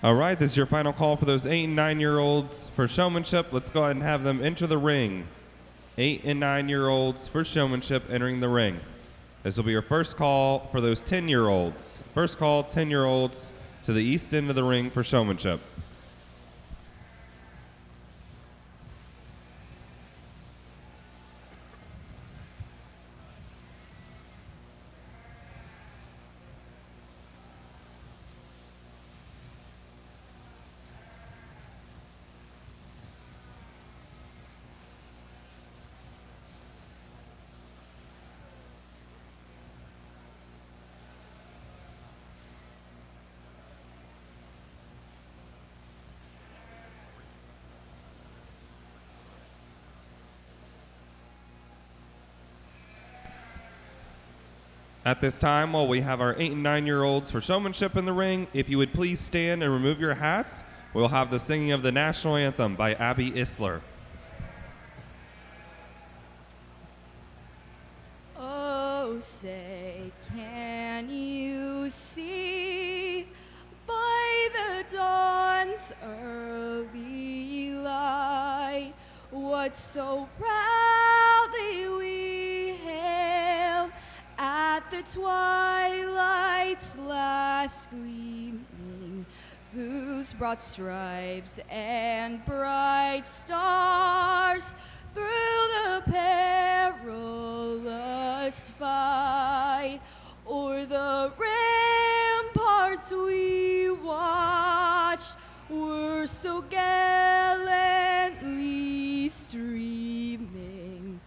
All right, this is your final call for those 8 and 9-year-olds for Showmanship. Let's go ahead and have them enter the ring. 8 and 9-year-olds for Showmanship entering the ring. This will be your first call for those 10-year-olds. First call, 10-year-olds to the east end of the ring for Showmanship. At this time, while we have our 8 and 9-year-olds for Showmanship in the ring, if you would please stand and remove your hats, we'll have the singing of the national anthem by Abby Isler. Oh, say, can you see by the dawn's early light what so proudly we hailed at the twilight's last gleaming, whose broad stripes and bright stars through the perilous fight o'er the ramparts we watched were so gallantly streaming,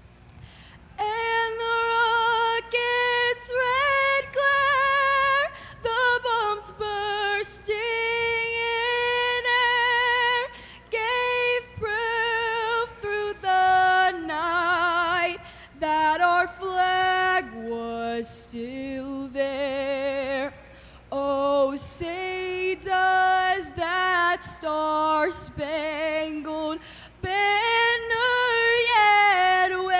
and the rocket's red glare, the bombs bursting in air, gave proof through the night that our flag was still there. Oh, say does that star-spangled banner yet wave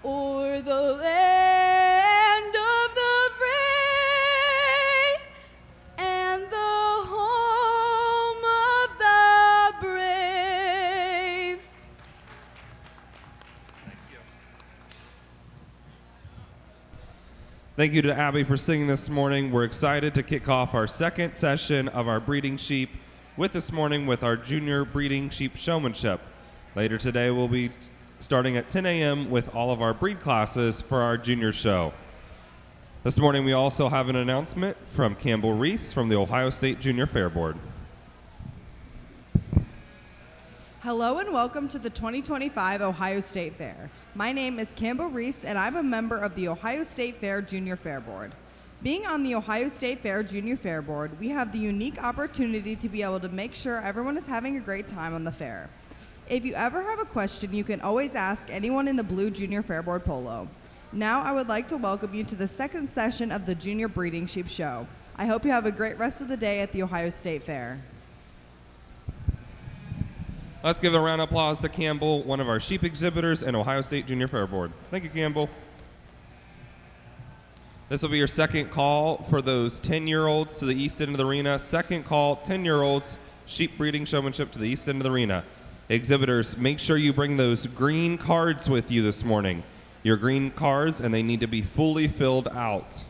o'er the land of the free and the home of the brave? Thank you to Abby for singing this morning. We're excited to kick off our second session of our breeding sheep this morning with our junior breeding sheep Showmanship. Later today, we'll be starting at 10 a.m. with all of our breed classes for our junior show. This morning, we also have an announcement from Campbell Reese from the Ohio State Junior Fair Board. Hello and welcome to the 2025 Ohio State Fair. My name is Campbell Reese and I'm a member of the Ohio State Fair Junior Fair Board. Being on the Ohio State Fair Junior Fair Board, we have the unique opportunity to be able to make sure everyone is having a great time on the fair. If you ever have a question, you can always ask anyone in the blue Junior Fair Board polo. Now I would like to welcome you to the second session of the Junior Breeding Sheep Show. I hope you have a great rest of the day at the Ohio State Fair. Let's give a round of applause to Campbell, one of our sheep exhibitors and Ohio State Junior Fair Board. Thank you, Campbell. This will be your second call for those 10-year-olds to the east end of the arena. Second call, 10-year-olds, sheep breeding Showmanship to the east end of the arena. Exhibitors, make sure you bring those green cards with you this morning. Your green cards, and they need to be fully filled out.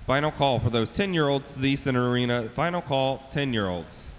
Final call for those 10-year-olds to the center arena. Final call, 10-year-olds.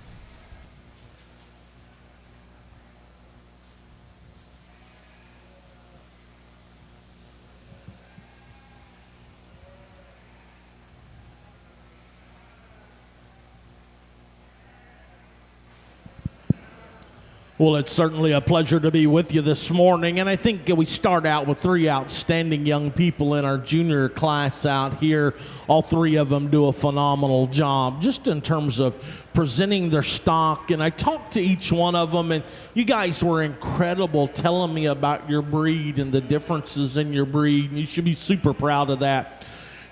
Well, it's certainly a pleasure to be with you this morning, and I think we start out with three outstanding young people in our junior class out here. All three of them do a phenomenal job just in terms of presenting their stock, and I talked to each one of them, and you guys were incredible telling me about your breed and the differences in your breed, and you should be super proud of that.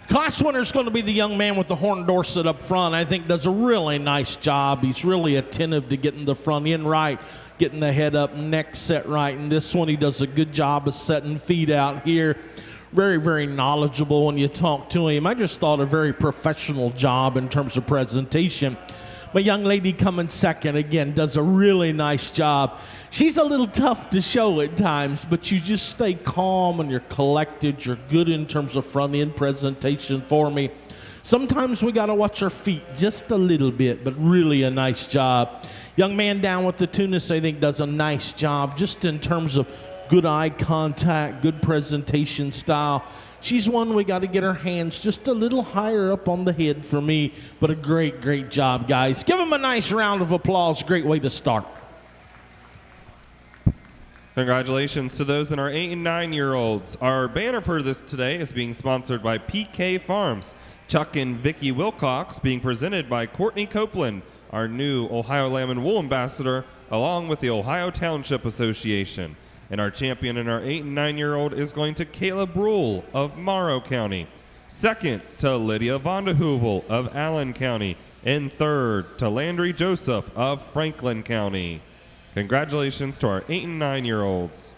Class winner is going to be the young man with the horn Dorset up front. I think does a really nice job. He's really attentive to getting the front end right, getting the head up, neck set right. And this one, he does a good job of setting feet out here. Very, very knowledgeable when you talk to him. I just thought a very professional job in terms of presentation. My young lady coming second, again, does a really nice job. She's a little tough to show at times, but you just stay calm and you're collected. You're good in terms of front end presentation for me. Sometimes we got to watch our feet just a little bit, but really a nice job. Young man down with the Tunis, I think, does a nice job just in terms of good eye contact, good presentation style. She's one we got to get her hands just a little higher up on the head for me, but a great, great job, guys. Give them a nice round of applause. Great way to start. Congratulations to those in our 8 and 9-year-olds. Our banner for this today is being sponsored by PK Farms. Chuck and Vicky Wilcox being presented by Courtney Copeland, our new Ohio Lamb and Wool ambassador, along with the Ohio Township Association. And our champion in our 8 and 9-year-old is going to Caleb Brule of Morrow County. Second to Lydia Vonderheuvel of Allen County. And third to Landry Joseph of Franklin County. Congratulations to our 8 and 9-year-olds.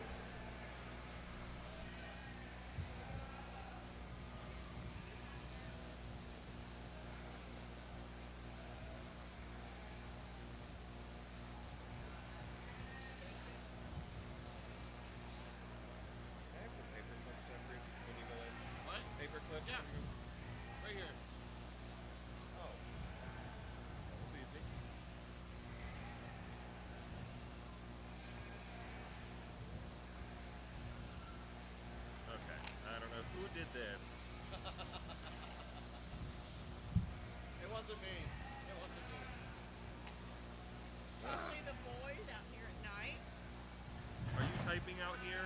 Typing out here?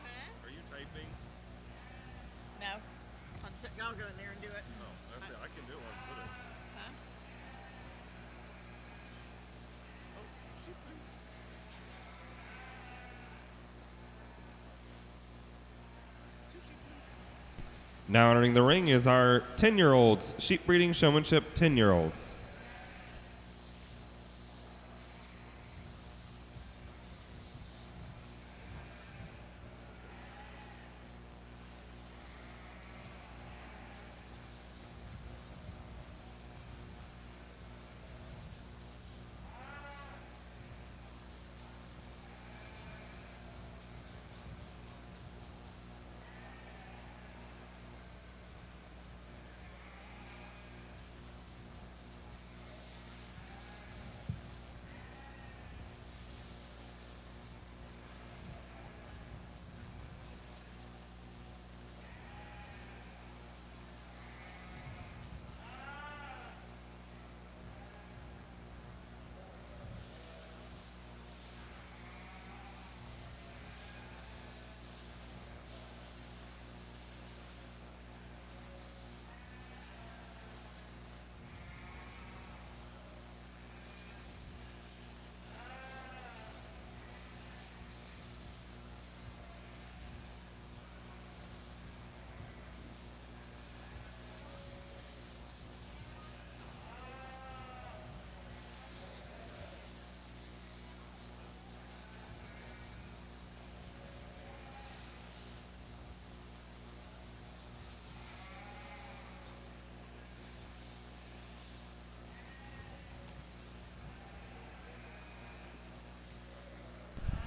Huh? Are you typing? No. Y'all go in there and do it. Oh, that's it. I can do it while I'm sitting. Huh? Oh, sheep boots. Two sheep boots. Now entering the ring is our 10-year-olds, sheep breeding showmanship 10-year-olds.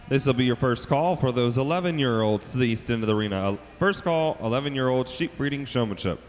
This will be your first call for those 11-year-olds to the east end of the arena. First call, 11-year-old sheep breeding showmanship.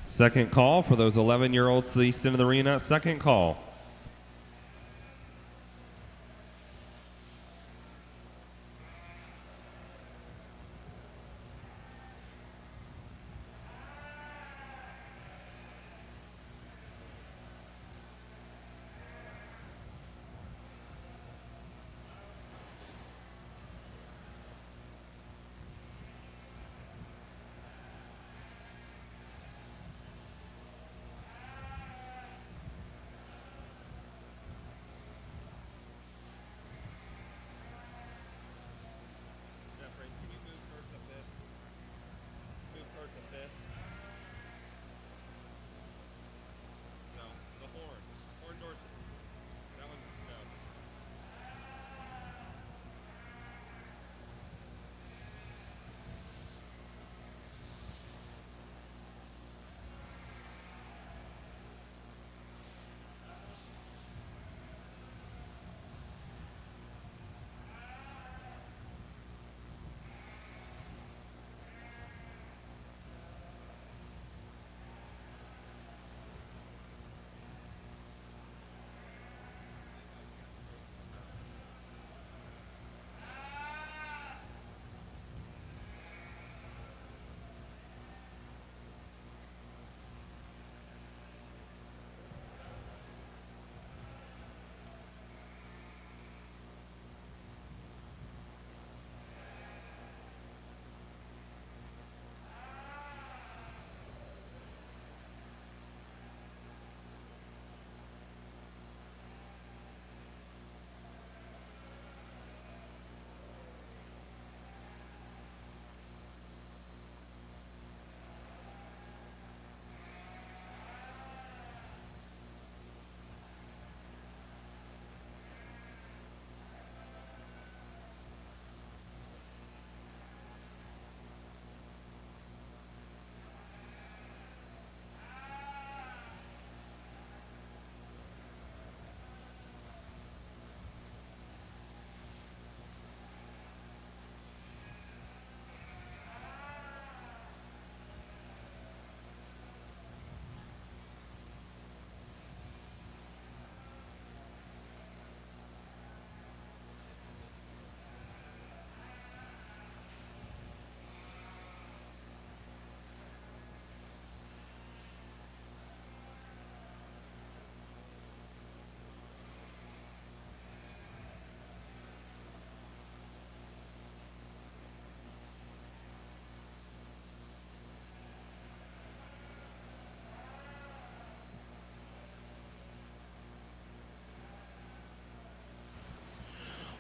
Second call for those 11-year-olds to the east end of the arena. Second call.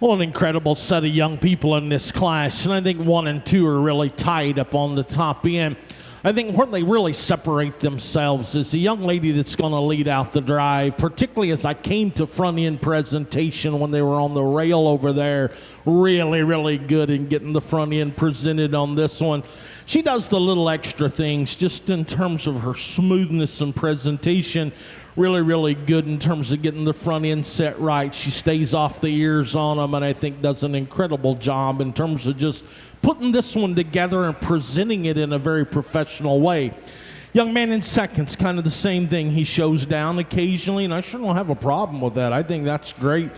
Well, an incredible set of young people in this class, and I think 1 and 2 are really tied up on the top end. I think where they really separate themselves is the young lady that's going to lead out the drive, particularly as I came to front end presentation when they were on the rail over there. Really, really good in getting the front end presented on this one. She does the little extra things just in terms of her smoothness and presentation. Really, really good in terms of getting the front end set right. She stays off the ears on them, and I think does an incredible job in terms of just putting this one together and presenting it in a very professional way. Young man in second's kind of the same thing. He shows down occasionally, and I sure don't have a problem with that. I think that's great.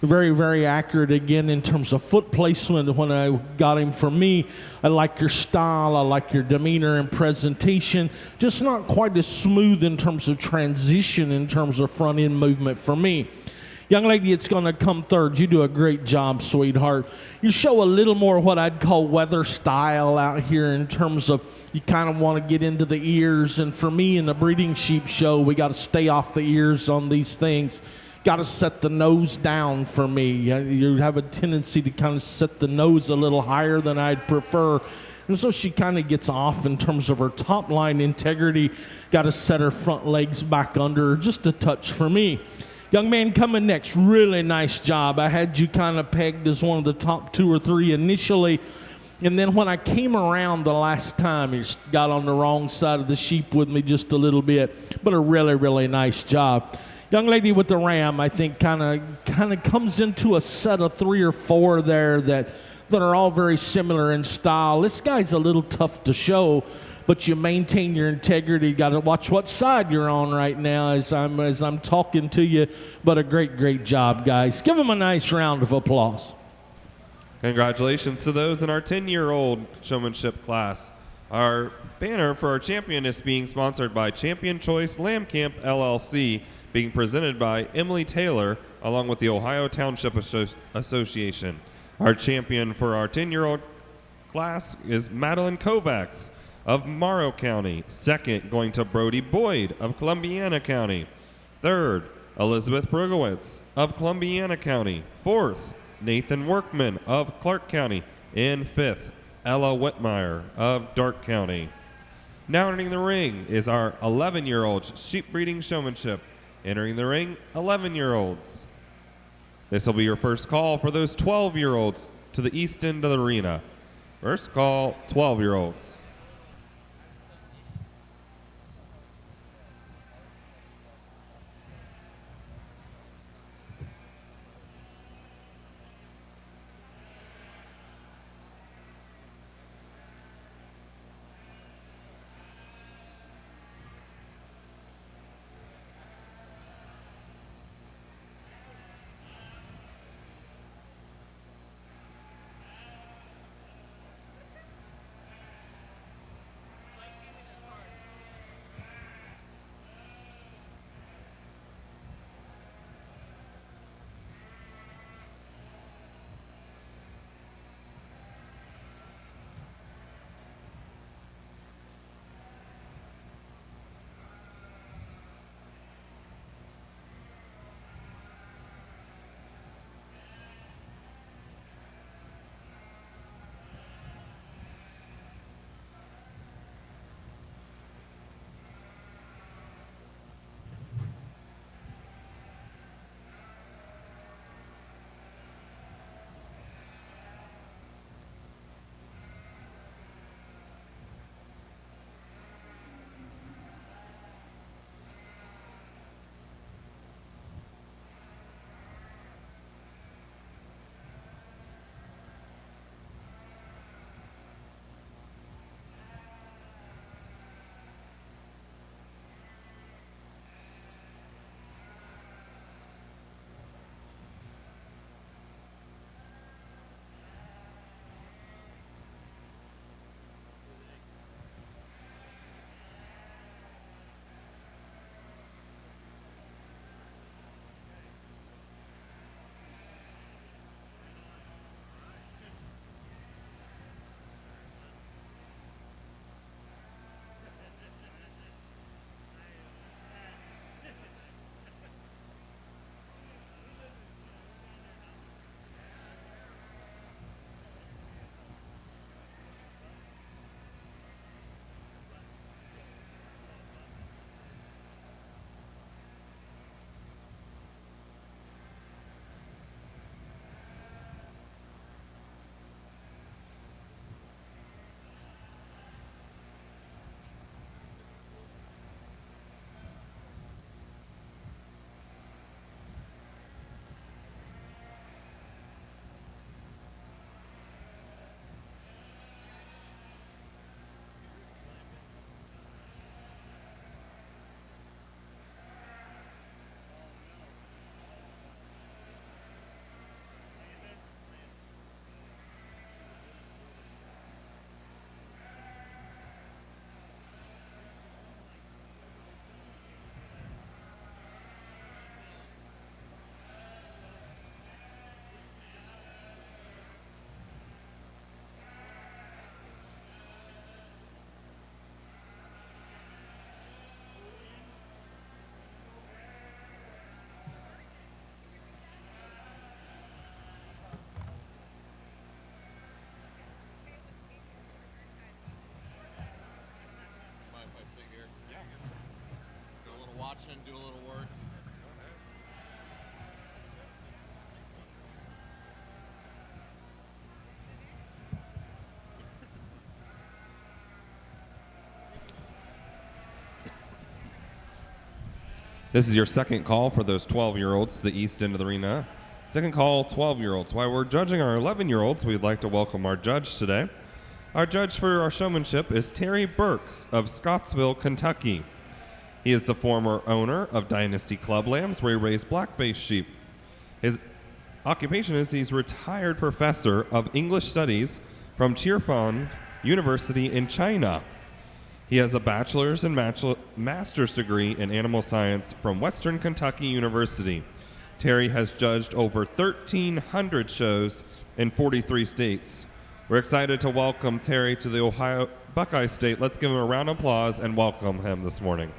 Very, very accurate again in terms of foot placement. When I got him for me, I like your style, I like your demeanor and presentation. Just not quite as smooth in terms of transition, in terms of front end movement for me. Young lady, it's going to come third. You do a great job, sweetheart. You show a little more what I'd call weather style out here in terms of you kind of want to get into the ears. And for me in the breeding sheep show, we got to stay off the ears on these things. Got to set the nose down for me. You have a tendency to kind of set the nose a little higher than I'd prefer. And so she kind of gets off in terms of her top line integrity. Got to set her front legs back under her just a touch for me. Young man coming next, really nice job. I had you kind of pegged as one of the top 2 or 3 initially. And then when I came around the last time, you got on the wrong side of the sheep with me just a little bit. But a really, really nice job. Young lady with the ram, I think, kind of comes into a set of 3 or 4 there that are all very similar in style. This guy's a little tough to show, but you maintain your integrity. Got to watch what side you're on right now as I'm talking to you. But a great job, guys. Give them a nice round of applause. Congratulations to those in our 10-year-old showmanship class. Our banner for our champion is being sponsored by Champion Choice Lamb Camp LLC, being presented by Emily Taylor, along with the Ohio Township Association. Our champion for our 10-year-old class is Madeline Kovacs of Morrow County. Second, going to Brody Boyd of Columbiana County. Third, Elizabeth Brugowitz of Columbiana County. Fourth, Nathan Workman of Clark County. And fifth, Ella Whitmire of Dark County. Now entering the ring is our 11-year-old sheep breeding showmanship. Entering the ring, 11-year-olds. This will be your first call for those 12-year-olds to the east end of the arena. First call, 12-year-olds. Watching, do a little work. This is your second call for those 12-year-olds to the east end of the arena. Second call, 12-year-olds. While we're judging our 11-year-olds, we'd like to welcome our judge today. Our judge for our showmanship is Terry Burks of Scottsville, Kentucky. He is the former owner of Dynasty Club Lambs, where he raised black-faced sheep. His occupation is he's retired professor of English studies from Chifeng University in China. He has a bachelor's and master's degree in animal science from Western Kentucky University. Terry has judged over 1,300 shows in 43 states. We're excited to welcome Terry to the Ohio Buckeye State. Let's give him a round of applause and welcome him this morning.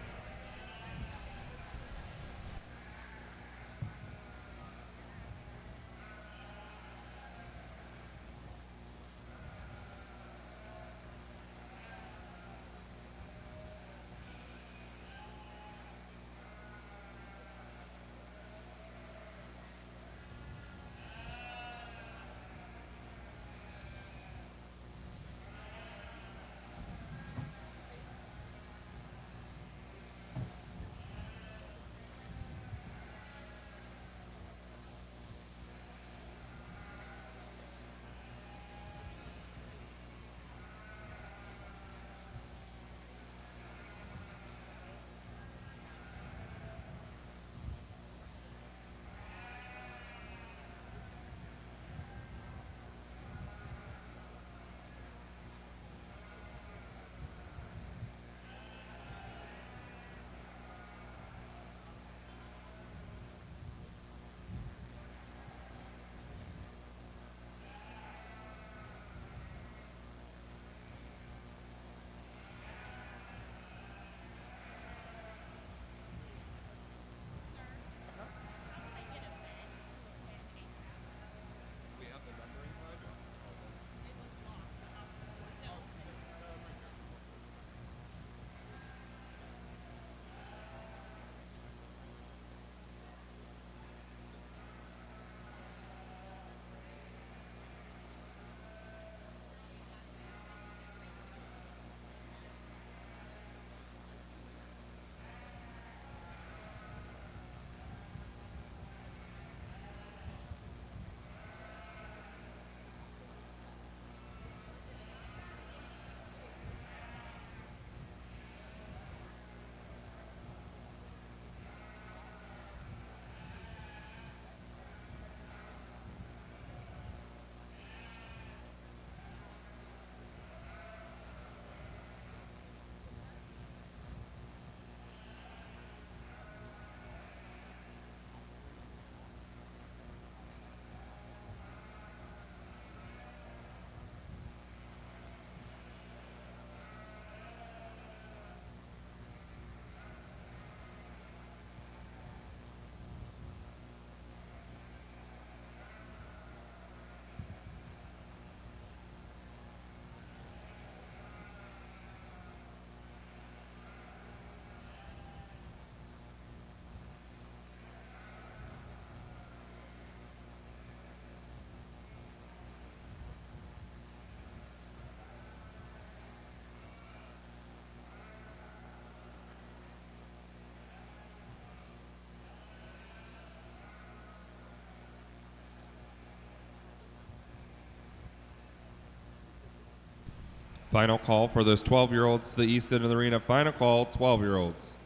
Final call for those 12-year-olds to the east end of the arena. Final call, 12-year-olds.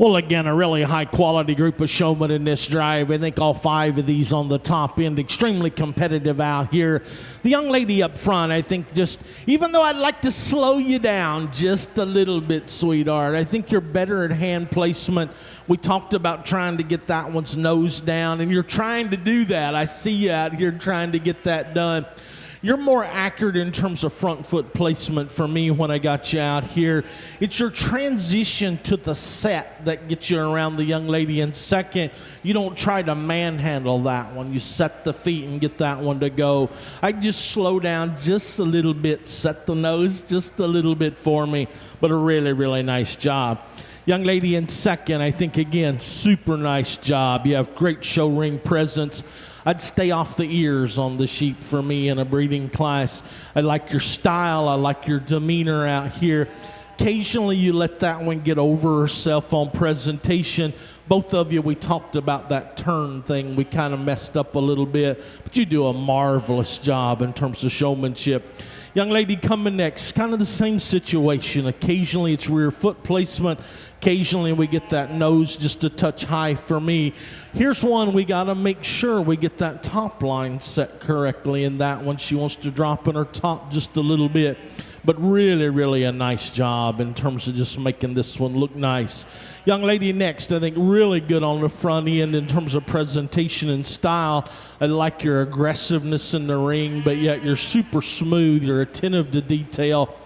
Well, again, a really high-quality group of showmen in this drive. I think all 5 of these on the top end, extremely competitive out here. The young lady up front, I think just, even though I'd like to slow you down just a little bit, sweetheart, I think you're better at hand placement. We talked about trying to get that one's nose down, and you're trying to do that. I see you out here trying to get that done. You're more accurate in terms of front foot placement for me when I got you out here. It's your transition to the set that gets you around the young lady in second. You don't try to manhandle that one. You set the feet and get that one to go. I just slow down just a little bit, set the nose just a little bit for me, but a really, really nice job. Young lady in second, I think, again, super nice job. You have great show ring presence. I'd stay off the ears on the sheep for me in a breeding class. I like your style. I like your demeanor out here. Occasionally you let that one get over herself on presentation. Both of you, we talked about that turn thing. We kind of messed up a little bit, but you do a marvelous job in terms of showmanship. Young lady coming next, kind of the same situation. Occasionally it's rear foot placement. Occasionally we get that nose just a touch high for me. Here's one we got to make sure we get that top line set correctly in that one. She wants to drop in her top just a little bit, but really, really a nice job in terms of just making this one look nice. Young lady next, I think really good on the front end in terms of presentation and style. I like your aggressiveness in the ring, but yet you're super smooth. You're attentive to detail.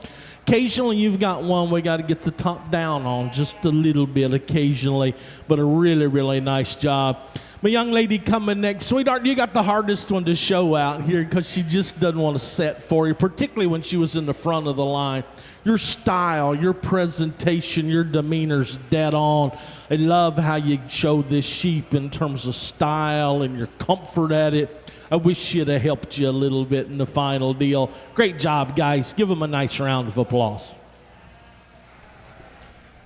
Occasionally you've got one we got to get the top down on just a little bit occasionally, but a really, really nice job. My young lady coming next. Sweetheart, you got the hardest one to show out here because she just doesn't want to set for you, particularly when she was in the front of the line. Your style, your presentation, your demeanor's dead on. I love how you show this sheep in terms of style and your comfort at it. I wish she'd have helped you a little bit in the final deal. Great job, guys. Give them a nice round of applause.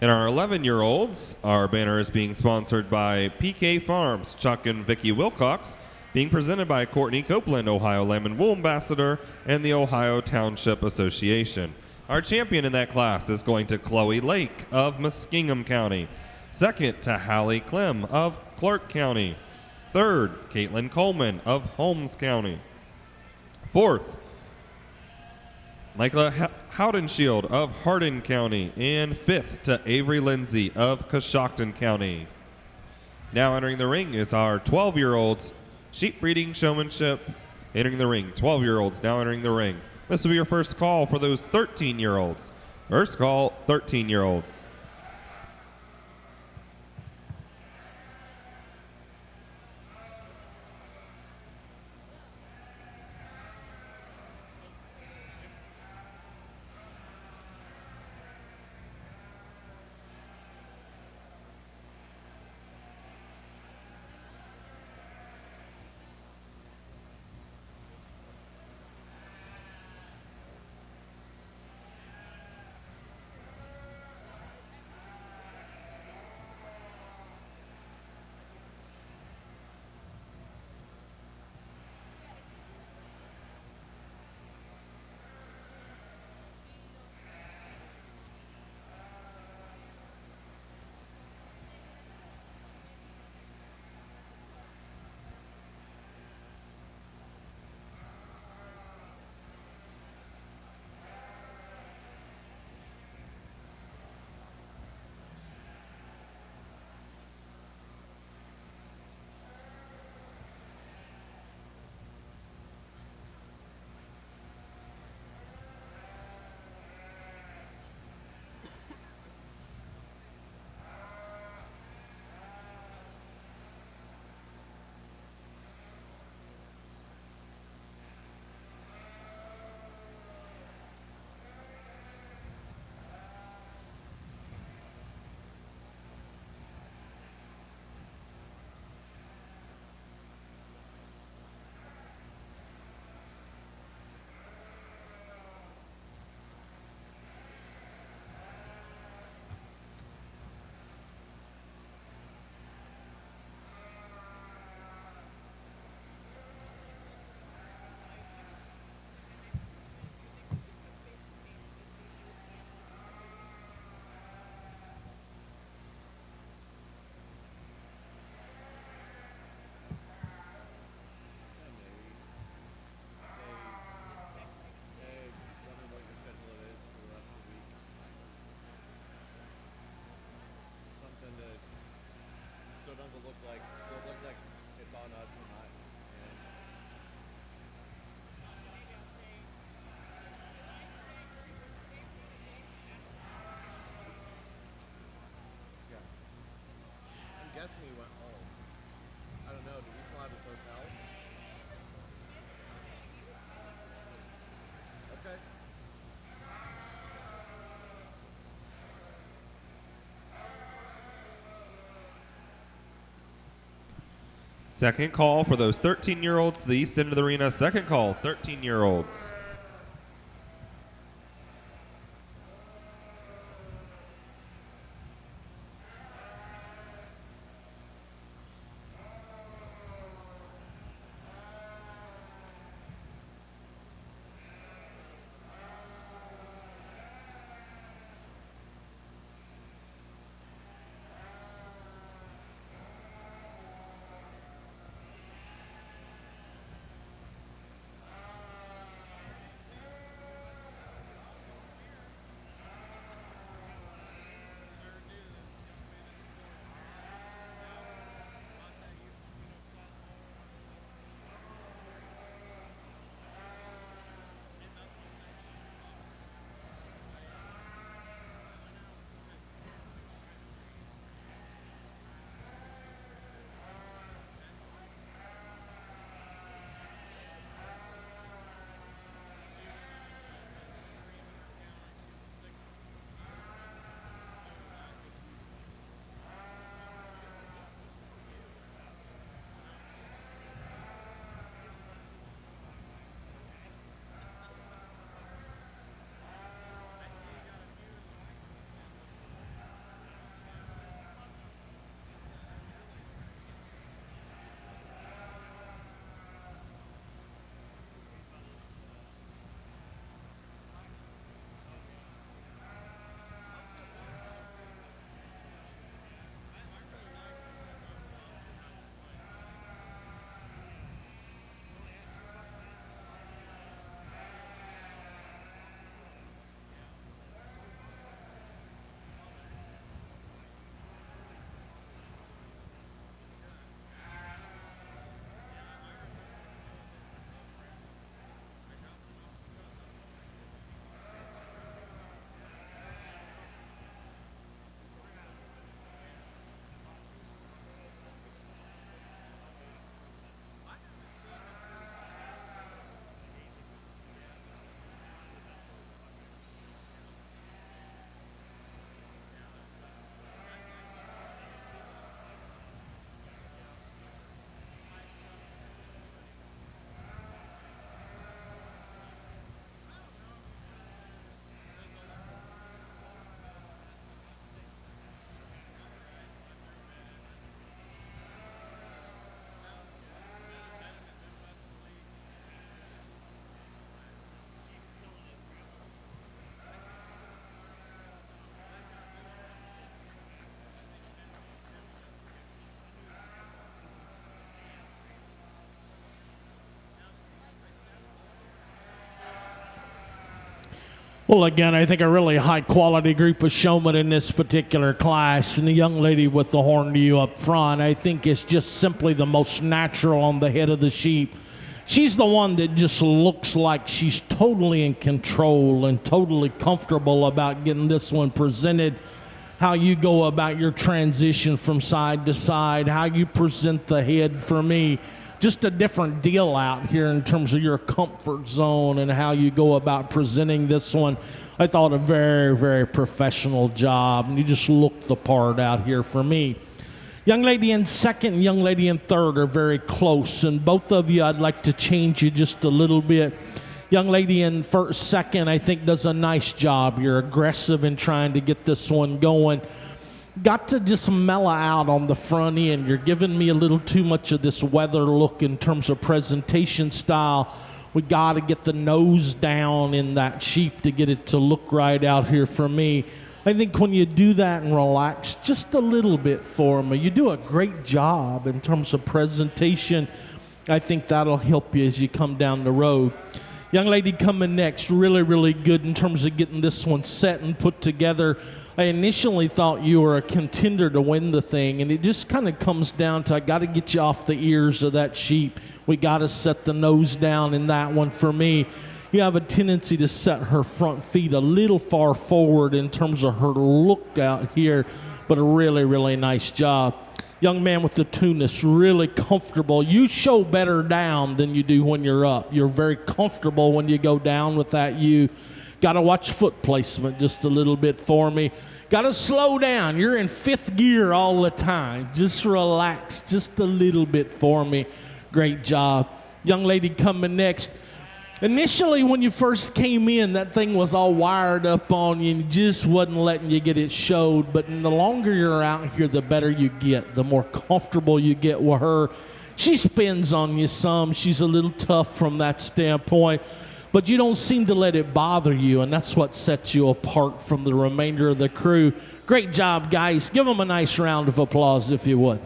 In our 11-year-olds, our banner is being sponsored by PK Farms, Chuck and Vicki Wilcox, being presented by Courtney Copeland, Ohio Lamb and Wool Ambassador, and the Ohio Township Association. Our champion in that class is going to Chloe Lake of Muskingum County. Second to Hallie Clem of Clark County. Third, Caitlin Coleman of Holmes County. Fourth, Michaela Howdenshield of Hardin County. And fifth to Avery Lindsay of Coshocton County. Now entering the ring is our 12-year-olds sheep breeding showmanship. Entering the ring, 12-year-olds now entering the ring. This will be your first call for those 13-year-olds. First call, 13-year-olds. like, so it looks like it's on us and not. And yeah. I'm guessing he went home. I don't know. Does he still have his hotel? Okay. Second call for those 13-year-olds to the east end of the arena. Second call, 13-year-olds. Well, again, I think a really high-quality group of showmen in this particular class, and the young lady with the horn to you up front, I think is just simply the most natural on the head of the sheep. She's the one that just looks like she's totally in control and totally comfortable about getting this one presented, how you go about your transition from side to side, how you present the head for me. Just a different deal out here in terms of your comfort zone and how you go about presenting this one. I thought a very, very professional job, and you just looked the part out here for me. Young lady in second and young lady in third are very close, and both of you, I'd like to change you just a little bit. Young lady in second, I think, does a nice job. You're aggressive in trying to get this one going. Got to just mellow out on the front end. You're giving me a little too much of this weather look in terms of presentation style. We got to get the nose down in that sheep to get it to look right out here for me. I think when you do that and relax just a little bit for me, you do a great job in terms of presentation. I think that'll help you as you come down the road. Young lady coming next, really, really good in terms of getting this one set and put together. I initially thought you were a contender to win the thing, and it just kind of comes down to I got to get you off the ears of that sheep. We got to set the nose down in that one for me. You have a tendency to set her front feet a little far forward in terms of her look out here, but a really, really nice job. Young man with the tunis, really comfortable. You show better down than you do when you're up. You're very comfortable when you go down with that. You got to watch foot placement just a little bit for me. Got to slow down. You're in fifth gear all the time. Just relax just a little bit for me. Great job. Young lady coming next. Initially, when you first came in, that thing was all wired up on you and just wasn't letting you get it showed. But the longer you're out here, the better you get, the more comfortable you get with her. She spins on you some. She's a little tough from that standpoint. But you don't seem to let it bother you, and that's what sets you apart from the remainder of the crew. Great job, guys. Give them a nice round of applause, if you would.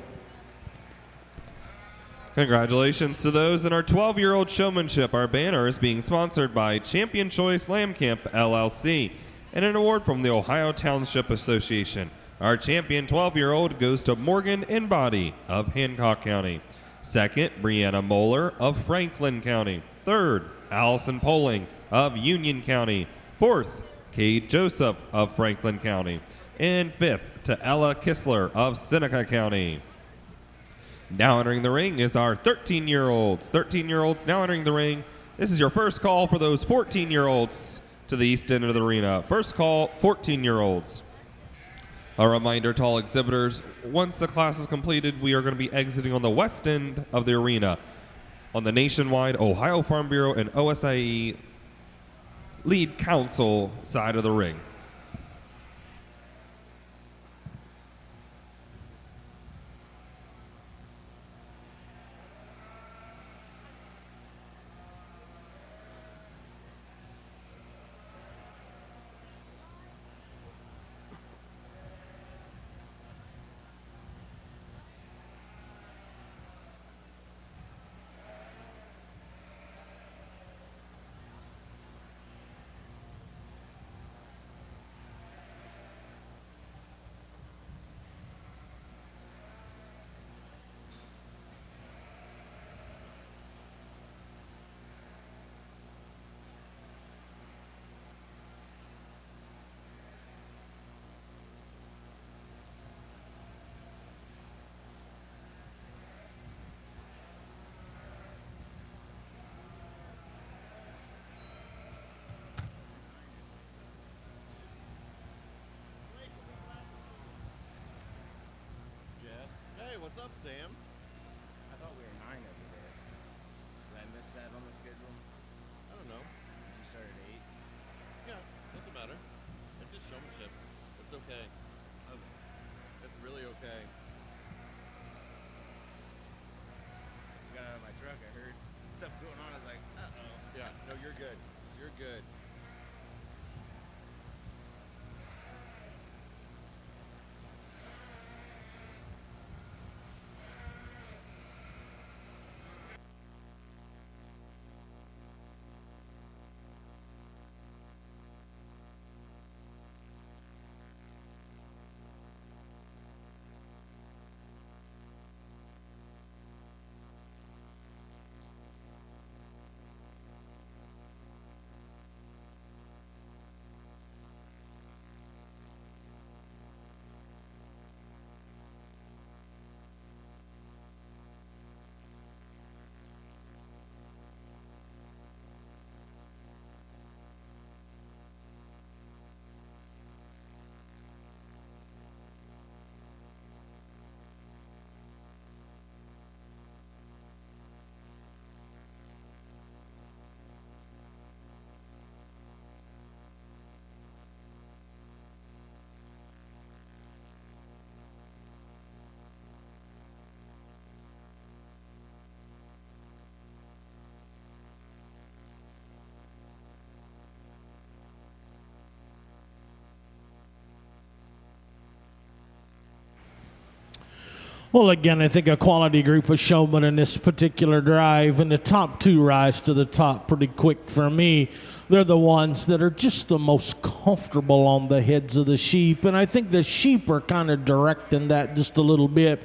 Congratulations to those in our 12-year-old showmanship. Our banner is being sponsored by Champion Choice Lamb Camp, LLC, and an award from the Ohio Township Association. Our champion 12-year-old goes to Morgan Inbody of Hancock County. Second, Brianna Moeller of Franklin County. Third, Allison Poling of Union County. Fourth, Cade Joseph of Franklin County. And fifth, to Ella Kistler of Seneca County. Now entering the ring is our 13-year-olds. 13-year-olds now entering the ring. This is your first call for those 14-year-olds to the east end of the arena. First call, 14-year-olds. A reminder to all exhibitors, once the class is completed, we are going to be exiting on the west end of the arena on the nationwide Ohio Farm Bureau and OSIE lead council side of the ring. Hey, what's up, Sam? I thought we were 9 every day. Did I miss that on the schedule? I don't know. Did you start at 8? Yeah, doesn't matter. It's just showmanship. It's okay. Okay. It's really okay. Got out of my truck, I heard stuff going on. I was like, uh-oh. Yeah, no, you're good. You're good. Well, again, I think a quality group of showmen in this particular drive, and the top two rise to the top pretty quick for me. They're the ones that are just the most comfortable on the heads of the sheep, and I think the sheep are kind of directing that just a little bit.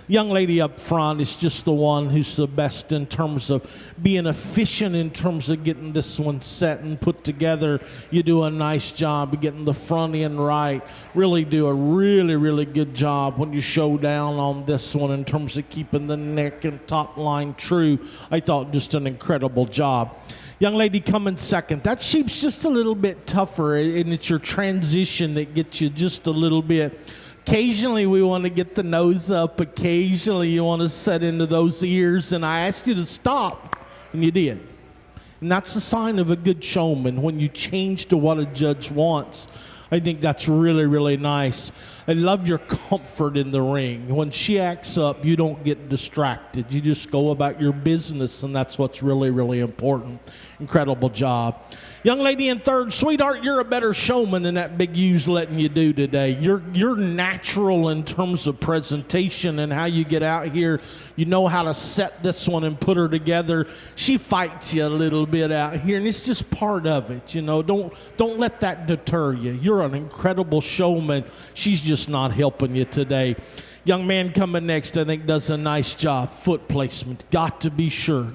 Young lady up front is just the one who's the best in terms of being efficient in terms of getting this one set and put together. You do a nice job of getting the front end right. Really do a really good job when you show down on this one in terms of keeping the neck and top line true. I thought just an incredible job. Young lady coming second. That sheep's just a little bit tougher, and it's your transition that gets you just a little bit. Occasionally we want to get the nose up. Occasionally you want to set into those ears, and I asked you to stop, and you did. And that's a sign of a good showman, when you change to what a judge wants. I think that's really nice. I love your comfort in the ring. When she acts up, you don't get distracted. You just go about your business, and that's what's really important. Incredible job. Young lady in third, sweetheart, you're a better showman than that big U's letting you do today. You're natural in terms of presentation and how you get out here. You know how to set this one and put her together. She fights you a little bit out here, and it's just part of it. You know, don't let that deter you. You're an incredible showman. She's just not helping you today. Young man coming next, I think, does a nice job. Foot placement. Got to be sure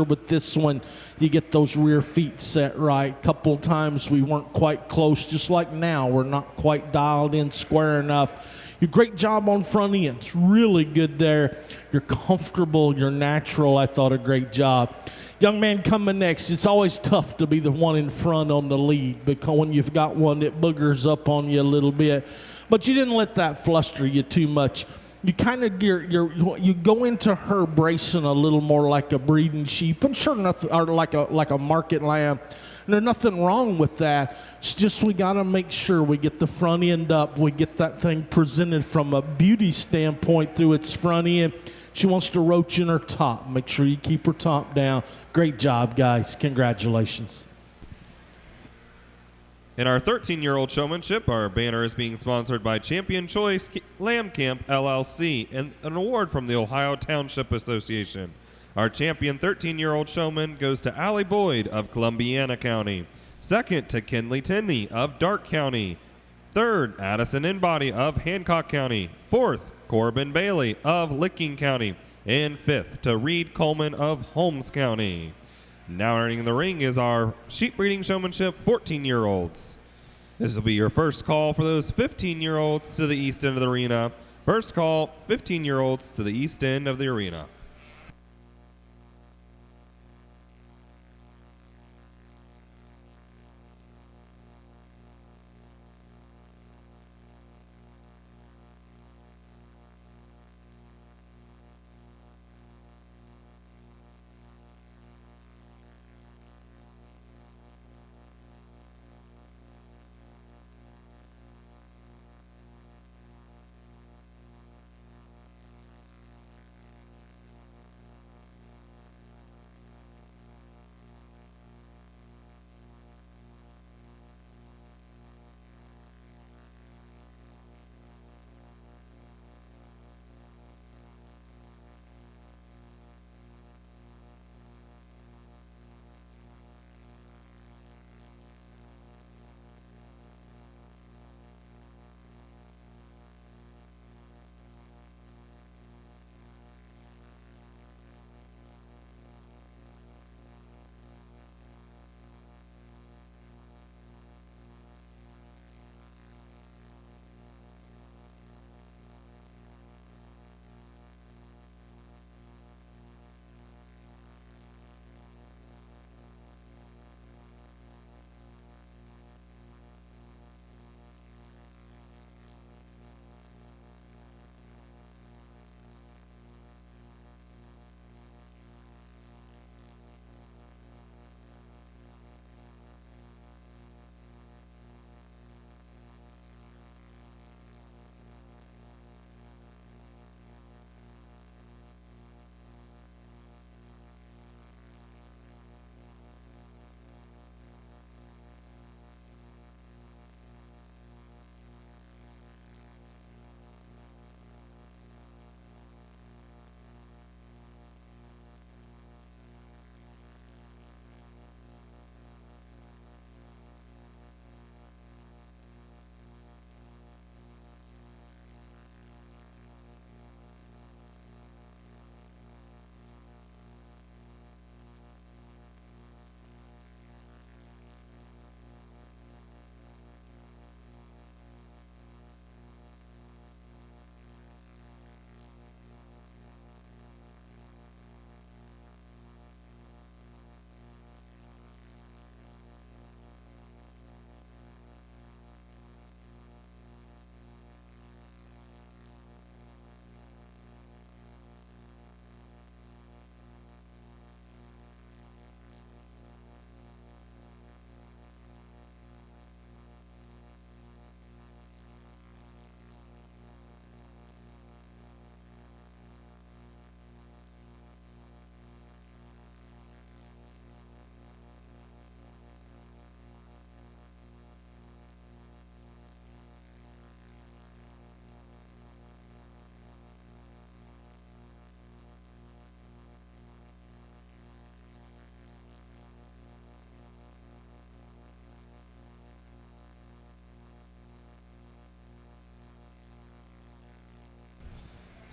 with this one you get those rear feet set right. Couple of times we weren't quite close, just like now. We're not quite dialed in square enough. You great job on front ends. Really good there. You're comfortable. You're natural. I thought a great job. Young man coming next, it's always tough to be the one in front on the lead, because when you've got one that boogers up on you a little bit. But you didn't let that fluster you too much. You kind of you go into her bracing a little more like a breeding sheep, and sure enough, or like a market lamb. And there's nothing wrong with that. It's just we got to make sure we get the front end up. We get that thing presented from a beauty standpoint through its front end. She wants to roach in her top. Make sure you keep her top down. Great job, guys. Congratulations. In our 13-year-old showmanship, our banner is being sponsored by Champion Choice Lamb Camp LLC and an award from the Ohio Township Association. Our champion 13-year-old showman goes to Allie Boyd of Columbiana County. Second to Kinley Tinney of Darke County. Third, Addison Inbody of Hancock County. Fourth, Corbin Bailey of Licking County. And fifth to Reed Coleman of Holmes County. Now entering the ring is our sheep breeding showmanship 14-year-olds. This will be your first call for those 15-year-olds to the east end of the arena. First call, 15-year-olds to the east end of the arena.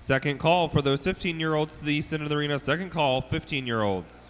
Second call for those 15-year-olds to the east end of the arena. Second call, 15-year-olds.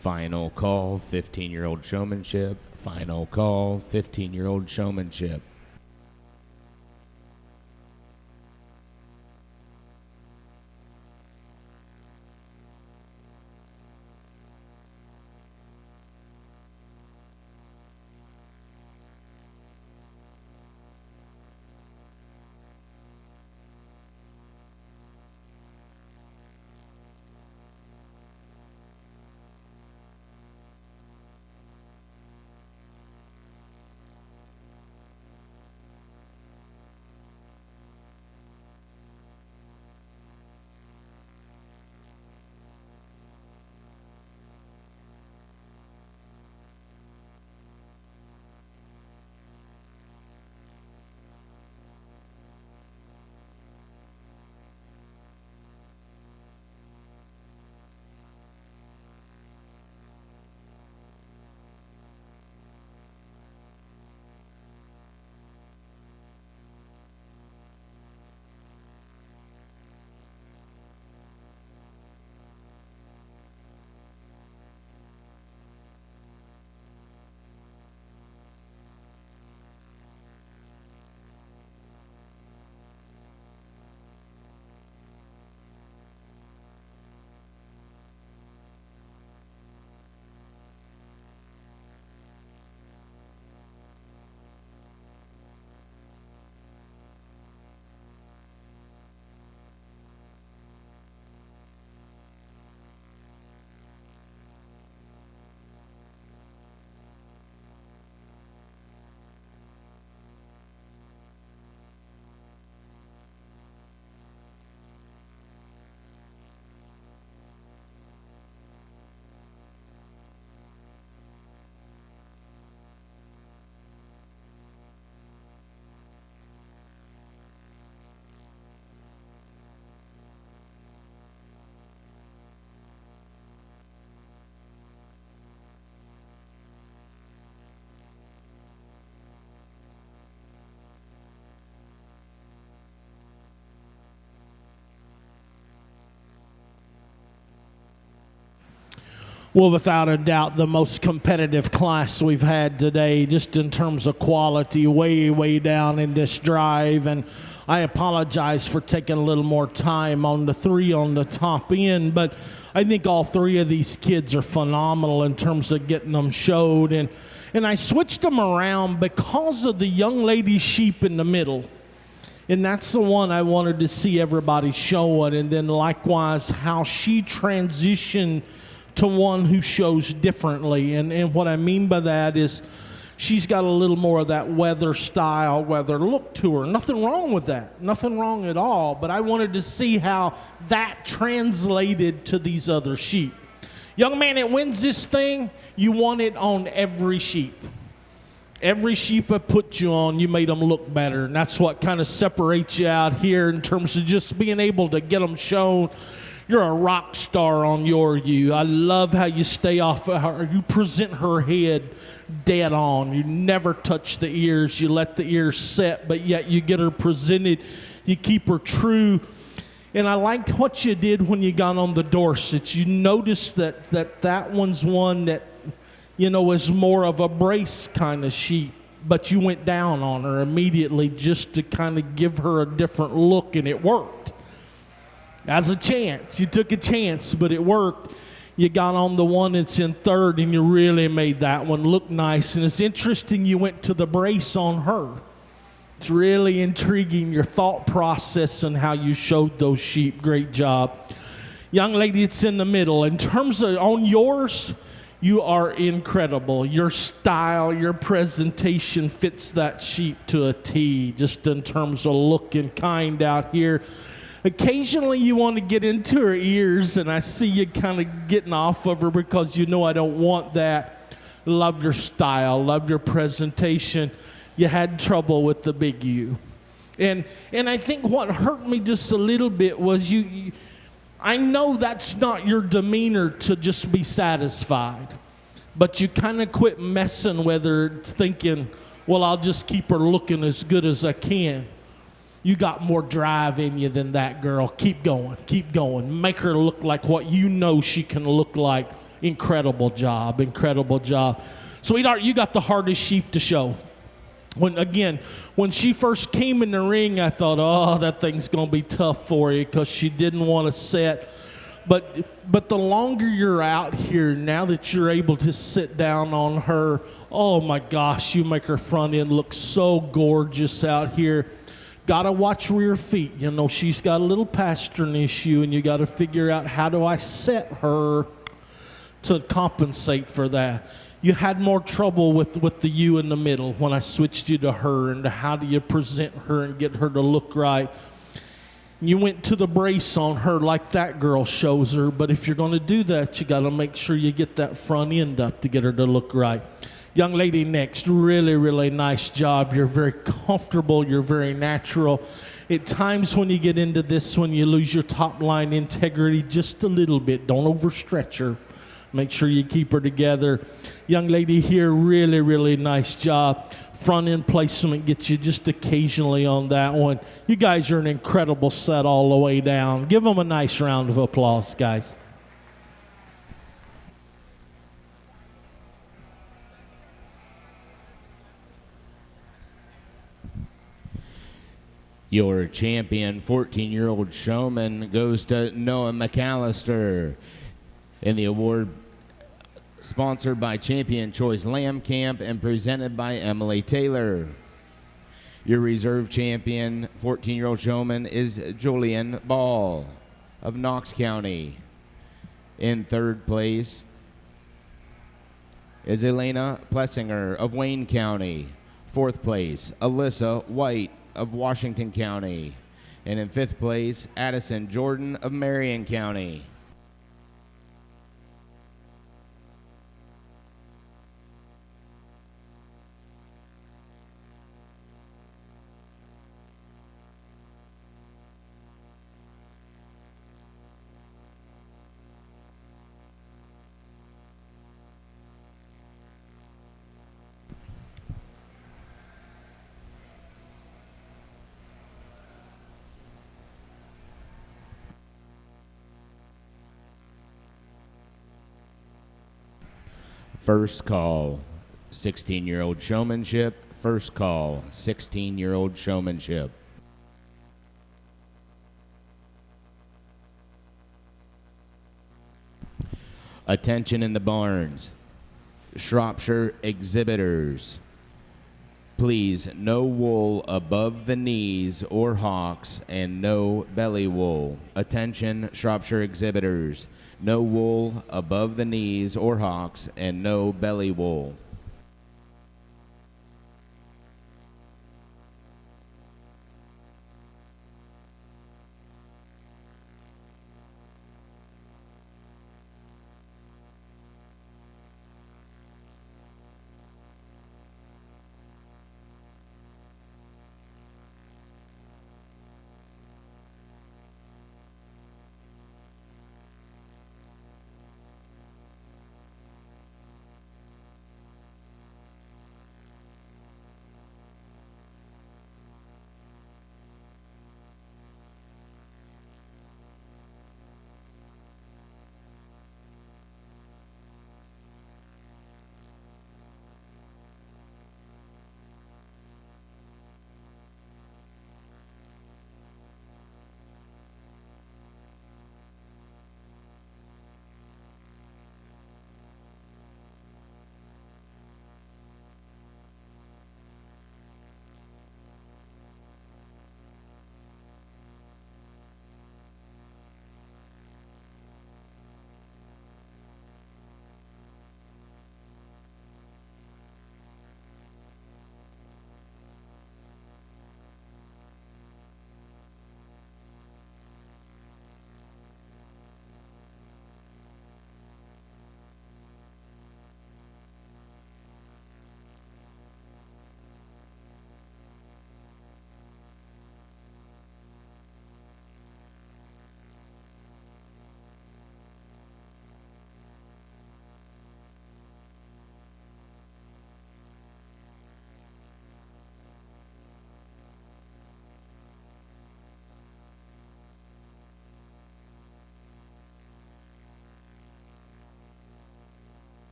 Final call, 15-year-old showmanship. Final call, 15-year-old showmanship. Well, without a doubt, the most competitive class we've had today, just in terms of quality, way down in this drive. And I apologize for taking a little more time on the three on the top end, but I think all three of these kids are phenomenal in terms of getting them showed. And I switched them around because of the young lady sheep in the middle. And that's the one I wanted to see everybody showing. And then likewise, how she transitioned to one who shows differently. And what I mean by that is she's got a little more of that weather style, weather look to her. Nothing wrong with that. Nothing wrong at all. But I wanted to see how that translated to these other sheep. Young man that wins this thing, you want it on every sheep. Every sheep I put you on, you made them look better. And that's what kind of separates you out here in terms of just being able to get them shown. You're a rock star on your ewe. I love how you stay off of her. You present her head dead on. You never touch the ears. You let the ears set, but yet you get her presented. You keep her true. And I liked what you did when you got on the Dorset. You noticed that one's one that, you know, is more of a brace kind of sheep. But you went down on her immediately just to kind of give her a different look, and it worked. As a chance. You took a chance, but it worked. You got on the one that's in third, and you really made that one look nice. And it's interesting you went to the brace on her. It's really intriguing, your thought process and how you showed those sheep. Great job. Young lady, it's in the middle. In terms of on yours, you are incredible. Your style, your presentation fits that sheep to a T, just in terms of looking kind out here. Occasionally you want to get into her ears, and I see you kind of getting off of her because you know I don't want that. Love your style, love your presentation. You had trouble with the big U. And I think what hurt me just a little bit was I know that's not your demeanor to just be satisfied, but you kind of quit messing with her thinking, well, I'll just keep her looking as good as I can. You got more drive in you than that, girl. Keep going. Keep going. Make her look like what you know she can look like. incredible job, incredible job. Sweetheart, you got the hardest sheep to show. When she first came in the ring, I thought, oh, that thing's going to be tough for you because she didn't want to sit. But the longer you're out here, now that you're able to sit down on her, oh my gosh, you make her front end look so gorgeous out here. Got to watch rear feet. You know, she's got a little pastern issue, and you got to figure out how do I set her to compensate for that. You had more trouble with the you in the middle when I switched you to her, and how do you present her and get her to look right. You went to the brace on her like that girl shows her, but if you're going to do that, you got to make sure you get that front end up to get her to look right. Young lady next, really, really nice job. You're very comfortable. You're very natural. At times when you get into this one, you lose your top line integrity just a little bit. Don't overstretch her. Make sure you keep her together. Young lady here, really, really nice job. Front end placement gets you just occasionally on that one. You guys are an incredible set all the way down. Give them a nice round of applause, guys. Your champion, 14-year-old showman, goes to Noah McAllister. In the award sponsored by Champion Choice Lamb Camp and presented by Emily Taylor. Your reserve champion, 14-year-old showman, is Julian Ball of Knox County. In third place is Elena Plessinger of Wayne County. Fourth place, Alyssa White of Washington County. And in fifth place, Addison Jordan of Marion County. First call, 16-year-old showmanship. First call, 16-year-old showmanship. Attention in the barns. Shropshire exhibitors. Please, no wool above the knees or hocks and no belly wool. Attention, Shropshire exhibitors. No wool above the knees or hocks and no belly wool.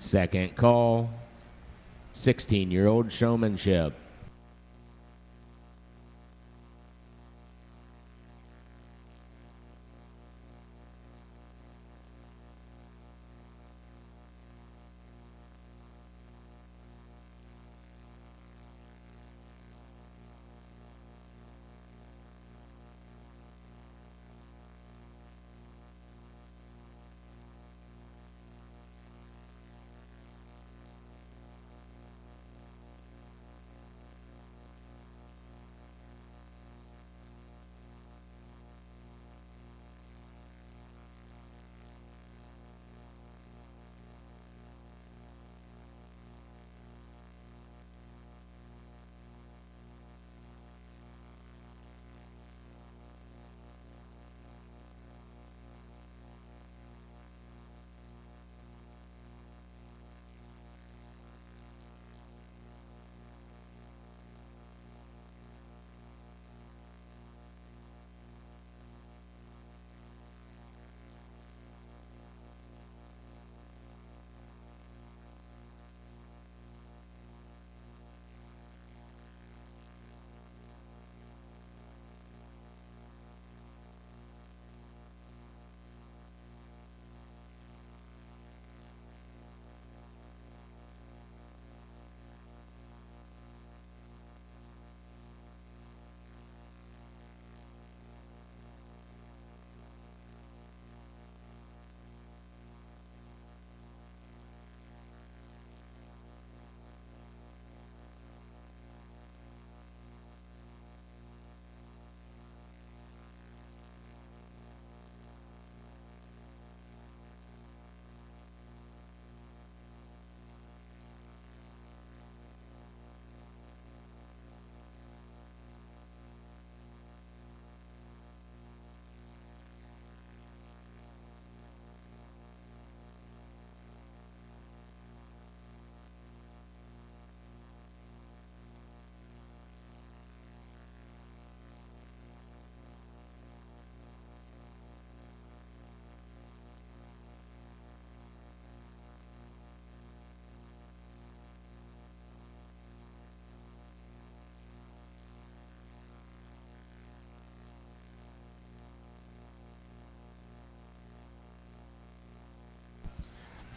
Second call, 16-year-old Showmanship.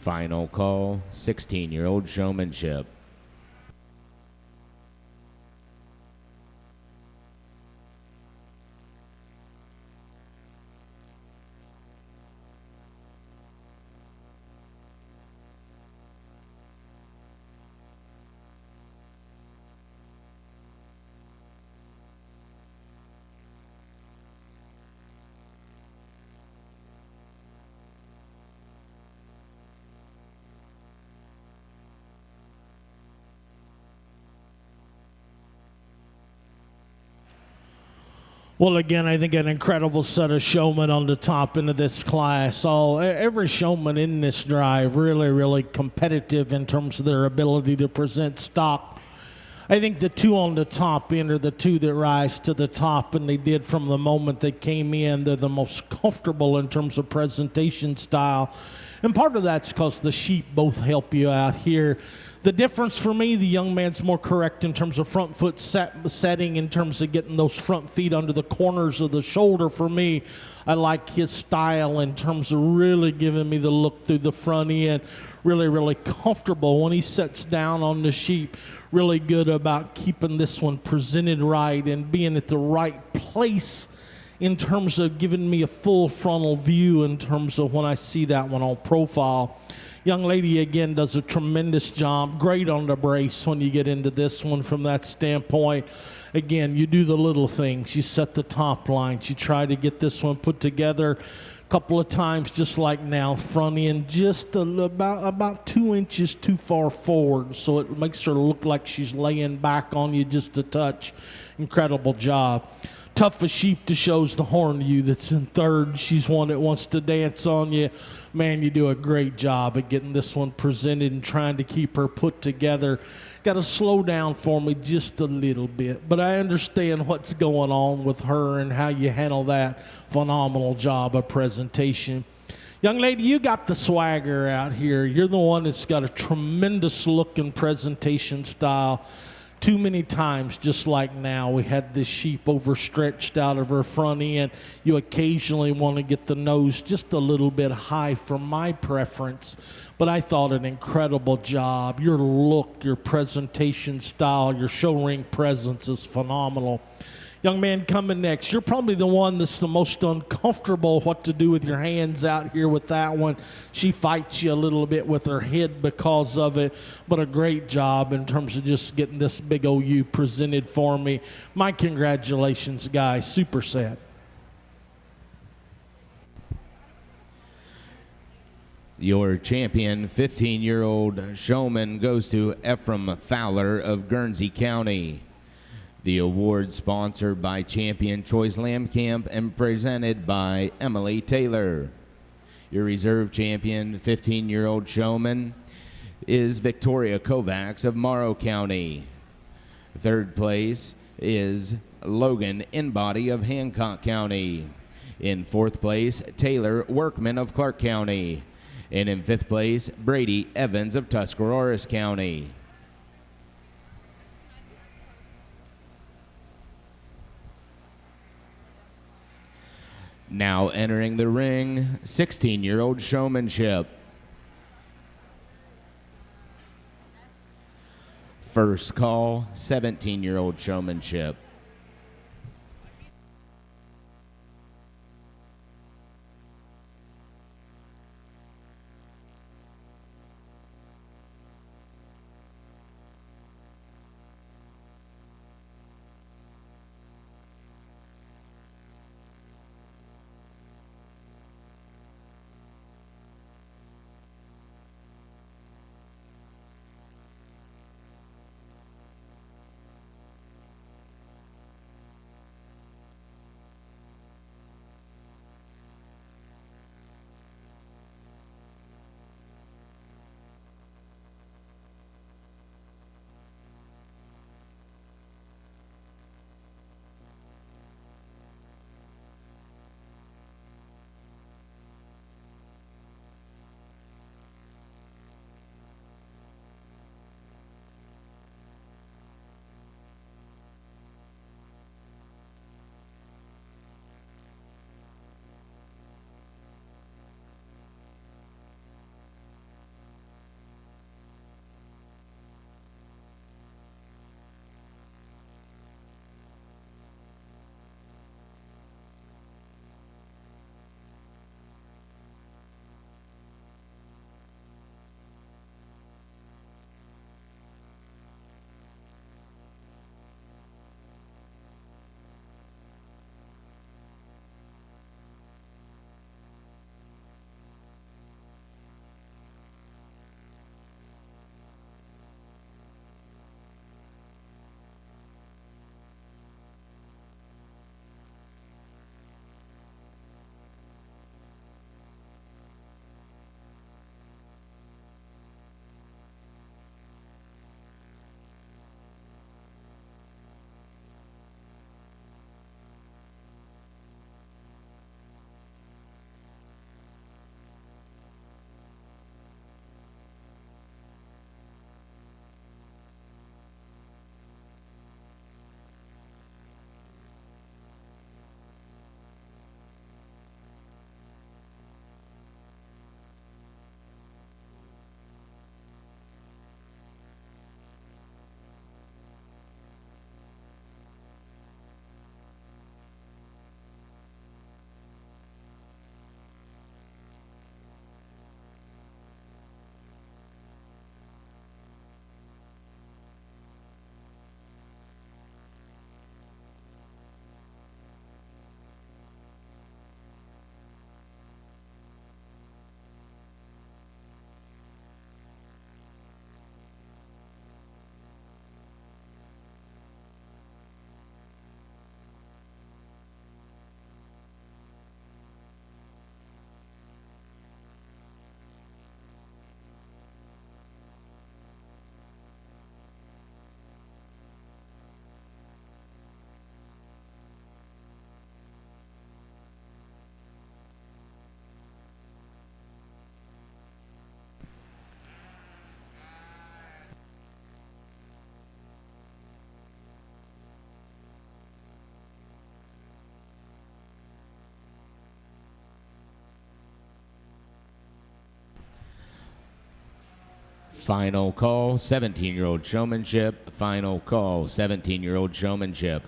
Final call, 16-year-old Showmanship. Well, again, I think an incredible set of showmen on the top end of this class. Every showman in this drive really, really competitive in terms of their ability to present stock. I think the two on the top end are the two that rise to the top, and they did from the moment they came in. They're the most comfortable in terms of presentation style. And part of that's because the sheep both help you out here. The difference for me, the young man's more correct in terms of front foot setting, in terms of getting those front feet under the corners of the shoulder. For me, I like his style in terms of really giving me the look through the front end. Really, really comfortable when he sets down on the sheep. Really good about keeping this one presented right and being at the right place in terms of giving me a full frontal view in terms of when I see that one on profile. Young lady, again, does a tremendous job. Great on the brace when you get into this one from that standpoint. Again, you do the little things. You set the top lines. You try to get this one put together a couple of times, just like now. Front end just about 2 inches too far forward, so it makes her look like she's laying back on you just a touch. Incredible job. Tough as sheep to shows the horn to you that's in third. She's one that wants to dance on you. Man, you do a great job at getting this one presented and trying to keep her put together. Got to slow down for me just a little bit, but I understand what's going on with her and how you handle that. Phenomenal job of presentation. Young lady, you got the swagger out here. You're the one that's got a tremendous look and presentation style. Too many times, just like now, we had this sheep overstretched out of her front end. You occasionally want to get the nose just a little bit high for my preference, but I thought an incredible job. Your look, your presentation style, your show ring presence is phenomenal. Young man coming next, you're probably the one that's the most uncomfortable what to do with your hands out here with that one. She fights you a little bit with her head because of it, but a great job in terms of just getting this big OU presented for me. My congratulations, guys. Super set. Your champion, 15-year-old showman, goes to Ephraim Fowler of Guernsey County. The award sponsored by Champion Choice Lamb Camp and presented by Emily Taylor. Your reserve champion, 15-year-old showman, is Victoria Kovacs of Morrow County. Third place is Logan Inbody of Hancock County. In fourth place, Taylor Workman of Clark County. And in fifth place, Brady Evans of Tuscarawas County. Now entering the ring, 16-year-old Showmanship. First call, 17-year-old Showmanship. Final call, 17-year-old showmanship. Final call, 17-year-old showmanship.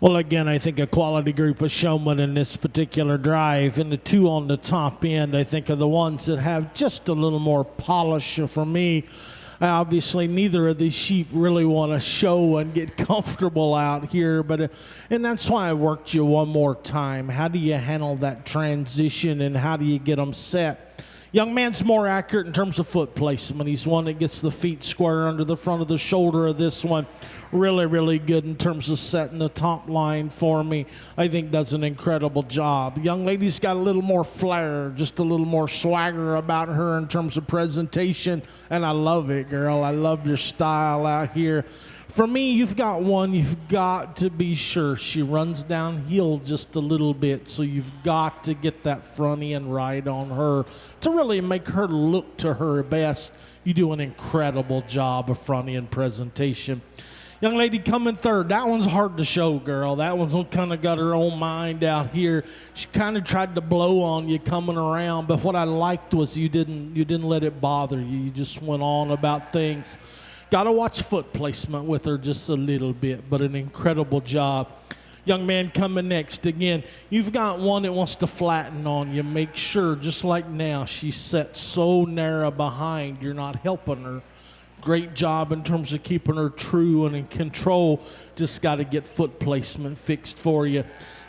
Well, again, I think a quality group of showmen in this particular drive. And the two on the top end, I think, are the ones that have just a little more polish for me. Obviously, neither of these sheep really want to show and get comfortable out here. And that's why I worked you one more time. How do you handle that transition, and how do you get them set? Young man's more accurate in terms of foot placement. He's one that gets the feet square under the front of the shoulder of this one. Really, really good in terms of setting the top line for me. I think does an incredible job. The young lady's got a little more flair, just a little more swagger about her in terms of presentation, and I love it, girl. I love your style out here. For me, you've got one, you've got to be sure she runs downhill just a little bit, so you've got to get that front end right on her to really make her look to her best. You do an incredible job of front end presentation. Young lady coming third. That one's hard to show, girl. That one's kind of got her own mind out here. She kind of tried to blow on you coming around, but what I liked was you didn't let it bother you. You just went on about things. Got to watch foot placement with her just a little bit, but an incredible job. Young man coming next. Again, you've got one that wants to flatten on you. Make sure, just like now, she's set so narrow behind, you're not helping her. Great job in terms of keeping her true and in control. Just got to get foot placement fixed for you.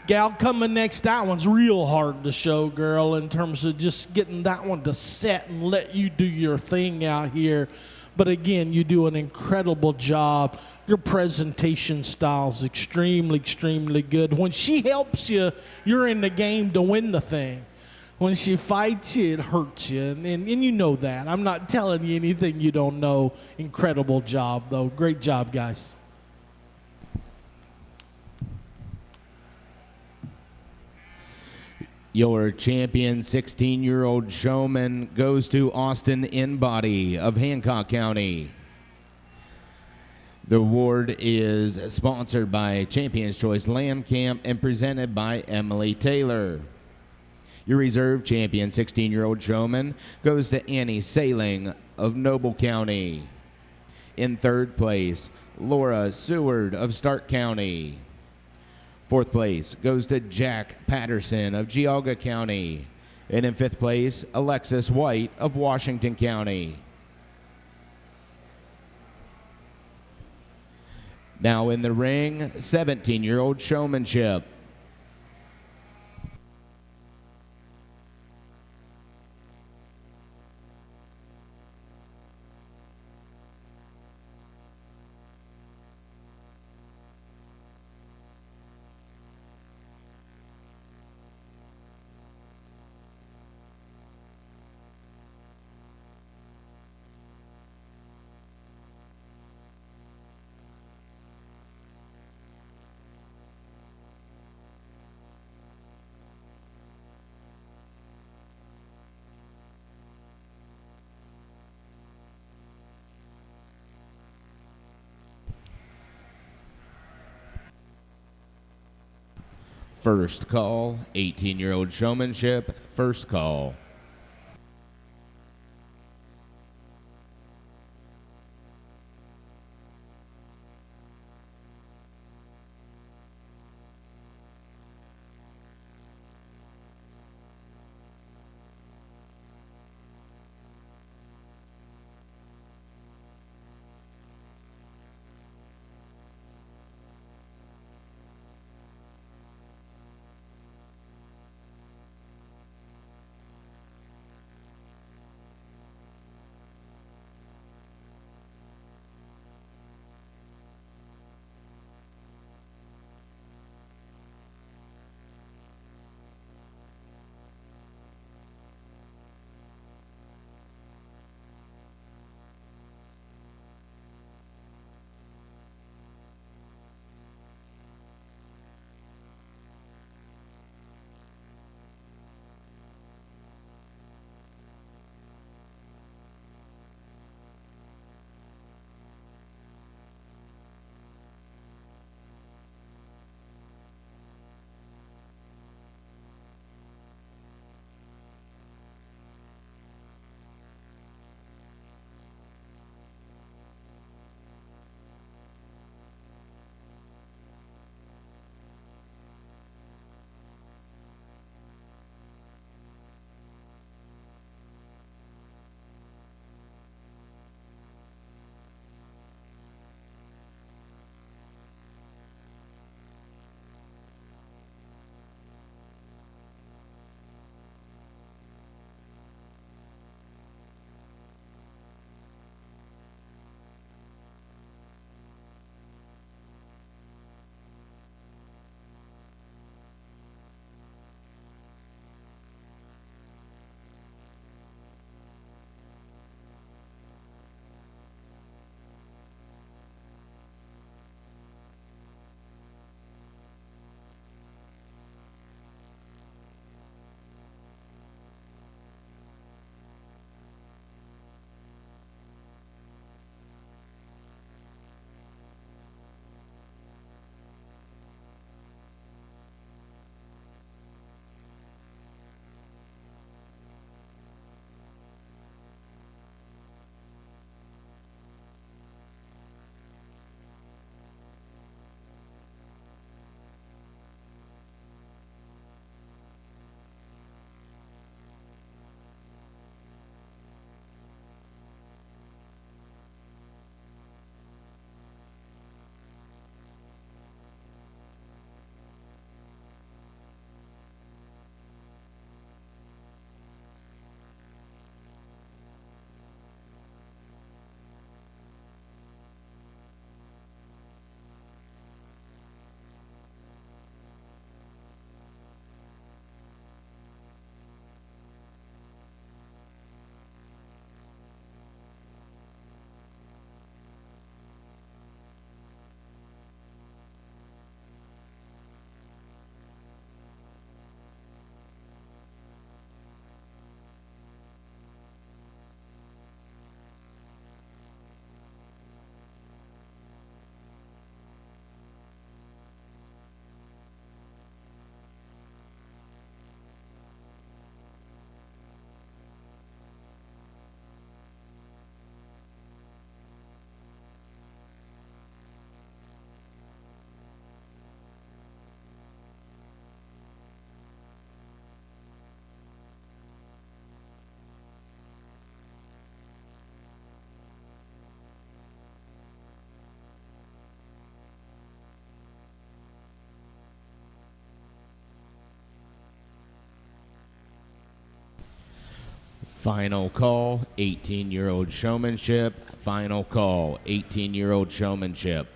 Gal, coming next, that one's real hard to show, girl, in terms of just getting that one to set and let you do your thing out here. But again, you do an incredible job. Your presentation style is extremely, extremely good. When she helps you, you're in the game to win the thing. When she fights you, it hurts you. And you know that. I'm not telling you anything you don't know. Incredible job, though. Great job, guys. Your champion 16-year-old showman goes to Austin Inbody of Hancock County. The award is sponsored by Champions Choice Lamb Camp and presented by Emily Taylor. Your reserve champion 16-year-old showman goes to Annie Saling of Noble County. In third place, Laura Seward of Stark County. Fourth place goes to Jack Patterson of Geauga County. And in fifth place, Alexis White of Washington County. Now in the ring, 17-year-old Showmanship. First call, 18-year-old Showmanship, first call. Final call, 18-year-old showmanship. Final call, 18-year-old showmanship.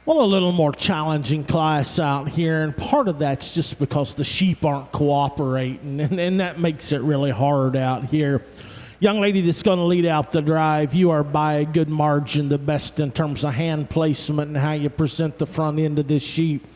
Well, a little more challenging class out here, and part of that's just because the sheep aren't cooperating, and that makes it really hard out here. Young lady that's going to lead out the drive, you are by a good margin the best in terms of hand placement and how you present the front end of this sheep.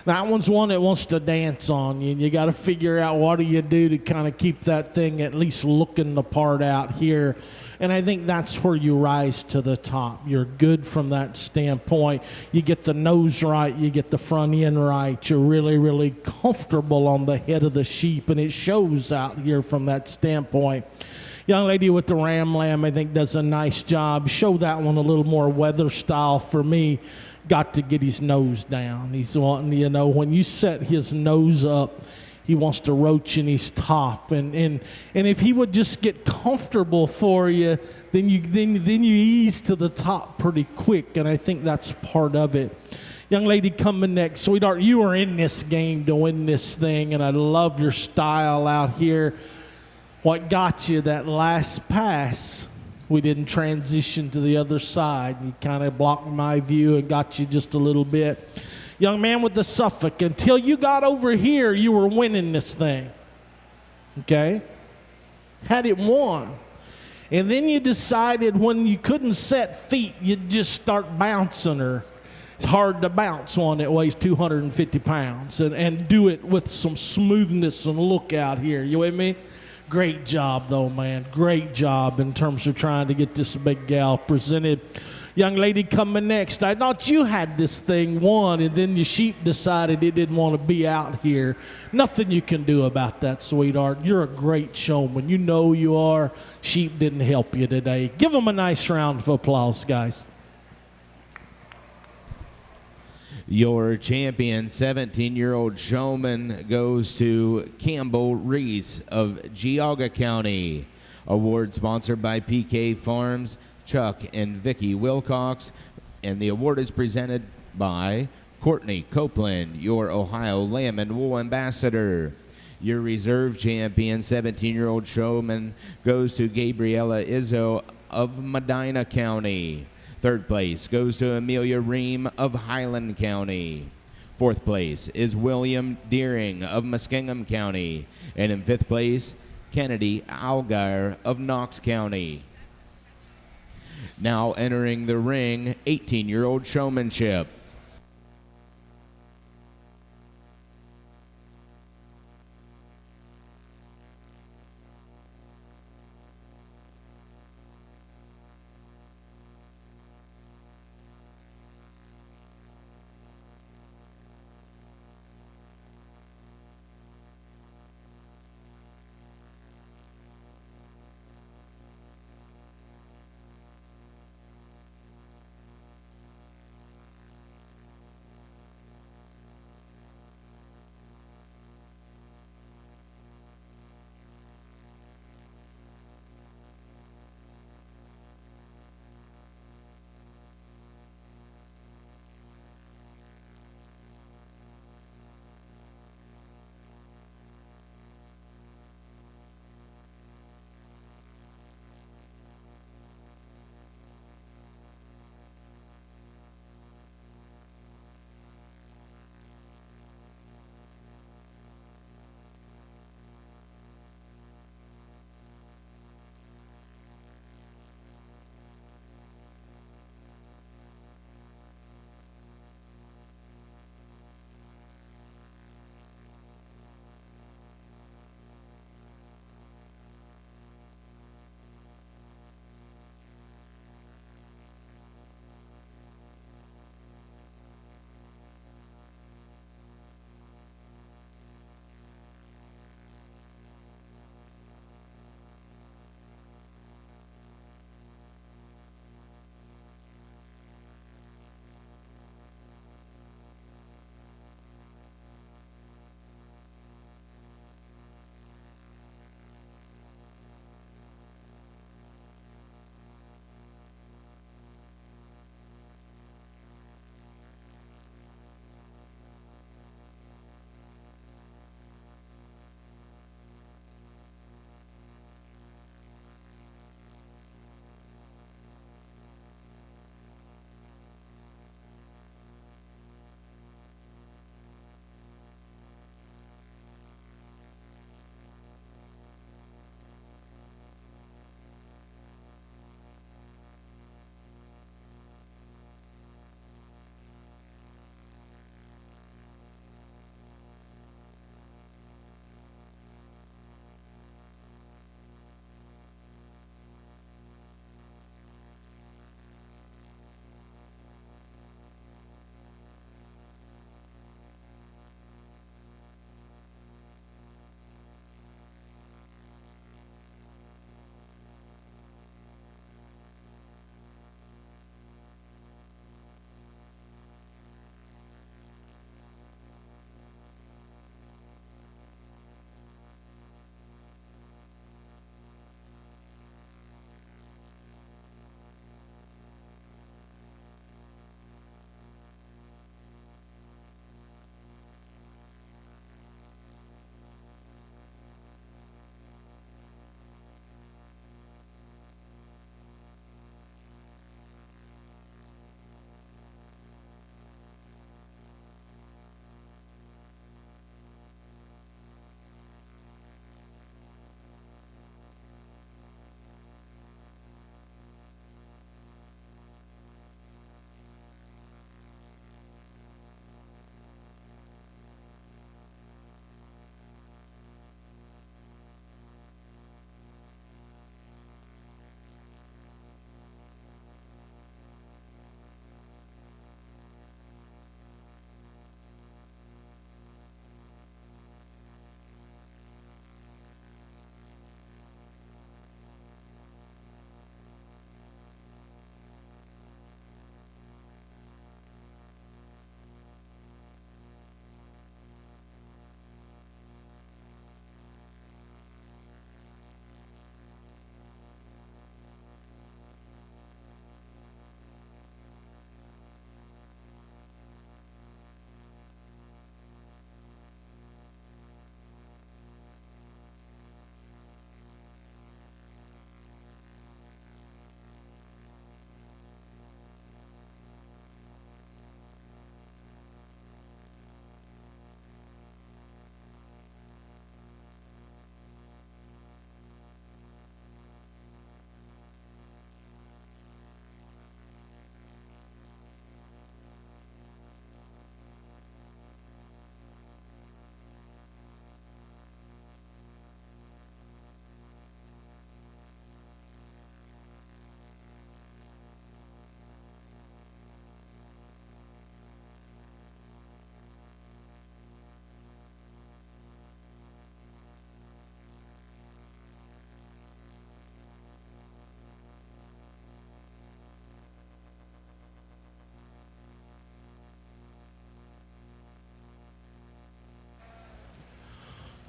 That one's one that wants to dance on you, and you got to figure out what do you do to kind of keep that thing at least looking the part out here. And I think that's where you rise to the top. You're good from that standpoint. You get the nose right. You get the front end right. You're really, really comfortable on the head of the sheep, and it shows out here from that standpoint. Young lady with the ram lamb, I think, does a nice job. Show that one a little more weather style for me. Got to get his nose down. He's wanting, you know, when you set his nose up, he wants to roach in his top, and if he would just get comfortable for you, then you ease to the top pretty quick, and I think that's part of it. Young lady coming next, sweetheart, you are in this game to win this thing, and I love your style out here. What got you that last pass? We didn't transition to the other side. You kind of blocked my view and got you just a little bit. Young man with the Suffolk, until you got over here, you were winning this thing. Okay? Had it won. And then you decided when you couldn't set feet, you'd just start bouncing her. It's hard to bounce one that weighs 250 pounds and do it with some smoothness and look out here. You with me? Great job, though, man. Great job in terms of trying to get this big gal presented. Young lady coming next. I thought you had this thing won, and then your sheep decided it didn't want to be out here. Nothing you can do about that, sweetheart. You're a great showman. You know you are. Sheep didn't help you today. Give them a nice round of applause, guys. Your champion, 17-year-old showman, goes to Campbell Reese of Geauga County. Award sponsored by PK Farms, Chuck and Vicky Wilcox, and the award is presented by Courtney Copeland, your Ohio Lamb and Wool Ambassador. Your reserve champion, 17-year-old showman, goes to Gabriella Izzo of Medina County. Third place goes to Amelia Ream of Highland County. Fourth place is William Deering of Muskingum County. And in fifth place, Kennedy Algar of Knox County. Now entering the ring, 18-year-old showmanship.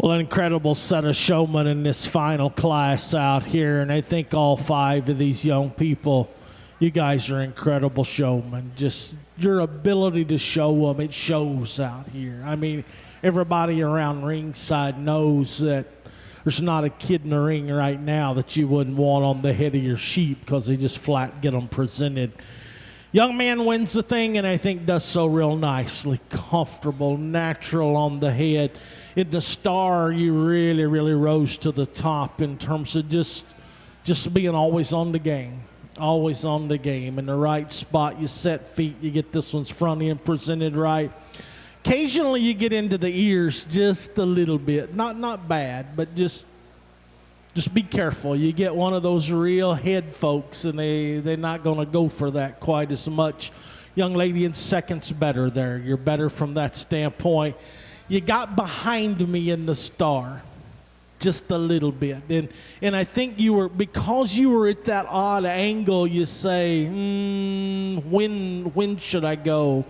Well, an incredible set of showmen in this final class out here, and I think all 5 of these young people, you guys are incredible showmen. Just your ability to show them, it shows out here. I mean, everybody around ringside knows that there's not a kid in the ring right now that you wouldn't want on the head of your sheep because they just flat get them presented. Young man wins the thing, and I think does so real nicely. Comfortable, natural on the head. In the star, you really, really rose to the top in terms of just being always on the game. Always on the game. In the right spot, you set feet, you get this one's front end presented right. Occasionally you get into the ears just a little bit. Not bad, but just be careful. You get one of those real head folks, and they're not going to go for that quite as much. Young lady in second's better there. You're better from that standpoint. You got behind me in the star just a little bit. And I think because you were at that odd angle, you say, when should I go?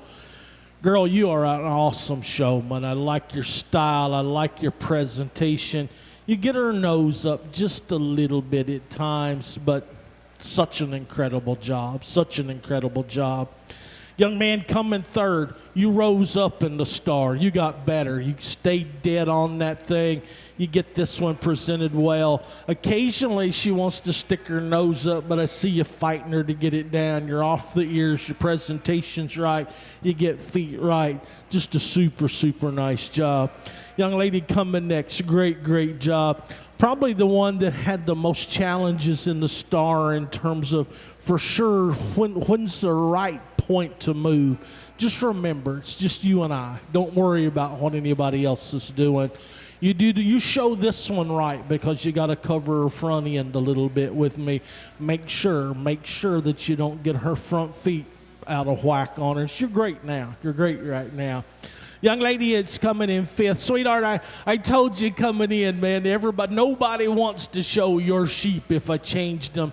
Girl, you are an awesome showman. I like your style. I like your presentation. You get her nose up just a little bit at times, but such an incredible job. Such an incredible job. Young man coming third, you rose up in the star. You got better. You stayed dead on that thing. You get this one presented well. Occasionally she wants to stick her nose up, but I see you fighting her to get it down. You're off the ears. Your presentation's right. You get feet right. Just a super, super nice job. Young lady coming next, great job. Probably the one that had the most challenges in the star in terms of, for sure, when's the right point to move. Just remember, it's just you and I. Don't worry about what anybody else is doing. You show this one right because you got to cover her front end a little bit with me. Make sure that you don't get her front feet out of whack on her. You're great now. You're great right now. Young lady, it's coming in fifth. Sweetheart, I told you coming in, man, nobody wants to show your sheep if I changed them.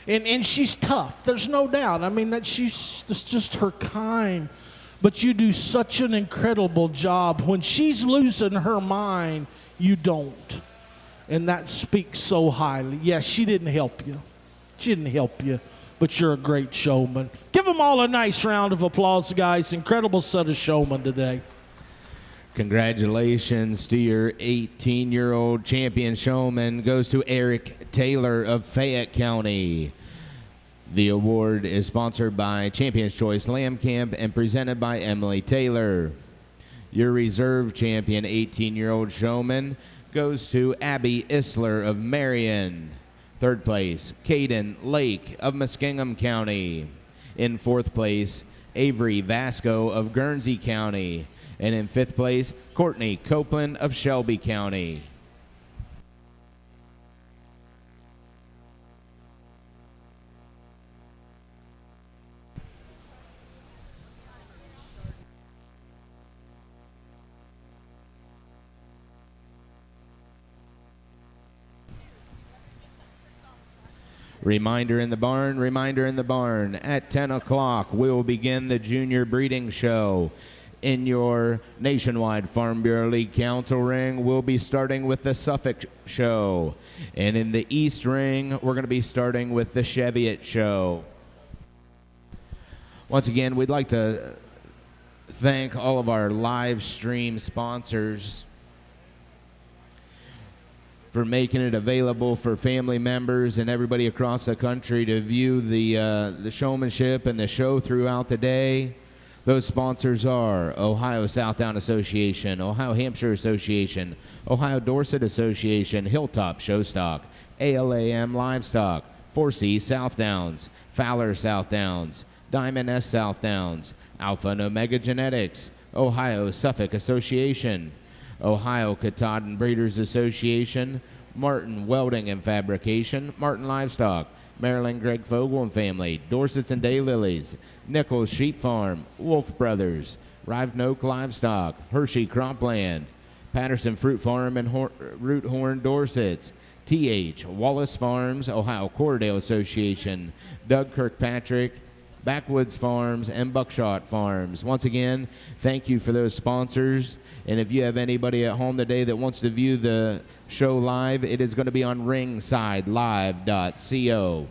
And she's tough. There's no doubt. I mean, that's just her kind. But you do such an incredible job. When she's losing her mind, you don't. And that speaks so highly. Yes, she didn't help you. She didn't help you. But you're a great showman. Give them all a nice round of applause, guys. Incredible set of showmen today. Congratulations to your 18-year-old champion showman. Goes to Eric Taylor of Fayette County. The award is sponsored by Champion's Choice Lamb Camp and presented by Emily Taylor. Your reserve champion 18-year-old showman goes to Abby Isler of Marion. Third place, Caden Lake of Muskingum County. In fourth place, Avery Vasco of Guernsey County. And in fifth place, Courtney Copeland of Shelby County. Reminder in the barn, at 10 o'clock, we will begin the Junior Breeding Show. In your Nationwide Farm Bureau League Council ring, we'll be starting with the Suffolk Show. And in the East ring, we're going to be starting with the Cheviot Show. Once again, we'd like to thank all of our live stream sponsors for making it available for family members and everybody across the country to view the showmanship and the show throughout the day. Those sponsors are Ohio Southdown Association, Ohio Hampshire Association, Ohio Dorset Association, Hilltop Showstock, ALAM Livestock, 4C Southdowns, Fowler Southdowns, Diamond S Southdowns, Alpha and Omega Genetics, Ohio Suffolk Association, Ohio Katahdin Breeders Association, Martin Welding and Fabrication, Martin Livestock, Maryland Greg Fogel and Family, Dorsets and Daylilies, Nichols Sheep Farm, Wolf Brothers, Rivenoak Livestock, Hershey Cropland, Patterson Fruit Farm and Root Horn Dorsets, TH Wallace Farms, Ohio Cordell Association, Doug Kirkpatrick, Backwoods Farms, and Buckshot Farms. Once again, thank you for those sponsors. And if you have anybody at home today that wants to view the show live, it is going to be on ringsidelive.co.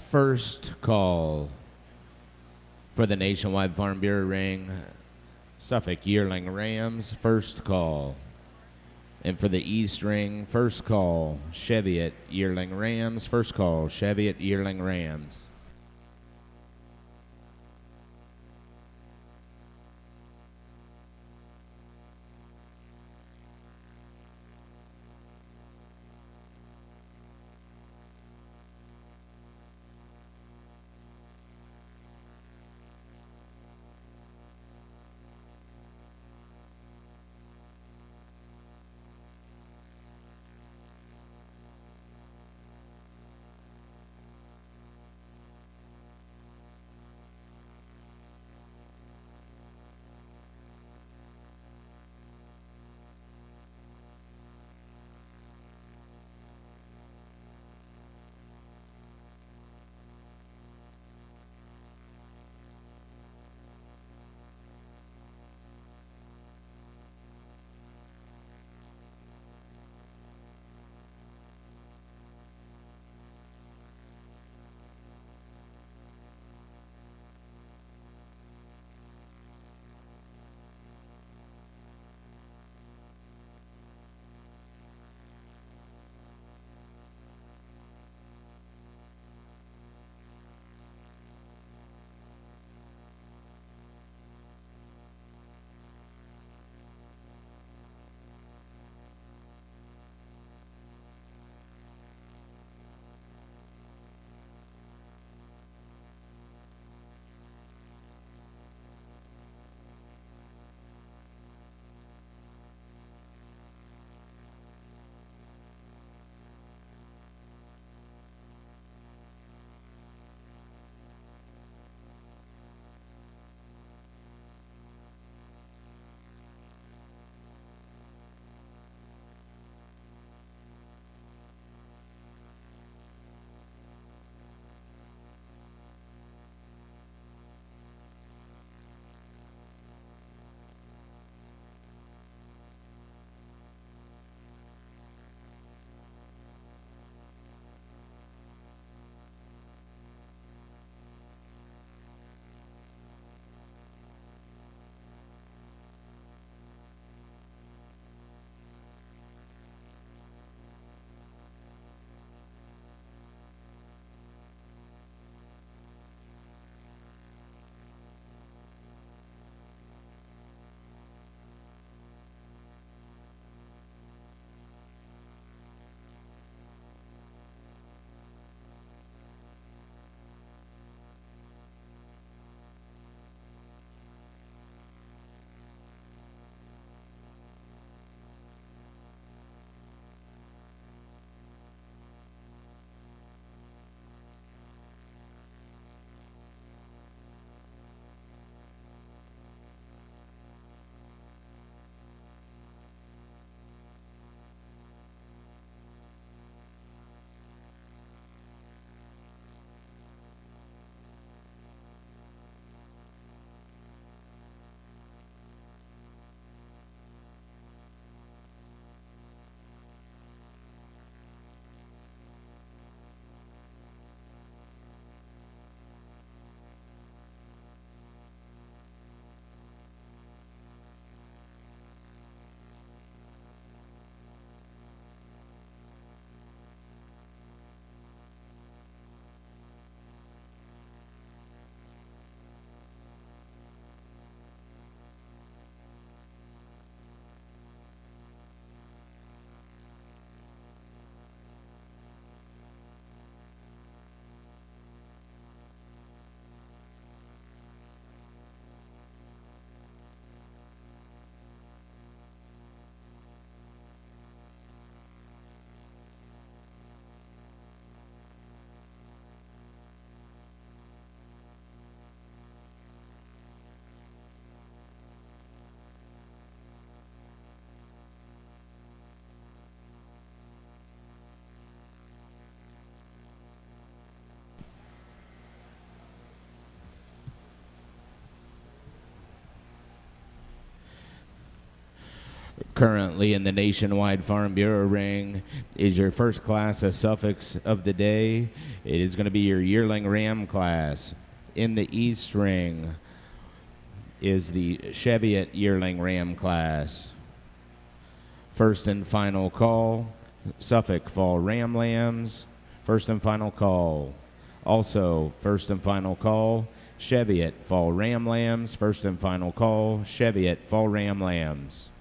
First call for the Nationwide Farm Bureau ring, Suffolk Yearling Rams, first call. And for the East ring, first call, Cheviot Yearling Rams, first call, Cheviot Yearling Rams. Currently in the Nationwide Farm Bureau ring is your first class of Suffolks of the day. It is going to be your yearling ram class. In the East ring is the Cheviot yearling ram class. First and final call, Suffolk Fall Ram Lambs. First and final call. Also, first and final call, Cheviot Fall Ram Lambs. First and final call, Cheviot Fall Ram Lambs.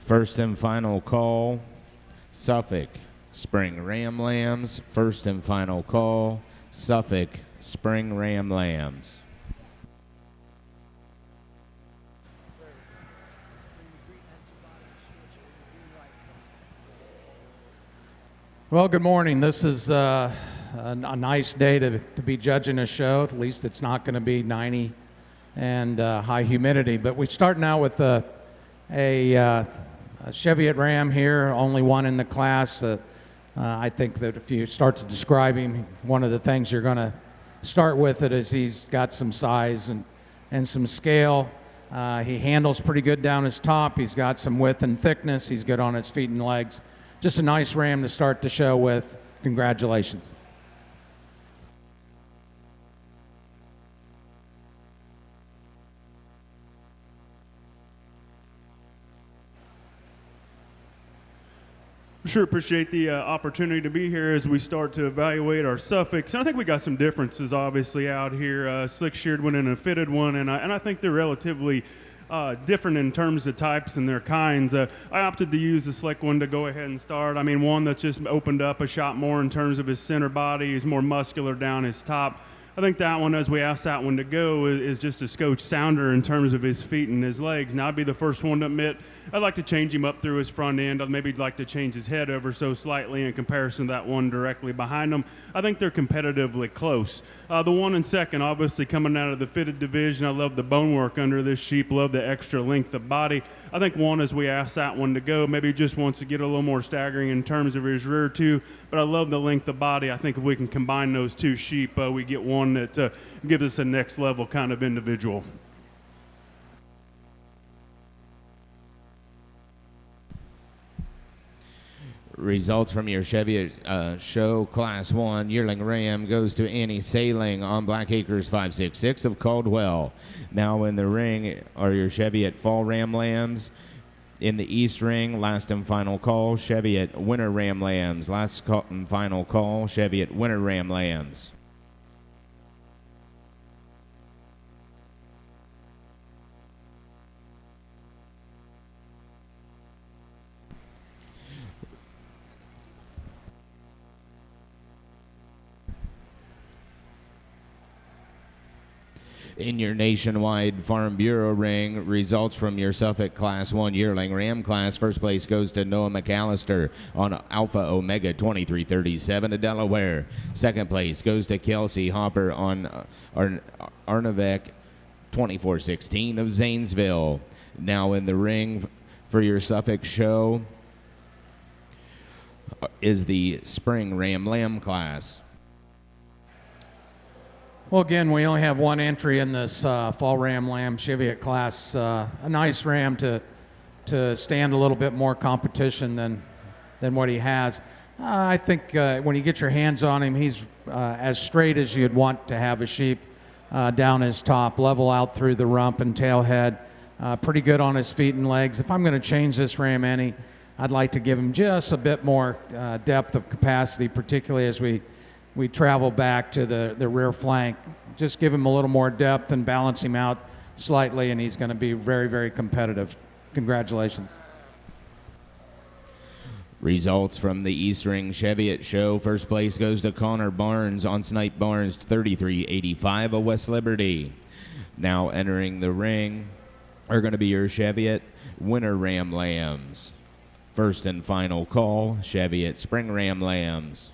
First and final call, Suffolk Spring Ram Lambs. First and final call, Suffolk Spring Ram Lambs. Well, good morning. This is a nice day to be judging a show. At least it's not going to be 90 and high humidity. But we're starting out with a Cheviot Ram here, only one in the class. I think that if you start to describe him, one of the things you're going to start with it is he's got some size and some scale. He handles pretty good down his top. He's got some width and thickness. He's good on his feet and legs. Just a nice ram to start the show with. Congratulations. Sure appreciate the opportunity to be here as we start to evaluate our Suffolks. And I think we got some differences obviously out here. Slick sheared one and a fitted one, and I think they're relatively different in terms of types and their kinds. I opted to use the slick one to go ahead and start. I mean, one that's just opened up a shot more in terms of his center body. He's more muscular down his top. I think that one, as we asked that one to go, is just a scotch sounder in terms of his feet and his legs. Now, I'd be the first one to admit I'd like to change him up through his front end. I'd maybe like to change his head ever so slightly in comparison to that one directly behind him. I think they're competitively close. The one in second, obviously coming out of the fitted division, I love the bone work under this sheep, love the extra length of body. I think one, as we asked that one to go, maybe just wants to get a little more staggering in terms of his rear too, but I love the length of body. I think if we can combine those two sheep, we get one that gives us a next level kind of individual. Results from your Chevy show Class 1 yearling ram goes to Annie Sailing on Black Acres 566 of Caldwell. Now in the ring are your Cheviot Fall Ram Lambs. In the East ring, last and final call, Cheviot Winter Ram Lambs. Last and final call, Cheviot Winter Ram Lambs. In your Nationwide Farm Bureau ring, results from your Suffolk Class 1 yearling ram class. First place goes to Noah McAllister on Alpha Omega 2337 of Delaware. Second place goes to Kelsey Hopper on Arnavec 2416 of Zanesville. Now in the ring for your Suffolk show is the Spring Ram Lamb class. Well, again, we only have one entry in this Fall Ram Lamb Cheviot class. A nice ram to stand a little bit more competition than what he has. I think when you get your hands on him, he's as straight as you'd want to have a sheep down his top, level out through the rump and tail head. Pretty good on his feet and legs. If I'm going to change this ram any, I'd like to give him just a bit more depth of capacity, particularly as we travel back to the rear flank. Just give him a little more depth and balance him out slightly, and he's going to be very, very competitive. Congratulations. Results from the East Ring Cheviot Show. First place goes to Connor Barnes on Snipe Barnes 3385 of West Liberty. Now entering the ring are going to be your Cheviot Winter Ram Lambs. First and final call, Cheviot Spring Ram Lambs.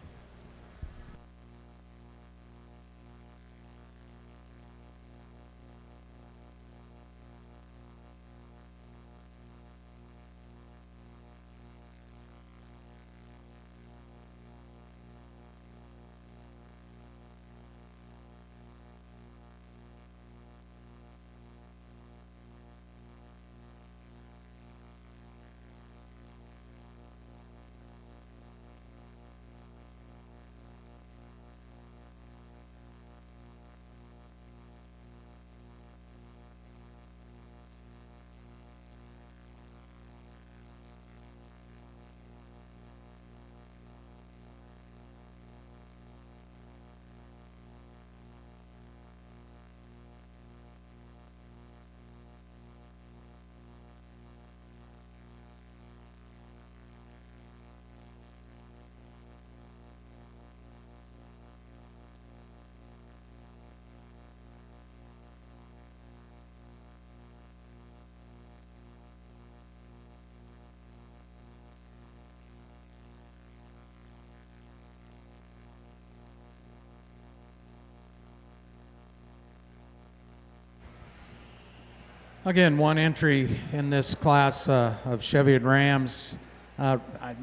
Again, one entry in this class of Cheviot Rams.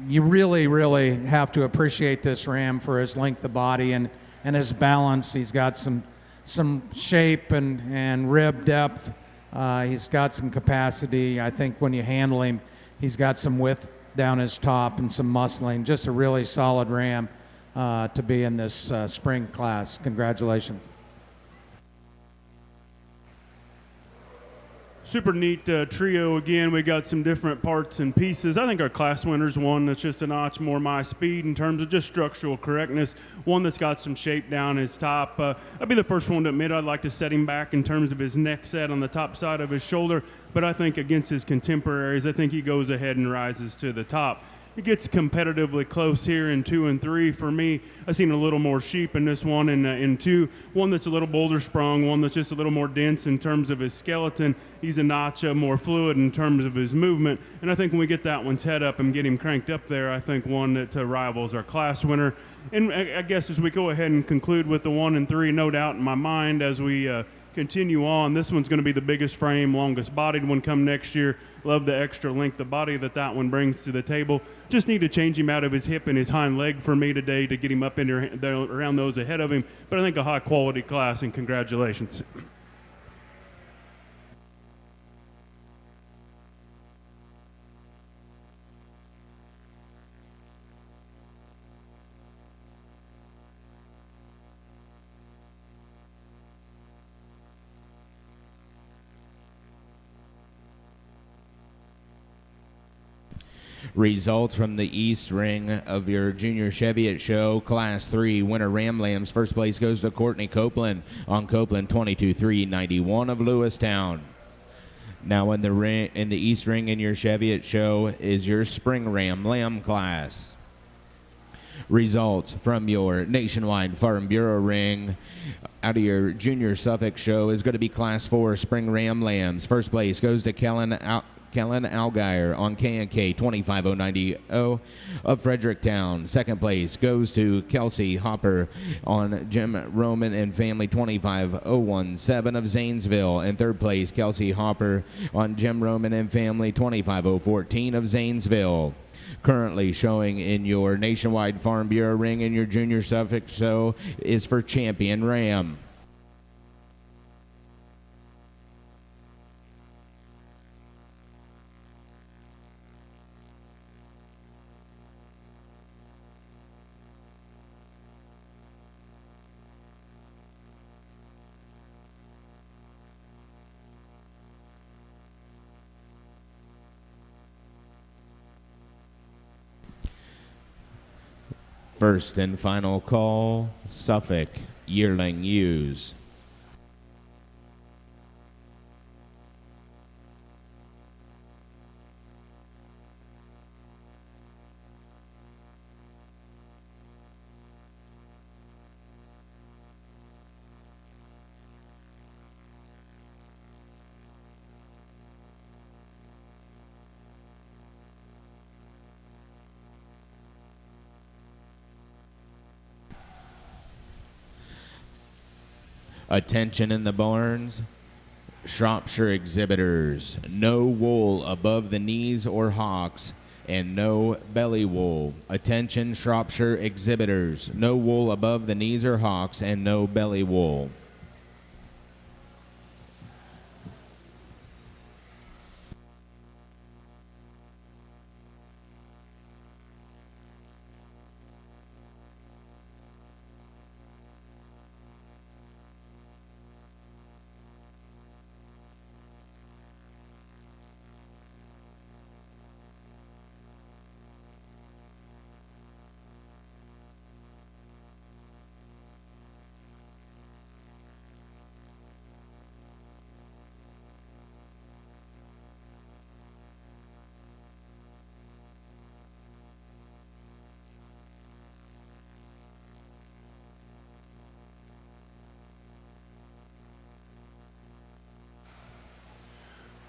You really have to appreciate this Ram for his length of body and his balance. He's got some shape and rib depth. He's got some capacity. I think when you handle him, he's got some width down his top and some muscling. Just a really solid Ram to be in this spring class. Congratulations. Super neat trio again. We got some different parts and pieces. I think our class winner's one that's just a notch more my speed in terms of just structural correctness. One that's got some shape down his top. I'd be the first one to admit I'd like to set him back in terms of his neck set on the top side of his shoulder, but I think against his contemporaries, I think he goes ahead and rises to the top. It gets competitively close here in 2 and 3. For me, I've seen a little more sheep in this one in 2. One that's a little boulder sprung, one that's just a little more dense in terms of his skeleton. He's a notch more fluid in terms of his movement. And I think when we get that one's head up and get him cranked up there, I think one that rivals our class winner. And I guess as we go ahead and conclude with the 1 and 3, no doubt in my mind as we continue on, this one's going to be the biggest frame, longest bodied one come next year. Love the extra length of body that one brings to the table. Just need to change him out of his hip and his hind leg for me today to get him up in there, around those ahead of him. But I think a high quality class, and congratulations. Results from the East Ring of your Junior Cheviot Show, Class 3 Winter Ram Lambs. First place goes to Courtney Copeland on Copeland 22-391 of Lewistown. Now in the East Ring in your Cheviot Show is your Spring Ram Lamb class. Results from your Nationwide Farm Bureau ring out of your Junior Suffolk Show is going to be Class 4 Spring Ram Lambs. First place goes to Kellen Algier on K&K 25090 of Fredericktown. Second place goes to Kelsey Hopper on Jim Roman and Family 25017 of Zanesville. And third place, Kelsey Hopper on Jim Roman and Family 25014 of Zanesville. Currently showing in your Nationwide Farm Bureau ring in your Junior Suffolk Show is for Champion Ram. First and final call, Suffolk Yearling Ewes. Attention in the barns. Shropshire exhibitors, no wool above the knees or hocks, and no belly wool. Attention Shropshire exhibitors, no wool above the knees or hocks, and no belly wool.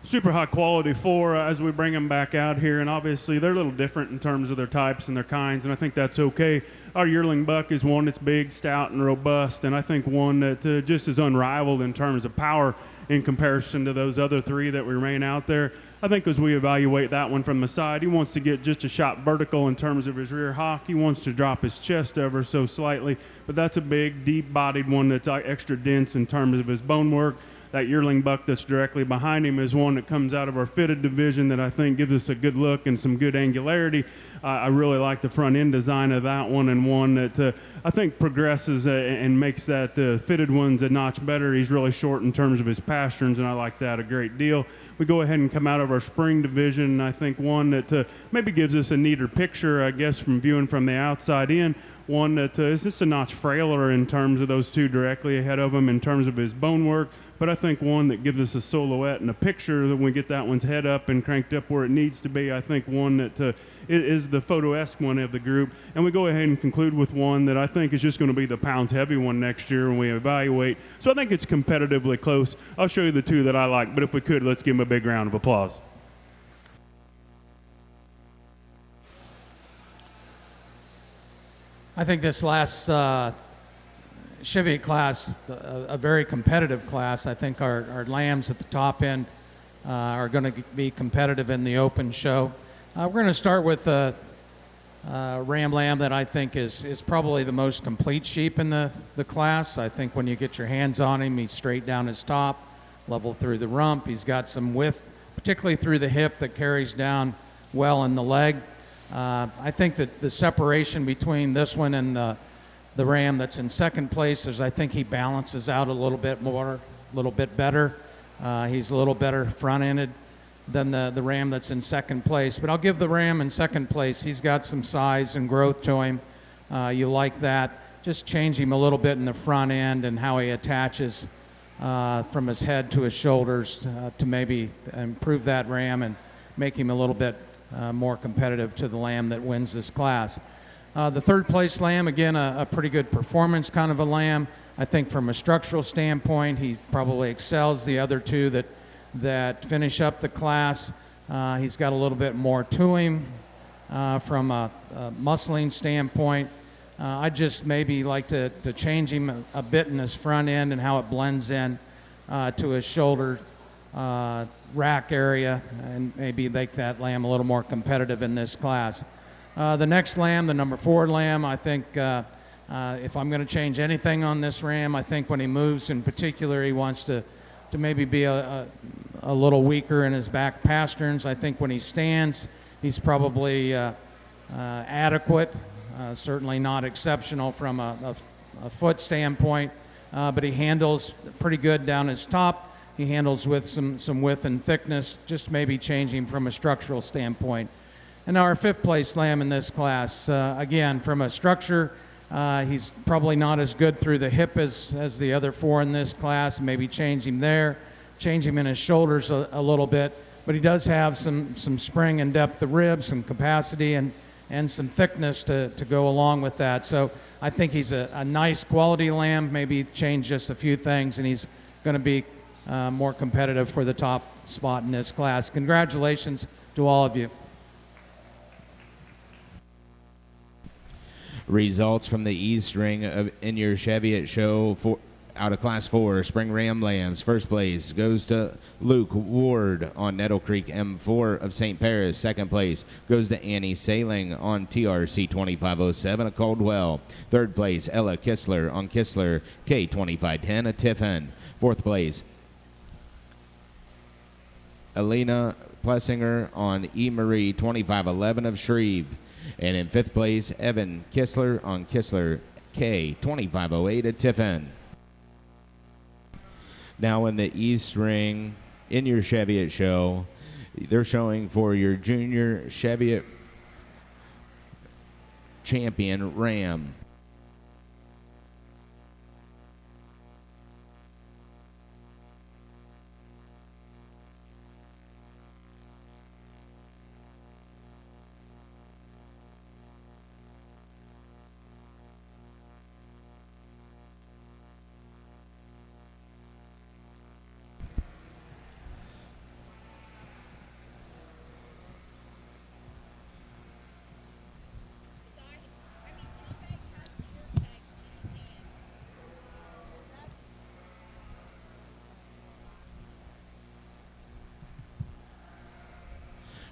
Super high quality four as we bring them back out here, and obviously they're a little different in terms of their types and their kinds, and I think that's okay. Our yearling buck is one that's big, stout, and robust, and I think one that just is unrivaled in terms of power in comparison to those other three that remain out there. I think as we evaluate that one from the side, he wants to get just a shot vertical in terms of his rear hock. He wants to drop his chest ever so slightly, but that's a big, deep-bodied one that's extra dense in terms of his bone work. That yearling buck that's directly behind him is one that comes out of our fitted division that I think gives us a good look and some good angularity. I really like the front end design of that one, and one that I think progresses and makes that fitted ones a notch better. He's really short in terms of his pasterns, and I like that a great deal. We go ahead and come out of our spring division, and I think one that maybe gives us a neater picture, I guess, from viewing from the outside in. One that is just a notch frailer in terms of those two directly ahead of him in terms of his bone work, but I think one that gives us a silhouette and a picture that when we get that one's head up and cranked up where it needs to be. I think one that is the photo-esque one of the group. And we go ahead and conclude with one that I think is just going to be the pounds heavy one next year when we evaluate. So I think it's competitively close. I'll show you the two that I like, but if we could, let's give them a big round of applause. I think this last Cheviot class, a very competitive class. I think our lambs at the top end are going to be competitive in the open show. We're going to start with a ram lamb that I think is probably the most complete sheep in the class. I think when you get your hands on him, he's straight down his top, level through the rump. He's got some width, particularly through the hip, that carries down well in the leg. I think that the separation between this one and the ram that's in second place is I think he balances out a little bit more, a little bit better. He's a little better front-ended than the ram that's in second place. But I'll give the ram in second place. He's got some size and growth to him. You like that. Just change him a little bit in the front end and how he attaches from his head to his shoulders to maybe improve that ram and make him a little bit more competitive to the lamb that wins this class. The third place lamb, again, a pretty good performance kind of a lamb. I think from a structural standpoint, he probably excels the other two that finish up the class. He's got a little bit more to him from a muscling standpoint. I'd just maybe like to change him a bit in his front end and how it blends in to his shoulder rack area, and maybe make that lamb a little more competitive in this class. The next lamb, the number 4 lamb, I think if I'm going to change anything on this ram, I think when he moves in particular, he wants to maybe be a little weaker in his back pasterns. I think when he stands, he's probably adequate, certainly not exceptional from a foot standpoint, but he handles pretty good down his top. He handles with some width and thickness, just maybe changing from a structural standpoint. And our 5th place lamb in this class, again, from a structure, he's probably not as good through the hip as the other 4 in this class. Maybe change him there, change him in his shoulders a little bit. But he does have some spring and depth of ribs, some capacity, and some thickness to go along with that. So I think he's a nice quality lamb. Maybe change just a few things, and he's going to be more competitive for the top spot in this class. Congratulations to all of you. Results from the East Ring in your Cheviot show out of Class 4 Spring Ram Lambs. First place goes to Luke Ward on Nettle Creek M4 of St. Paris. Second place goes to Annie Sailing on TRC 2507 of Caldwell. Third place, Ella Kistler on Kistler K2510 of Tiffin. Fourth place, Elena Plessinger on E. Marie 2511 of Shreve. And in fifth place, Evan Kistler on Kistler K2508 at Tiffin. Now in the East Ring, in your Cheviot show, they're showing for your junior Cheviot champion Ram.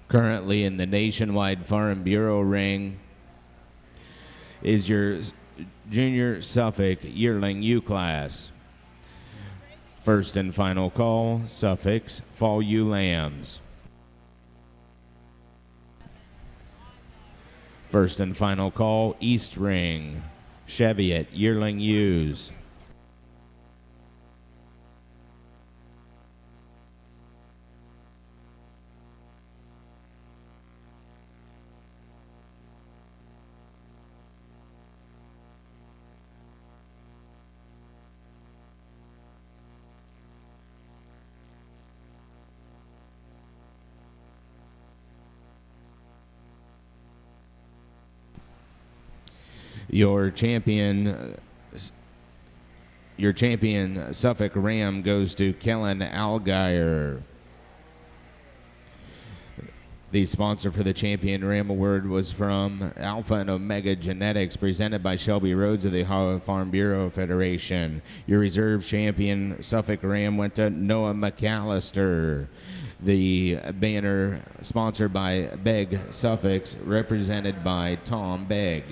Currently in the Nationwide Farm Bureau ring is your junior Suffolk yearling U class. First and final call, Suffolk's Fall Ewe Lambs. First and final call, East Ring, Cheviot yearling ewes. Your champion Suffolk Ram goes to Kellen Algier. The sponsor for the Champion Ram Award was from Alpha and Omega Genetics, presented by Shelby Rhodes of the Ohio Farm Bureau Federation. Your reserve champion Suffolk Ram went to Noah McAllister. The banner sponsored by Begg Suffolk's, represented by Tom Begg.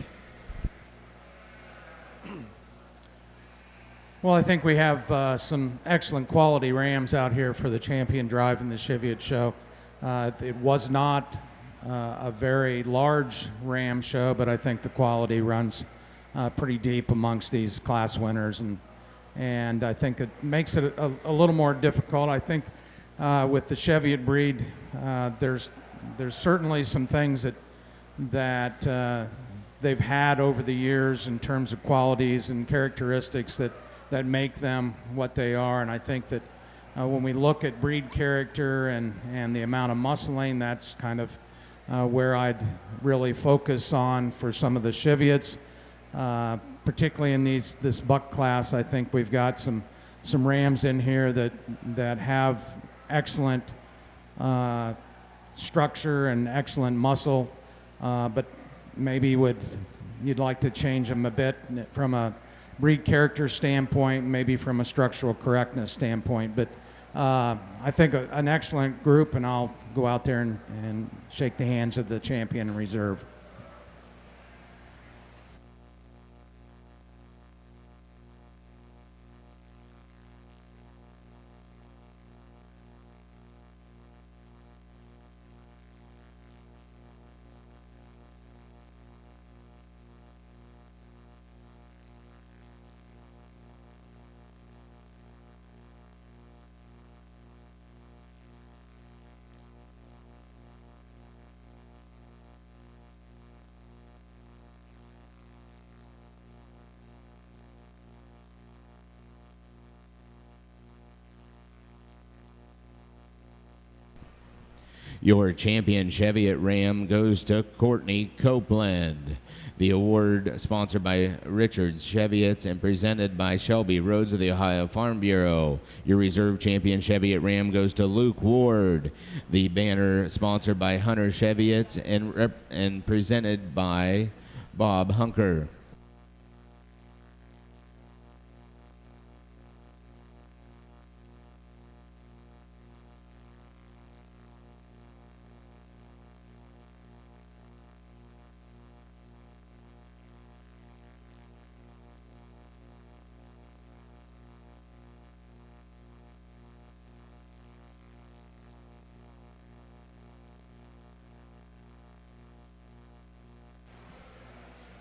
Well, I think we have some excellent quality rams out here for the Champion Drive and the Cheviot Show. It was not a very large ram show, but I think the quality runs pretty deep amongst these class winners, and I think it makes it a little more difficult. I think with the Cheviot breed, there's certainly some things that they've had over the years in terms of qualities and characteristics that make them what they are. And I think that when we look at breed character and the amount of muscling, that's kind of where I'd really focus on for some of the Cheviots, particularly in this buck class. I think we've got some rams in here that have excellent structure and excellent muscle, but maybe you'd like to change them a bit from a breed character standpoint, maybe from a structural correctness standpoint. But I think an excellent group, and I'll go out there and shake the hands of the champion and reserve. Your champion Cheviot Ram goes to Courtney Copeland. The award sponsored by Richards Cheviots and presented by Shelby Rhodes of the Ohio Farm Bureau. Your reserve champion Cheviot Ram goes to Luke Ward. The banner sponsored by Hunter Cheviots and presented by Bob Hunker.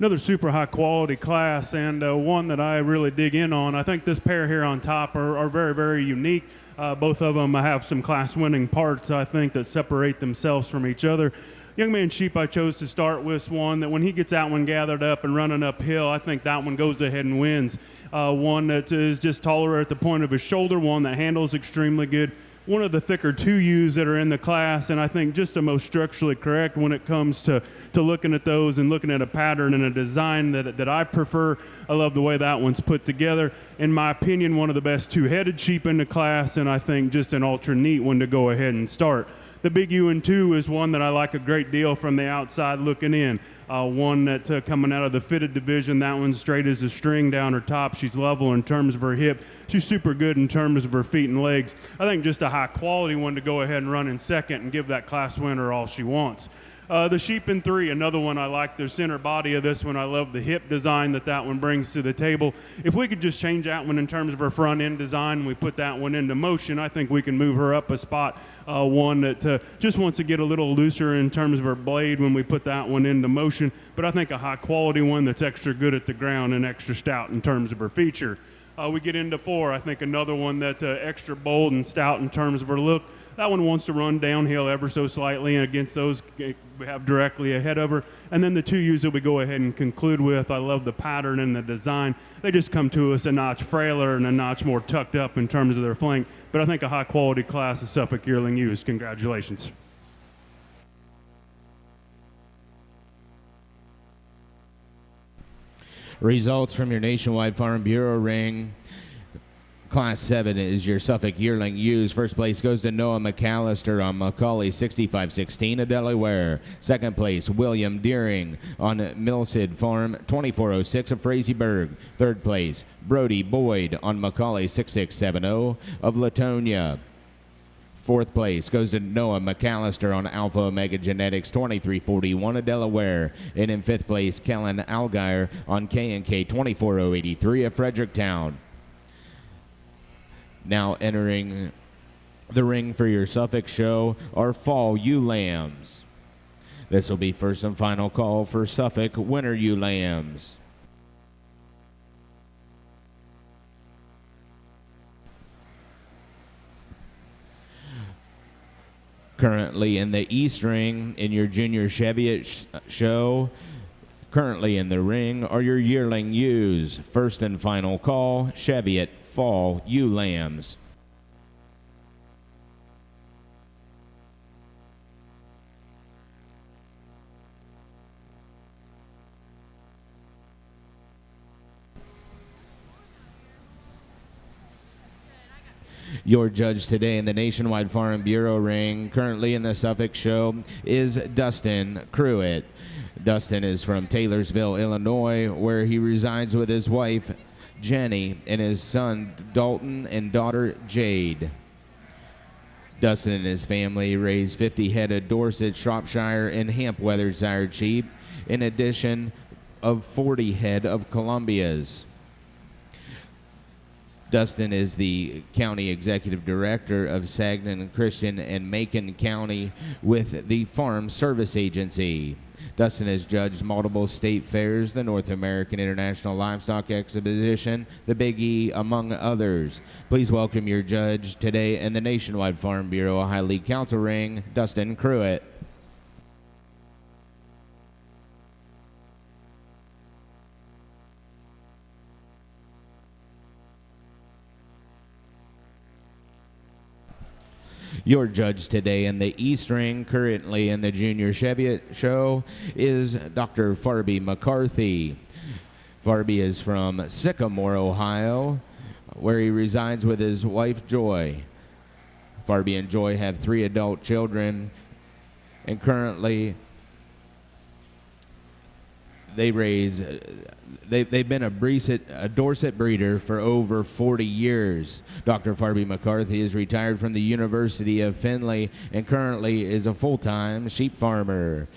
another super high quality class, and one that I really dig in on. I think this pair here on top are very, very unique. Both of them have some class winning parts, I think, that separate themselves from each other. Young Man Sheep I chose to start with one that when he gets that one gathered up and running uphill, I think that one goes ahead and wins. One that is just taller at the point of his shoulder, one that handles extremely good. One of the thicker 2Us that are in the class, and I think just the most structurally correct when it comes to looking at those and looking at a pattern and a design that I prefer. I love the way that one's put together. In my opinion, one of the best two-headed sheep in the class, and I think just an ultra neat one to go ahead and start. The Big U and 2 is one that I like a great deal from the outside looking in. One that coming out of the fitted division, that one's straight as a string down her top. She's level in terms of her hip. She's super good in terms of her feet and legs. I think just a high quality one to go ahead and run in second and give that class winner all she wants. The Sheep in 3, another one I like the center body of this one. I love the hip design that one brings to the table. If we could just change that one in terms of her front end design and we put that one into motion, I think we can move her up a spot. One that just wants to get a little looser in terms of her blade when we put that one into motion, but I think a high quality one that's extra good at the ground and extra stout in terms of her feature. We get into 4, I think another one that extra bold and stout in terms of her look. That one wants to run downhill ever so slightly, and against those we have directly ahead of her. And then the 2Us that we go ahead and conclude with, I love the pattern and the design. They just come to us a notch frailer and a notch more tucked up in terms of their flank. But I think a high-quality class of Suffolk yearling ewes. Congratulations. Results from your Nationwide Farm Bureau ring. Class 7 is your Suffolk yearling ewes. First place goes to Noah McAllister on Macaulay 6516 of Delaware. Second place, William Deering on Millsid Farm 2406 of Frazyburg. Third place, Brody Boyd on Macaulay 6670 of Latonia. Fourth place goes to Noah McAllister on Alpha Omega Genetics 2341 of Delaware. And in fifth place, Kellen Algier on K&K 24083 of Fredericktown. Now entering the ring for your Suffolk show are fall ewe lambs. This will be first and final call for Suffolk winter ewe lambs. Currently in the East Ring in your Junior Cheviot show, currently in the ring are your yearling ewes. First and final call, Cheviot fall ewe lambs. Your judge today in the Nationwide Farm Bureau ring, currently in the Suffolk show, is Dustin Cruitt. Dustin is from Taylorsville, Illinois, where he resides with his wife, Jenny, and his son, Dalton, and daughter, Jade. Dustin and his family raised 50 head of Dorset, Shropshire, and Hamp-Weathershire sheep, in addition of 40 head of Columbias. Dustin is the County Executive Director of Saginaw, Christian, and Macon County with the Farm Service Agency. Dustin has judged multiple state fairs, the North American International Livestock Exposition, the Big E, among others. Please welcome your judge today in the Nationwide Farm Bureau High League Council ring, Dustin Cruitt. Your judge today in the East Ring, currently in the Junior Cheviot show, is Dr. Farby McCarthy. Farby is from Sycamore, Ohio, where he resides with his wife, Joy. Farby and Joy have 3 adult children, and currently they've been a Dorset breeder for over 40 years. Dr. Farby McCarthy is retired from the University of Findlay and currently is a full-time sheep farmer.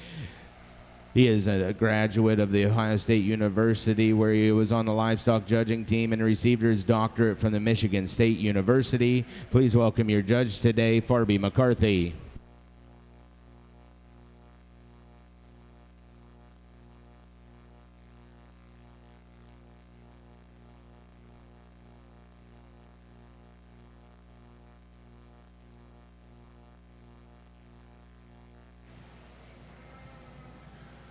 He is a graduate of the Ohio State University, where he was on the livestock judging team and received his doctorate from the Michigan State University. Please welcome your judge today, Farby McCarthy.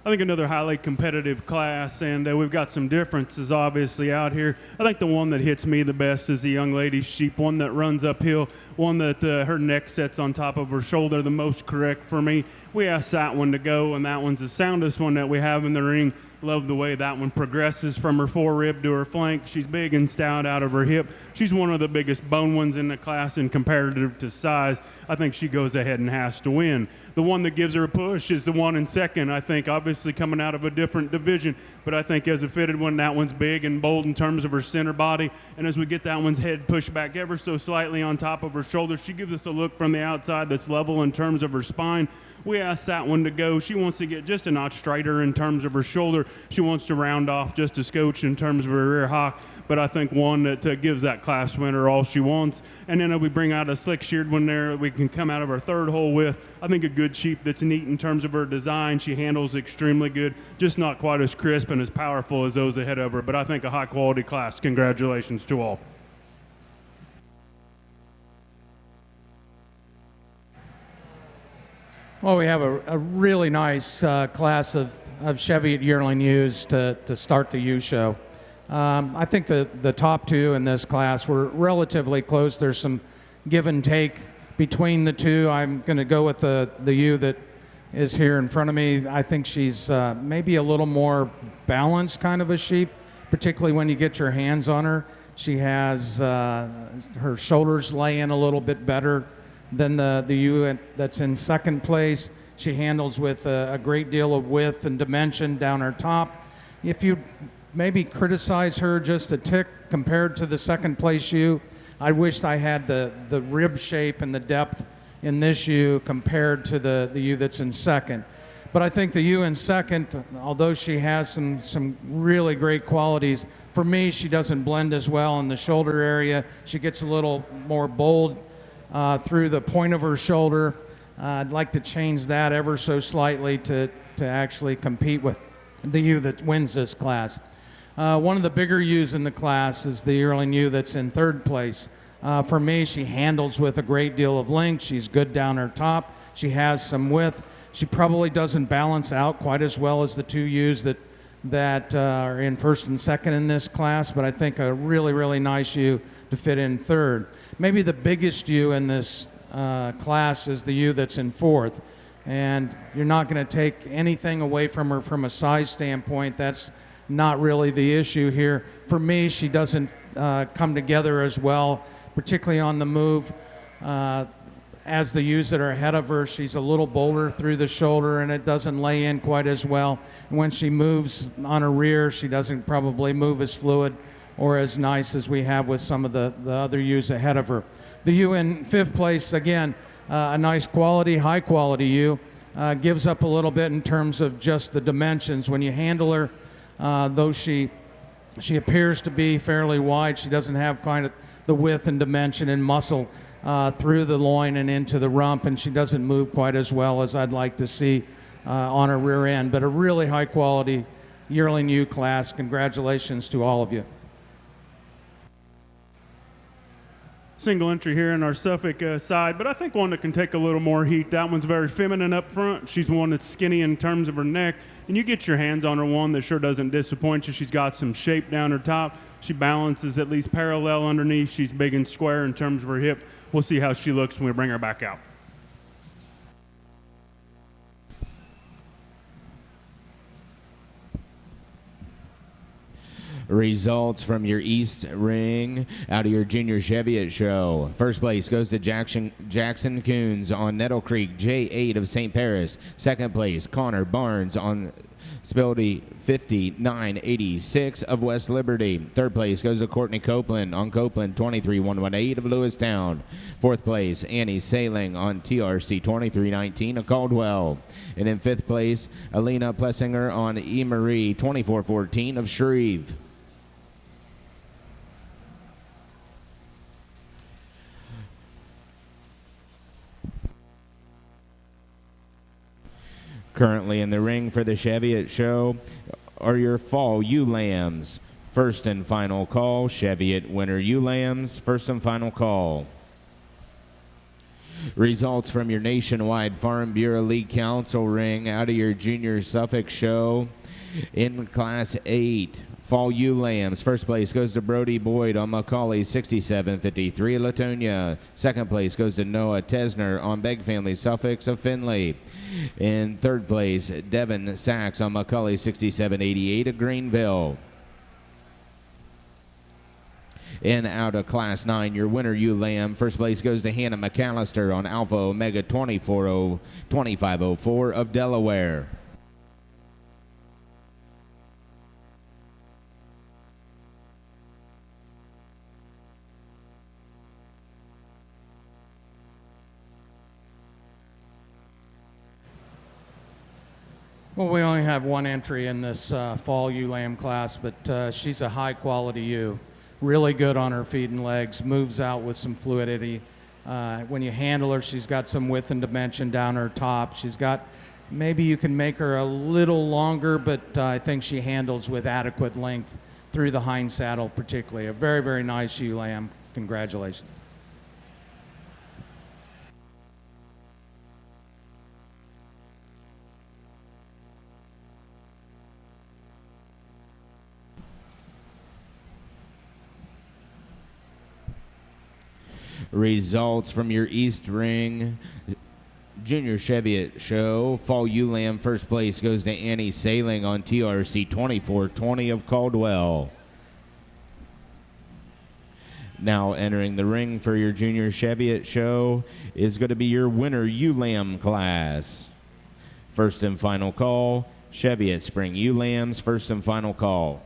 I think another highly competitive class, and we've got some differences obviously out here. I think the one that hits me the best is the young lady's sheep, one that runs uphill, one that her neck sets on top of her shoulder the most correct for me. We asked that one to go, and that one's the soundest one that we have in the ring. Love the way that one progresses from her forerib to her flank. She's big and stout out of her hip. She's one of the biggest bone ones in the class in comparative to size. I think she goes ahead and has to win. The one that gives her a push is the one in second, I think, obviously coming out of a different division. But I think as a fitted one, that one's big and bold in terms of her center body. And as we get that one's head pushed back ever so slightly on top of her shoulder, she gives us a look from the outside that's level in terms of her spine. We asked that one to go. She wants to get just a notch straighter in terms of her shoulder. She wants to round off just a scotch in terms of her rear hock, but I think one that gives that class winner all she wants. And then if we bring out a slick-sheared one there we can come out of our third hole with, I think a good sheep that's neat in terms of her design. She handles extremely good, just not quite as crisp and as powerful as those ahead of her, but I think a high-quality class. Congratulations to all. Well, we have a really nice class of Cheviot yearling ewes to start the ewe show. I think the top two in this class were relatively close. There's some give and take between the two. I'm going to go with the ewe that is here in front of me. I think she's maybe a little more balanced kind of a sheep, particularly when you get your hands on her. She has her shoulders lay in a little bit better than the ewe that's in second place. She handles with a great deal of width and dimension down her top. If you maybe criticize her just a tick compared to the second place ewe, I wished I had the rib shape and the depth in this ewe compared to the ewe that's in second. But I think the ewe in second, although she has some really great qualities, for me she doesn't blend as well in the shoulder area. She gets a little more bold through the point of her shoulder. I'd like to change that ever so slightly to actually compete with the ewe that wins this class. One of the bigger ewes in the class is the yearling ewe that's in third place. For me, she handles with a great deal of length. She's good down her top. She has some width. She probably doesn't balance out quite as well as the two ewes that are in first and second in this class, but I think a really, really nice ewe to fit in third. Maybe the biggest ewe in this class is the ewe that's in fourth, and you're not going to take anything away from her from a size standpoint. That's not really the issue here. For me, she doesn't come together as well, particularly on the move. As the ewes that are ahead of her, she's a little bolder through the shoulder and it doesn't lay in quite as well. And when she moves on her rear, she doesn't probably move as fluid or as nice as we have with some of the other ewes ahead of her. The ewe in fifth place, again, a nice quality, high quality ewe. Gives up a little bit in terms of just the dimensions. When you handle her, though she appears to be fairly wide, she doesn't have kind of the width and dimension and muscle through the loin and into the rump, and she doesn't move quite as well as I'd like to see on her rear end. But a really high quality yearling ewe class. Congratulations to all of you. Single entry here in our Suffolk side, but I think one that can take a little more heat. That one's very feminine up front. She's one that's skinny in terms of her neck, and you get your hands on her one that sure doesn't disappoint you. She's got some shape down her top. She balances at least parallel underneath. She's big and square in terms of her hip. We'll see how she looks when we bring her back out. Results from your East Ring out of your Junior Cheviot show. First place goes to Jackson Coons on Nettle Creek, J8 of St. Paris. Second place, Connor Barnes on Spildy 5986 of West Liberty. Third place goes to Courtney Copeland on Copeland 23118 of Lewistown. Fourth place, Annie Sailing on TRC 2319 of Caldwell. And in fifth place, Alina Plessinger on E. Marie 2414 of Shreve. Currently in the ring for the Cheviot show are your fall ewe lambs. First and final call, Cheviot winner ewe lambs. First and final call. Results from your nationwide Farm Bureau League Council ring out of your Junior Suffolk show. In Class 8, Fall Ewe Lambs. First place goes to Brody Boyd on Macaulay 6753 Latonia. Second place goes to Noah Tesner on Begg Family Suffolk of Finley. In third place, Devin Sachs on Macaulay 6788 of Greenville. In out of Class 9, your winner, Ewe Lamb. First place goes to Hannah McAllister on Alpha Omega 2504 of Delaware. Well, we only have one entry in this fall ewe lamb class, but she's a high-quality ewe. Really good on her feet and legs, moves out with some fluidity. When you handle her, she's got some width and dimension down her top. She's got, maybe you can make her a little longer, but I think she handles with adequate length through the hind saddle particularly. A very, very nice ewe lamb. Congratulations. Results from your East Ring Junior Cheviot show. Fall Ewe Lamb first place goes to Annie Sailing on TRC 2420 of Caldwell. Now entering the ring for your Junior Cheviot show is going to be your winner Ewe Lamb class. First and final call, Cheviot Spring Ewe Lambs, first and final call.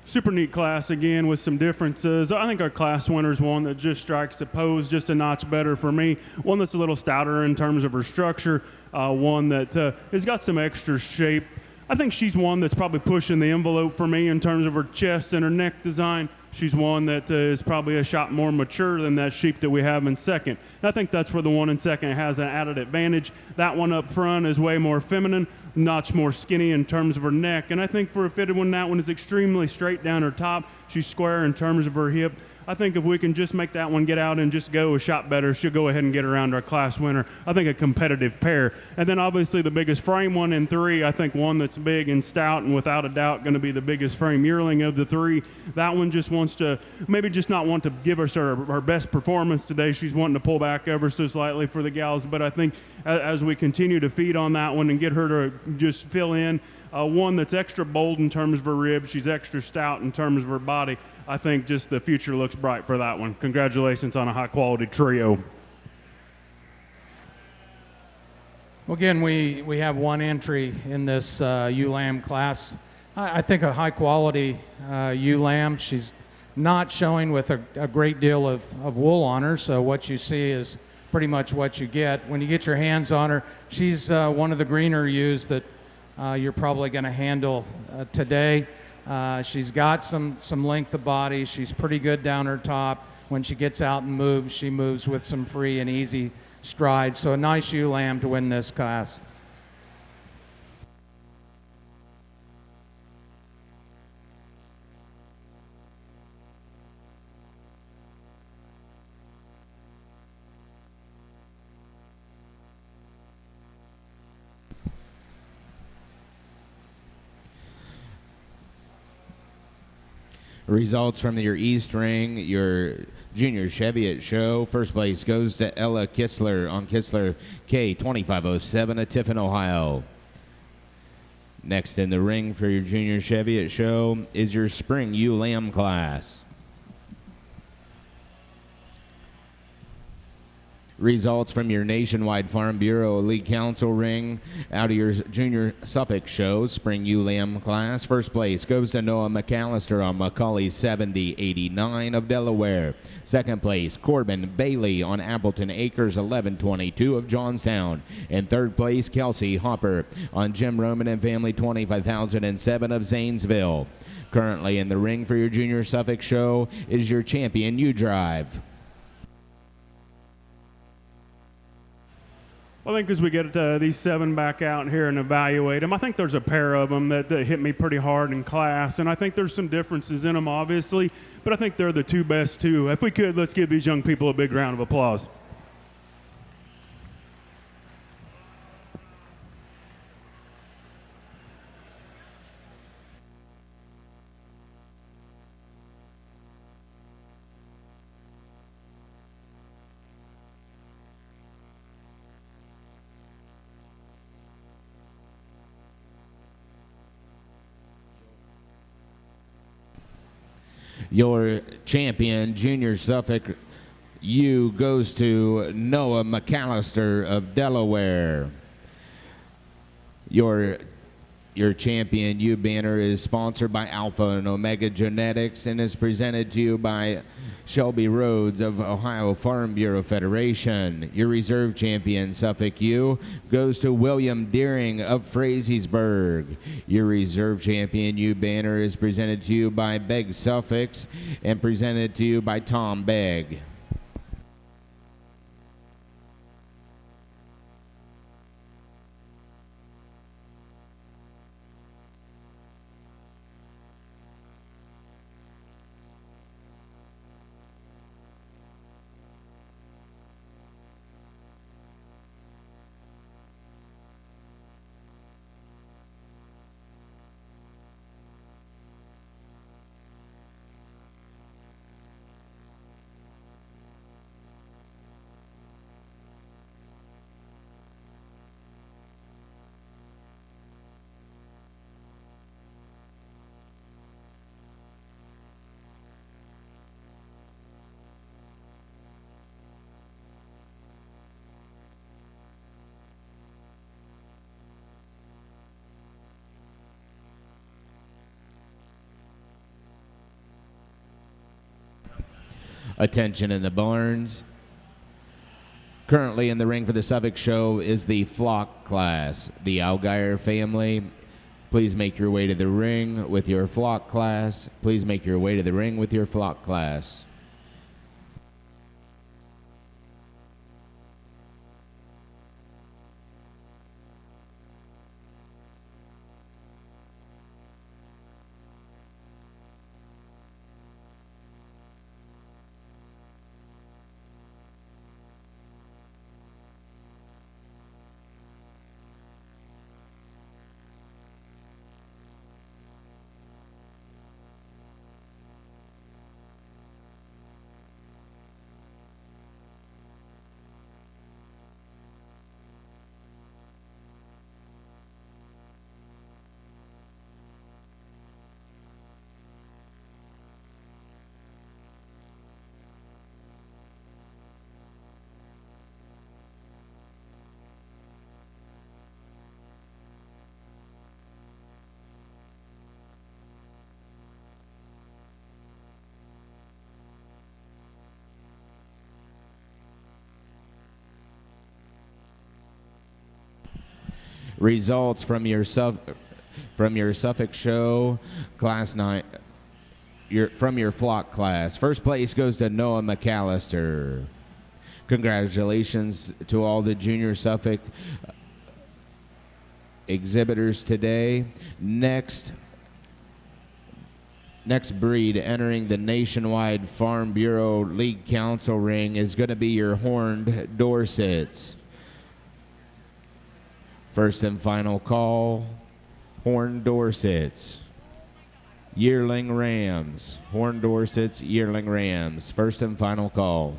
Super neat class again with some differences. I think our class winner is one that just strikes the pose just a notch better for me. One that's a little stouter in terms of her structure. One that has got some extra shape. I think she's one that's probably pushing the envelope for me in terms of her chest and her neck design. She's one that is probably a shot more mature than that sheep that we have in second. I think that's where the one in second has an added advantage. That one up front is way more feminine, notch more skinny in terms of her neck. And I think for a fitted one, that one is extremely straight down her top. She's square in terms of her hip. I think if we can just make that one get out and just go a shot better, she'll go ahead and get around our class winner. I think a competitive pair. And then obviously the biggest frame one in three, I think one that's big and stout and without a doubt going to be the biggest frame yearling of the three. That one just wants to, maybe just not want to give us her best performance today. She's wanting to pull back ever so slightly for the gals. But I think as we continue to feed on that one and get her to just fill in, one that's extra bold in terms of her ribs, she's extra stout in terms of her body. I think just the future looks bright for that one. Congratulations on a high-quality trio. Well, again, we have one entry in this ewe lamb class. I think a high-quality ewe lamb. She's not showing with a great deal of wool on her, so what you see is pretty much what you get. When you get your hands on her, she's one of the greener ewes that you're probably going to handle today. She's got some length of body. She's pretty good down her top. When she gets out and moves, she moves with some free and easy strides. So a nice ewe lamb to win this class. Results from your East Ring, your Junior Cheviot show. First place goes to Ella Kistler on Kistler K2507 of Tiffin, Ohio. Next in the ring for your Junior Cheviot show is your Spring Ewe Lamb class. Results from your Nationwide Farm Bureau League Council ring out of your Junior Suffolk Show Spring Ewe Lamb class. First place goes to Noah McAllister on Macaulay 7089 of Delaware. Second place, Corbin Bailey on Appleton Acres 1122 of Johnstown. And third place, Kelsey Hopper on Jim Roman and Family 25007 of Zanesville. Currently in the ring for your Junior Suffolk Show is your champion U-Drive. Well, I think as we get these 7 back out here and evaluate them, I think there's a pair of them that hit me pretty hard in class, and I think there's some differences in them, obviously, but I think they're the 2 best, too. If we could, let's give these young people a big round of applause. Your champion, Junior Suffolk U, goes to Noah McAllister of Delaware. Your champion U banner is sponsored by Alpha and Omega Genetics and is presented to you by Shelby Rhodes of Ohio Farm Bureau Federation. Your reserve champion, Suffolk U, goes to William Deering of Frazeysburg. Your reserve champion U banner is presented to you by Begg Suffolks and presented to you by Tom Begg. Attention in the barns. Currently in the ring for the Suffolk Show is the flock class. The Algier family, please make your way to the ring with your flock class. Please make your way to the ring with your flock class. Results from your Suffolk Show Class 9, from your flock class. First place goes to Noah McAllister. Congratulations to all the Junior Suffolk exhibitors today. Next breed entering the Nationwide Farm Bureau League Council ring is going to be your horned Dorsets. First and final call, horned Dorsets, yearling Rams. Horned Dorsets, yearling Rams. First and final call.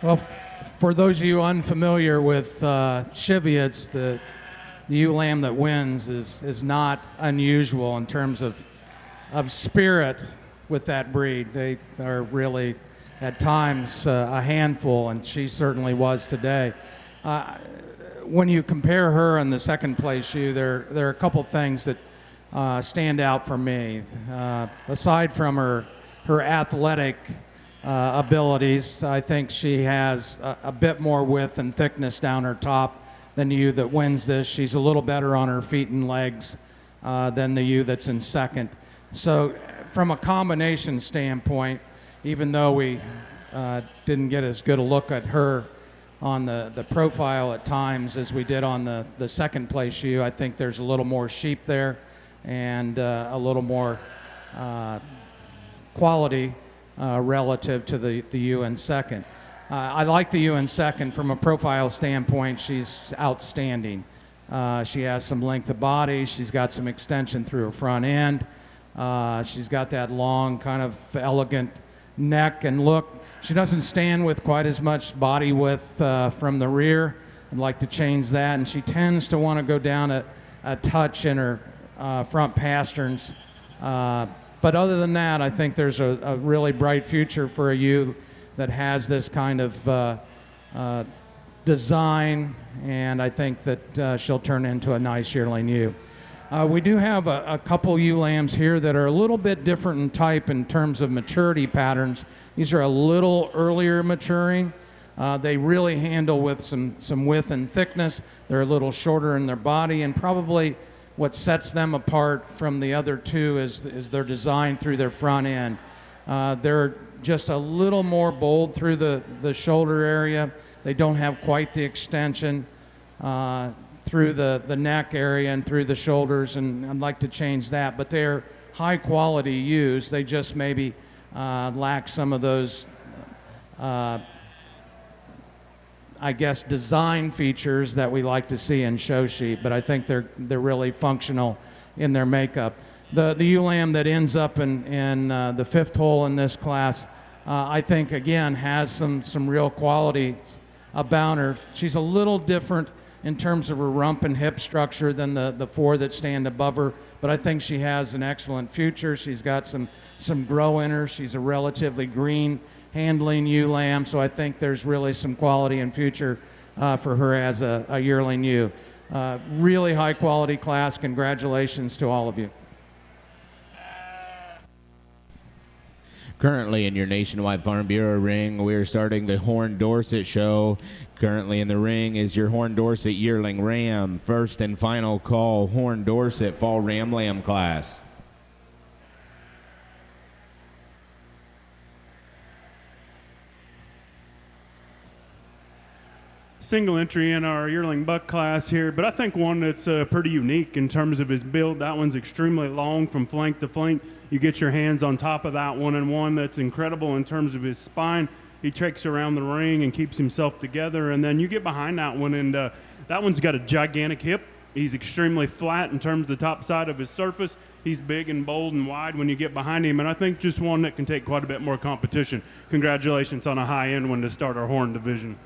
Well, for those of you unfamiliar with Cheviots, the ewe lamb that wins is not unusual in terms of spirit with that breed. They are really, at times, a handful, and she certainly was today. When you compare her and the second place ewe, there are a couple things that stand out for me. Aside from her athletic abilities, I think she has a bit more width and thickness down her top than the ewe that wins this. She's a little better on her feet and legs than the ewe that's in second. So from a combination standpoint, even though we didn't get as good a look at her on the profile at times as we did on the second place ewe, I think there's a little more sheep there and a little more quality relative to the ewe in second. I like the ewe in second from a profile standpoint. She's outstanding. She has some length of body. She's got some extension through her front end. She's got that long, kind of elegant neck and look. She doesn't stand with quite as much body width from the rear. I'd like to change that. And she tends to want to go down a touch in her front pasterns. But other than that, I think there's a really bright future for a ewe that has this kind of design, and I think that she'll turn into a nice yearling ewe. We do have a couple ewe lambs here that are a little bit different in type in terms of maturity patterns. These are a little earlier maturing. They really handle with some width and thickness. They're a little shorter in their body, and probably what sets them apart from the other two is their design through their front end. They're just a little more bold through the shoulder area. They don't have quite the extension through the neck area and through the shoulders, and I'd like to change that. But they're high quality ewes. They just maybe lack some of those I guess, design features that we like to see in show sheep, but I think they're really functional in their makeup. The ewe lamb that ends up in the fifth hole in this class, I think, again, has some real qualities about her. She's a little different in terms of her rump and hip structure than the four that stand above her, but I think she has an excellent future. She's got some grow in her. She's a relatively green handling ewe lamb, so I think there's really some quality and future for her as a yearling ewe. Really high quality class. Congratulations to all of you. Currently in your Nationwide Farm Bureau ring, we are starting the Horn Dorset show. Currently in the ring is your Horn Dorset yearling ram. First and final call, Horn Dorset Fall Ram Lamb class. Single entry in our yearling buck class here, but I think one that's pretty unique in terms of his build. That one's extremely long from flank to flank. You get your hands on top of that one, and one that's incredible in terms of his spine. He treks around the ring and keeps himself together, and then you get behind that one, and that one's got a gigantic hip. He's extremely flat in terms of the top side of his surface. He's big and bold and wide when you get behind him, and I think just one that can take quite a bit more competition. Congratulations on a high-end one to start our horn division.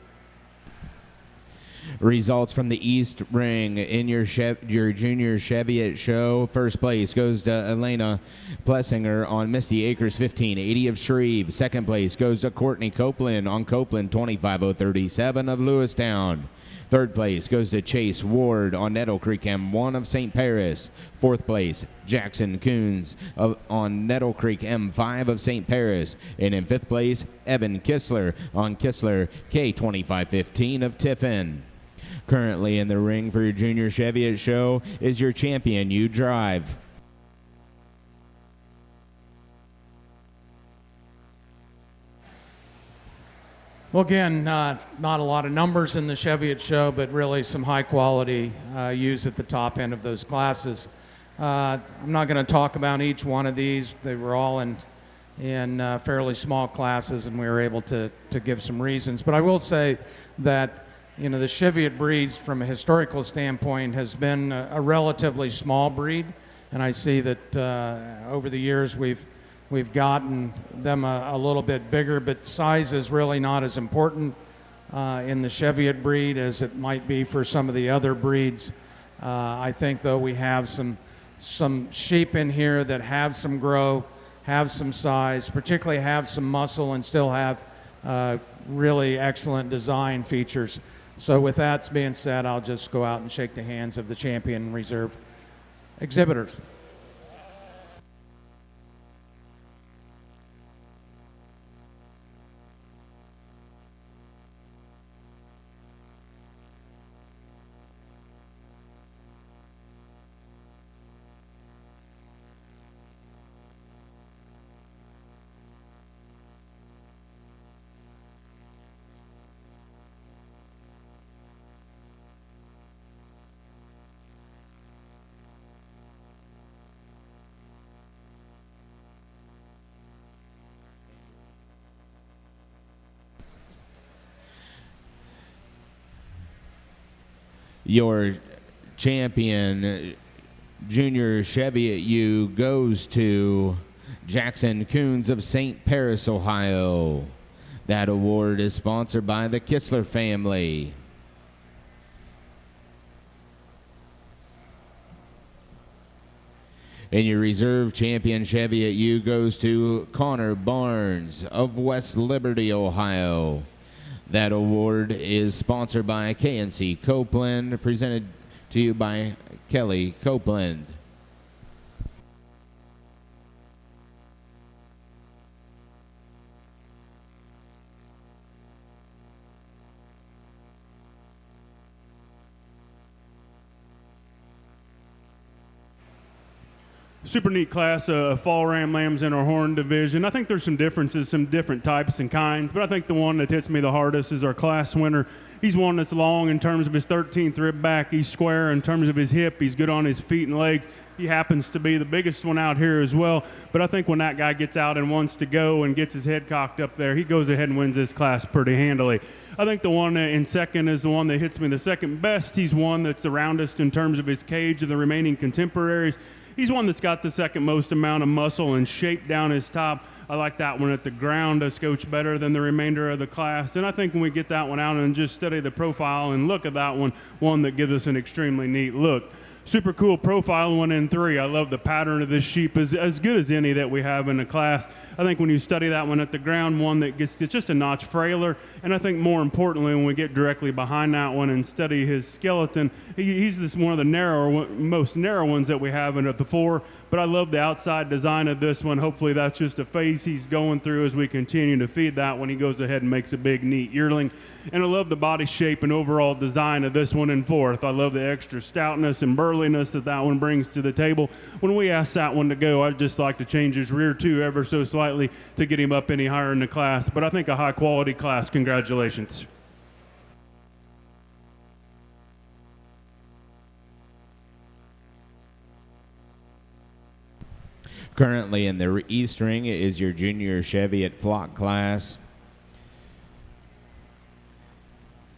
Results from the East Ring in your junior Cheviot show. First place goes to Elena Plessinger on Misty Acres 1580 of Shreve. Second place goes to Courtney Copeland on Copeland 25037 of Lewistown. Third place goes to Chase Ward on Nettle Creek M1 of St. Paris. Fourth place, Jackson Coons on Nettle Creek M5 of St. Paris. And in fifth place, Evan Kistler on Kistler K2515 of Tiffin. Currently in the ring for your junior Cheviot show is your champion, You Drive. Well, again, not a lot of numbers in the Cheviot show, but really some high quality ewes at the top end of those classes. I'm not going to talk about each one of these. They were all in fairly small classes, and we were able to give some reasons. But I will say that the Cheviot breeds, from a historical standpoint, has been a relatively small breed, and I see that over the years we've gotten them a little bit bigger, but size is really not as important in the Cheviot breed as it might be for some of the other breeds. I think, though, we have some sheep in here that have some grow, have some size, particularly have some muscle, and still have really excellent design features. So with that being said, I'll just go out and shake the hands of the champion reserve exhibitors. Your champion junior Cheviot U goes to Jackson Coons of St. Paris, Ohio. That award is sponsored by the Kistler family. And your reserve champion Cheviot U goes to Connor Barnes of West Liberty, Ohio. That award is sponsored by KNC Copeland, presented to you by Kelly Copeland. Super neat class of fall ram lambs in our horn division. I think there's some differences, some different types and kinds, but I think the one that hits me the hardest is our class winner. He's one that's long in terms of his 13th rib back. He's square in terms of his hip. He's good on his feet and legs. He happens to be the biggest one out here as well, but I think when that guy gets out and wants to go and gets his head cocked up there, he goes ahead and wins this class pretty handily. I think the one in second is the one that hits me the second best. He's one that's the roundest in terms of his cage of the remaining contemporaries. He's one that's got the second most amount of muscle and shape down his top. I like that one at the ground a scotch better than the remainder of the class. And I think when we get that one out and just study the profile and look at that one that gives us an extremely neat look. Super cool profile 1 and 3. I love the pattern of this sheep, as good as any that we have in the class. I think when you study that one at the ground, one that gets just a notch frailer, and I think more importantly when we get directly behind that one and study his skeleton, he's one of the most narrow ones that we have in the 4. But I love the outside design of this one. Hopefully that's just a phase he's going through as we continue to feed that one. He goes ahead and makes a big, neat yearling. And I love the body shape and overall design of this one in 4th. I love the extra stoutness and burliness that one brings to the table. When we ask that one to go, I'd just like to change his rear too ever so slightly to get him up any higher in the class. But I think a high-quality class. Congratulations. Currently in the East Ring is your junior Cheviot flock class.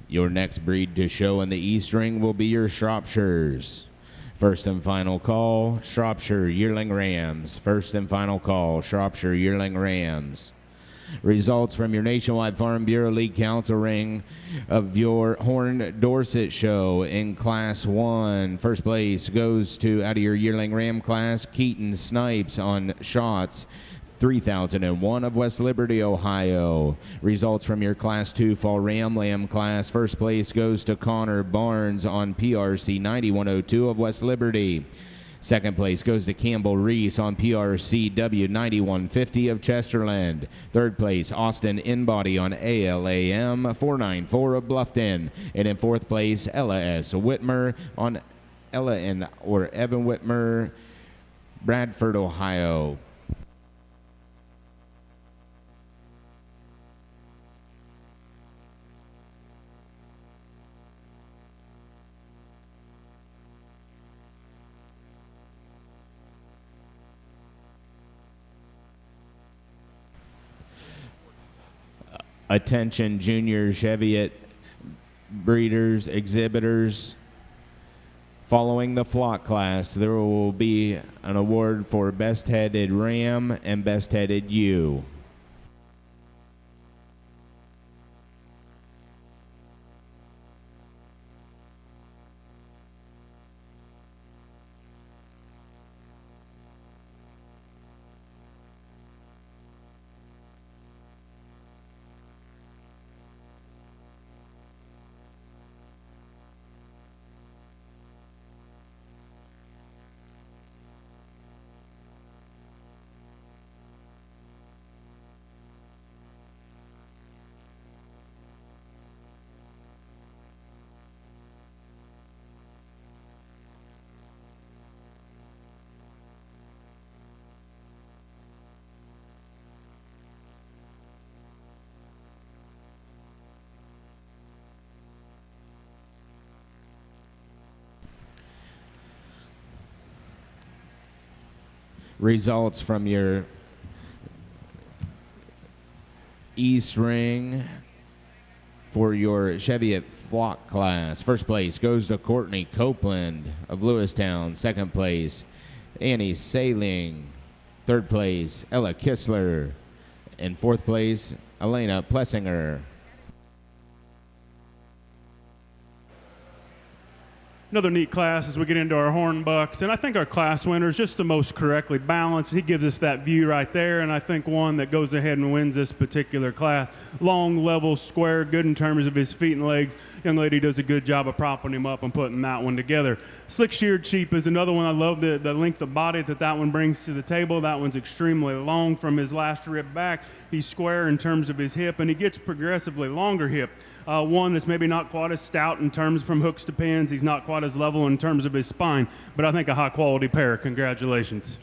Your next breed to show in the East Ring will be your Shropshires. First and final call, Shropshire Yearling Rams. First and final call, Shropshire Yearling Rams. Results from your Nationwide Farm Bureau League Council ring of your Horn Dorset show in Class 1. First place goes to, out of your Yearling Ram class, Keaton Snipes on shots 3001 of West Liberty, Ohio. Results from your Class 2 Fall Ram Lamb class. First place goes to Connor Barnes on PRC 9102 of West Liberty. Second place goes to Campbell Reese on PRC W9150 of Chesterland. Third place, Austin Inbody on ALAM 494 of Bluffton. And in fourth place, Ella S. Whitmer on Evan Whitmer, Bradford, Ohio. Attention junior Cheviot breeders, exhibitors. Following the flock class, there will be an award for Best Headed Ram and Best Headed Ewe. Results from your East Ring for your Cheviot Flock class. First place goes to Courtney Copeland of Lewistown. Second place, Annie Saling. Third place, Ella Kistler. And fourth place, Elena Plessinger. Another neat class as we get into our hornbucks, and I think our class winner is just the most correctly balanced. He gives us that view right there, and I think one that goes ahead and wins this particular class. Long, level, square, good in terms of his feet and legs. Young lady does a good job of propping him up and putting that one together. Slick sheared sheep is another one. I love the length of body that one brings to the table. That one's extremely long from his last rib back. He's square in terms of his hip, and he gets progressively longer hip. One that's maybe not quite as stout in terms from hooks to pins. He's not quite as level in terms of his spine, but I think a high quality pair. Congratulations.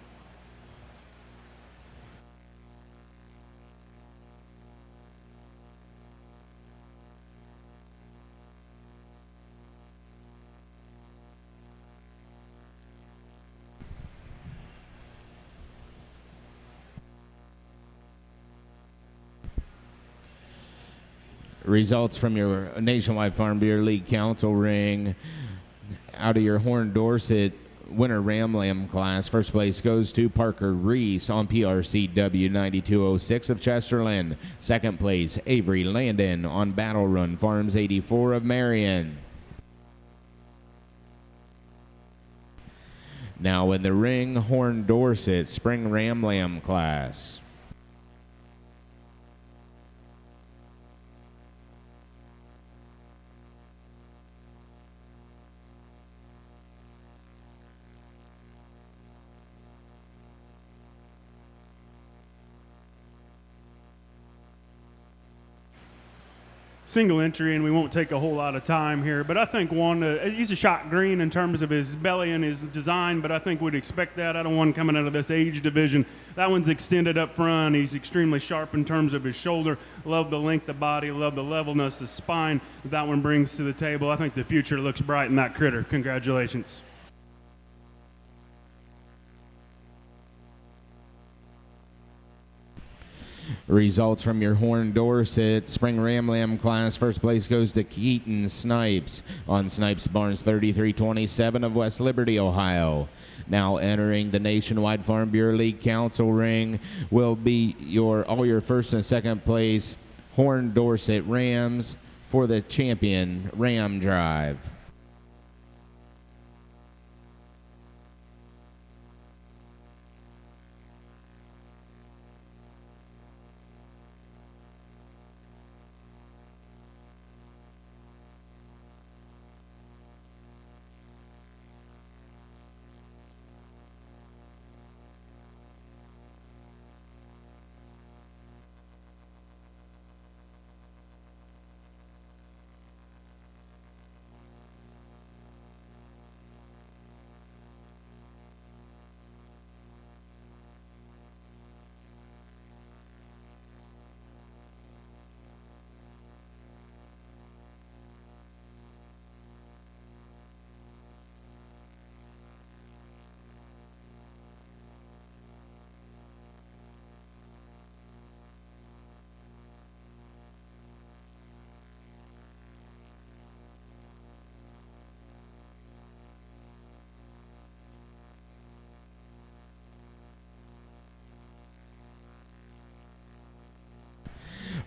Results from your Nationwide Farm Beer League Council ring. Out of your Horn Dorset Winter Ram Lamb class, first place goes to Parker Reese on PRCW 9206 of Chesterland. Second place, Avery Landon on Battle Run Farms 84 of Marion. Now in the ring, Horn Dorset Spring Ram Lamb class. Single entry, and we won't take a whole lot of time here, but I think one, he's a shot green in terms of his belly and his design, but I think we'd expect that out of one coming out of this age division. That one's extended up front. He's extremely sharp in terms of his shoulder. Love the length of body, love the levelness of spine that one brings to the table. I think the future looks bright in that critter. Congratulations. Results from your Horn Dorset Spring Ram Lamb class. First place goes to Keaton Snipes on Snipes Barnes 3327 of West Liberty, Ohio. Now entering the Nationwide Farm Bureau League Council ring will be all your first and second place Horn Dorset Rams for the champion Ram Drive.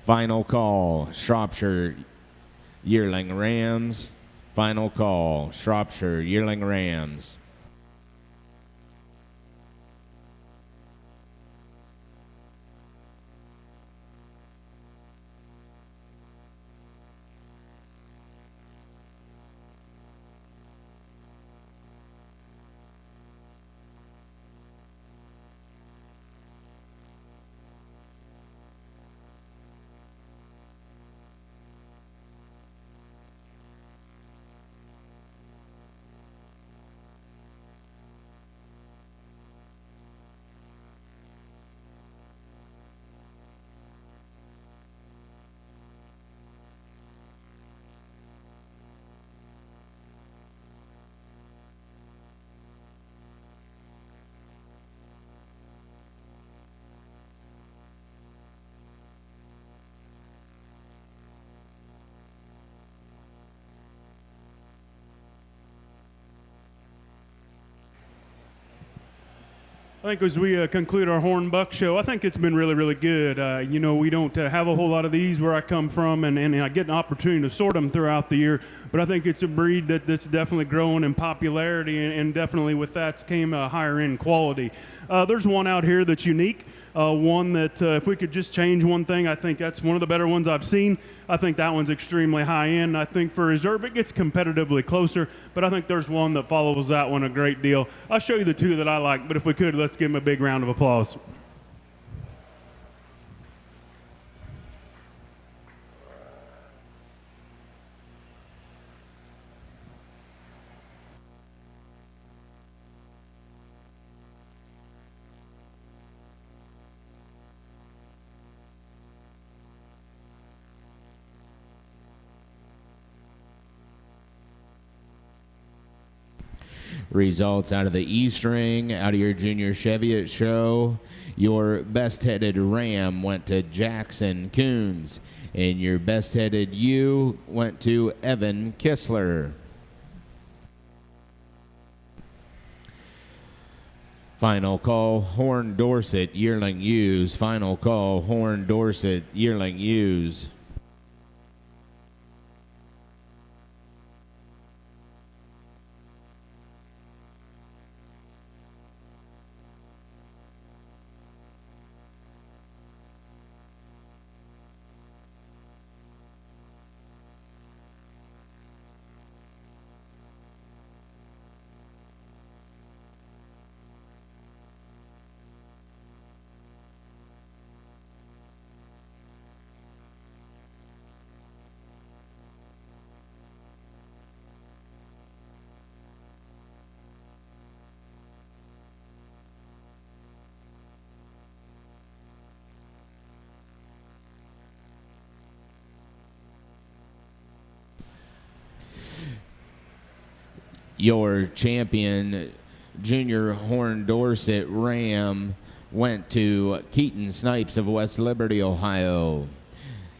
Final call, Shropshire Yearling Rams. Final call, Shropshire Yearling Rams. think as we conclude our Horn Buck show, I think it's been really, really good. We don't have a whole lot of these where I come from, and I get an opportunity to sort them throughout the year. But I think it's a breed that's definitely growing in popularity, and definitely with that came a higher end quality. There's one out here that's unique. One that if we could just change one thing, I think that's one of the better ones I've seen. I think that one's extremely high end. I think for reserve, it gets competitively closer, but I think there's one that follows that one a great deal. I'll show you the two that I like, but if we could, let's give them a big round of applause. Results out of the East Ring, out of your Junior Cheviot show. Your best-headed Ram went to Jackson Coons, and your best-headed ewe went to Evan Kistler. Final call, Horn Dorset, yearling ewes. Final call, Horn Dorset, yearling ewes. Your champion Junior Horn Dorset Ram went to Keaton Snipes of West Liberty, Ohio.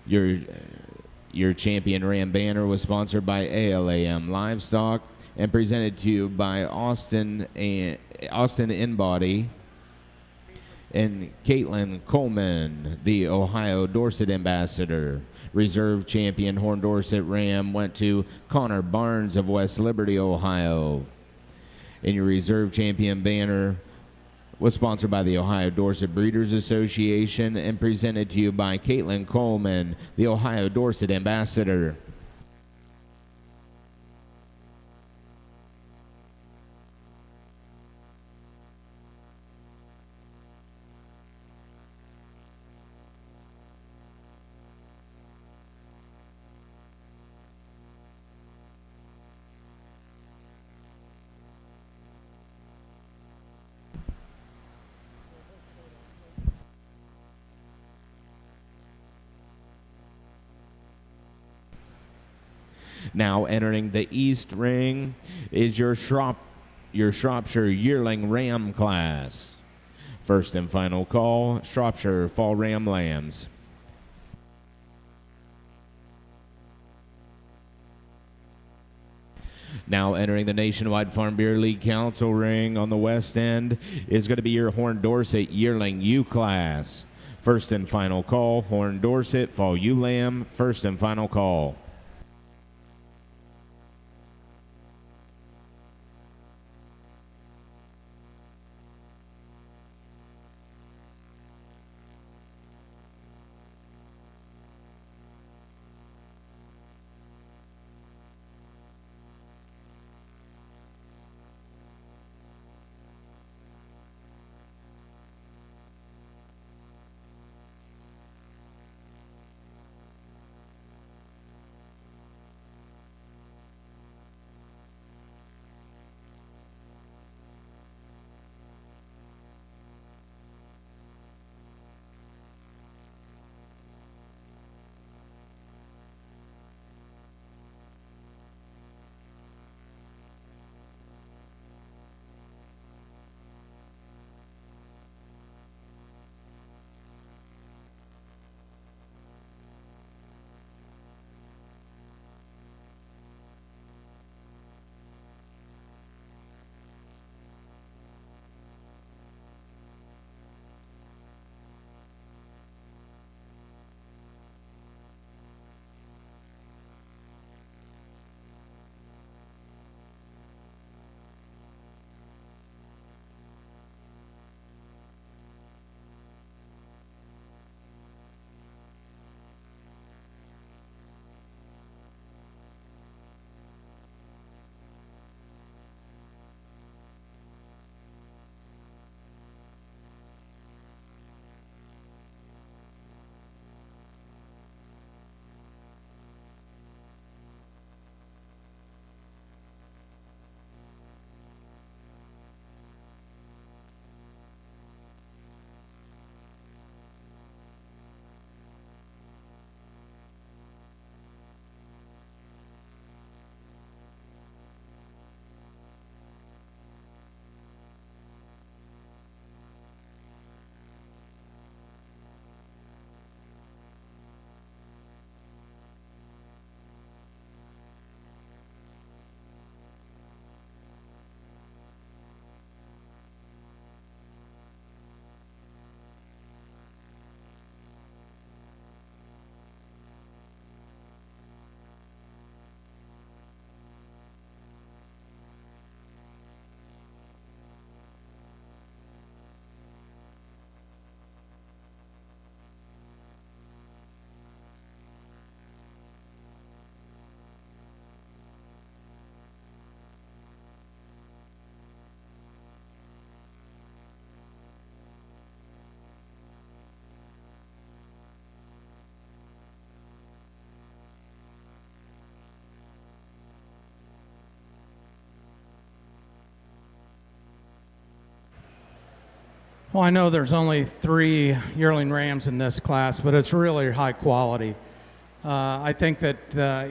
Your champion Ram banner was sponsored by ALAM Livestock and presented to you by Austin Inbody and Caitlin Coleman, the Ohio Dorset ambassador. Reserve champion Horn Dorset Ram went to Connor Barnes of West Liberty, Ohio. And your reserve champion banner was sponsored by the Ohio Dorset Breeders Association and presented to you by Caitlin Coleman, the Ohio Dorset ambassador. Now entering the East Ring is your Shropshire Yearling Ram class. First and final call, Shropshire Fall Ram Lambs. Now entering the Nationwide Farm Bureau League Council ring on the west end is going to be your Horn Dorset Yearling U class. First and final call, Horn Dorset Fall U Lamb. First and final call. Well, I know there's only 3 yearling rams in this class, but it's really high quality. I think that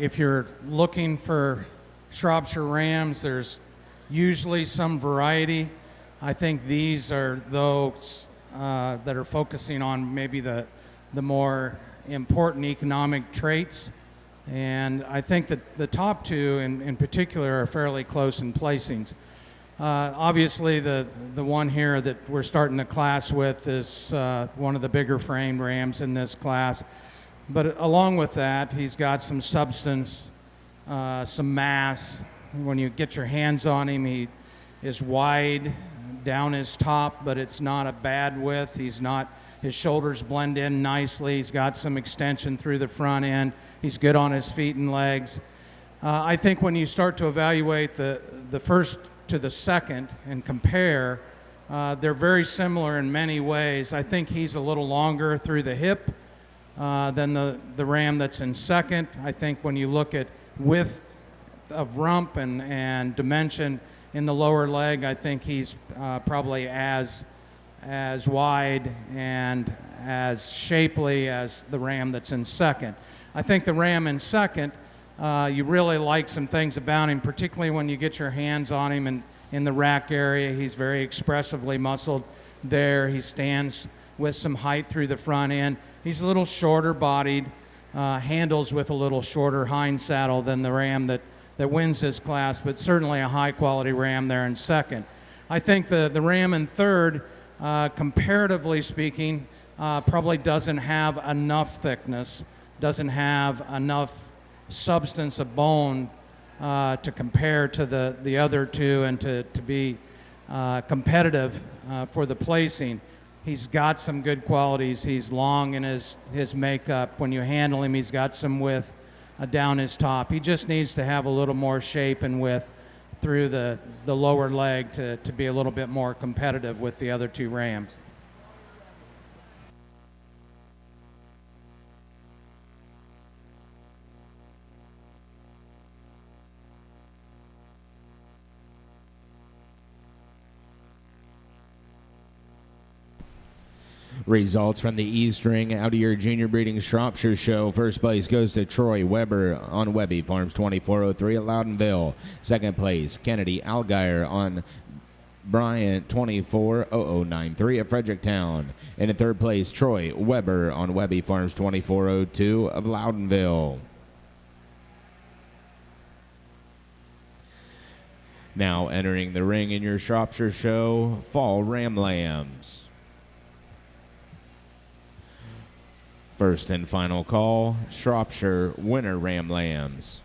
if you're looking for Shropshire rams, there's usually some variety. I think these are those that are focusing on maybe the more important economic traits. And I think that the top 2 in particular are fairly close in placings. Obviously, the one here that we're starting the class with is one of the bigger frame rams in this class. But along with that, he's got some substance, some mass. When you get your hands on him, he is wide down his top, but it's not a bad width. His shoulders blend in nicely. He's got some extension through the front end. He's good on his feet and legs. I think when you start to evaluate the first to the second and compare, they're very similar in many ways. I think he's a little longer through the hip than the ram that's in second. I think when you look at width of rump and dimension in the lower leg, I think he's probably as wide and as shapely as the ram that's in second. I think the ram in second, you really like some things about him, particularly when you get your hands on him and in the rack area. He's very expressively muscled there. He stands with some height through the front end. He's a little shorter bodied, handles with a little shorter hind saddle than the ram that wins this class, but certainly a high quality ram there in second. I think the ram in third, comparatively speaking, probably doesn't have enough thickness, doesn't have enough substance of bone to compare to the other 2 and to be competitive for the placing. He's got some good qualities. He's long in his makeup. When you handle him, he's got some width down his top. He just needs to have a little more shape and width through the lower leg to be a little bit more competitive with the other 2 rams. Results from the East Ring out of your Junior Breeding Shropshire Show. First place goes to Troy Weber on Webby Farms 2403 at Loudonville. Second place, Kennedy Algier on Bryant 240093 at Fredericktown. And in third place, Troy Weber on Webby Farms 2402 of Loudonville. Now entering the ring in your Shropshire Show, Fall Ram Lambs. First and final call, Shropshire Winter Ram Lambs.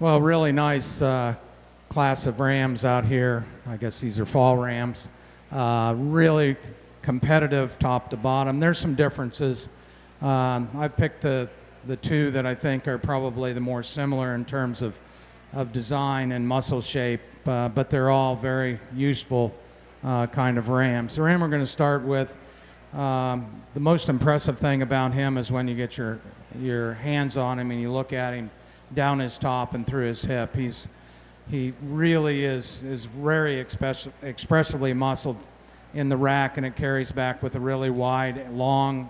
Well, really nice class of rams out here. I guess these are fall rams. Really competitive top to bottom. There's some differences. I picked the two that I think are probably the more similar in terms of design and muscle shape, but they're all very useful kind of rams. The ram we're going to start with, the most impressive thing about him is when you get your hands on him and you look at him down his top and through his hip. He really is very expressively muscled in the rack, and it carries back with a really wide, long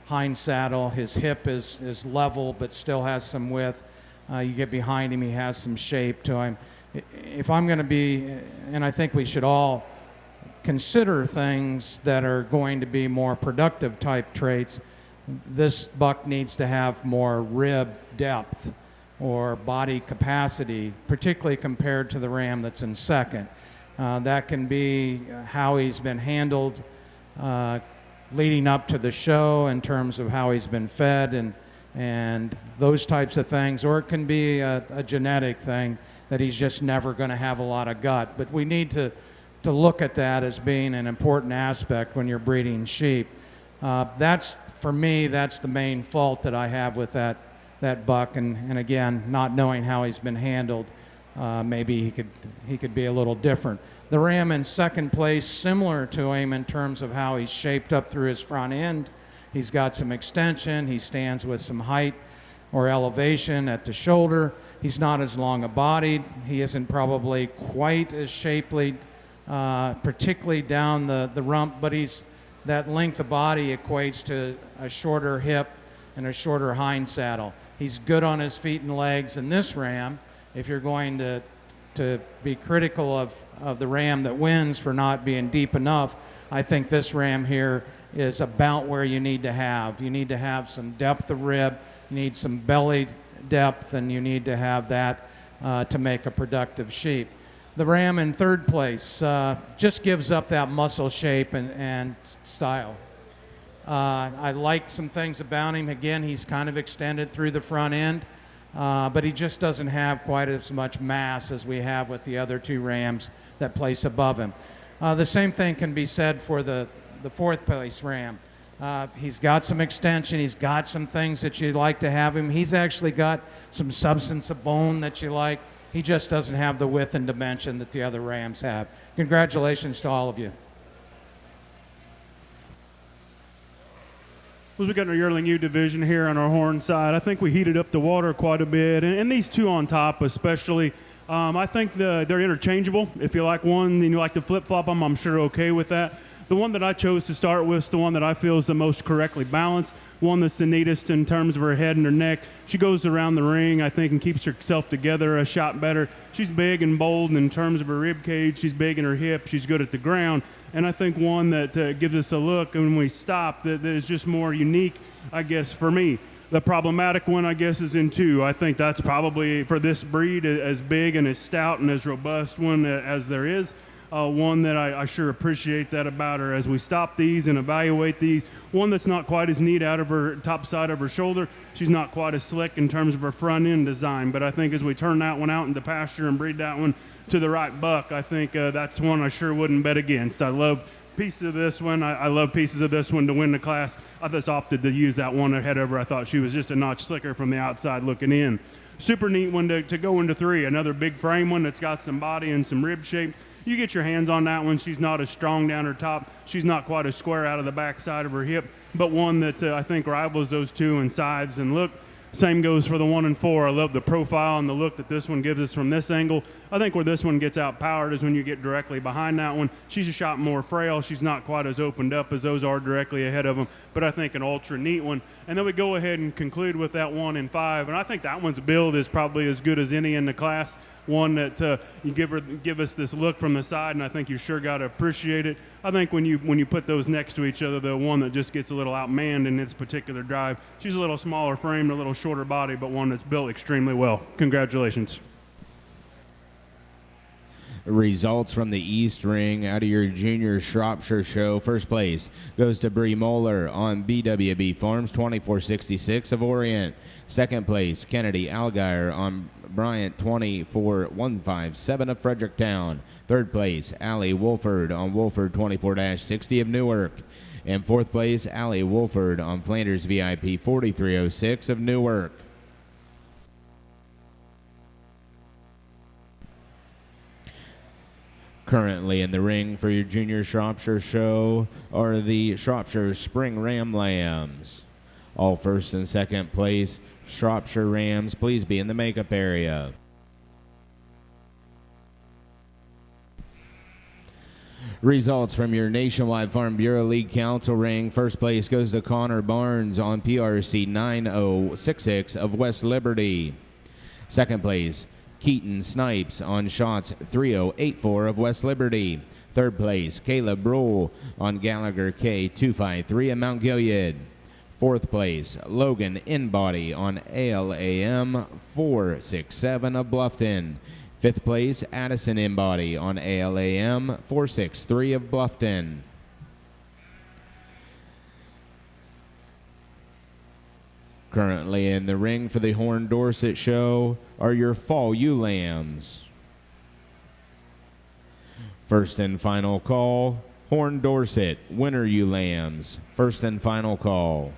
hind saddle. His hip is level but still has some width. You get behind him, he has some shape to him. If I'm going to be, and I think we should all consider things that are going to be more productive type traits, this buck needs to have more rib depth or body capacity, particularly compared to the ram that's in second. That can be how he's been handled leading up to the show in terms of how he's been fed and those types of things, or it can be a genetic thing that he's just never going to have a lot of gut. But we need to look at that as being an important aspect when you're breeding sheep. For me, that's the main fault that I have with that buck, and again, not knowing how he's been handled, maybe he could be a little different. The ram in second place, similar to him in terms of how he's shaped up through his front end. He's got some extension. He stands with some height or elevation at the shoulder. He's not as long-bodied. He isn't probably quite as shapely, particularly down the rump, but that length of body equates to a shorter hip and a shorter hind saddle. He's good on his feet and legs. And this ram, if you're going to be critical of the ram that wins for not being deep enough, I think this ram here is about where you need to have. You need to have some depth of rib, you need some belly depth, and you need to have that to make a productive sheep. The ram in third place just gives up that muscle shape and style. I like some things about him. Again, he's kind of extended through the front end, but he just doesn't have quite as much mass as we have with the other two rams that place above him. The same thing can be said for the fourth place ram. He's got some extension. He's got some things that you'd like to have him. He's actually got some substance of bone that you like. He just doesn't have the width and dimension that the other rams have. Congratulations to all of you. As we got in our yearling U division here on our horn side, I think we heated up the water quite a bit, and these two on top especially, I think they're interchangeable. If you like one and you like to flip-flop them, I'm sure okay with that. The one that I chose to start with is the one that I feel is the most correctly balanced, one that's the neatest in terms of her head and her neck. She goes around the ring, I think, and keeps herself together a shot better. She's big and bold in terms of her rib cage. She's big in her hip. She's good at the ground. And I think one that gives us a look, and when we stop, that is just more unique, I guess, for me. The problematic one, I guess, is in two. I think that's probably, for this breed, as big and as stout and as robust one as there is. One that I sure appreciate that about her as we stop these and evaluate these. One that's not quite as neat out of her top side of her shoulder. She's not quite as slick in terms of her front end design, but I think as we turn that one out into pasture and breed that one to the right buck, I think that's one I sure wouldn't bet against. I love pieces of this one. I love pieces of this one to win the class. I just opted to use that one ahead of her. I thought she was just a notch slicker from the outside looking in. Super neat one to go into three. Another big frame one that's got some body and some rib shape. You get your hands on that one. She's not as strong down her top. She's not quite as square out of the back side of her hip, but one that I think rivals those two in size and look. Same goes for the 1 and 4. I love the profile and the look that this one gives us from this angle. I think where this one gets outpowered is when you get directly behind that one. She's a shot more frail. She's not quite as opened up as those are directly ahead of them, but I think an ultra neat one. And then we go ahead and conclude with that 1 and 5, and I think that one's build is probably as good as any in the class. One that you give us this look from the side, and I think you sure got to appreciate it. I think when you put those next to each other, the one that just gets a little outmanned in its particular drive, she's a little smaller frame, a little shorter body, but one that's built extremely well. Congratulations. Results from the East Ring out of your junior Shropshire show. First place goes to Bree Moeller on BWB Farms 2466 of Orient. Second place, Kennedy Algier on Bryant 24157 of Fredericktown. Third place, Allie Wolford on Wolford 24-60 of Newark. And fourth place, Allie Wolford on Flanders VIP 4306 of Newark. Currently in the ring for your junior Shropshire show are the Shropshire Spring Ram Lambs. All first and second place Shropshire Rams, please be in the makeup area. Results from your Nationwide Farm Bureau League Council ring. First place goes to Connor Barnes on PRC 9066 of West Liberty. Second place, Keaton Snipes on shots 3084 of West Liberty. Third place, Caleb Brule on Gallagher K253 of Mount Gilead. Fourth place, Logan Inbody on ALAM 467 of Bluffton. Fifth place, Addison Inbody on ALAM 463 of Bluffton. Currently in the ring for the Horn Dorset show are your Fall Ewe Lambs. First and final call, Horn Dorset, winner Ewe Lambs. First and final call.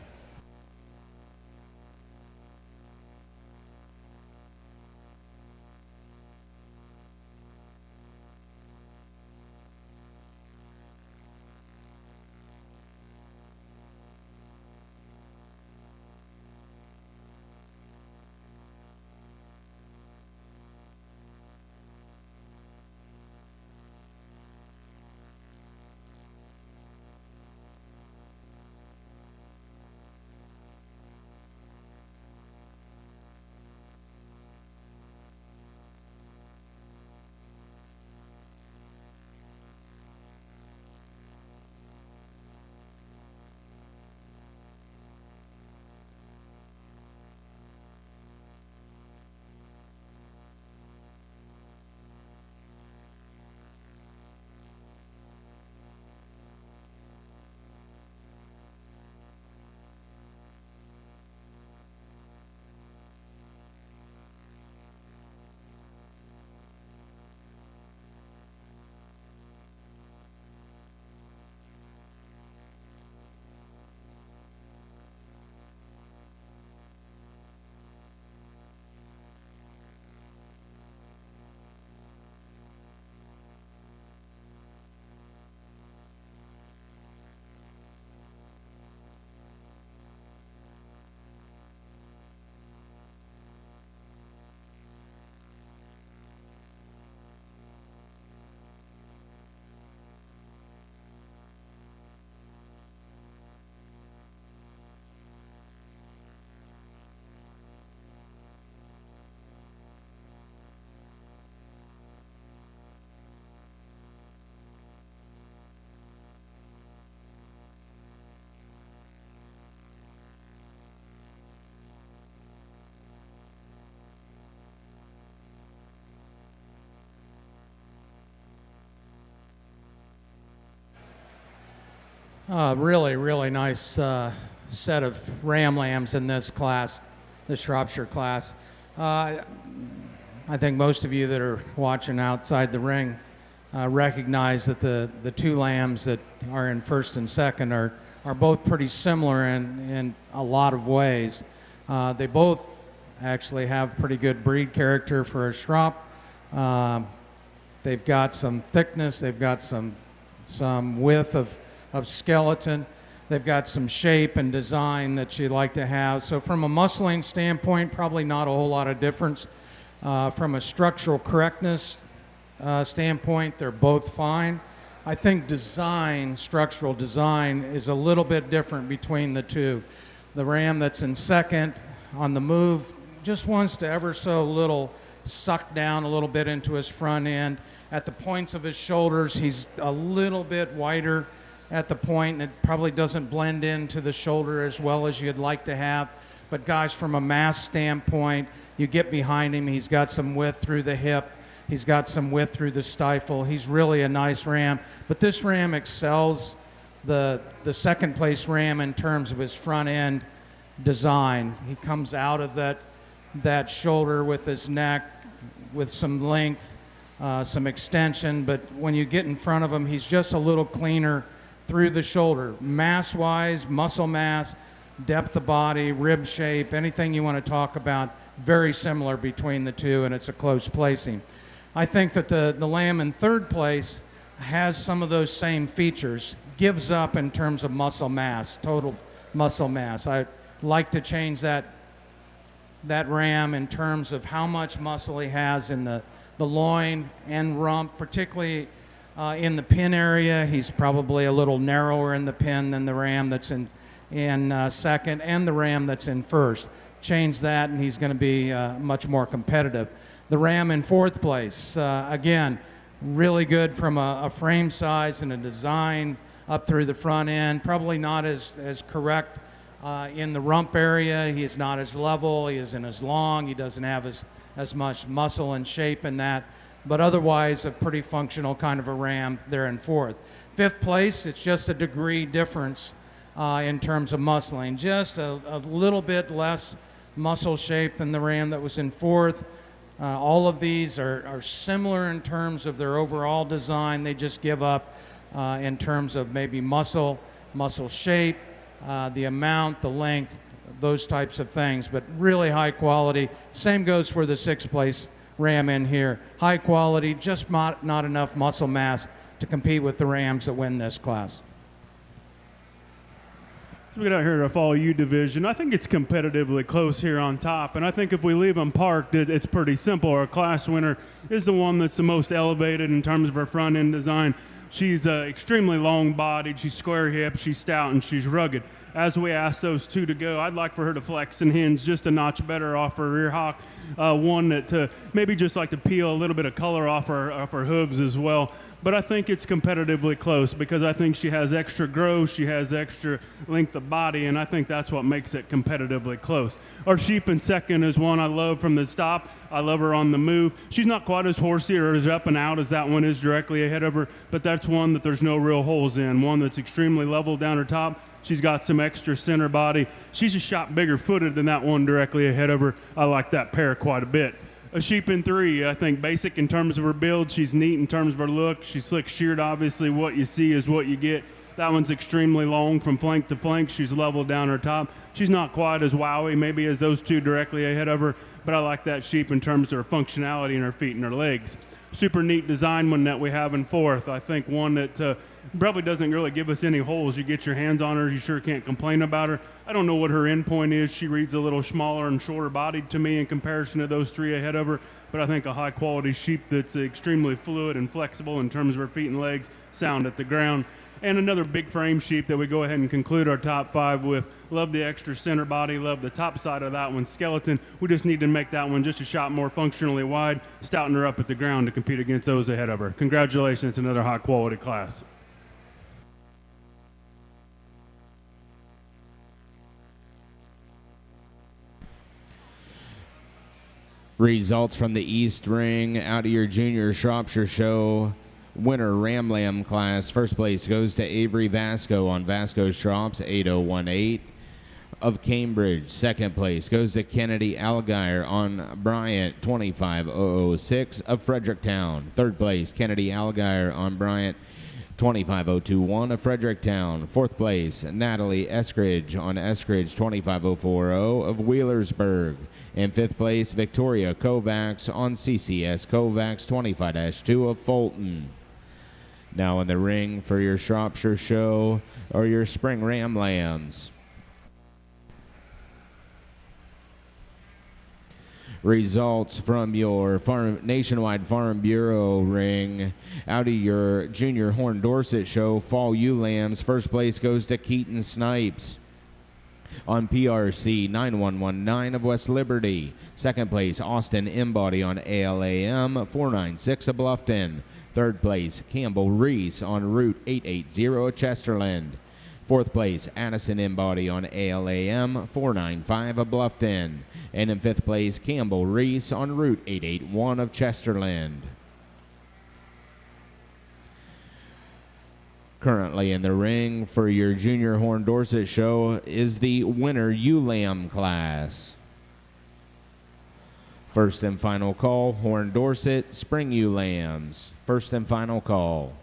Really nice set of ram lambs in this class, the Shropshire class. I think most of you that are watching outside the ring recognize that the two lambs that are in first and second are both pretty similar in a lot of ways. They both actually have pretty good breed character for a Shrop. They've got some thickness, they've got some width of skeleton. They've got some shape and design that you'd like to have. So from a muscling standpoint, probably not a whole lot of difference. From a structural correctness standpoint, they're both fine. I think structural design is a little bit different between the two. The ram that's in second on the move just wants to ever so little suck down a little bit into his front end. At the points of his shoulders, he's a little bit wider at the point, and it probably doesn't blend into the shoulder as well as you'd like to have. But guys, from a mass standpoint, you get behind him, he's got some width through the hip. He's got some width through the stifle. He's really a nice ram. But this ram excels the second place ram in terms of his front end design. He comes out of that shoulder with his neck, with some length, some extension. But when you get in front of him, he's just a little cleaner through the shoulder. Mass-wise, muscle mass, depth of body, rib shape, anything you want to talk about, very similar between the two, and it's a close placing. I think that the lamb in third place has some of those same features, gives up in terms of muscle mass, total muscle mass. I like to change that ram in terms of how much muscle he has in the loin and rump, particularly in the pin area. He's probably a little narrower in the pin than the ram that's in second and the ram that's in first. Change that and he's going to be much more competitive. The ram in fourth place, again, really good from a frame size and a design up through the front end. Probably not as correct in the rump area. He is not as level. He isn't as long. He doesn't have as much muscle and shape in that. But otherwise, a pretty functional kind of a ram there in fourth. Fifth place, it's just a degree difference in terms of muscling. Just a little bit less muscle shape than the ram that was in fourth. All of these are similar in terms of their overall design. They just give up in terms of maybe muscle shape, the amount, the length, those types of things, but really high quality. Same goes for the sixth place ram in here. High quality, just not enough muscle mass to compete with the rams that win this class. We get out here to Fall U division. I think it's competitively close here on top, and I think if we leave them parked, it's pretty simple. Our class winner is the one that's the most elevated in terms of her front end design. She's extremely long-bodied, she's square-hipped, she's stout, and she's rugged. As we ask those two to go, I'd like for her to flex and hinge just a notch better off her rear hock. One that maybe just like to peel a little bit of color off her hooves as well. But I think it's competitively close because I think she has extra growth, she has extra length of body, and I think that's what makes it competitively close. Our sheep in second is one I love from the stop. I love her on the move. She's not quite as horsey or as up and out as that one is directly ahead of her, but that's one that there's no real holes in, one that's extremely level down her top. She's got some extra center body. She's a shot bigger footed than that one directly ahead of her. I like that pair quite a bit. A sheep in three, I think basic in terms of her build. She's neat in terms of her look. She's slick sheared, obviously. What you see is what you get. That one's extremely long from flank to flank. She's level down her top. She's not quite as wowy maybe as those two directly ahead of her, but I like that sheep in terms of her functionality in her feet and her legs. Super neat design one that we have in fourth. I think one that probably doesn't really give us any holes. You get your hands on her, you sure can't complain about her. I don't know what her end point is. She reads a little smaller and shorter bodied to me in comparison to those three ahead of her, but I think a high quality sheep that's extremely fluid and flexible in terms of her feet and legs, sound at the ground. And another big frame sheep that we go ahead and conclude our top five with. Love the extra center body, love the top side of that one, skeleton. We just need to make that one just a shot more functionally wide, stouting her up at the ground to compete against those ahead of her. Congratulations, another high quality class. Results from the East Ring out of your Junior Shropshire Show. Winner Ram Lamb class. First place goes to Avery Vasco on Vasco Shrops 8018 of Cambridge. Second place goes to Kennedy Algier on Bryant 25006 of Fredericktown. Third place Kennedy Algier on Bryant 25021 of Fredericktown. Fourth place Natalie Eskridge on Eskridge 25040 of Wheelersburg. And fifth place Victoria Kovacs on CCS Kovacs 25-2 of Fulton. Now in the ring for your Shropshire Show or your Spring Ram Lambs. Results from your Nationwide Farm Bureau ring. Out of your Junior Horn Dorset Show, Fall U Lambs. First place goes to Keaton Snipes on PRC 9119 of West Liberty. Second place, Austin Embody on ALAM 496 of Bluffton. Third place, Campbell Reese on Route 880 of Chesterland. Fourth place, Addison Embody on ALAM 495 of Bluffton. And in fifth place, Campbell Reese on Route 881 of Chesterland. Currently in the ring for your Junior Horn Dorset show is the winner ewe lamb class. First and final call, Horn Dorset, Spring Ewe Lambs. First and final call.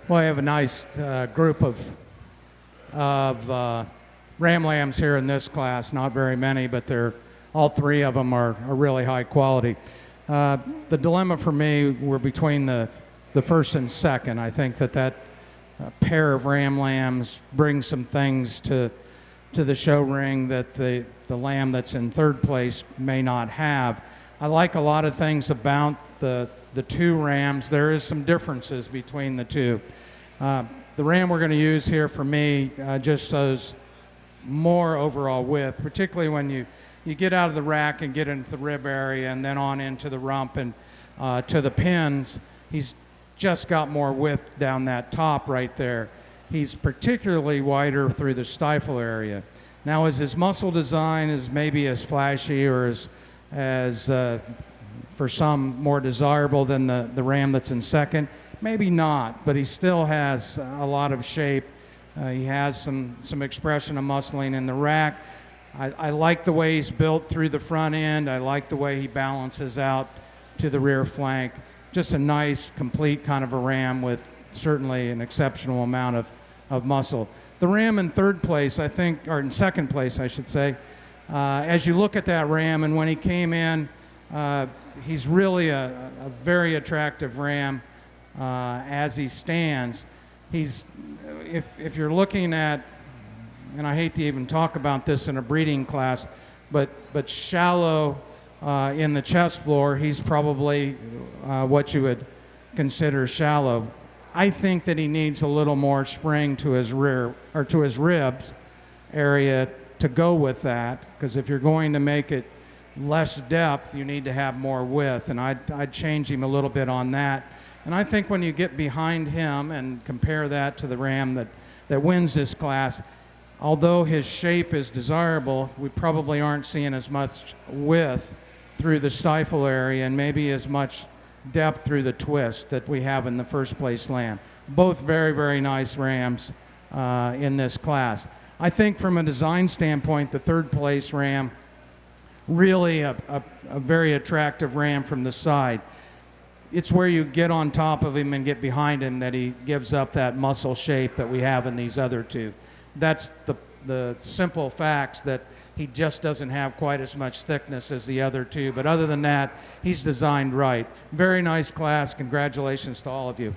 Well, I have a nice group of ram lambs here in this class. Not very many, but all three of them are really high quality. The dilemma for me were between the first and second. I think that pair of ram lambs brings some things to the show ring that the lamb that's in third place may not have. I like a lot of things about the two rams. There is some differences between the two. The ram we're going to use here for me just shows more overall width, particularly when you get out of the rack and get into the rib area and then on into the rump and to the pins. He's just got more width down that top right there. He's particularly wider through the stifle area. Now, is his muscle design is maybe as flashy or as for some more desirable than the ram that's in second? Maybe not, but he still has a lot of shape. He has some expression of muscling in the rack. I like the way he's built through the front end. I like the way he balances out to the rear flank. Just a nice, complete kind of a ram with certainly an exceptional amount of muscle. The ram in third place, I think, or in second place, I should say, as you look at that ram and when he came in, he's really a very attractive ram as he stands. He's, if you're looking at, and I hate to even talk about this in a breeding class, but shallow in the chest floor, he's probably what you would consider shallow. I think that he needs a little more spring to his rear or to his ribs area to go with that, because if you're going to make it less depth, you need to have more width, and I'd change him a little bit on that. And I think when you get behind him and compare that to the ram that wins this class, although his shape is desirable, we probably aren't seeing as much width through the stifle area and maybe as much depth through the twist that we have in the first place lamb. Both very, very nice rams in this class. I think from a design standpoint, the third place ram, really a very attractive ram from the side. It's where you get on top of him and get behind him that he gives up that muscle shape that we have in these other two. That's the simple facts, that he just doesn't have quite as much thickness as the other two. But other than that, he's designed right. Very nice class. Congratulations to all of you.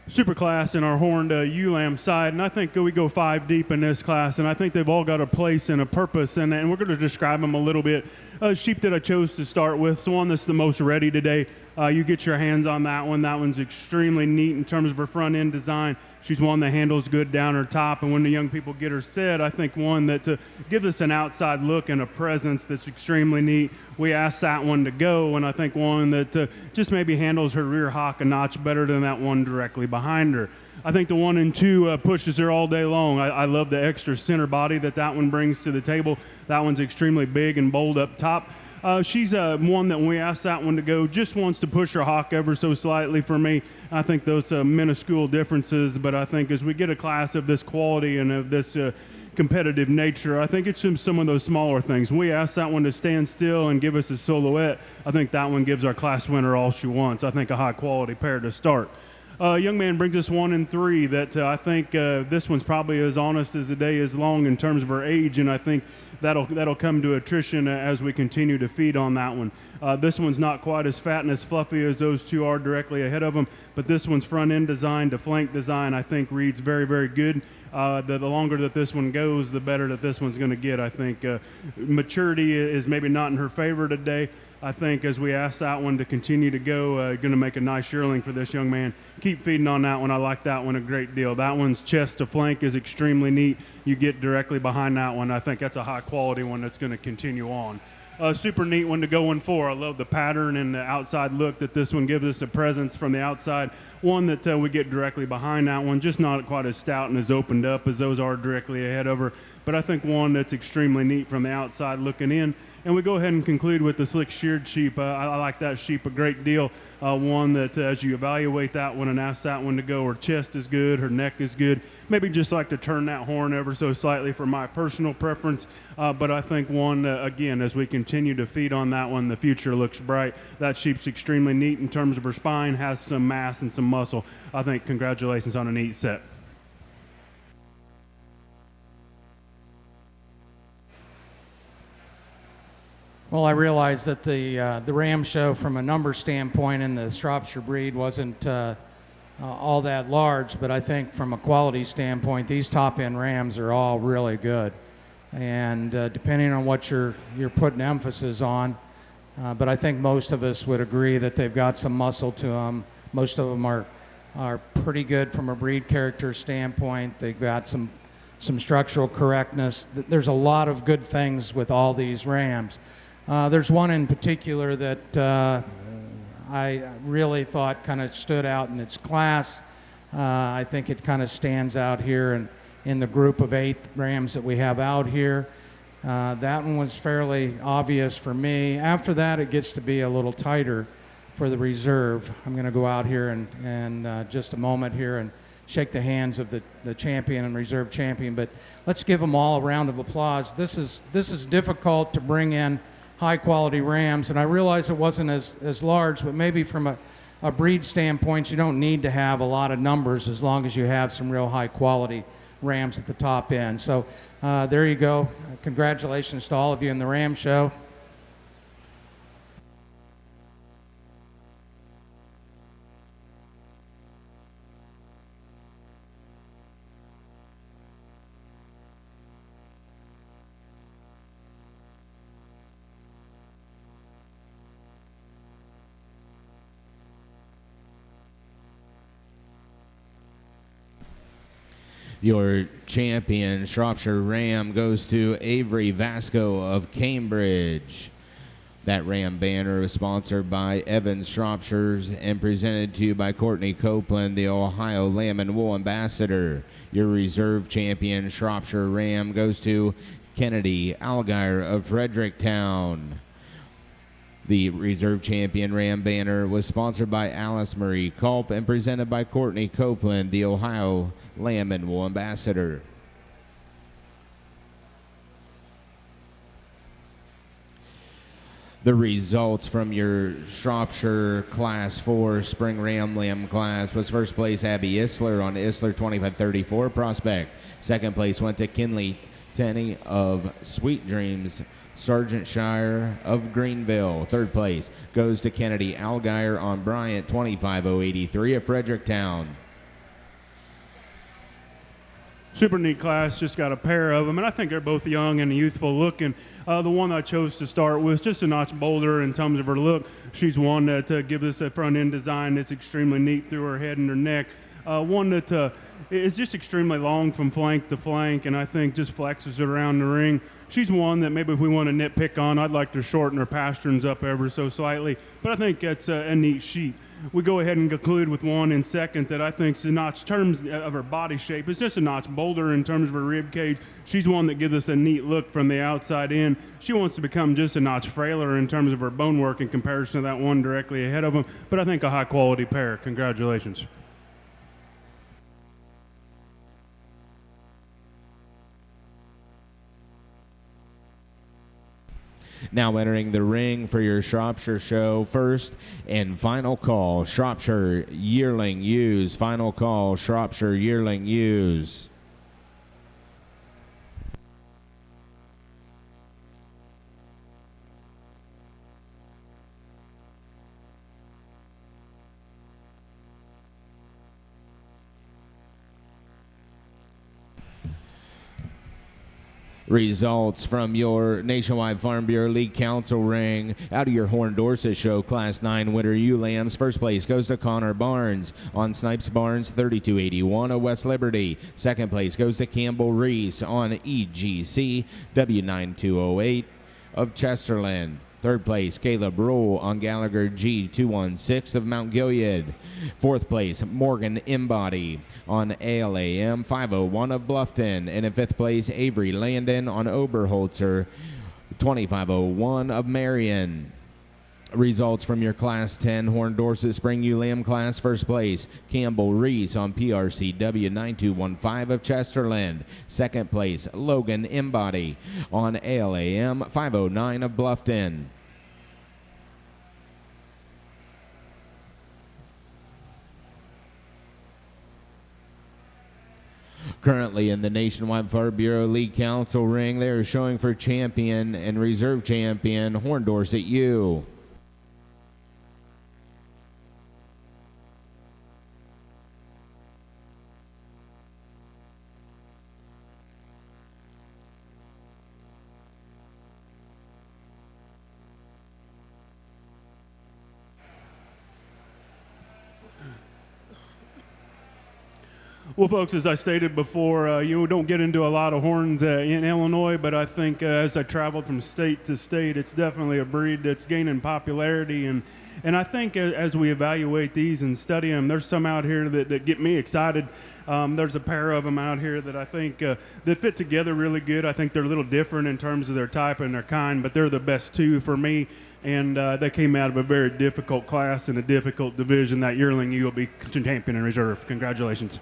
Super class in our horned ewe lamb side, and I think we go 5 deep in this class, and I think they've all got a place and a purpose, and we're going to describe them a little bit. Sheep that I chose to start with, the one that's the most ready today. You get your hands on that one. That one's extremely neat in terms of her front end design. She's one that handles good down her top, and when the young people get her set, I think one that gives us an outside look and a presence that's extremely neat. We asked that one to go, and I think one that just maybe handles her rear hock a notch better than that one directly behind her. I think the 1 and 2 pushes her all day long. I love the extra center body that one brings to the table. That one's extremely big and bold up top. She's one that when we asked that one to go, just wants to push her hock ever so slightly for me. I think those minuscule differences, but I think as we get a class of this quality and of this competitive nature, I think it's some of those smaller things. When we asked that one to stand still and give us a silhouette, I think that one gives our class winner all she wants. I think a high quality pair to start. Young man brings us 1 and 3 that I think this one's probably as honest as the day is long in terms of her age, and I think that'll come to attrition as we continue to feed on that one. This one's not quite as fat and as fluffy as those two are directly ahead of them, but this one's front end design to flank design I think reads very, very good. The longer that this one goes, the better that this one's going to get. I think maturity is maybe not in her favor today. I think as we ask that one to continue to go, going to make a nice yearling for this young man. Keep feeding on that one. I like that one a great deal. That one's chest to flank is extremely neat. You get directly behind that one. I think that's a high quality one that's going to continue on. Super neat one to go in for. I love the pattern and the outside look that this one gives us, a presence from the outside. One that we get directly behind that one, just not quite as stout and as opened up as those are directly ahead of her. But I think one that's extremely neat from the outside looking in. And we go ahead and conclude with the slick sheared sheep. I like that sheep a great deal. One that as you evaluate that one and ask that one to go, her chest is good, her neck is good. Maybe just like to turn that horn ever so slightly for my personal preference. But I think one, again, as we continue to feed on that one, the future looks bright. That sheep's extremely neat in terms of her spine, has some mass and some muscle. I think congratulations on a neat set. Well, I realized that the ram show from a number standpoint in the Shropshire breed wasn't all that large, but I think from a quality standpoint, these top-end rams are all really good. And depending on what you're putting emphasis on, but I think most of us would agree that they've got some muscle to them. Most of them are pretty good from a breed character standpoint. They've got some structural correctness. There's a lot of good things with all these rams. There's one in particular that I really thought kind of stood out in its class. I think it kind of stands out here in the group of 8 rams that we have out here. That one was fairly obvious for me. After that, it gets to be a little tighter for the reserve. I'm going to go out here and just a moment here and shake the hands of the champion and reserve champion. But let's give them all a round of applause. This is difficult to bring in high-quality rams, and I realize it wasn't as large, but maybe from a breed standpoint, you don't need to have a lot of numbers as long as you have some real high-quality rams at the top end. So there you go. Congratulations to all of you in the Ram Show. Your champion Shropshire Ram goes to Avery Vasco of Cambridge. That Ram banner is sponsored by Evans Shropshires and presented to you by Courtney Copeland, the Ohio Lamb and Wool Ambassador. Your reserve champion Shropshire Ram goes to Kennedy Algier of Fredericktown. The reserve champion Ram banner was sponsored by Alice Marie Culp and presented by Courtney Copeland, the Ohio Lamb and Wool Ambassador. The results from your Shropshire Class 4 Spring Ram Lamb class was first place Abby Isler on Isler 2534 Prospect. Second place went to Kinley Tenney of Sweet Dreams Sargentshire of Greenville. Third place goes to Kennedy Algier on Bryant 25083 of Fredericktown. Super neat class, just got a pair of them, and I think they're both young and youthful looking. The one I chose to start with, just a notch bolder in terms of her look. She's one that gives us a front end design that's extremely neat through her head and her neck. One that is just extremely long from flank to flank, and I think just flexes it around the ring. She's one that maybe if we want to nitpick on, I'd like to shorten her pasterns up ever so slightly, but I think that's a neat sheep. We go ahead and conclude with one in second that I think is a notch terms of her body shape. It's just a notch bolder in terms of her rib cage. She's one that gives us a neat look from the outside in. She wants to become just a notch frailer in terms of her bone work in comparison to that one directly ahead of them, but I think a high quality pair. Congratulations. Now entering the ring for your Shropshire show, first and final call, Shropshire Yearling Ewes. Final call, Shropshire Yearling Ewes. Results from your Nationwide Farm Bureau League Council ring. Out of your Horn Dorset show, Class 9 winner ewe lambs. First place goes to Connor Barnes on Snipes Barnes 3281 of West Liberty. Second place goes to Campbell Reese on EGC W9208 of Chesterland. Third place, Caleb Rule on Gallagher G216 of Mount Gilead. Fourth place, Morgan Embody on ALAM 501 of Bluffton. And in fifth place, Avery Landon on Oberholzer 2501 of Marion. Results from your Class 10 Horn Dorset Spring Ewe Lamb class. First place, Campbell Reese on PRCW 9215 of Chesterland. Second place, Logan Embody on ALAM 509 of Bluffton. Currently in the Nationwide Farm Bureau League Council ring, they are showing for champion and reserve champion Horn Dorset Ewe. Well, folks, as I stated before, you don't get into a lot of horns in Illinois, but I think as I traveled from state to state, it's definitely a breed that's gaining popularity. And I think as we evaluate these and study them, there's some out here that get me excited. There's a pair of them out here that I think that fit together really good. I think they're a little different in terms of their type and their kind, but they're the best two for me. And they came out of a very difficult class and a difficult division. That yearling ewe will be champion in reserve. Congratulations.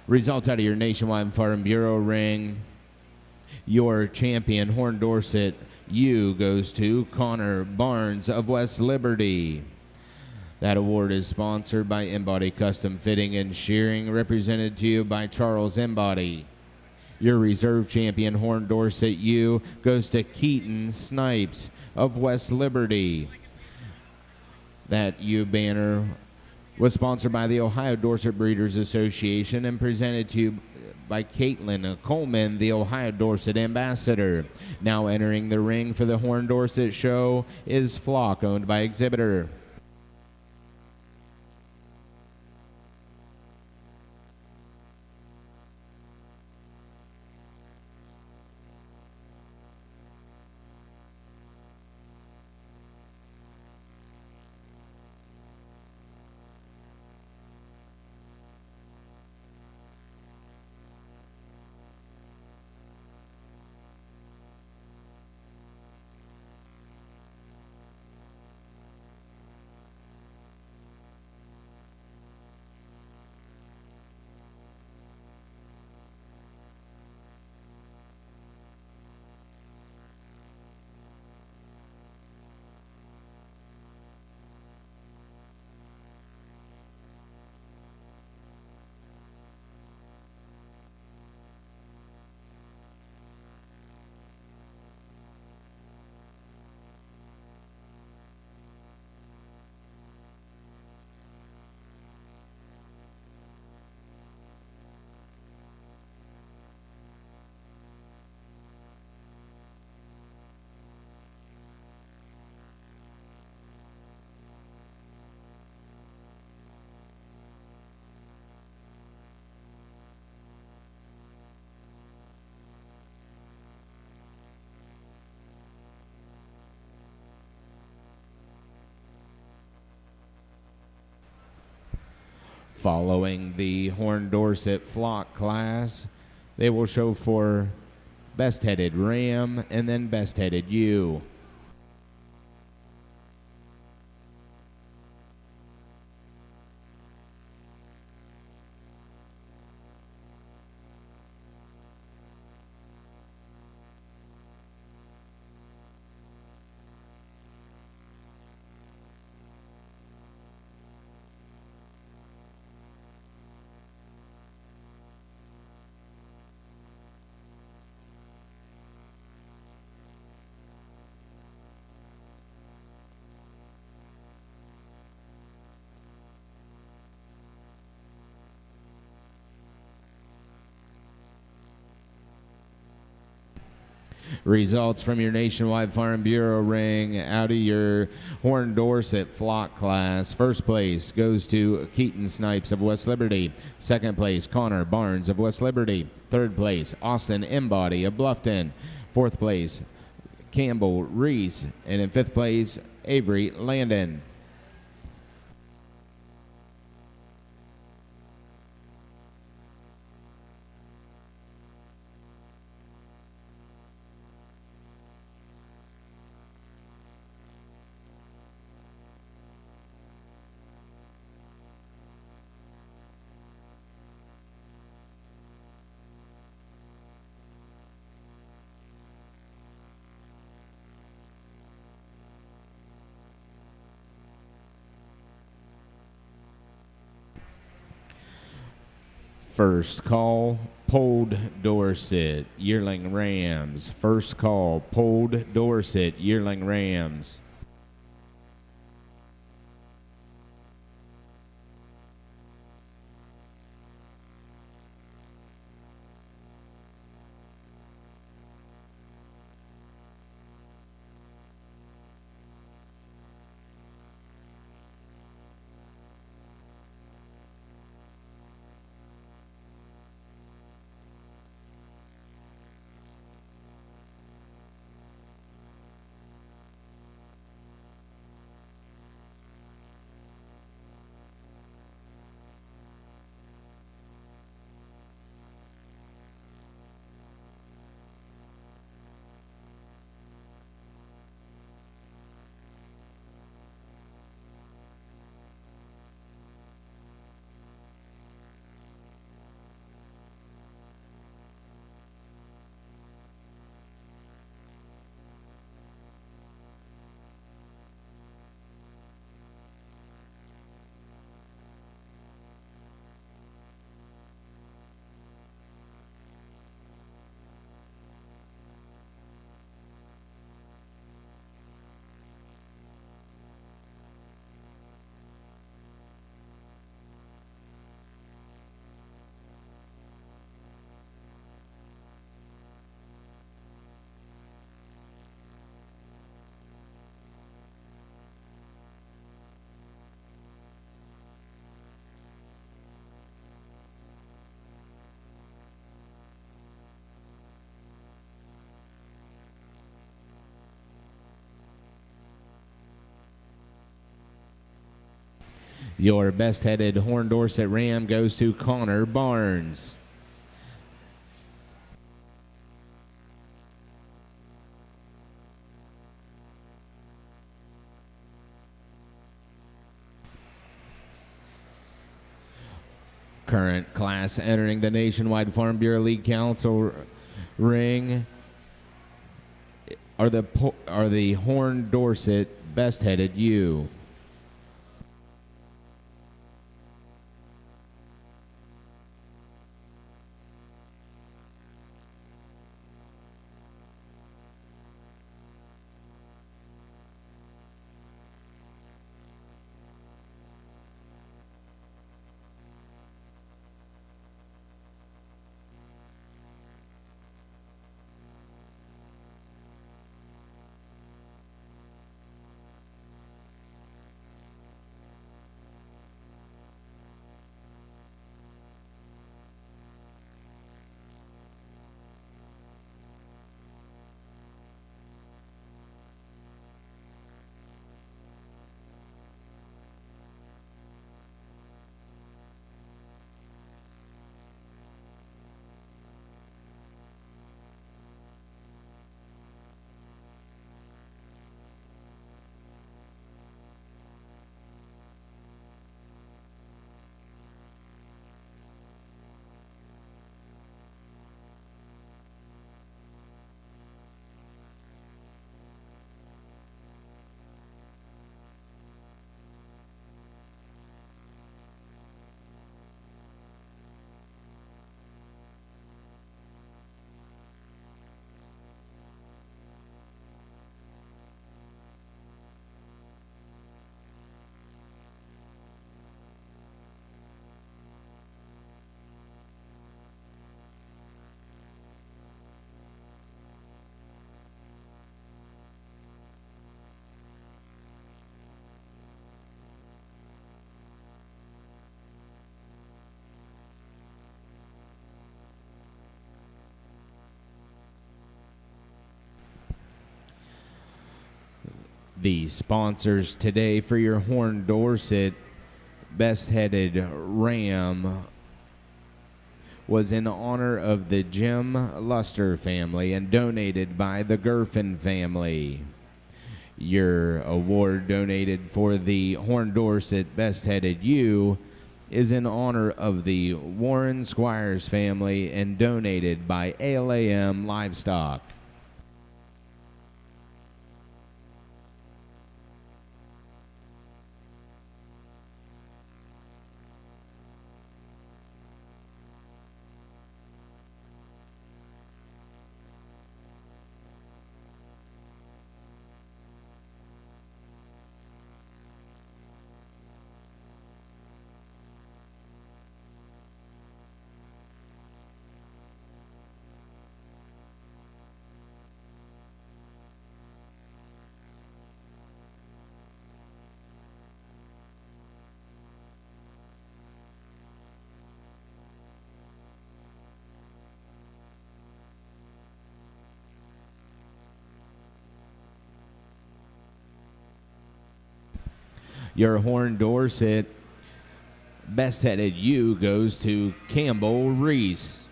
Results out of your Nationwide Farm Bureau ring. Your champion, Horn Dorset Ewe, goes to Connor Barnes of West Liberty. That award is sponsored by Embody Custom Fitting and Shearing, represented to you by Charles Embody. Your reserve champion, Horn Dorset Ewe, goes to Keaton Snipes of West Liberty. That ewe banner was sponsored by the Ohio Dorset Breeders Association and presented to you by Caitlin Coleman, the Ohio Dorset Ambassador. Now entering the ring for the Horn Dorset Show is Flock, owned by Exhibitor. Following the Horn Dorset flock class, they will show for best-headed ram and then best-headed ewe. Results from your Nationwide Farm Bureau ring out of your Horn Dorset flock class. First place goes to Keaton Snipes of West Liberty. Second place, Connor Barnes of West Liberty. Third place, Austin Embody of Bluffton. Fourth place, Campbell Reese. And in fifth place, Avery Landon. First call, Polled Dorset, Yearling Rams. First call, Polled Dorset, Yearling Rams. Your best-headed Horn Dorset Ram goes to Connor Barnes. Current class entering the Nationwide Farm Bureau League Council ring are the Horn Dorset best-headed ewe. The sponsors today for your Horn Dorset best-headed ram was in honor of the Jim Luster family and donated by the Gerfen family. Your award donated for the Horn Dorset best-headed ewe is in honor of the Warren Squires family and donated by ALAM Livestock. Your Horn Dorset best-headed ewe goes to Campbell Reese.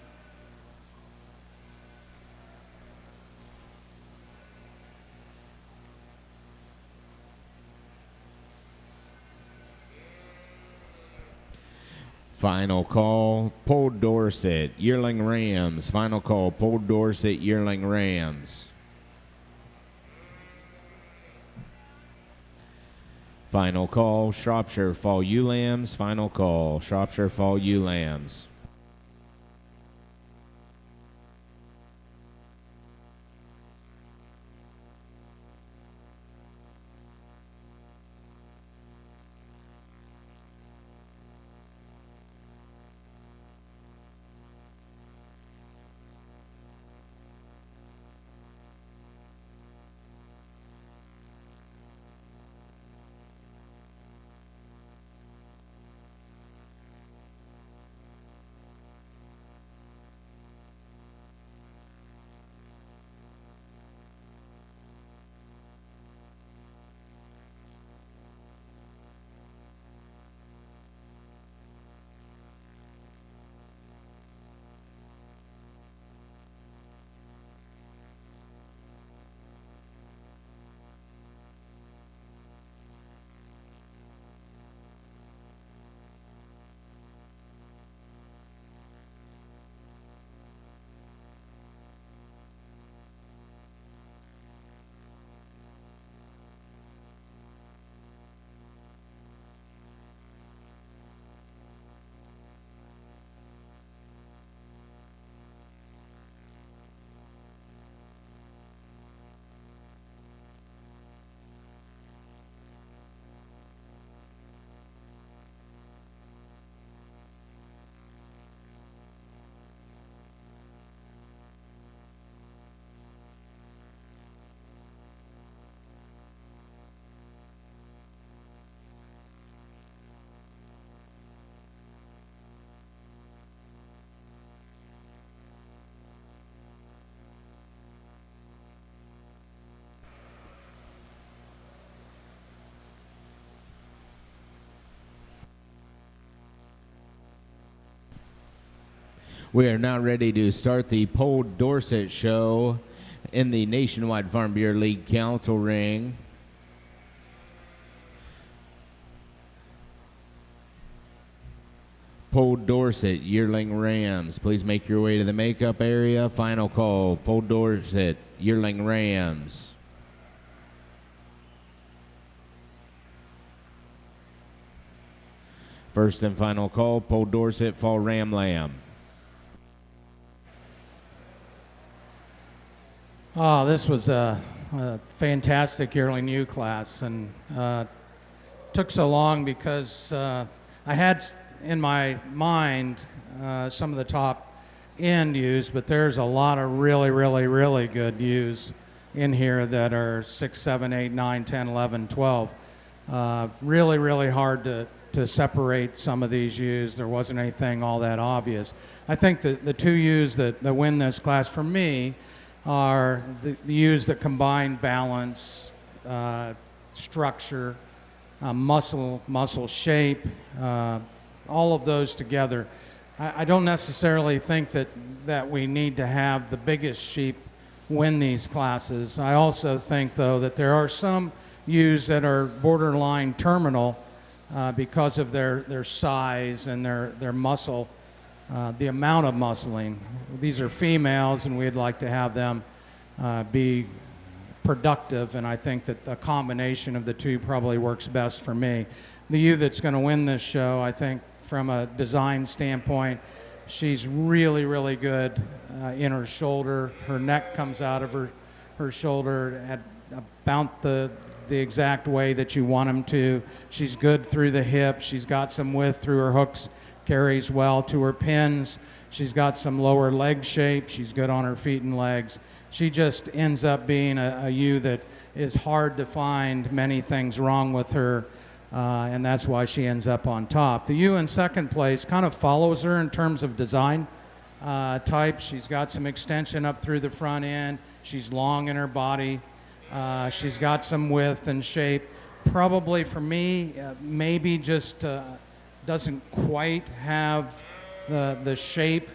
Final call, Poll Dorset, Yearling Rams. Final call, Poll Dorset, Yearling Rams. Final call, Shropshire Fall Ewe Lambs. Final call, Shropshire Fall Ewe Lambs. We are now ready to start the Poll Dorset show in the Nationwide Farm Bureau League Council Ring. Poll Dorset, Yearling Rams. Please make your way to the makeup area. Final call, Poll Dorset, Yearling Rams. First and final call, Poll Dorset, Fall Ram Lamb. Oh, this was a fantastic yearling ewe class, and took so long because I had in my mind some of the top end ewes, but there's a lot of really good ewes in here that are 6, 7, 8, 9, 10, 11, 12. Really hard to separate some of these ewes. There wasn't anything all that obvious. I think that the two ewes that win this class for me are the ewes that combine balance, structure, muscle shape, all of those together. I don't necessarily think that we need to have the biggest sheep win these classes. I also think, though, that there are some ewes that are borderline terminal because of their size and their muscle, the amount of muscling. These are females, and we'd like to have them be productive, and I think that the combination of the two probably works best for me. The ewe that's going to win this show, I think, from a design standpoint, she's really, really good in her shoulder. Her neck comes out of her shoulder at about the exact way that you want them to. She's good through the hip. She's got some width through her hooks, carries well to her pins. She's got some lower leg shape. She's good on her feet and legs. She just ends up being a ewe that is hard to find many things wrong with her, and that's why she ends up on top. The ewe in second place kind of follows her in terms of design type. She's got some extension up through the front end. She's long in her body. She's got some width and shape. Probably for me, maybe just doesn't quite have the shape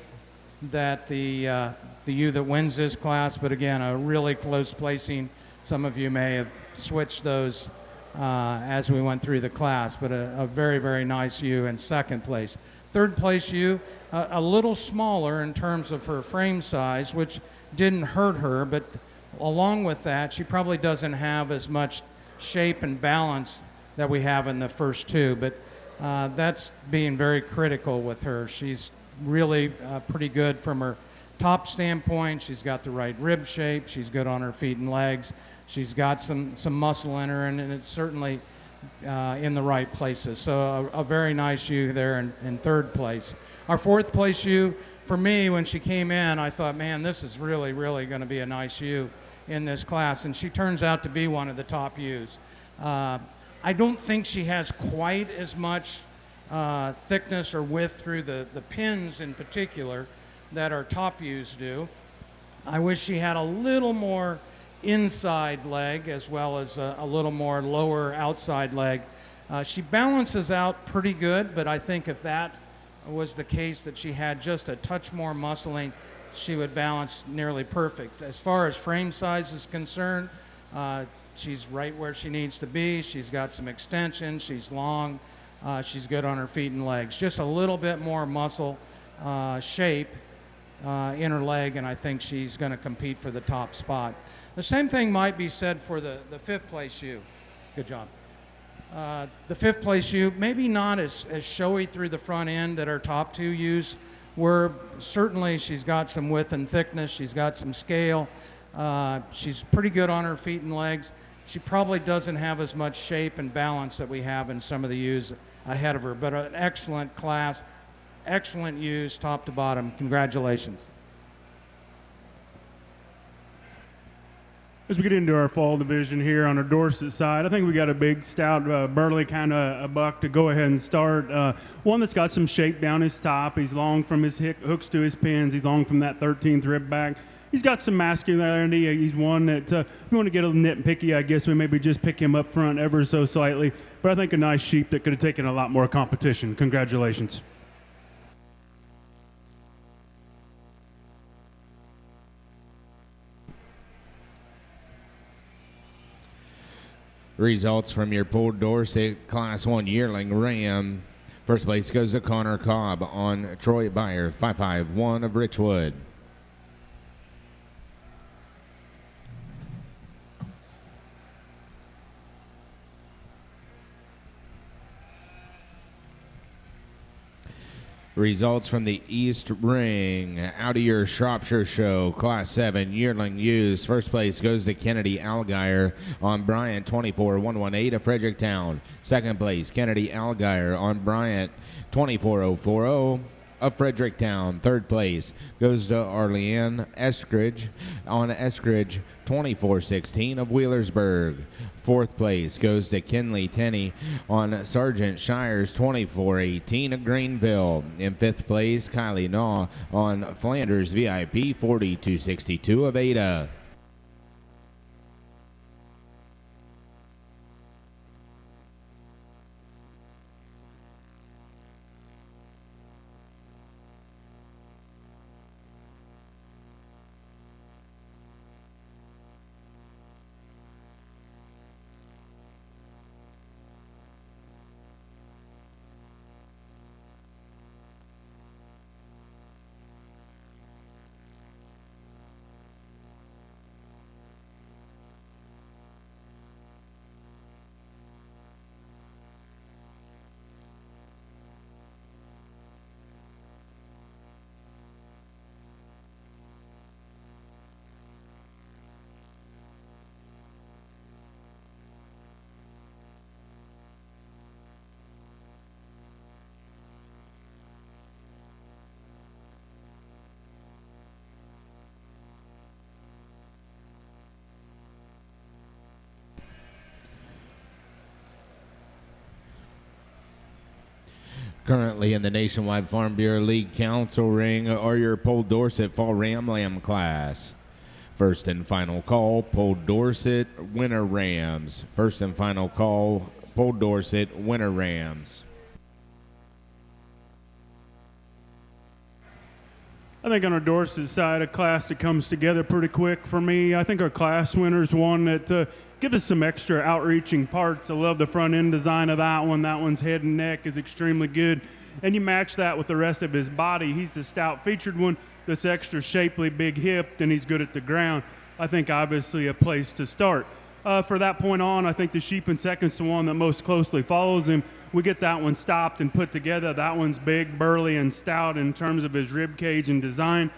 that the ewe that wins this class, but again, a really close placing. Some of you may have switched those as we went through the class, but a very, very nice ewe in second place. Third place ewe, a little smaller in terms of her frame size, which didn't hurt her, but along with that, she probably doesn't have as much shape and balance that we have in the first two, but that's being very critical with her. She's really pretty good from her top standpoint. She's got the right rib shape. She's good on her feet and legs. She's got some muscle in her, and it's certainly in the right places. So a very nice ewe there in third place. Our fourth place ewe, for me, when she came in, I thought, man, this is really, really going to be a nice ewe in this class, and she turns out to be one of the top ewes. I don't think she has quite as much thickness or width through the pins in particular that our top ewes do. I wish she had a little more inside leg as well as a little more lower outside leg. She balances out pretty good, but I think if that was the case, that she had just a touch more muscling, she would balance nearly perfect. As far as frame size is concerned, she's right where she needs to be. She's got some extension. She's long. She's good on her feet and legs. Just a little bit more muscle shape in her leg, and I think she's going to compete for the top spot. The same thing might be said for the fifth place ewe. Good job. The fifth place ewe, maybe not as showy through the front end that our top two ewes were. Certainly she's got some width and thickness. She's got some scale. She's pretty good on her feet and legs. She probably doesn't have as much shape and balance that we have in some of the ewes ahead of her, but an excellent class, excellent ewes top to bottom. Congratulations. As we get into our fall division here on our Dorset side, I think we got a big, stout, burly kind of a buck to go ahead and start. One that's got some shape down his top. He's long from his hooks to his pins. He's long from that 13th rib back. He's got some masculinity. He's one that, if you want to get a little nitpicky, I guess we maybe just pick him up front ever so slightly. But I think a nice sheep that could have taken a lot more competition. Congratulations. Results from your Pool Dorset Class 1 yearling ram. First place goes to Connor Cobb on Troy Byer, 551 of Richwood. Results from the East Ring. Out of your Shropshire Show, Class 7 yearling ewes. First place goes to Kennedy Algier on Bryant, 24-118 of Fredericktown. Second place, Kennedy Algier on Bryant, 24040 of Fredericktown. Third place goes to Arleanne Eskridge on Eskridge, 2416 of Wheelersburg. Fourth place goes to Kinley Tenney on Sergeant Shires, 2418 of Greenville. In fifth place, Kylie Naw on Flanders VIP, 4262 of Ada. Currently in the Nationwide Farm Bureau League Council ring are your Pole Dorset Fall Ram Lamb class. First and final call, Pole Dorset, winner Rams. First and final call, Pole Dorset, winner Rams. I think on our Dorset side, a class that comes together pretty quick for me. I think our class winner is one that gives us some extra outreaching parts. I love the front end design of that one. That one's head and neck is extremely good. And you match that with the rest of his body. He's the stout featured one, this extra shapely big hip, and he's good at the ground. I think obviously a place to start. For that point on, I think the sheep in second's the one that most closely follows him. We get that one stopped and put together. That one's big, burly, and stout in terms of his rib cage and design.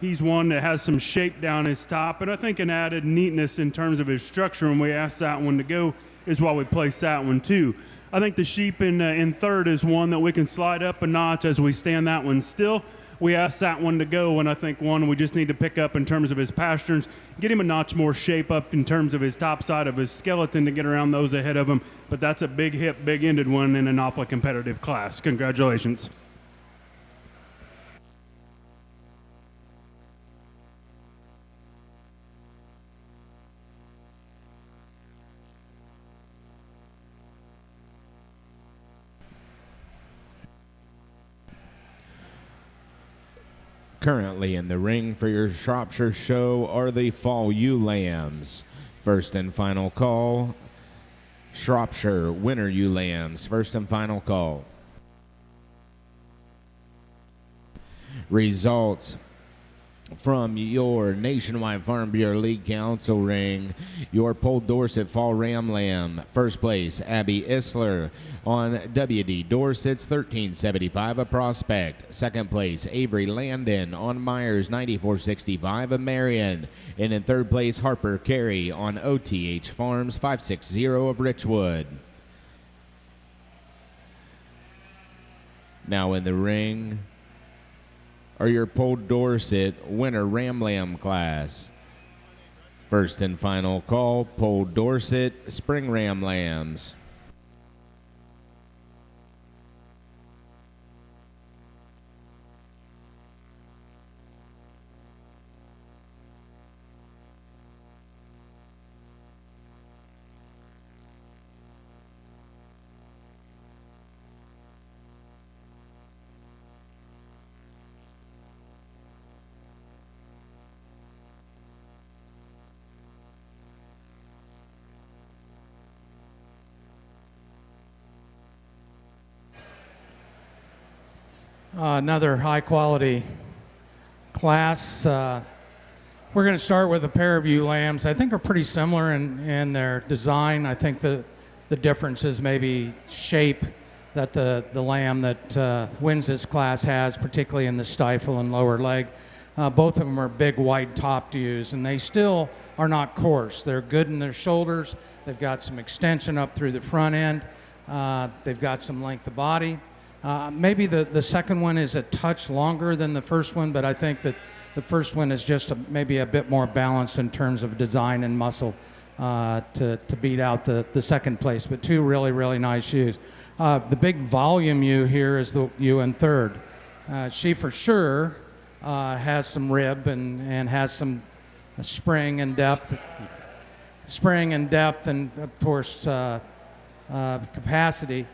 He's one that has some shape down his top, and I think an added neatness in terms of his structure when we ask that one to go is why we place that one too. I think the sheep in third is one that we can slide up a notch as we stand that one still. We asked that one to go, and I think one we just need to pick up in terms of his pasterns, get him a notch more shape up in terms of his top side of his skeleton to get around those ahead of him. But that's a big hip, big-ended one in an awfully competitive class. Congratulations. Currently in the ring for your Shropshire show are the Fall Ewe Lambs. First and final call, Shropshire winner Ewe Lambs. First and final call. Results from your Nationwide Farm Bureau League Council ring, your Pole Dorset Fall Ram Lamb. First place, Abby Isler on WD Dorset's 1375 a Prospect. Second place, Avery Landon on Myers 9465 of Marion. And in third place, Harper Carey on OTH Farms 560 of Richwood. Now in the ring are your Pole Dorset winner Ram Lamb class. First and final call, Pole Dorset Spring Ram Lambs. Another high-quality class. We're going to start with a pair of ewe lambs. I think are pretty similar in their design. I think the difference is maybe shape that the lamb that wins this class has, particularly in the stifle and lower leg. Both of them are big, wide-topped ewes, and they still are not coarse. They're good in their shoulders. They've got some extension up through the front end. They've got some length of body. Maybe the second one is a touch longer than the first one, but I think that the first one is just maybe a bit more balanced in terms of design and muscle to beat out the second place. But two really, really nice ewes. The big volume ewe here is the ewe in third. She for sure has some rib and has some spring and depth. And of course capacity.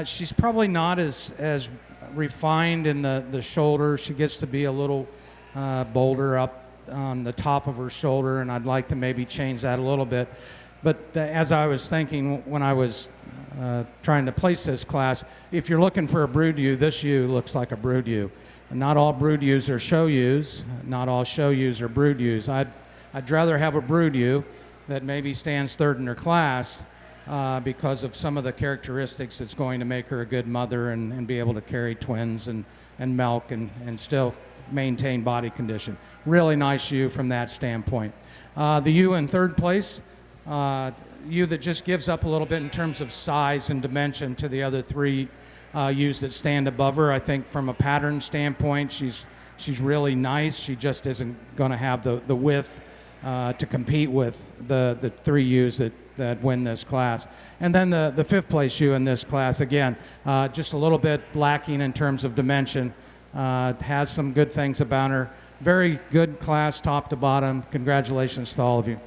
She's probably not as refined in the shoulder. She gets to be a little bolder up on the top of her shoulder, and I'd like to maybe change that a little bit. But as I was thinking when I was trying to place this class, if you're looking for a brood ewe, this ewe looks like a brood ewe. Not all brood ewes are show ewes. Not all show ewes are brood ewes. I'd rather have a brood ewe that maybe stands third in her class because of some of the characteristics that's going to make her a good mother and be able to carry twins and milk and still maintain body condition. Really nice ewe from that standpoint. The ewe in third place, ewe that just gives up a little bit in terms of size and dimension to the other three ewes that stand above her. I think from a pattern standpoint, she's really nice. She just isn't going to have the width to compete with the three ewes that that win this class. And then the fifth place ewe in this class, again, just a little bit lacking in terms of dimension, has some good things about her. Very good class, top to bottom. Congratulations to all of you.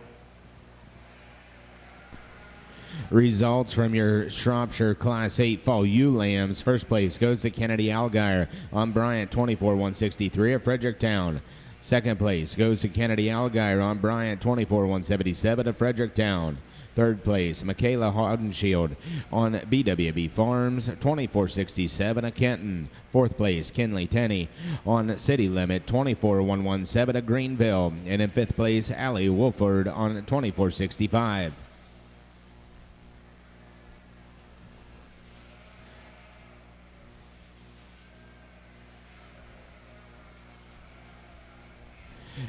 Results from your Shropshire Class 8 Fall Ewe Lambs. First place goes to Kennedy Algire on Bryant 24-163 of Fredericktown. Second place goes to Kennedy Algire on Bryant 24-177 of Fredericktown. Third place, Michaela Hodenshield on BWB Farms 24-67 of Kenton. Fourth place, Kinley Tenney on City Limit 24-117 of Greenville. And in fifth place, Allie Wolford on 24-65.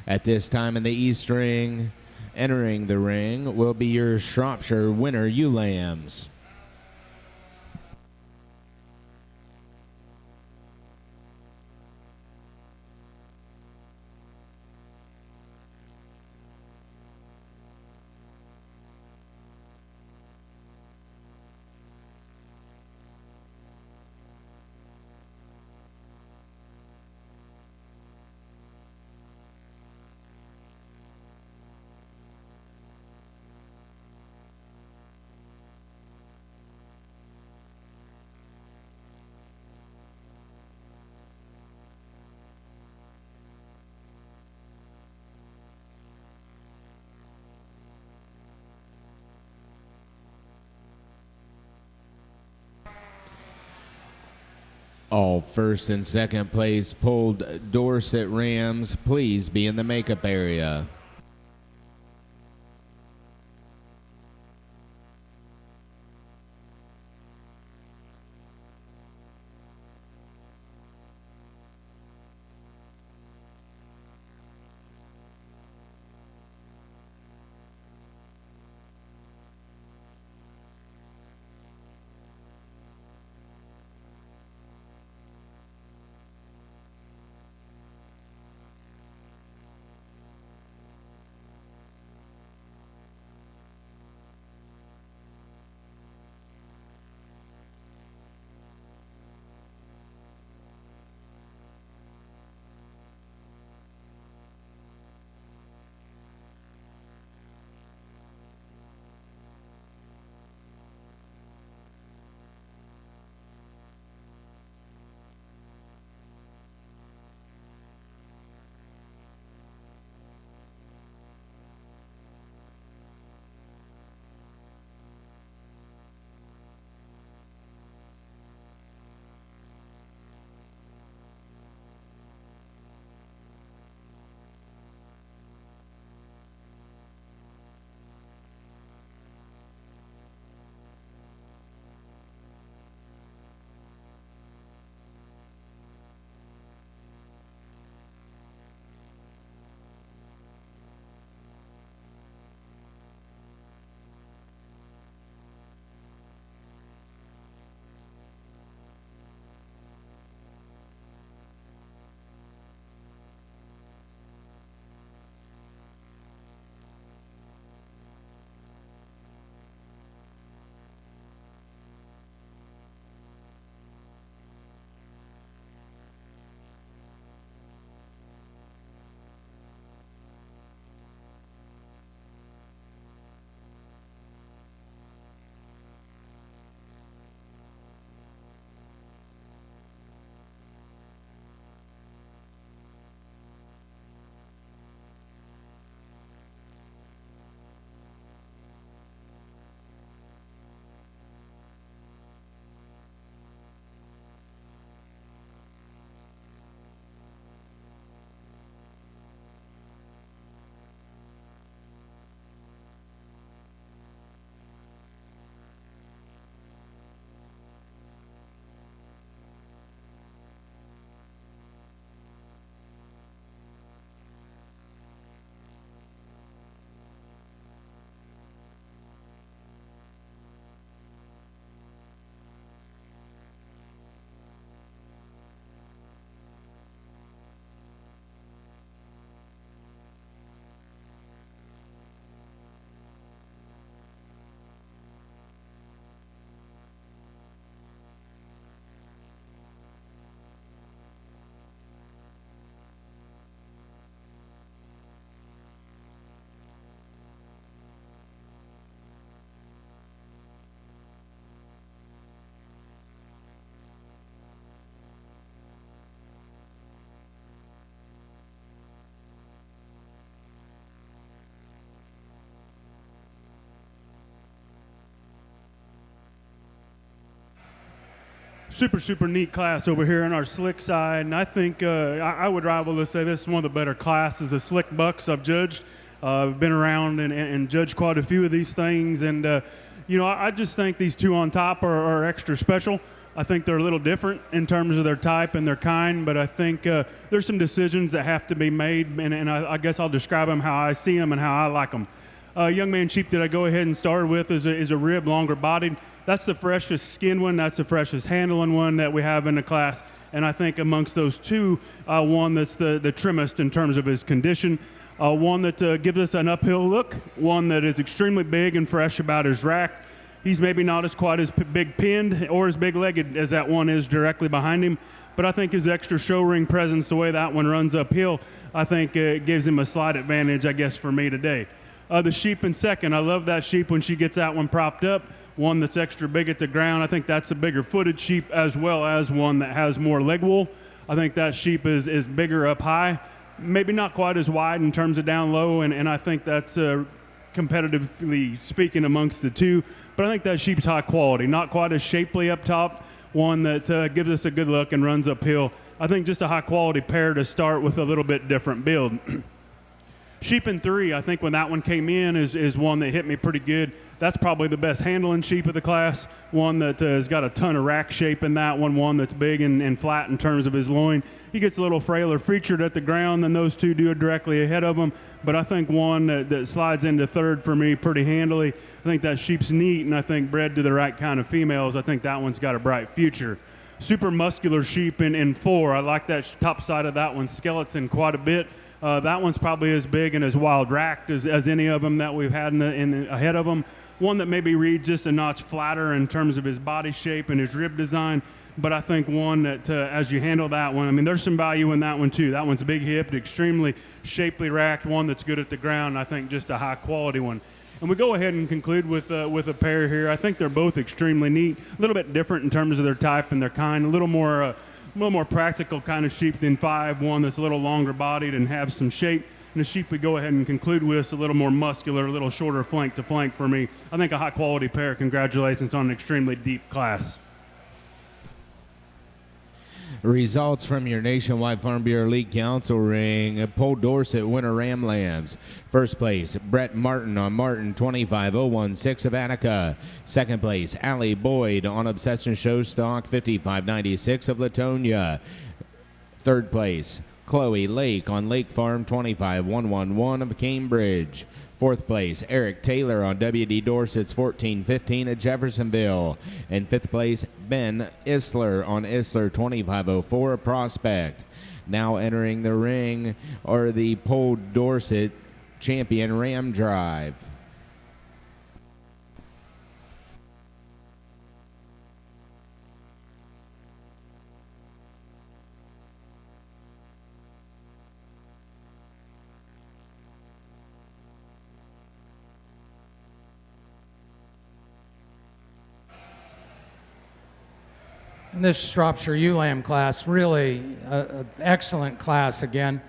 At this time in the East Ring, entering the ring will be your Shropshire winner ewe lambs. All first and second place pulled Dorset Rams, please be in the makeup area. super neat class over here on our slick side, and I think I would rival to say this is one of the better classes of slick bucks I've judged. I've been around and judged quite a few of these things, and I just think these two on top are extra special. I think they're a little different in terms of their type and their kind, but I think there's some decisions that have to be made, and I guess I'll describe them how I see them and how I like them. Young man sheep that I go ahead and start with is a rib, longer bodied. That's the freshest skinned one. That's the freshest handling one that we have in the class. And I think amongst those two, one that's the trimmest in terms of his condition, one that gives us an uphill look, one that is extremely big and fresh about his rack. He's maybe not as quite as big pinned or as big legged as that one is directly behind him. But I think his extra show ring presence, the way that one runs uphill, I think it gives him a slight advantage, I guess, for me today. The sheep in second, I love that sheep when she gets that one propped up. One that's extra big at the ground. I think that's a bigger footed sheep, as well as one that has more leg wool. I think that sheep is bigger up high, maybe not quite as wide in terms of down low, and I think that's competitively speaking amongst the two. But I think that sheep's high quality, not quite as shapely up top, one that gives us a good look and runs uphill. I think just a high quality pair to start with a little bit different build. Sheep in three, I think when that one came in is one that hit me pretty good. That's probably the best handling sheep of the class, one that has got a ton of rack shape in that one that's big and flat in terms of his loin. He gets a little frailer featured at the ground than those two do directly ahead of him, but I think one that slides into third for me pretty handily. I think that sheep's neat, and I think bred to the right kind of females. I think that one's got a bright future. Super muscular sheep in four. I like that top side of that one's skeleton quite a bit. That one's probably as big and as wild racked as any of them that we've had in the ahead of them. One that maybe reads just a notch flatter in terms of his body shape and his rib design, but I think one that as you handle that one, I mean, there's some value in that one too. That one's big hipped, extremely shapely racked, one that's good at the ground. I think just a high quality one. And we go ahead and conclude with a pair here. I think they're both extremely neat, a little bit different in terms of their type and their kind, a little more practical kind of sheep than five, one that's a little longer bodied and have some shape. And the sheep we go ahead and conclude with is a little more muscular, a little shorter flank to flank for me. I think a high quality pair. Congratulations on an extremely deep class. Results from your Nationwide Farm Bureau League Council ring. Paul Dorsett, winner Ram Lambs. First place, Brett Martin on Martin 25016 of Attica. Second place, Allie Boyd on Obsession Show Stock 5596 of Latonia. Third place, Chloe Lake on Lake Farm 25111 of Cambridge. Fourth place, Eric Taylor on W.D. Dorsett's 1415 at Jeffersonville. And fifth place, Ben Isler on Isler 2504 of Prospect. Now entering the ring are the Paul Dorsett champion Ram Drive. And this Shropshire ewe lamb class, really an excellent class again.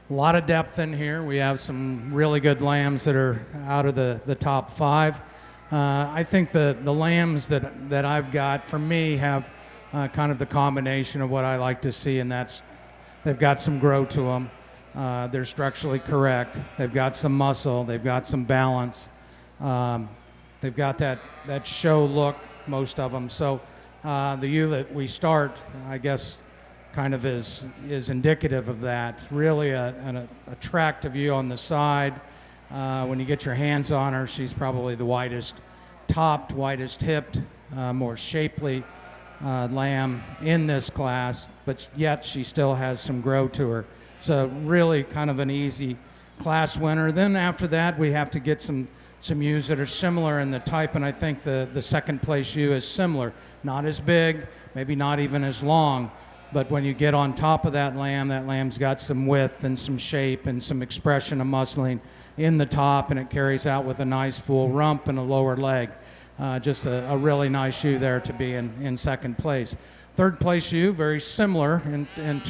A lot of depth in here. We have some really good lambs that are out of the top five. I think the lambs that I've got, for me, have kind of the combination of what I like to see, and that's they've got some grow to them. They're structurally correct. They've got some muscle. They've got some balance. They've got that show look, most of them. So the ewe that we start, I guess, kind of is indicative of that. Really an attractive ewe on the side. When you get your hands on her, she's probably the widest topped, widest hipped, more shapely lamb in this class, but yet she still has some grow to her. So really kind of an easy class winner. Then after that, we have to get some ewes that are similar in the type, and I think the second place ewe is similar. Not as big, maybe not even as long, but when you get on top of that lamb's got some width and some shape and some expression of muscling in the top, and it carries out with a nice full rump and a lower leg. Just a really nice ewe there to be in second place. Third place ewe, very similar in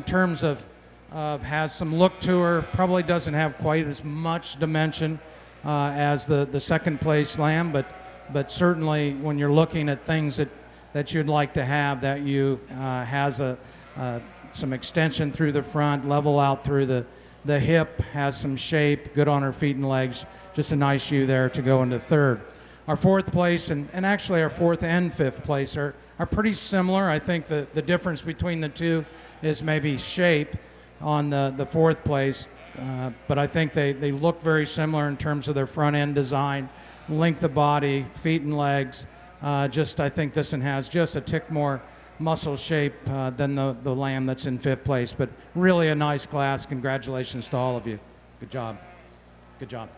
terms of has some look to her, probably doesn't have quite as much dimension as the second place lamb, but certainly when you're looking at things that that you'd like to have, that you has some extension through the front, level out through the hip, has some shape, good on her feet and legs. Just a nice ewe there to go into third. Our fourth place, and actually our fourth and fifth place are pretty similar. I think the difference between the two is maybe shape on the fourth place, but I think they look very similar in terms of their front end design, length of body, feet and legs. I think this one has just a tick more muscle shape than the lamb that's in fifth place, but really a nice class. Congratulations to all of you. Good job. Good job.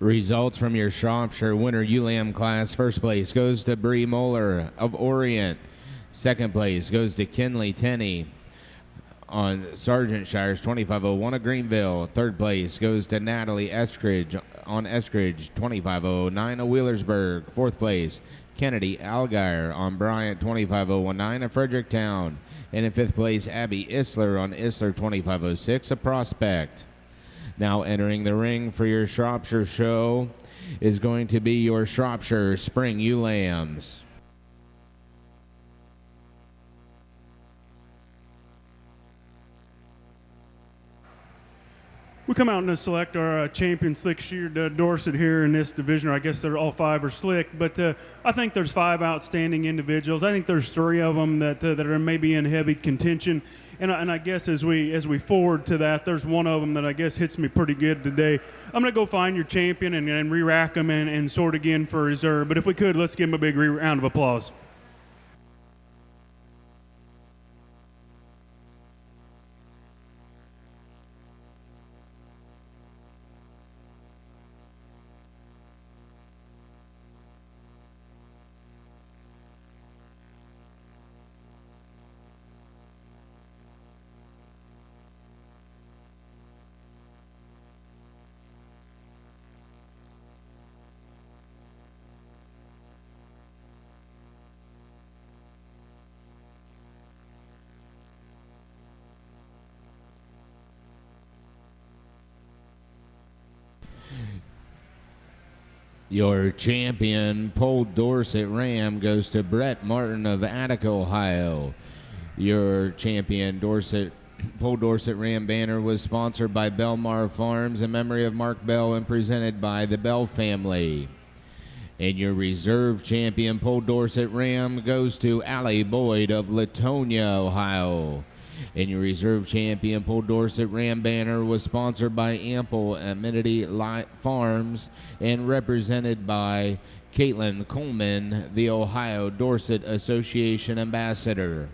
Results from your Shropshire Winter Ewe class. First place goes to Bree Moeller of Orient. Second place goes to Kinley Tenney on Sergeant Shires 2501 of Greenville. Third place goes to Natalie Eskridge on Eskridge 2509 of Wheelersburg. Fourth place, Kennedy Algier on Bryant 25019 of Fredericktown. And in fifth place, Abby Isler on Isler 2506 of Prospect. Now entering the ring for your Shropshire show is going to be your Shropshire Spring Ewe Lambs. We come out and select our champion slick-sheared Dorset here in this division, or I guess they're all five are slick, but I think there's five outstanding individuals. I think there's three of them that are maybe in heavy contention, and I guess as we forward to that, there's one of them that I guess hits me pretty good today. I'm going to go find your champion and re-rack them and sort again for reserve, but if we could, let's give him a big round of applause. Your champion Polled Dorset Ram goes to Brett Martin of Attica, Ohio. Your champion Polled Dorset Ram banner was sponsored by Belmar Farms in memory of Mark Bell and presented by the Bell family. And your reserve champion Polled Dorset Ram goes to Allie Boyd of Latonia, Ohio. And your reserve champion Polled Dorset Ram banner was sponsored by Ample Amenity Farms and represented by Caitlin Coleman, the Ohio Dorset Association ambassador.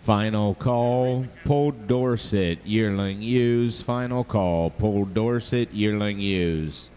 Final call, Polled Dorset Yearling Ewes. Final call, Polled Dorset Yearling Ewes.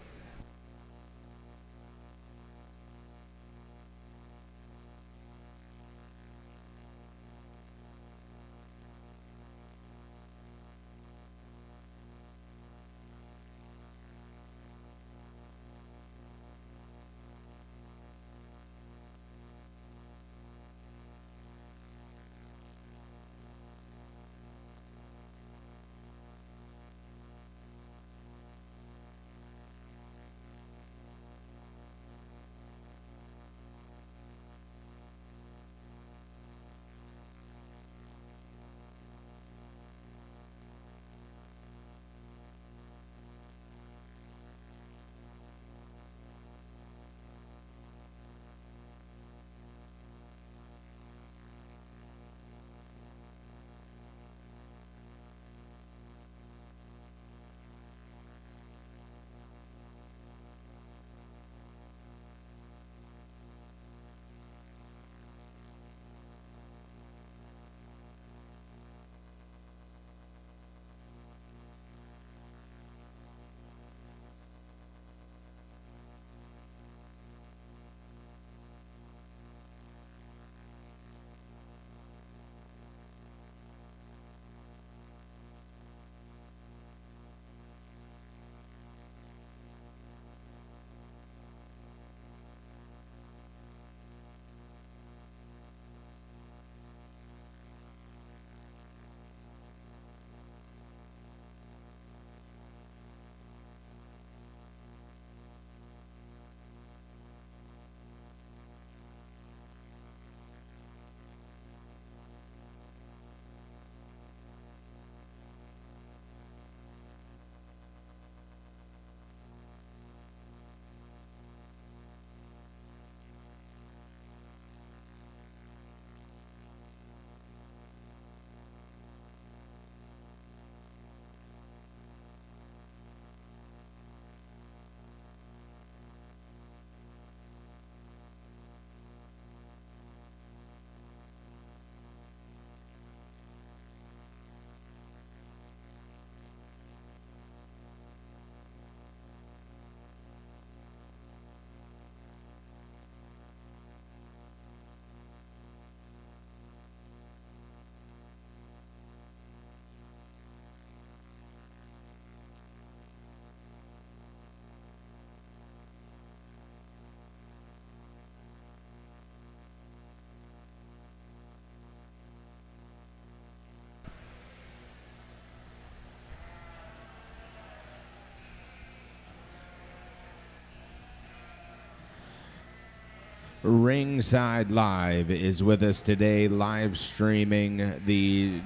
Ringside Live is with us today, live streaming the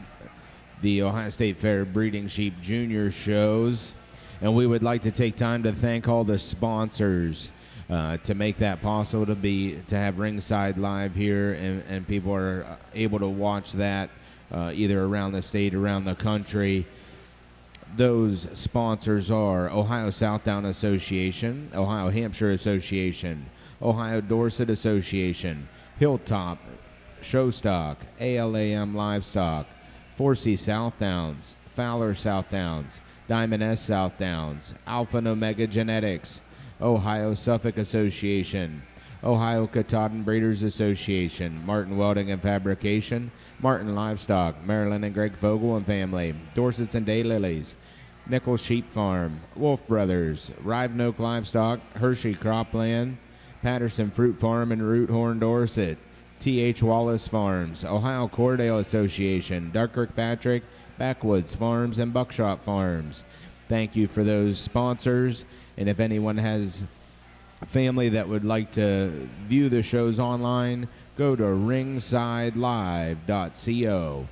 Ohio State Fair Breeding Sheep Junior shows. And we would like to take time to thank all the sponsors to make that possible, to have Ringside Live here, and people are able to watch that either around the state, around the country. Those sponsors are Ohio Southdown Association, Ohio Hampshire Association, Ohio Dorset Association, Hilltop, Showstock, ALAM Livestock, 4C Southdowns, Fowler Southdowns, Diamond S Southdowns, Alpha and Omega Genetics, Ohio Suffolk Association, Ohio Katahdin Breeders Association, Martin Welding and Fabrication, Martin Livestock, Marilyn and Greg Vogel and Family, Dorsets and Daylilies, Nichols Sheep Farm, Wolf Brothers, Rivenoak Livestock, Hershey Cropland, Patterson Fruit Farm and Root Horn Dorset, T.H. Wallace Farms, Ohio Cordale Association, Dark Kirkpatrick, Backwoods Farms, and Buckshot Farms. Thank you for those sponsors. And if anyone has a family that would like to view the shows online, go to ringsidelive.co.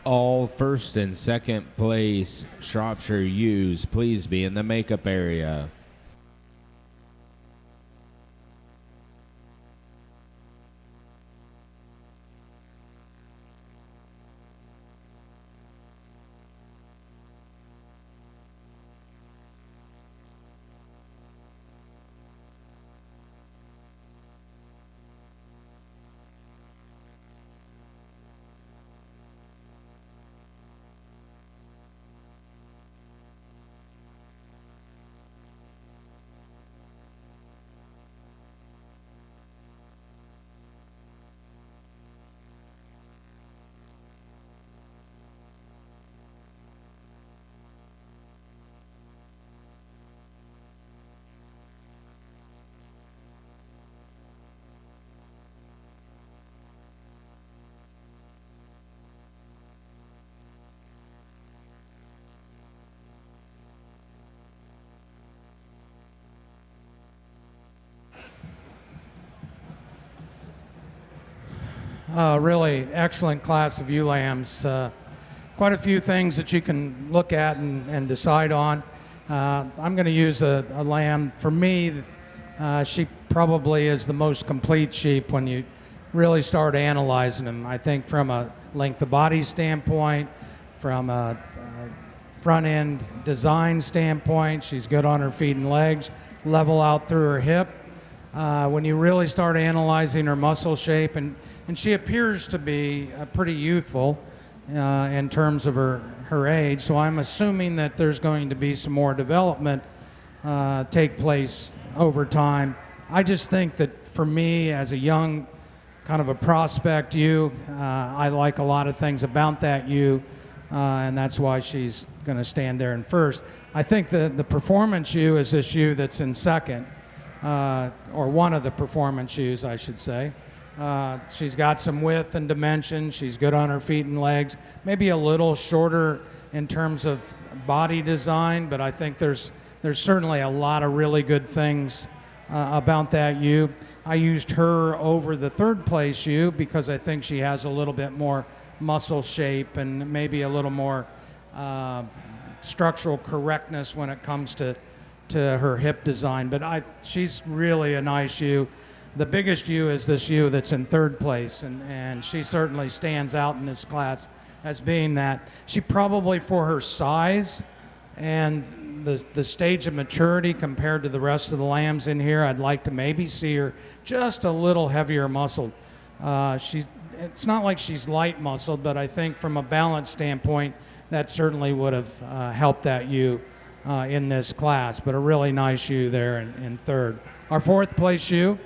All first and second place Shropshire ewes, please be in the makeup area. really excellent class of ewe lambs. Quite a few things that you can look at and decide on. I'm going to use a lamb. For me, she probably is the most complete sheep when you really start analyzing them. I think from a length of body standpoint, from a front end design standpoint, she's good on her feet and legs, level out through her hip. When you really start analyzing her muscle shape, and she appears to be pretty youthful in terms of her age, so I'm assuming that there's going to be some more development take place over time. I just think that for me, as a young kind of a prospect ewe, I like a lot of things about that ewe, and that's why she's going to stand there in first. I think the performance ewe is this ewe that's in second, or one of the performance ewes, I should say. She's got some width and dimension. She's good on her feet and legs. Maybe a little shorter in terms of body design, but I think there's certainly a lot of really good things about that ewe. I used her over the third place ewe because I think she has a little bit more muscle shape and maybe a little more structural correctness when it comes to her hip design. But she's really a nice ewe. The biggest ewe is this ewe that's in third place, and she certainly stands out in this class as being that. She probably, for her size and the stage of maturity compared to the rest of the lambs in here, I'd like to maybe see her just a little heavier muscled. It's not like she's light muscled, but I think from a balance standpoint, that certainly would have helped that ewe in this class. But a really nice ewe there in third. Our fourth place ewe,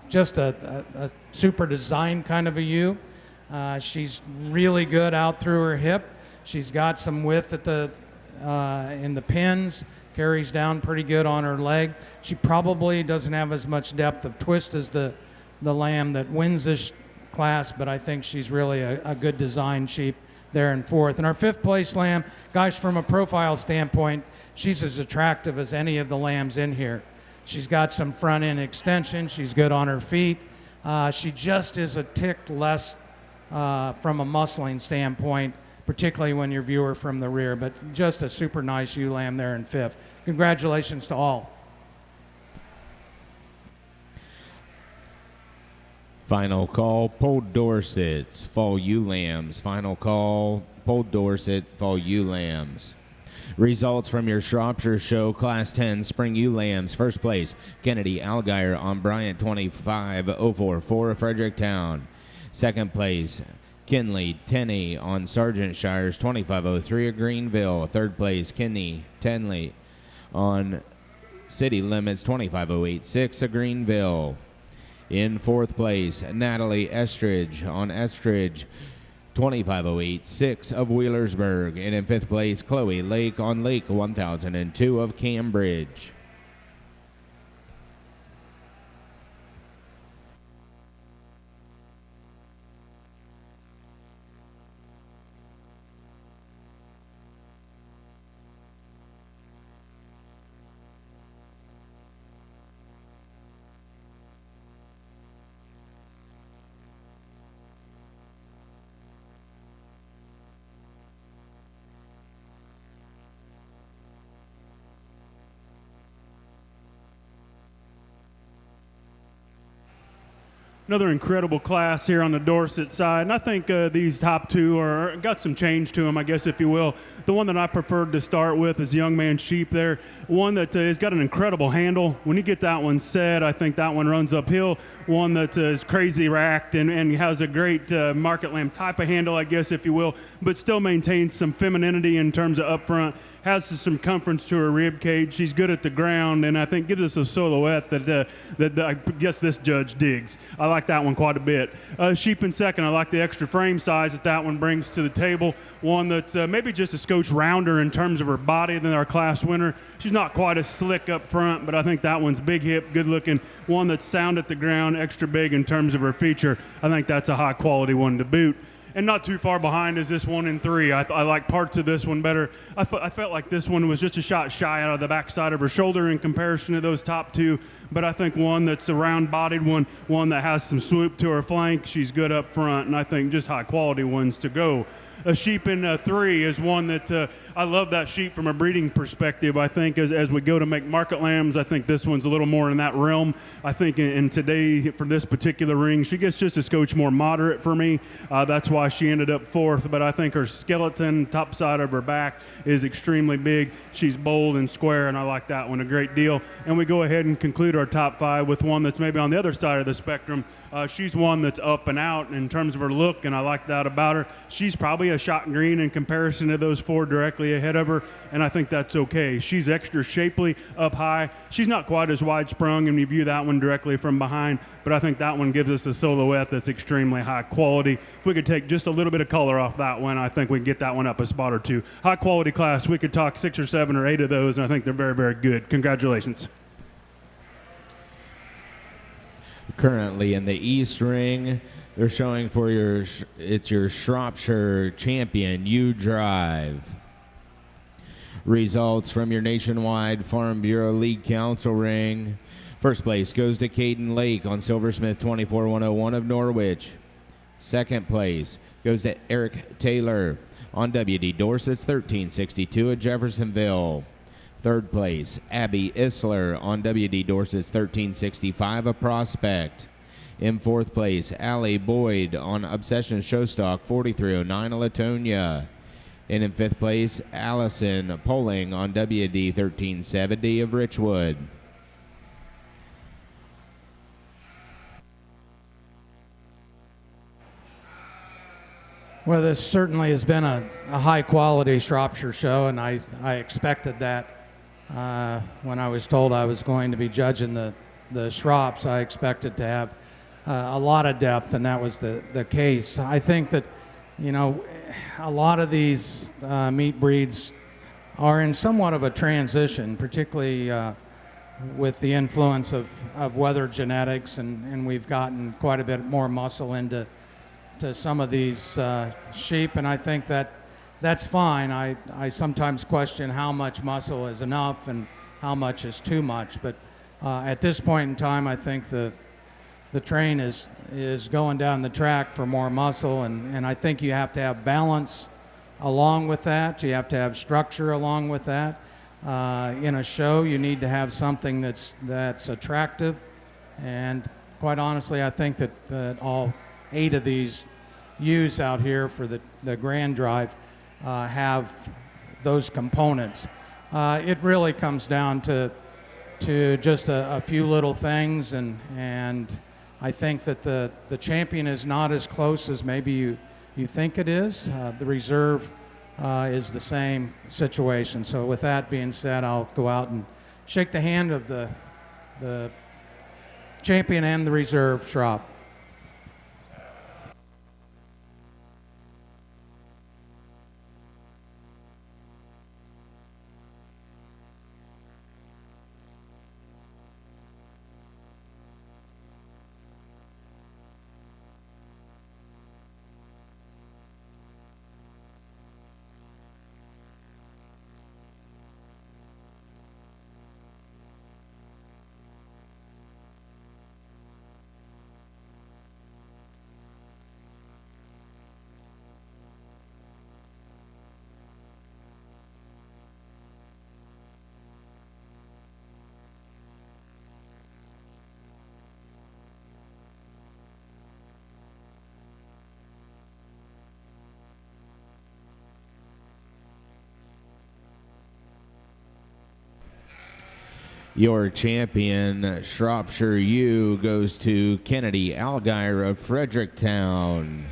just a super design kind of a ewe. She's really good out through her hip. She's got some width at in the pins, carries down pretty good on her leg. She probably doesn't have as much depth of twist as the lamb that wins this class, but I think she's really a good design sheep there in fourth. And our fifth place lamb, guys, from a profile standpoint, she's as attractive as any of the lambs in here. She's got some front end extension. She's good on her feet. She just is a tick less from a muscling standpoint, particularly when you view her from the rear. But just a super nice ewe lamb there in fifth. Congratulations to all. Final call, Polled Dorset's Fall Ewe Lambs. Final call, Polled Dorset, Fall Ewe Lambs. Results from your Shropshire Show Class 10 Spring Ewe Lambs. First place, Kennedy Algier on Bryant 25.044 Fredericktown. Second place, Kinley Tenney on Sargent Shires 25.03 of Greenville. Third place, Kenny Tenley on City Limits 25.086 of Greenville. In fourth place, Natalie Estridge on Estridge 25.086 of Wheelersburg. And in fifth place, Chloe Lake on Lake 1002 of Cambridge. Another incredible class here on the Dorset side, and I think these top two got some change to them, I guess, if you will. The one that I preferred to start with is Young Man Sheep there, one that has got an incredible handle. When you get that one set, I think that one runs uphill. One that is crazy racked and has a great market lamb type of handle, I guess, if you will, but still maintains some femininity in terms of up front. Has some circumference to her rib cage. She's good at the ground, and I think gives us a silhouette that I guess this judge digs. I like that one quite a bit. Sheep in second, I like the extra frame size that one brings to the table. One that's maybe just a skosh rounder in terms of her body than our class winner. She's not quite as slick up front, but I think that one's big hip, good looking. One that's sound at the ground, extra big in terms of her feature. I think that's a high quality one to boot. And not too far behind is this 1 and 3. I like parts of this one better. I felt like this one was just a shot shy out of the backside of her shoulder in comparison to those top two. But I think one that's the round-bodied one that has some swoop to her flank. She's good up front, and I think just high-quality ones to go. A sheep in 3 is one that I love that sheep from a breeding perspective. I think as we go to make market lambs, I think this one's a little more in that realm. I think in today, for this particular ring, she gets just a scotch more moderate for me. That's why she ended up 4th, but I think her skeleton, top side of her back, is extremely big. She's bold and square, and I like that one a great deal. And we go ahead and conclude our top 5 with one that's maybe on the other side of the spectrum. She's one that's up and out in terms of her look, and I like that about her. She's probably a shot green in comparison to those 4 directly ahead of her, and I think that's okay. She's extra shapely up high. She's not quite as wide sprung, and you view that one directly from behind, but I think that one gives us a silhouette that's extremely high quality. If we could take just a little bit of color off that one, I think we can get that one up a spot or 2. High quality class, we could talk 6 or 7 or 8 of those, and I think they're very, very good. Congratulations. Currently in the East Ring, they're showing for it's your Shropshire champion, U Drive. Results from your Nationwide Farm Bureau League Council ring. First place goes to Caden Lake on Silversmith 24101 of Norwich. Second place goes to Eric Taylor on WD Dorset's 1362 of Jeffersonville. Third place, Abby Isler on WD Dorset's 1365 of Prospect. In fourth place, Allie Boyd on Obsession Showstock 4309 of Latonia. And in fifth place, Allison Poling on WD 1370 of Richwood. Well, this certainly has been a high-quality Shropshire show, and I expected that. When I was told I was going to be judging the Shrops, I expected to have a lot of depth, and that was the case. I think that, you know, a lot of these meat breeds are in somewhat of a transition, particularly with the influence of weather genetics, and we've gotten quite a bit more muscle into some of these sheep, and I think that's fine. I sometimes question how much muscle is enough and how much is too much, but at this point in time, I think the train is going down the track for more muscle, and I think you have to have balance along with that. You have to have structure along with that. In a show, you need to have something that's attractive, and quite honestly, I think that all 8 of these ewes out here for the Grand Drive have those components. It really comes down to just a few little things, and I think that the champion is not as close as maybe you think it is. The reserve is the same situation. So with that being said, I'll go out and shake the hand of the champion and the reserve Shrop. Your champion, Shropshire U, goes to Kennedy Algier of Fredericktown.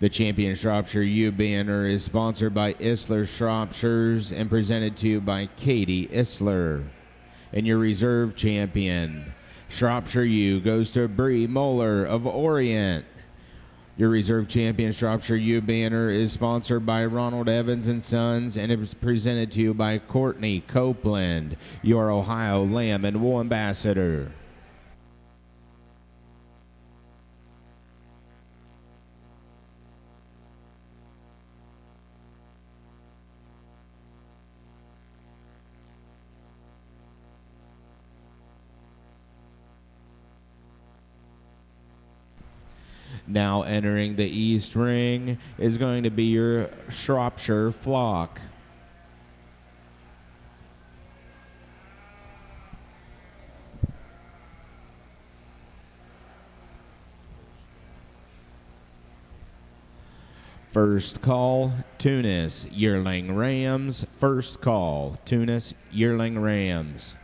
The champion Shropshire U banner is sponsored by Isler Shropshires and presented to you by Katie Isler. And your reserve champion, Shropshire U, goes to Bree Moeller of Orient. Your reserve champion Shropshire U banner is sponsored by Ronald Evans and Sons, and it was presented to you by Courtney Copeland, your Ohio Lamb and Wool Ambassador. Now entering the East Ring is going to be your Shropshire Flock. First call, Tunis, Yearling Rams. First call, Tunis, Yearling Rams.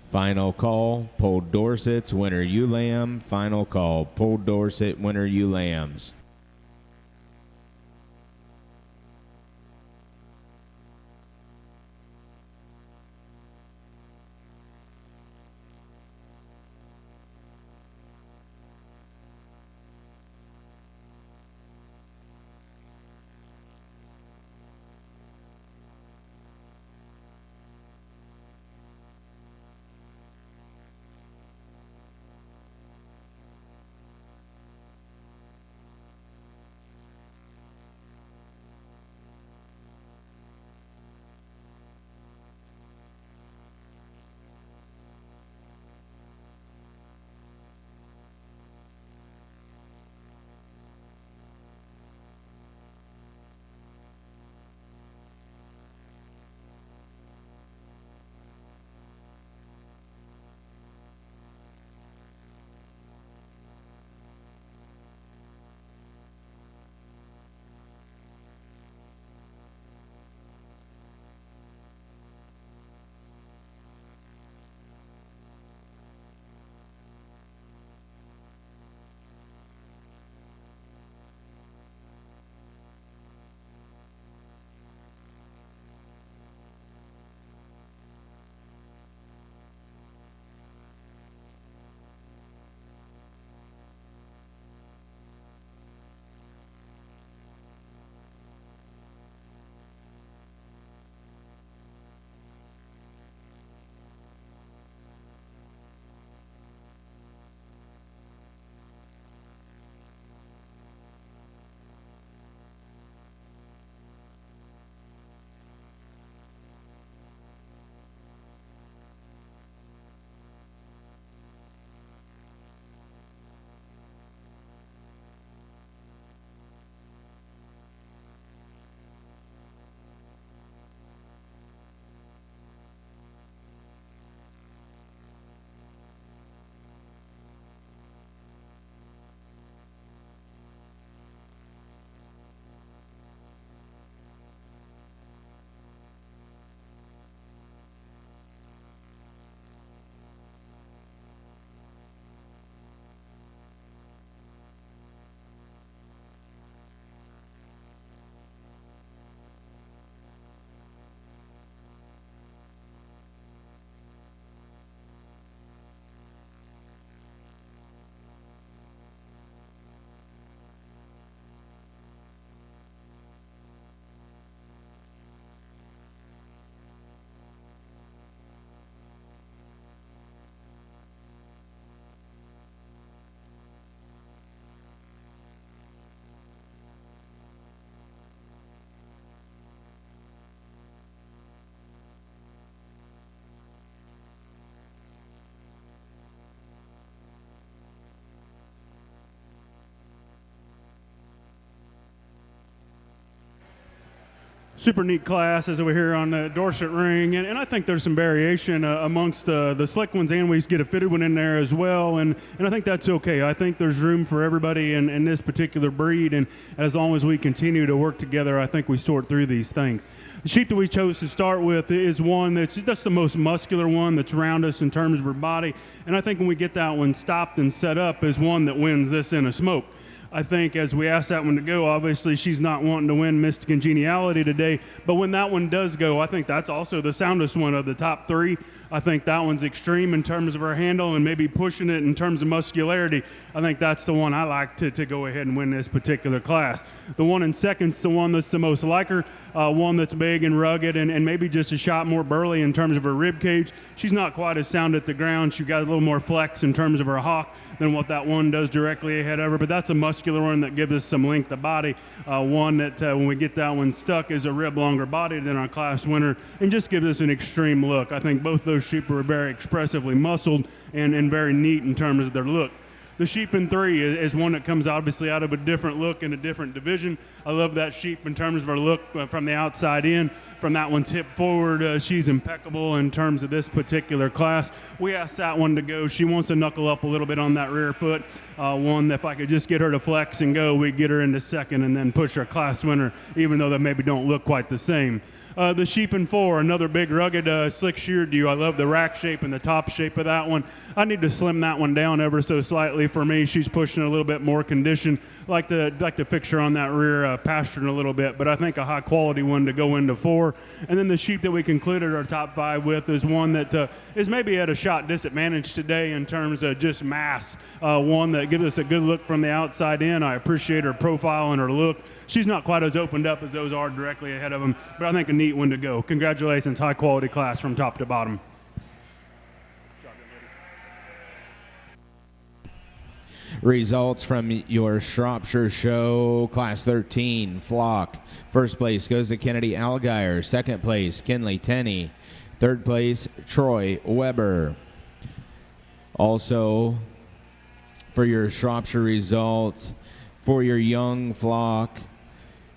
Final call, Polled Dorset's winner, you lamb. Final call, Polled Dorset, winner, you lambs. super neat class as we're here on the Dorset ring, and I think there's some variation amongst the slick ones, and we get a fitted one in there as well, and I think that's okay. I think there's room for everybody in this particular breed, and as long as we continue to work together, I think we sort through these things. The sheep that we chose to start with is one that's the most muscular one that's around us in terms of her body, and I think when we get that one stopped and set up is one that wins this in a smoke. I think as we ask that one to go, obviously she's not wanting to win Missed Congeniality today, but when that one does go, I think that's also the soundest one of the top three. I think that one's extreme in terms of her handle and maybe pushing it in terms of muscularity. I think that's the one I like to go ahead and win this particular class. The one in second's the one that's the most like her, one that's big and rugged and maybe just a shot more burly in terms of her rib cage. She's not quite as sound at the ground. She's got a little more flex in terms of her hock than what that one does directly ahead of her, but that's a muscular one that gives us some length of body. One that when we get that one stuck is a rib longer body than our class winner and just gives us an extreme look. I think both those sheep are very expressively muscled and very neat in terms of their look. The sheep in three is one that comes obviously out of a different look in a different division. I love that sheep in terms of her look from the outside in. From that one's hip forward, she's impeccable in terms of this particular class. We asked that one to go. She wants to knuckle up a little bit on that rear foot. One that if I could just get her to flex and go, we'd get her into second and then push our class winner, even though they maybe don't look quite the same. The sheep in four, another big rugged slick sheared ewe. I love the rack shape and the top shape of that one. I need to slim that one down ever so slightly for me. She's pushing a little bit more condition. Like to fix her on that rear pasturing a little bit, but I think a high quality one to go into four. And then the sheep that we concluded our top five with is one that is maybe at a shot disadvantage today in terms of just mass. One that gives us a good look from the outside in. I appreciate her profile and her look. She's not quite as opened up as those are directly ahead of them, but I think a neat one to go. Congratulations, high quality class from top to bottom. Results from your Shropshire Show, Class 13, Flock. First place goes to Kennedy Algier. Second place, Kinley Tenney. Third place, Troy Weber. Also, for your Shropshire results, for your young flock,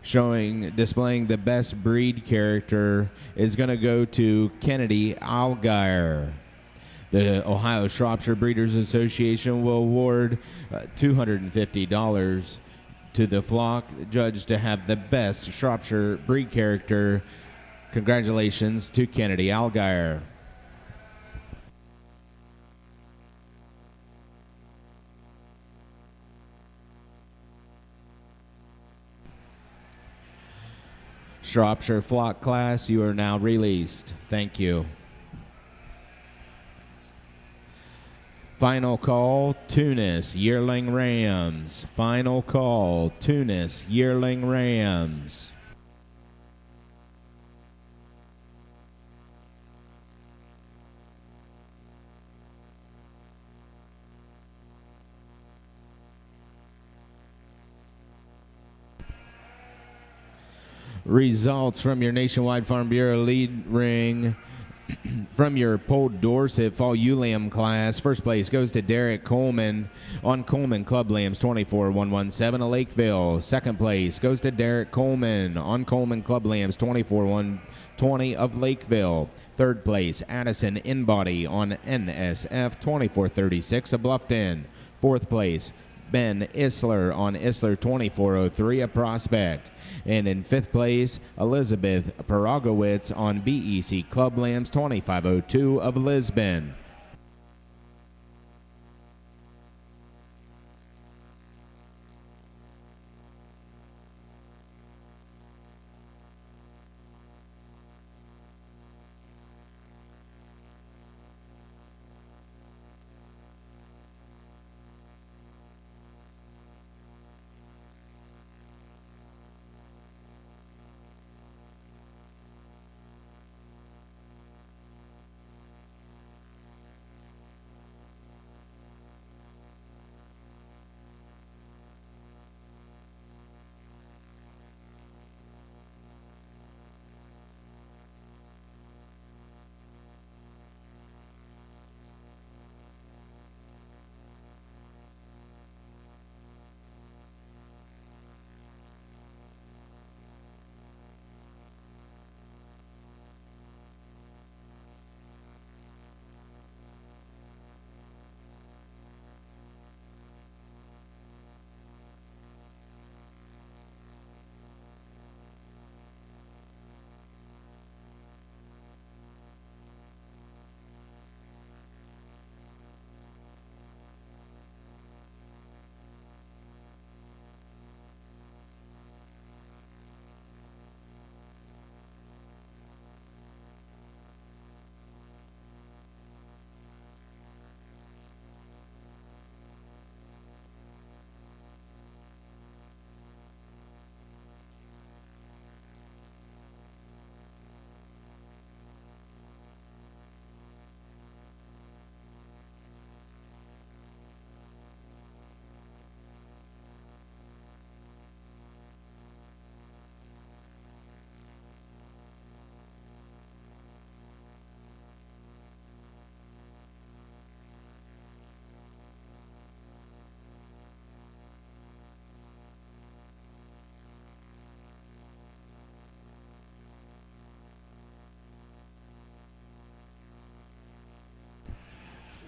displaying the best breed character is going to go to Kennedy Algier. The Ohio Shropshire Breeders Association will award $250 to the flock judged to have the best Shropshire breed character. Congratulations to Kennedy Algier. Shropshire flock class, you are now released. Thank you. Final call, Tunis, Yearling Rams. Final call, Tunis, Yearling Rams. Results from your Nationwide Farm Bureau lead ring. From your Polled Dorset Fall Ewe class, first place goes to Derek Coleman on Coleman Club Lambs 24117 of Lakeville. Second place goes to Derek Coleman on Coleman Club Lambs 24120 of Lakeville. Third place, Addison Inbody on NSF 2436 of Bluffton. Fourth place, Ben Isler on Isler 2403 of Prospect. And in fifth place, Elizabeth Paragowitz on BEC Club Lambs 2502 of Lisbon.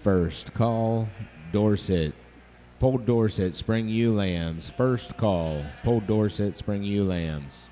First call, Dorset. Pull Dorset, Spring Ewe Lambs. First call, Pull Dorset, Spring Ewe Lambs.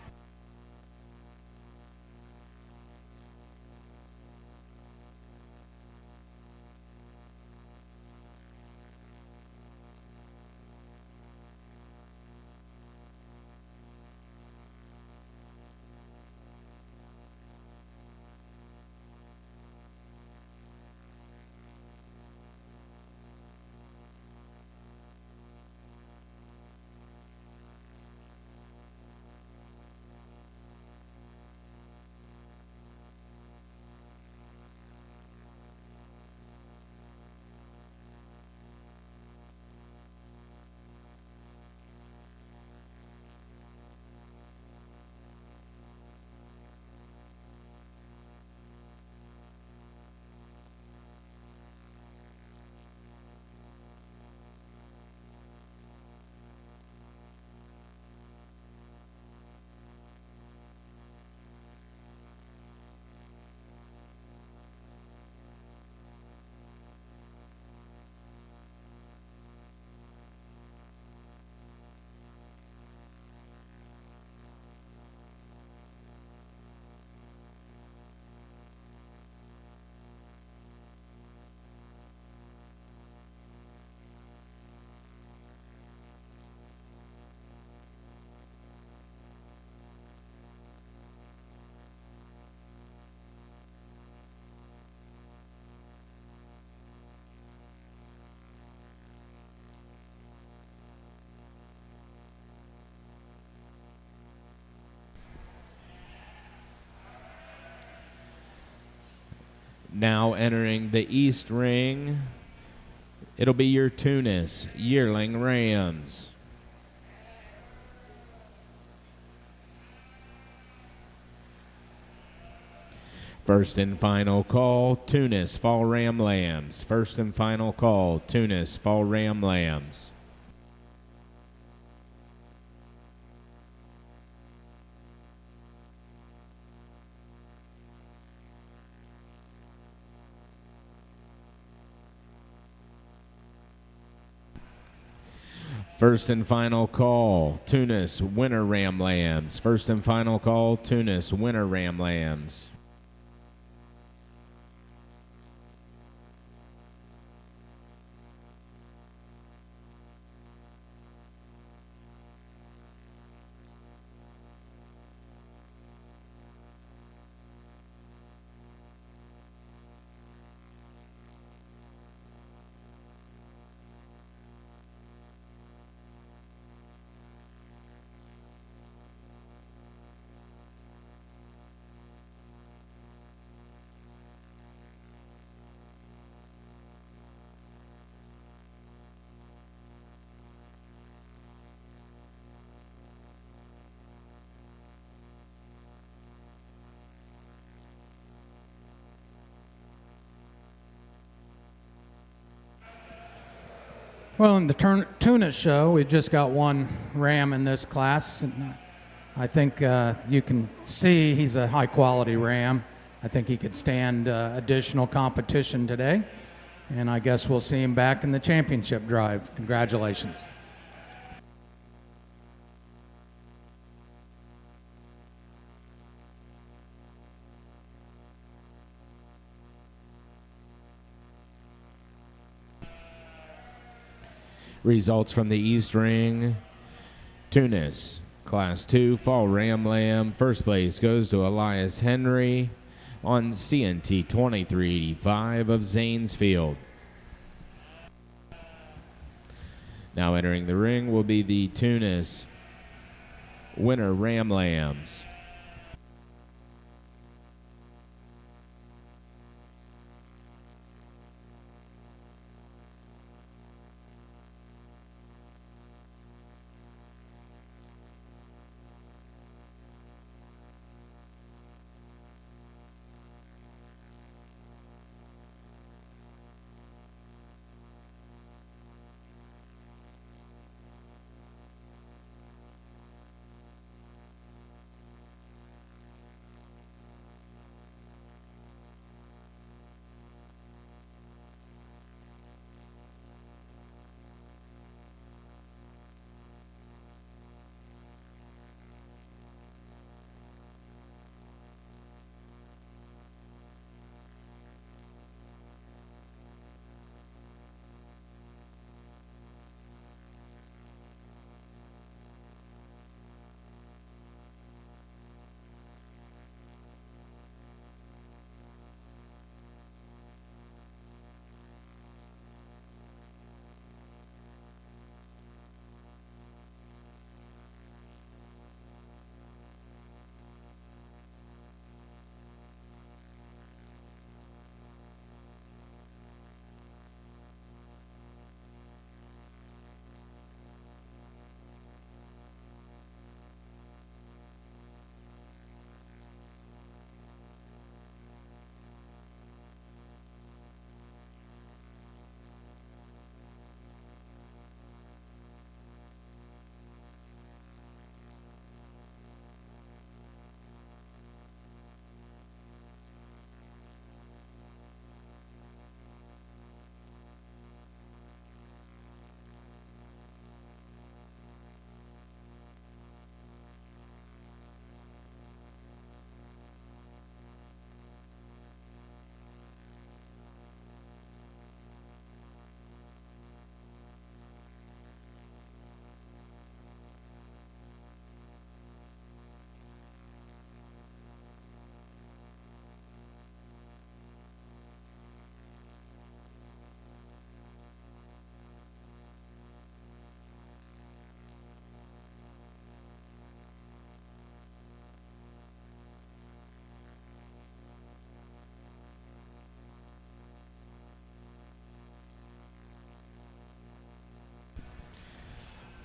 Now entering the East Ring, it'll be your Tunis Yearling Rams. First and final call, Tunis Fall Ram Lambs. First and final call, Tunis Fall Ram Lambs. First and final call, Tunis Winter Ram Lambs. First and final call, Tunis Winter Ram Lambs. Well, in the Tunis show, we've just got one ram in this class. And I think you can see he's a high-quality ram. I think he could stand additional competition today. And I guess we'll see him back in the championship drive. Congratulations. Results from the East Ring. Tunis, Class 2, Fall Ram Lamb. First place goes to Elias Henry on CNT 2385 of Zanesfield. Now entering the ring will be the Tunis Winter Ram Lambs.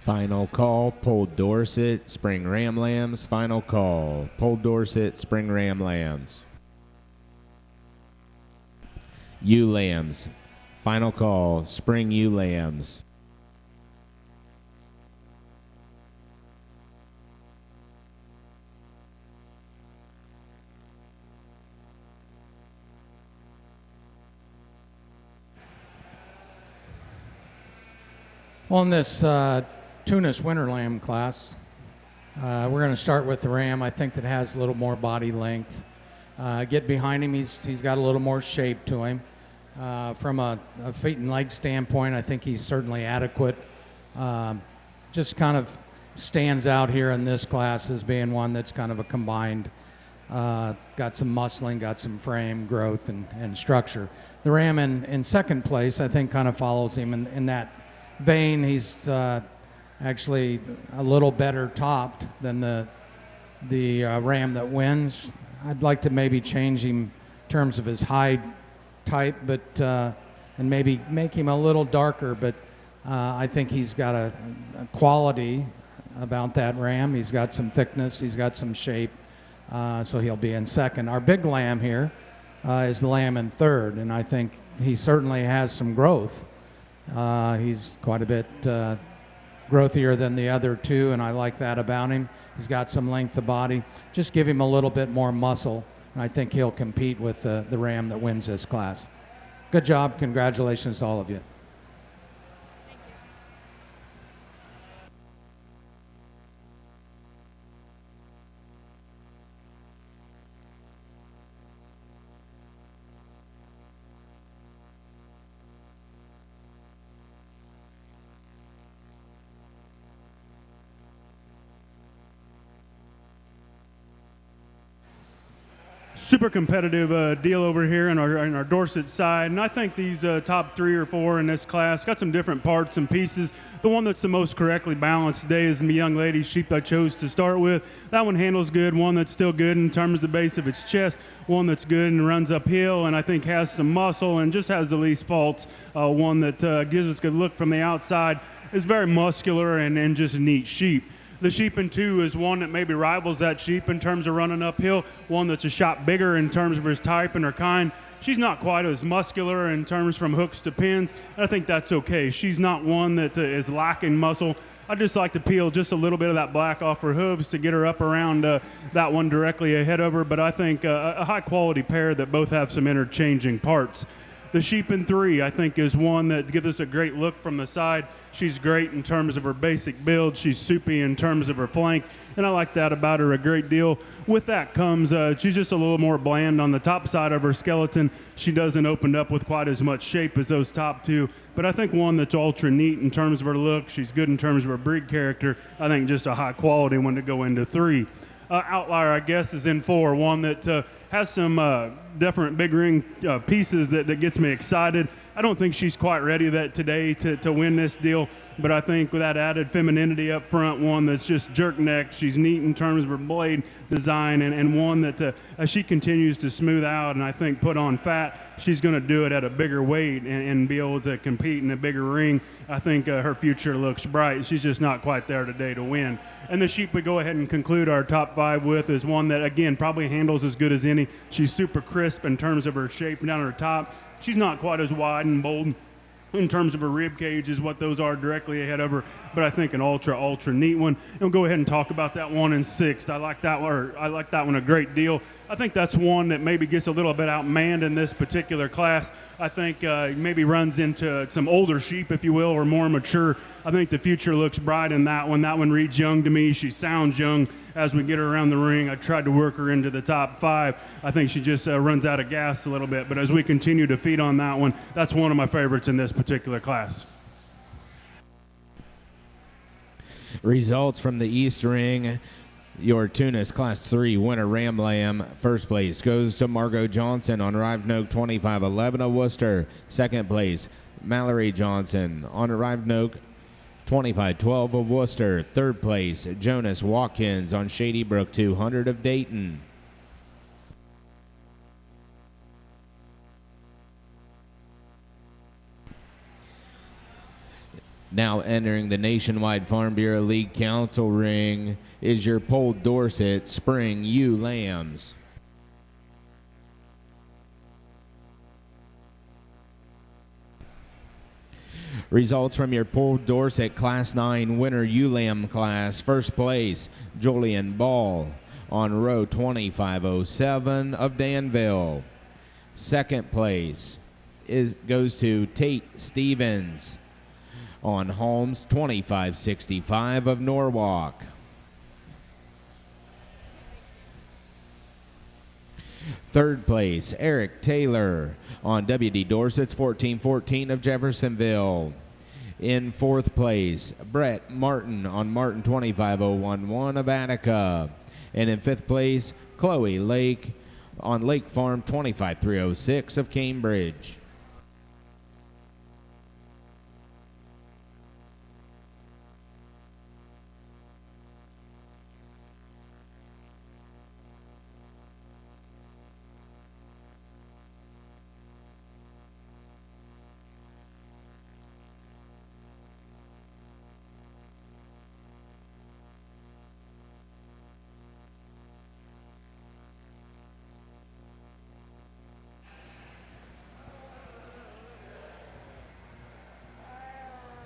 Final call, Polled Dorset, Spring Ram Lambs. Final call, Polled Dorset, Spring Ram Lambs. Ewe Lambs. Final call, Spring Ewe Lambs. On this Tunis Winter Lamb class, we're going to start with the ram. I think that has a little more body length. Get behind him. He's got a little more shape to him. From a feet and leg standpoint, I think he's certainly adequate. Just kind of stands out here in this class as being one that's kind of a combined, got some muscling, got some frame growth and structure. The ram in second place, I think, kind of follows him in that vein. He's actually a little better topped than the ram that wins. I'd like to maybe change him in terms of his hide type, but and maybe make him a little darker. But I think he's got a quality about that ram. He's got some thickness. He's got some shape. So he'll be in second. Our big lamb here is the lamb in third, and I think he certainly has some growth. He's quite a bit growthier than the other two, and I like that about him. He's got some length of body. Just give him a little bit more muscle, and I think he'll compete with the ram that wins this class. Good job. Congratulations to all of you. Super competitive deal over here in our Dorset side, and I think these top 3 or 4 in this class got some different parts and pieces. The one that's the most correctly balanced today is the young lady's sheep I chose to start with. That one handles good, one that's still good in terms of the base of its chest, one that's good and runs uphill and I think has some muscle and just has the least faults. One that gives us a good look from the outside, is very muscular and just a neat sheep. The sheep in 2 is one that maybe rivals that sheep in terms of running uphill, one that's a shot bigger in terms of his type and her kind. She's not quite as muscular in terms from hooks to pins. I think that's okay. She's not one that is lacking muscle. I just like to peel just a little bit of that black off her hooves to get her up around that one directly ahead of her, but I think a high-quality pair that both have some interchanging parts. The sheep in 3, I think, is one that gives us a great look from the side. She's great in terms of her basic build. She's soupy in terms of her flank, and I like that about her a great deal. With that comes she's just a little more bland on the top side of her skeleton. She doesn't open up with quite as much shape as those top 2, but I think one that's ultra neat in terms of her look. She's good in terms of her breed character. I think just a high quality one to go into 3. Outlier, I guess, is in 4, one that has some different big ring pieces that gets me excited. I don't think she's quite ready today to win this deal, but I think with that added femininity up front, one that's just jerk neck, she's neat in terms of her blade design, and one that as she continues to smooth out and I think put on fat, she's going to do it at a bigger weight and be able to compete in a bigger ring. I think her future looks bright. She's just not quite there today to win. And the sheep we go ahead and conclude our top 5 with is one that, again, probably handles as good as any. She's super crisp in terms of her shape down her top. She's not quite as wide and bold in terms of her rib cage is what those are directly ahead of her, but I think an ultra neat one. And we'll go ahead and talk about that one in 6th. I like that one a great deal. I think that's one that maybe gets a little bit outmanned in this particular class. I think maybe runs into some older sheep, if you will, or more mature. I think the future looks bright in that one. That one reads young to me. She sounds young as we get her around the ring. I tried to work her into the top 5. I think she just runs out of gas a little bit, but as we continue to feed on that one, that's one of my favorites in this particular class. Results from the East Ring. Your Tunis Class 3 winner, Ram Lamb, first place goes to Margot Johnson on Arrived Noke 2511 of Worcester. Second place, Mallory Johnson on Arrived Noke 2512 of Worcester. Third place, Jonas Watkins on Shady Brook 200 of Dayton. Now entering the Nationwide Farm Bureau League Council ring is your Polled Dorset Spring ewe lambs. Results from your Polled Dorset Class 9 winner ewe lamb class. First place, Julian Ball on row 2507 of Danville. Second place goes to Tate Stevens on Holmes 2565 of Norwalk. Third place, Eric Taylor on WD Dorset's 1414 of Jeffersonville. In fourth place, Brett Martin on Martin 25011 of Attica. And in fifth place, Chloe Lake on Lake Farm 25306 of Cambridge.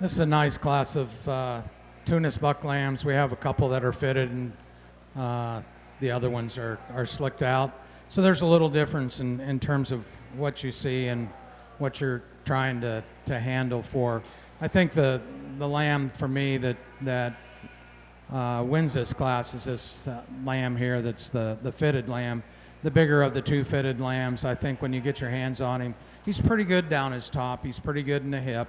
This is a nice class of Tunis buck lambs. We have a couple that are fitted, and the other ones are slicked out. So there's a little difference in terms of what you see and what you're trying to handle for. I think the lamb for me that wins this class is this lamb here that's the fitted lamb. The bigger of the two fitted lambs. I think when you get your hands on him, he's pretty good down his top. He's pretty good in the hip.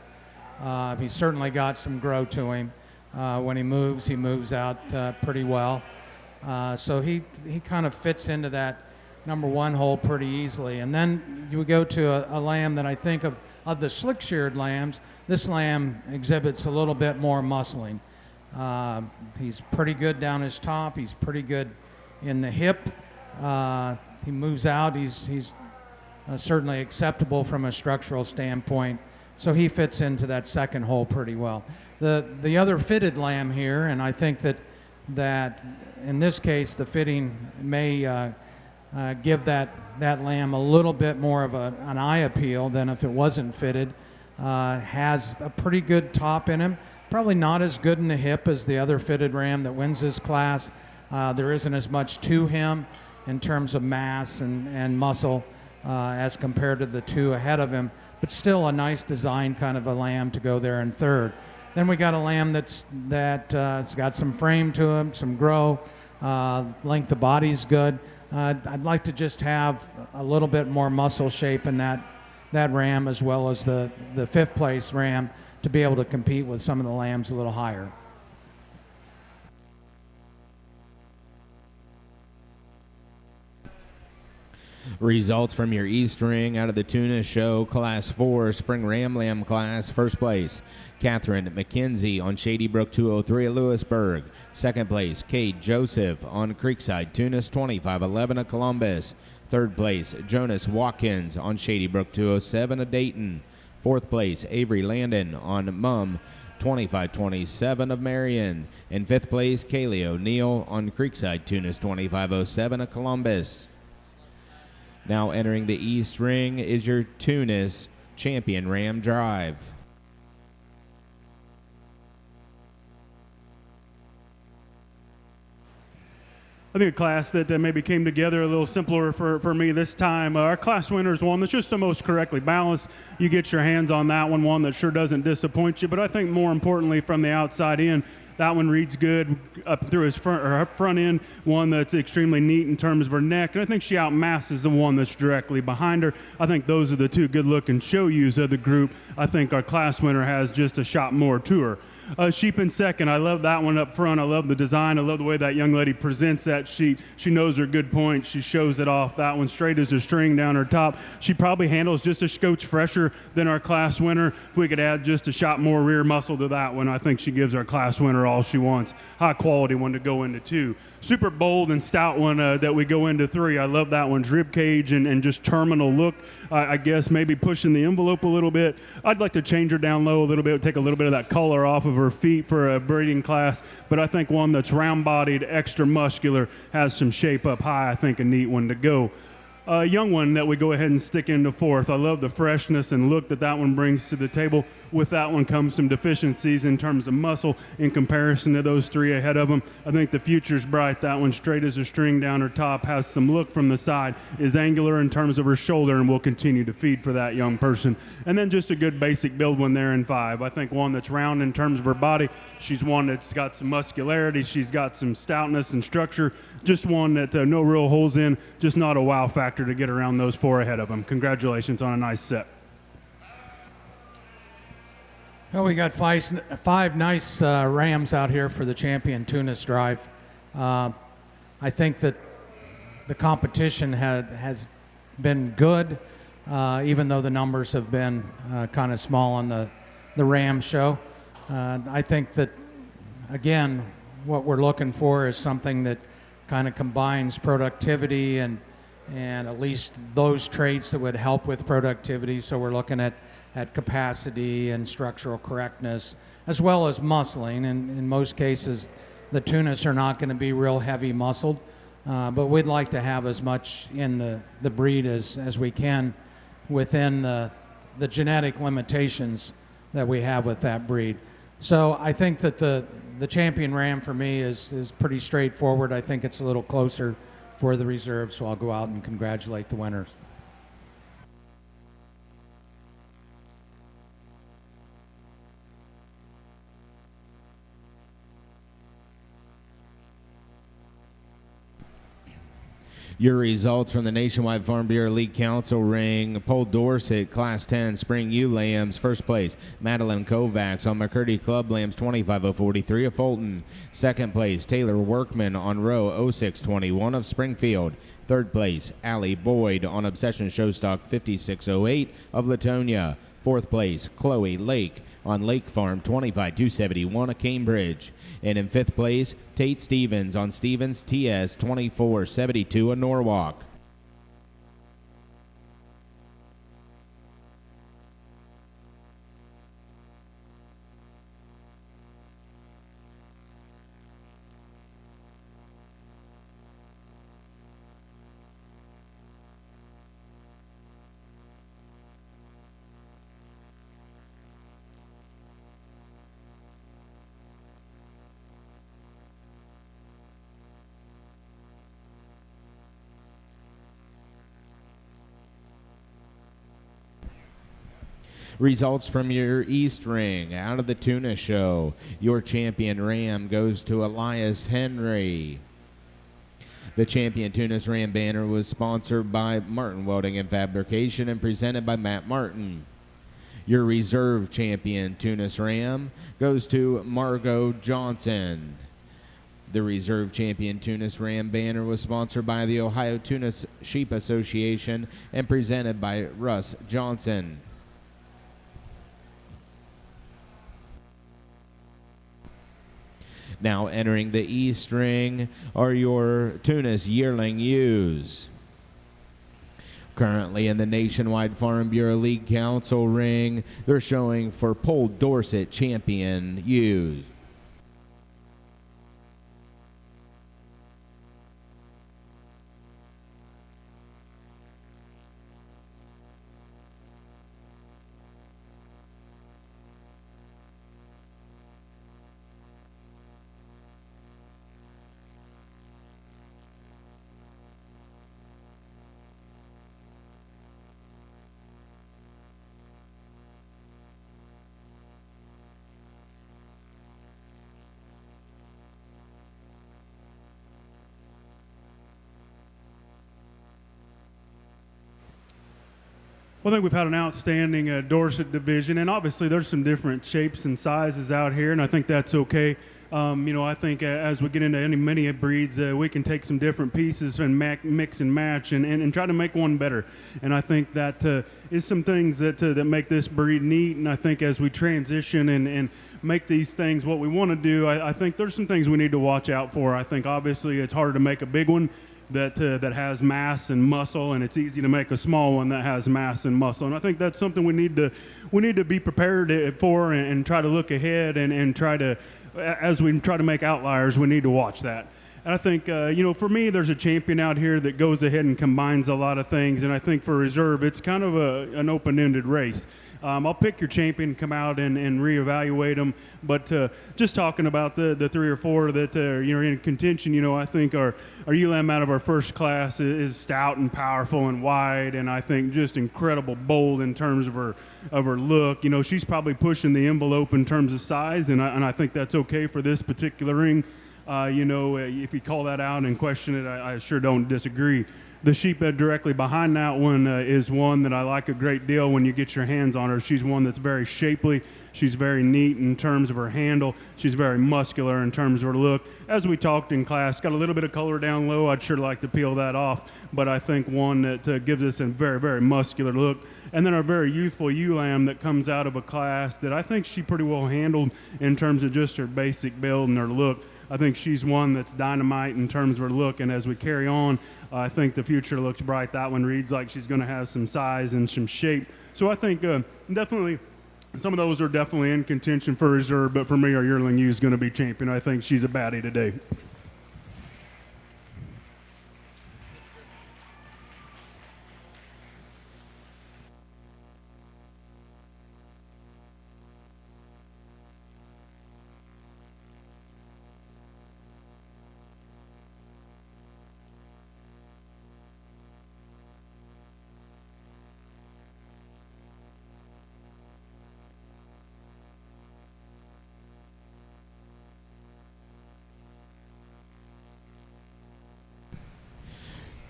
He's certainly got some grow to him. When he moves out pretty well. So he kind of fits into that number one hole pretty easily. And then you would go to a lamb that I think of the slick-sheared lambs. This lamb exhibits a little bit more muscling. He's pretty good down his top. He's pretty good in the hip. He moves out. He's certainly acceptable from a structural standpoint. So he fits into that second hole pretty well. The other fitted lamb here, and I think that in this case the fitting may give that lamb a little bit more of an eye appeal than if it wasn't fitted. Has a pretty good top in him. Probably not as good in the hip as the other fitted ram that wins this class. There isn't as much to him in terms of mass and muscle as compared to the two ahead of him. But still a nice design kind of a lamb to go there in third. Then we got a lamb that's got some frame to him, some grow, length of body's good. I'd like to just have a little bit more muscle shape in that ram, as well as the fifth place ram, to be able to compete with some of the lambs a little higher. Results from your East Ring out of the Tunis Show Class 4 Spring Ram Lamb class. First place, Catherine McKenzie on Shady Brook 203 at Lewisburg. Second place, Kate Joseph on Creekside Tunis 2511 at Columbus. Third place, Jonas Watkins on Shady Brook 207 at Dayton. Fourth place, Avery Landon on Mum 2527 of Marion. And fifth place, Kaylee O'Neill on Creekside Tunis 2507 at Columbus. Now entering the East Ring is your Tunis Champion Ram Drive. I think a class that maybe came together a little simpler for me this time. Our class winner is one that's just the most correctly balanced. You get your hands on that one that sure doesn't disappoint you. But I think more importantly from the outside in, that one reads good up through his front end, one that's extremely neat in terms of her neck. And I think she outmasses the one that's directly behind her. I think those are the two good-looking show ewes of the group. I think our class winner has just a shot more to her. Sheep in second. I love that one up front. I love the design. I love the way that young lady presents that sheep. She knows her good points. She shows it off. That one straight as a string down her top. She probably handles just a scotch fresher than our class winner. If we could add just a shot more rear muscle to that one, I think she gives our class winner her all she wants. High quality one to go into 2. Super bold and stout one that we go into 3. I love that one's rib cage and just terminal look. I guess maybe pushing the envelope a little bit. I'd like to change her down low a little bit, take a little bit of that color off of her feet for a breeding class. But I think one that's round-bodied, extra muscular, has some shape up high. I think a neat one to go. A young one that we go ahead and stick into 4th. I love the freshness and look that one brings to the table. With that one comes some deficiencies in terms of muscle in comparison to those 3 ahead of them. I think the future's bright. That one straight as a string down her top, has some look from the side, is angular in terms of her shoulder, and will continue to feed for that young person. And then just a good basic build one there in 5. I think one that's round in terms of her body. She's one that's got some muscularity. She's got some stoutness and structure. Just one that no real holes in, just not a wow factor to get around those 4 ahead of them. Congratulations on a nice set. Well, we got 5 nice rams out here for the Champion Tunis Drive. I think that the competition has been good, even though the numbers have been kind of small on the ram show. I think that, again, what we're looking for is something that kind of combines productivity and at least those traits that would help with productivity. So we're looking at capacity and structural correctness, as well as muscling. And in most cases, the Tunis are not going to be real heavy muscled, but we'd like to have as much in the breed as we can within the genetic limitations that we have with that breed. So I think that the Champion Ram for me is pretty straightforward. I think it's a little closer for the reserve, so I'll go out and congratulate the winners. Your results from the Nationwide Farm Bureau League Council ring: Paul Dorsett, Class 10 Spring U Lambs, first place. Madeline Kovacs on McCurdy Club Lambs 25043 of Fulton. Second place, Taylor Workman on row 0621 of Springfield. Third place, Allie Boyd on Obsession Showstock 5608 of Latonia. Fourth place, Chloe Lake on Lake Farm 25271 of Cambridge. And in fifth place, Tate Stevens on Stevens TS 2472 of Norwalk. Results from your East Ring. Out of the Tuna Show, your champion ram goes to Elias Henry. The Champion Tunis Ram banner was sponsored by Martin Welding and Fabrication and presented by Matt Martin. Your reserve champion Tunis Ram goes to Margot Johnson. The reserve champion Tunis Ram banner was sponsored by the Ohio Tunis Sheep Association and presented by Russ Johnson. Now entering the East Ring are your Tunis yearling ewes. Currently in the Nationwide Farm Bureau League Council ring, they're showing for Paul Dorsett champion ewes. Well, I think we've had an outstanding Dorset division, and obviously there's some different shapes and sizes out here, and I think that's okay. I think as we get into many breeds, we can take some different pieces and mix and match and try to make one better. And I think that is some things that make this breed neat. And I think as we transition and make these things what we want to do, I think there's some things we need to watch out for. I think obviously it's harder to make a big one that has mass and muscle, and it's easy to make a small one that has mass and muscle. And I think that's something we need to be prepared for and try to look ahead and try to, as we try to make outliers, we need to watch that. And I think, for me, there's a champion out here that goes ahead and combines a lot of things. And I think for reserve, it's kind of an open-ended race. I'll pick your champion, come out and reevaluate them. But just talking about the 3 or 4 that are in contention, I think our ewe out of our first class is stout and powerful and wide, and I think just incredible bold in terms of her look. She's probably pushing the envelope in terms of size, and I think that's okay for this particular ring. If you call that out and question it, I sure don't disagree. The sheephead directly behind that one is one that I like a great deal when you get your hands on her. She's one that's very shapely. She's very neat in terms of her handle. She's very muscular in terms of her look. As we talked in class, got a little bit of color down low. I'd sure like to peel that off, but I think one that gives us a very, very muscular look. And then our very youthful ewe lamb that comes out of a class that I think she pretty well handled in terms of just her basic build and her look. I think she's one that's dynamite in terms of her look, and as we carry on, I think the future looks bright. That one reads like she's going to have some size and some shape. So I think definitely some of those are definitely in contention for reserve, but for me, our yearling ewe is going to be champion. I think she's a baddie today.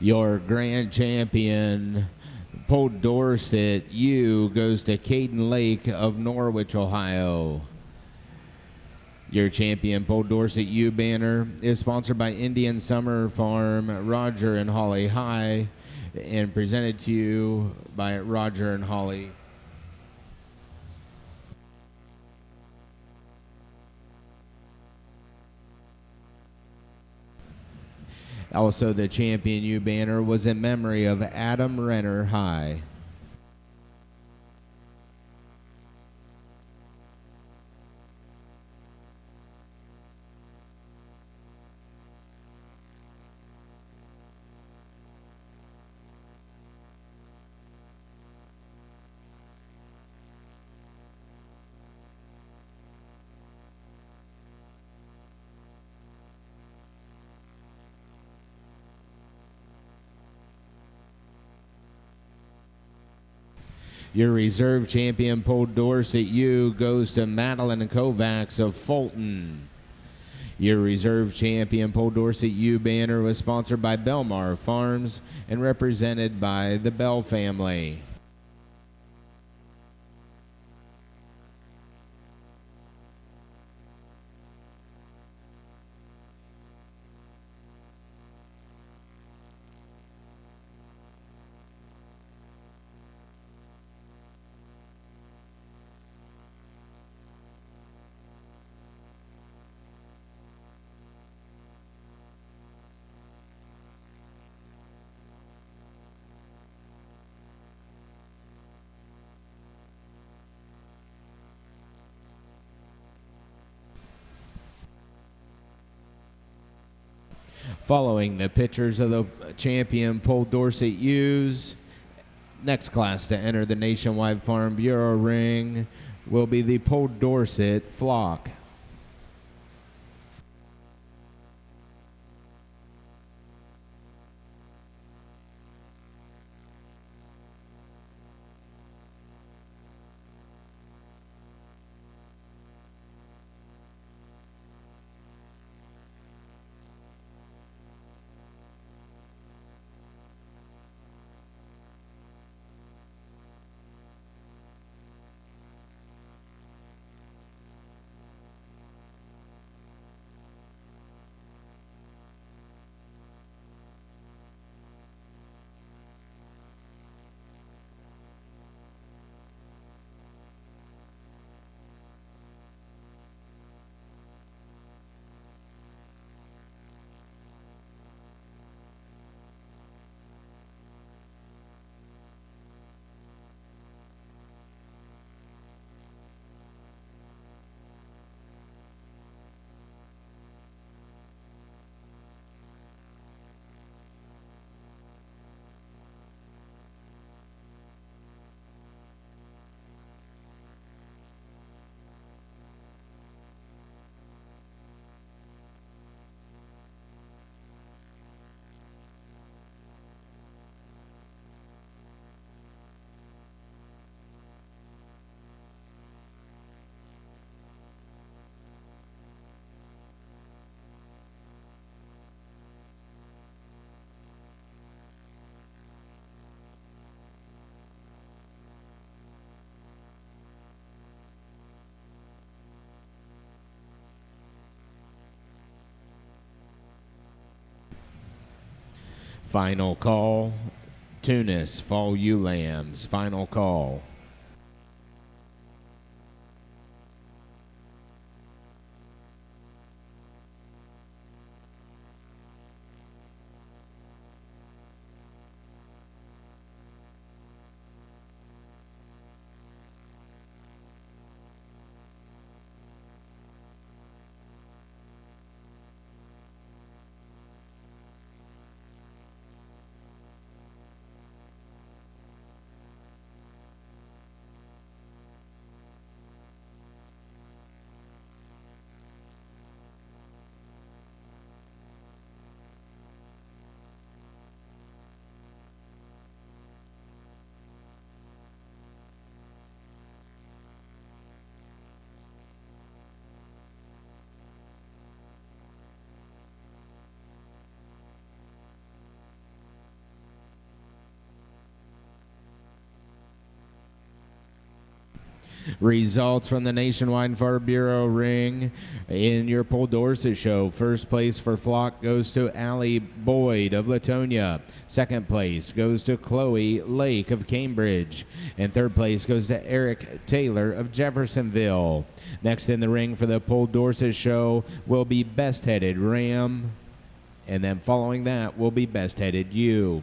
Your grand champion, Paul Dorset, goes to Caden Lake of Norwich, Ohio. Your champion, Paul Dorset ewe banner, is sponsored by Indian Summer Farm, Roger and Holly High, and presented to you by Roger and Holly. Also, the champion ewe banner was in memory of Adam Renner High. Your reserve champion, Paul Dorset goes to Madeline Kovacs of Fulton. Your reserve champion, Paul Dorset banner was sponsored by Belmar Farms and represented by the Bell family. Following the pictures of the champion Paul Dorset ewes, next class to enter the Nationwide Farm Bureau ring will be the Paul Dorset flock. Final call. Tunis, fall ewe lambs. Final call. Results from the Nationwide Farm Bureau ring in your Paul Dorsett show. First place for flock goes to Allie Boyd of Latonia. Second place goes to Chloe Lake of Cambridge. And third place goes to Eric Taylor of Jeffersonville. Next in the ring for the Paul Dorsett show will be Best Headed Ram. And then following that will be Best Headed Ewe.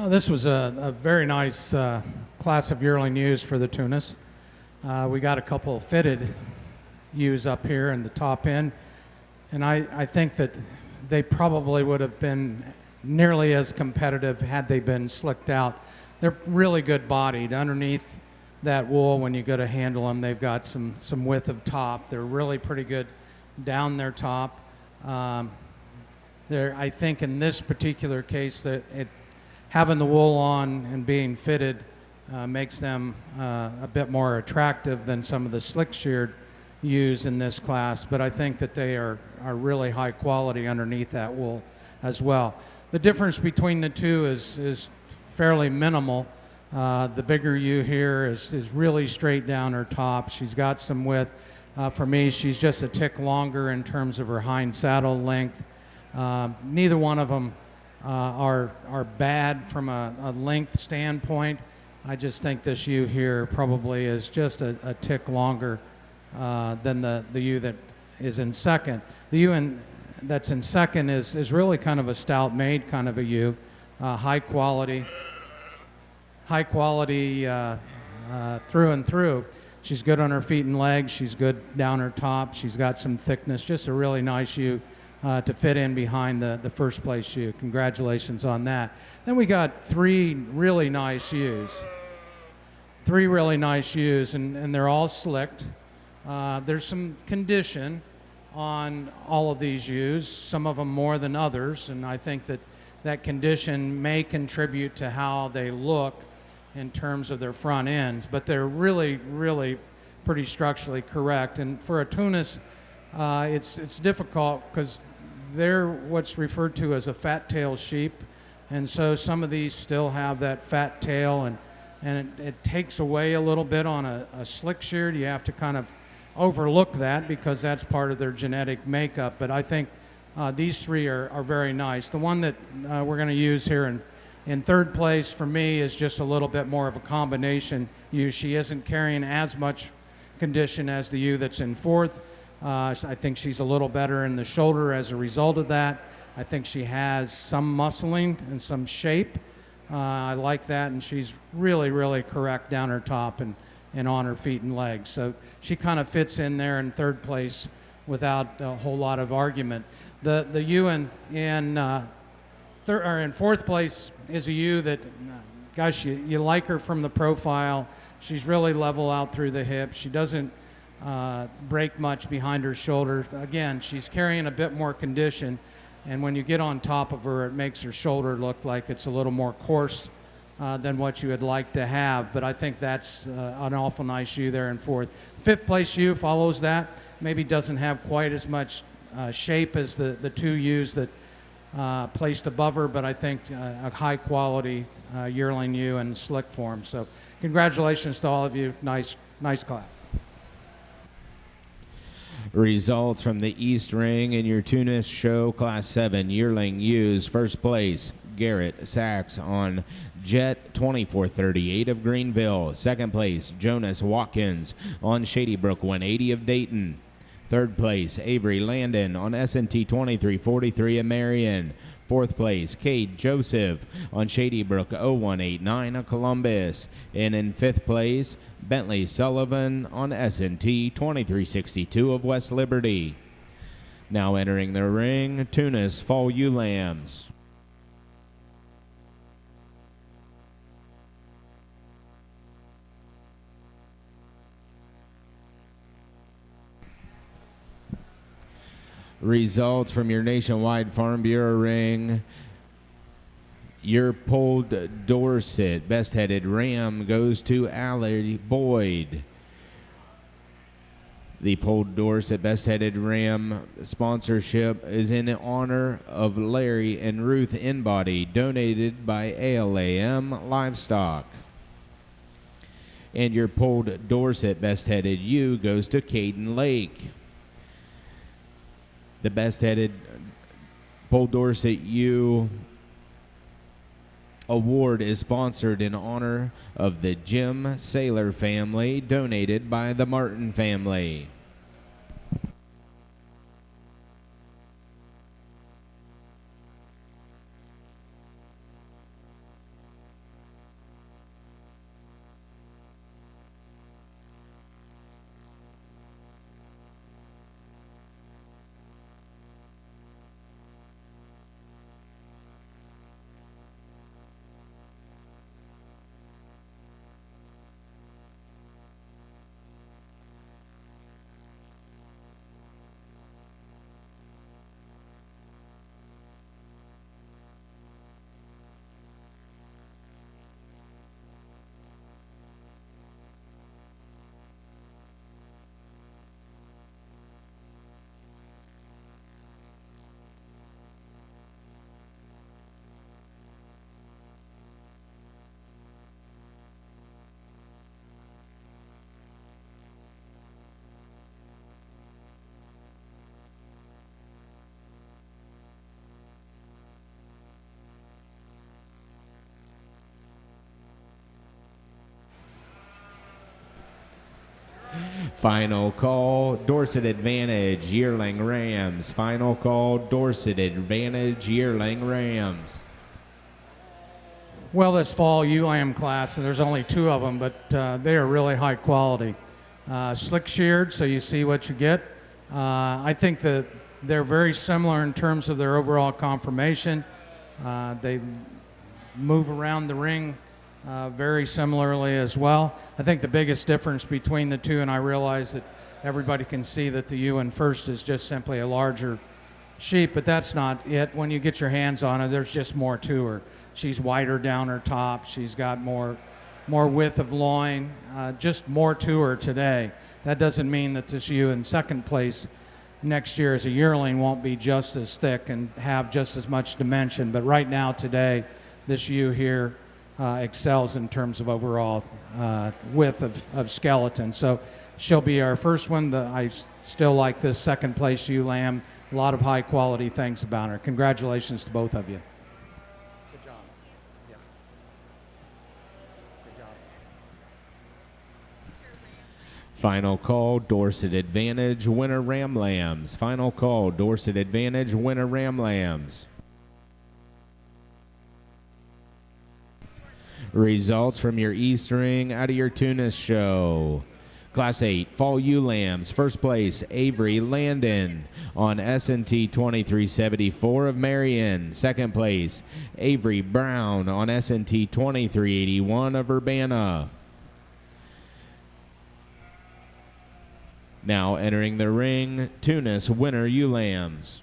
This was a very nice class of yearling ewes for the Tunis. We got a couple of fitted ewes up here in the top end, and I think that they probably would have been nearly as competitive had they been slicked out. They're really good bodied. Underneath that wool, when you go to handle them, they've got some width of top. They're really pretty good down their top. I think in this particular case that having the wool on and being fitted makes them a bit more attractive than some of the slick sheared ewes in this class, but I think that they are really high quality underneath that wool as well. The difference between the two is fairly minimal. The bigger ewe here is really straight down her top. She's got some width. For me, she's just a tick longer in terms of her hind saddle length. Neither one of them are bad from a length standpoint. I just think this ewe here probably is just a tick longer than the ewe that is in second. The ewe that's in second is really kind of a stout made kind of a ewe, high quality through and through. She's good on her feet and legs. She's good down her top. She's got some thickness. Just a really nice ewe to fit in behind the first place ewe. Congratulations on that. Then we got three really nice ewes. And they're all slicked. There's some condition on all of these ewes, some of them more than others, and I think that condition may contribute to how they look in terms of their front ends, but they're really, really pretty structurally correct. And for a Tunis, it's difficult because they're what's referred to as a fat tail sheep, and so some of these still have that fat tail, and it takes away a little bit on a slick sheared. You have to kind of overlook that because that's part of their genetic makeup. But I think these three are very nice. The one that we're going to use here in third place for me is just a little bit more of a combination ewe. She isn't carrying as much condition as the ewe that's in fourth. I think she's a little better in the shoulder as a result of that. I think she has some muscling and some shape. I like that, and she's really, really correct down her top and on her feet and legs. So she kind of fits in there in third place without a whole lot of argument. The ewe in fourth place is a ewe that, gosh, you like her from the profile. She's really level out through the hip. She doesn't break much behind her shoulder. Again, she's carrying a bit more condition, and when you get on top of her, it makes her shoulder look like it's a little more coarse than what you would like to have. But I think that's an awful nice ewe there in fourth. Fifth place ewe follows that. Maybe doesn't have quite as much shape as the two ewes that placed above her, but I think a high quality yearling ewe in slick form. So congratulations to all of you. Nice class. Results from the East Ring in your Tunis Show Class 7 yearling ewes. First place, Garrett Sachs on Jet 2438 of Greenville. Second place, Jonas Watkins on Shady Brook 180 of Dayton. Third place, Avery Landon on S&T 2343 of Marion. Fourth place, Cade Joseph on Shady Brook 0189 of Columbus. And in fifth place, Bentley Sullivan on S&T 2362 of West Liberty. Now entering the ring, Tunis Fall Ewe Lambs. Results from your Nationwide Farm Bureau ring. Your Pulled Dorset Best Headed Ram goes to Allie Boyd. The Pulled Dorset Best Headed Ram sponsorship is in honor of Larry and Ruth Inbody, donated by ALAM Livestock. And your Pulled Dorset Best Headed ewe goes to Caden Lake. The Best Headed Pulled Dorset ewe award is sponsored in honor of the Jim Saylor family, donated by the Martin family. Final call, Dorset Advantage, Yearling Rams. Final call, Dorset Advantage, Yearling Rams. Well, this fall ewe lamb class, and there's only two of them, but they are really high quality. Slick sheared, so you see what you get. I think that they're very similar in terms of their overall conformation. They move around the ring very similarly as well. I think the biggest difference between the two, and I realize that everybody can see that the ewe in first is just simply a larger sheep, but that's not it. When you get your hands on her, there's just more to her. She's wider down her top. She's got more width of loin, just more to her today. That doesn't mean that this ewe in second place next year as a yearling won't be just as thick and have just as much dimension, but right now today, this ewe here excels in terms of overall width of skeleton. So she'll be our first one. I still like this second place ewe lamb. A lot of high quality things about her. Congratulations to both of you. Good job. Yeah. Good job. Final call, Dorset Advantage, winner Ram Lambs. Final call, Dorset Advantage, winner Ram Lambs. Results from your East Ring out of your Tunis Show. Class 8, Fall Ewe Lambs. First place, Avery Landon on S&T 2374 of Marion. Second place, Avery Brown on S&T 2381 of Urbana. Now entering the ring, Tunis winner Ewe Lambs.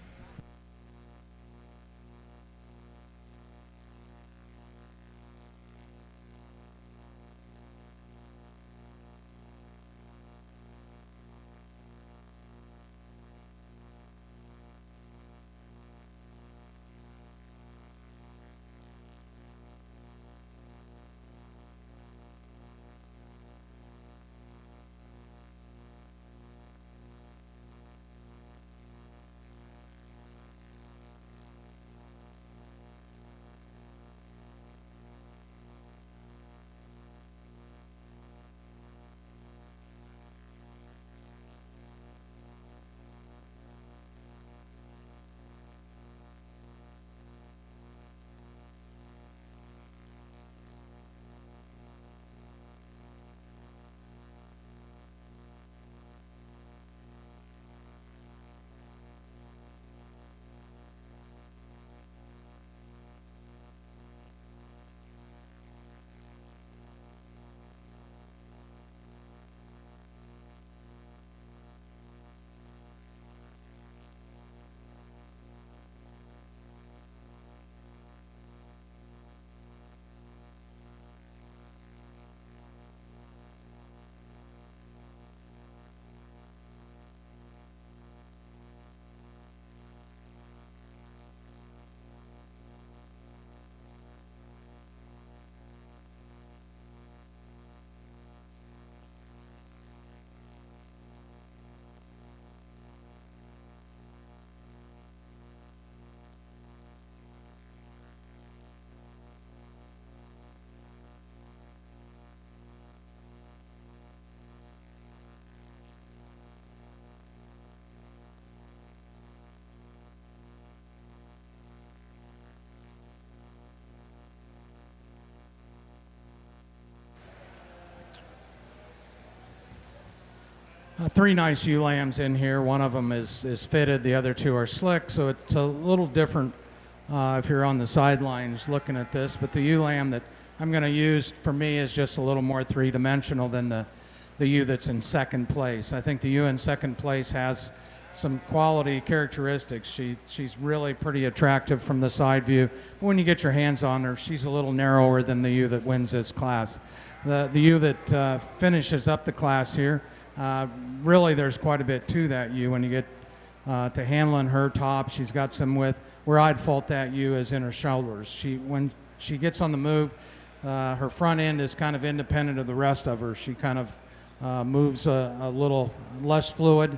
three nice ewe lambs in here. One of them is fitted, the other two are slick, so it's a little different if you're on the sidelines looking at this. But the ewe lamb that I'm going to use for me is just a little more three-dimensional than the ewe that's in second place. I think the ewe in second place has some quality characteristics. She's really pretty attractive from the side view. But when you get your hands on her, she's a little narrower than the ewe that wins this class. The ewe that finishes up the class here, really there's quite a bit to that ewe. When you get to handling her top, she's got some width. Where I'd fault that ewe is in her shoulders. When she gets on the move, her front end is kind of independent of the rest of her. She kind of moves a little less fluid.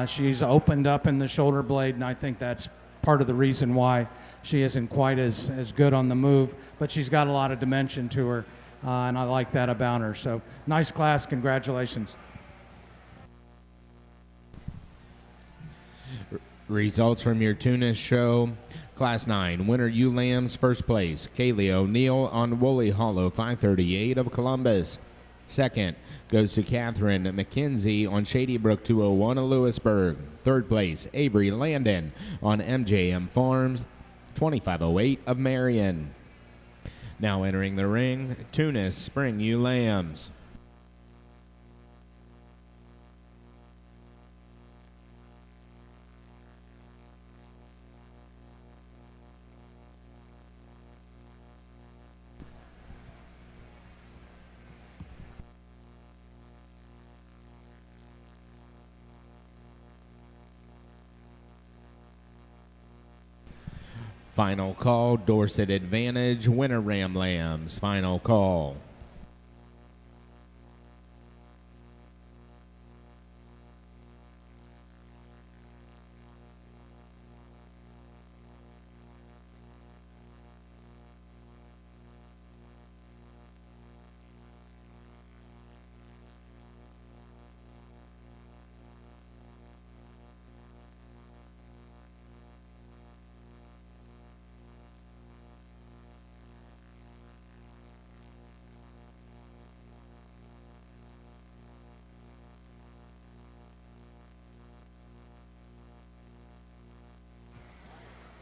She's opened up in the shoulder blade, and I think that's part of the reason why she isn't quite as good on the move. But she's got a lot of dimension to her, and I like that about her. So nice class. Congratulations. Results from your Tunis show. Class 9, winner ewe lambs, first place, Kaylee O'Neill on Woolly Hollow 538 of Columbus. Second goes to Catherine McKenzie on Shady Brook 201 of Lewisburg. Third place, Avery Landon on MJM Farms 2508 of Marion. Now entering the ring, Tunis Spring ewe lambs. Final call, Dorset Advantage, winner Ram Lambs. Final call.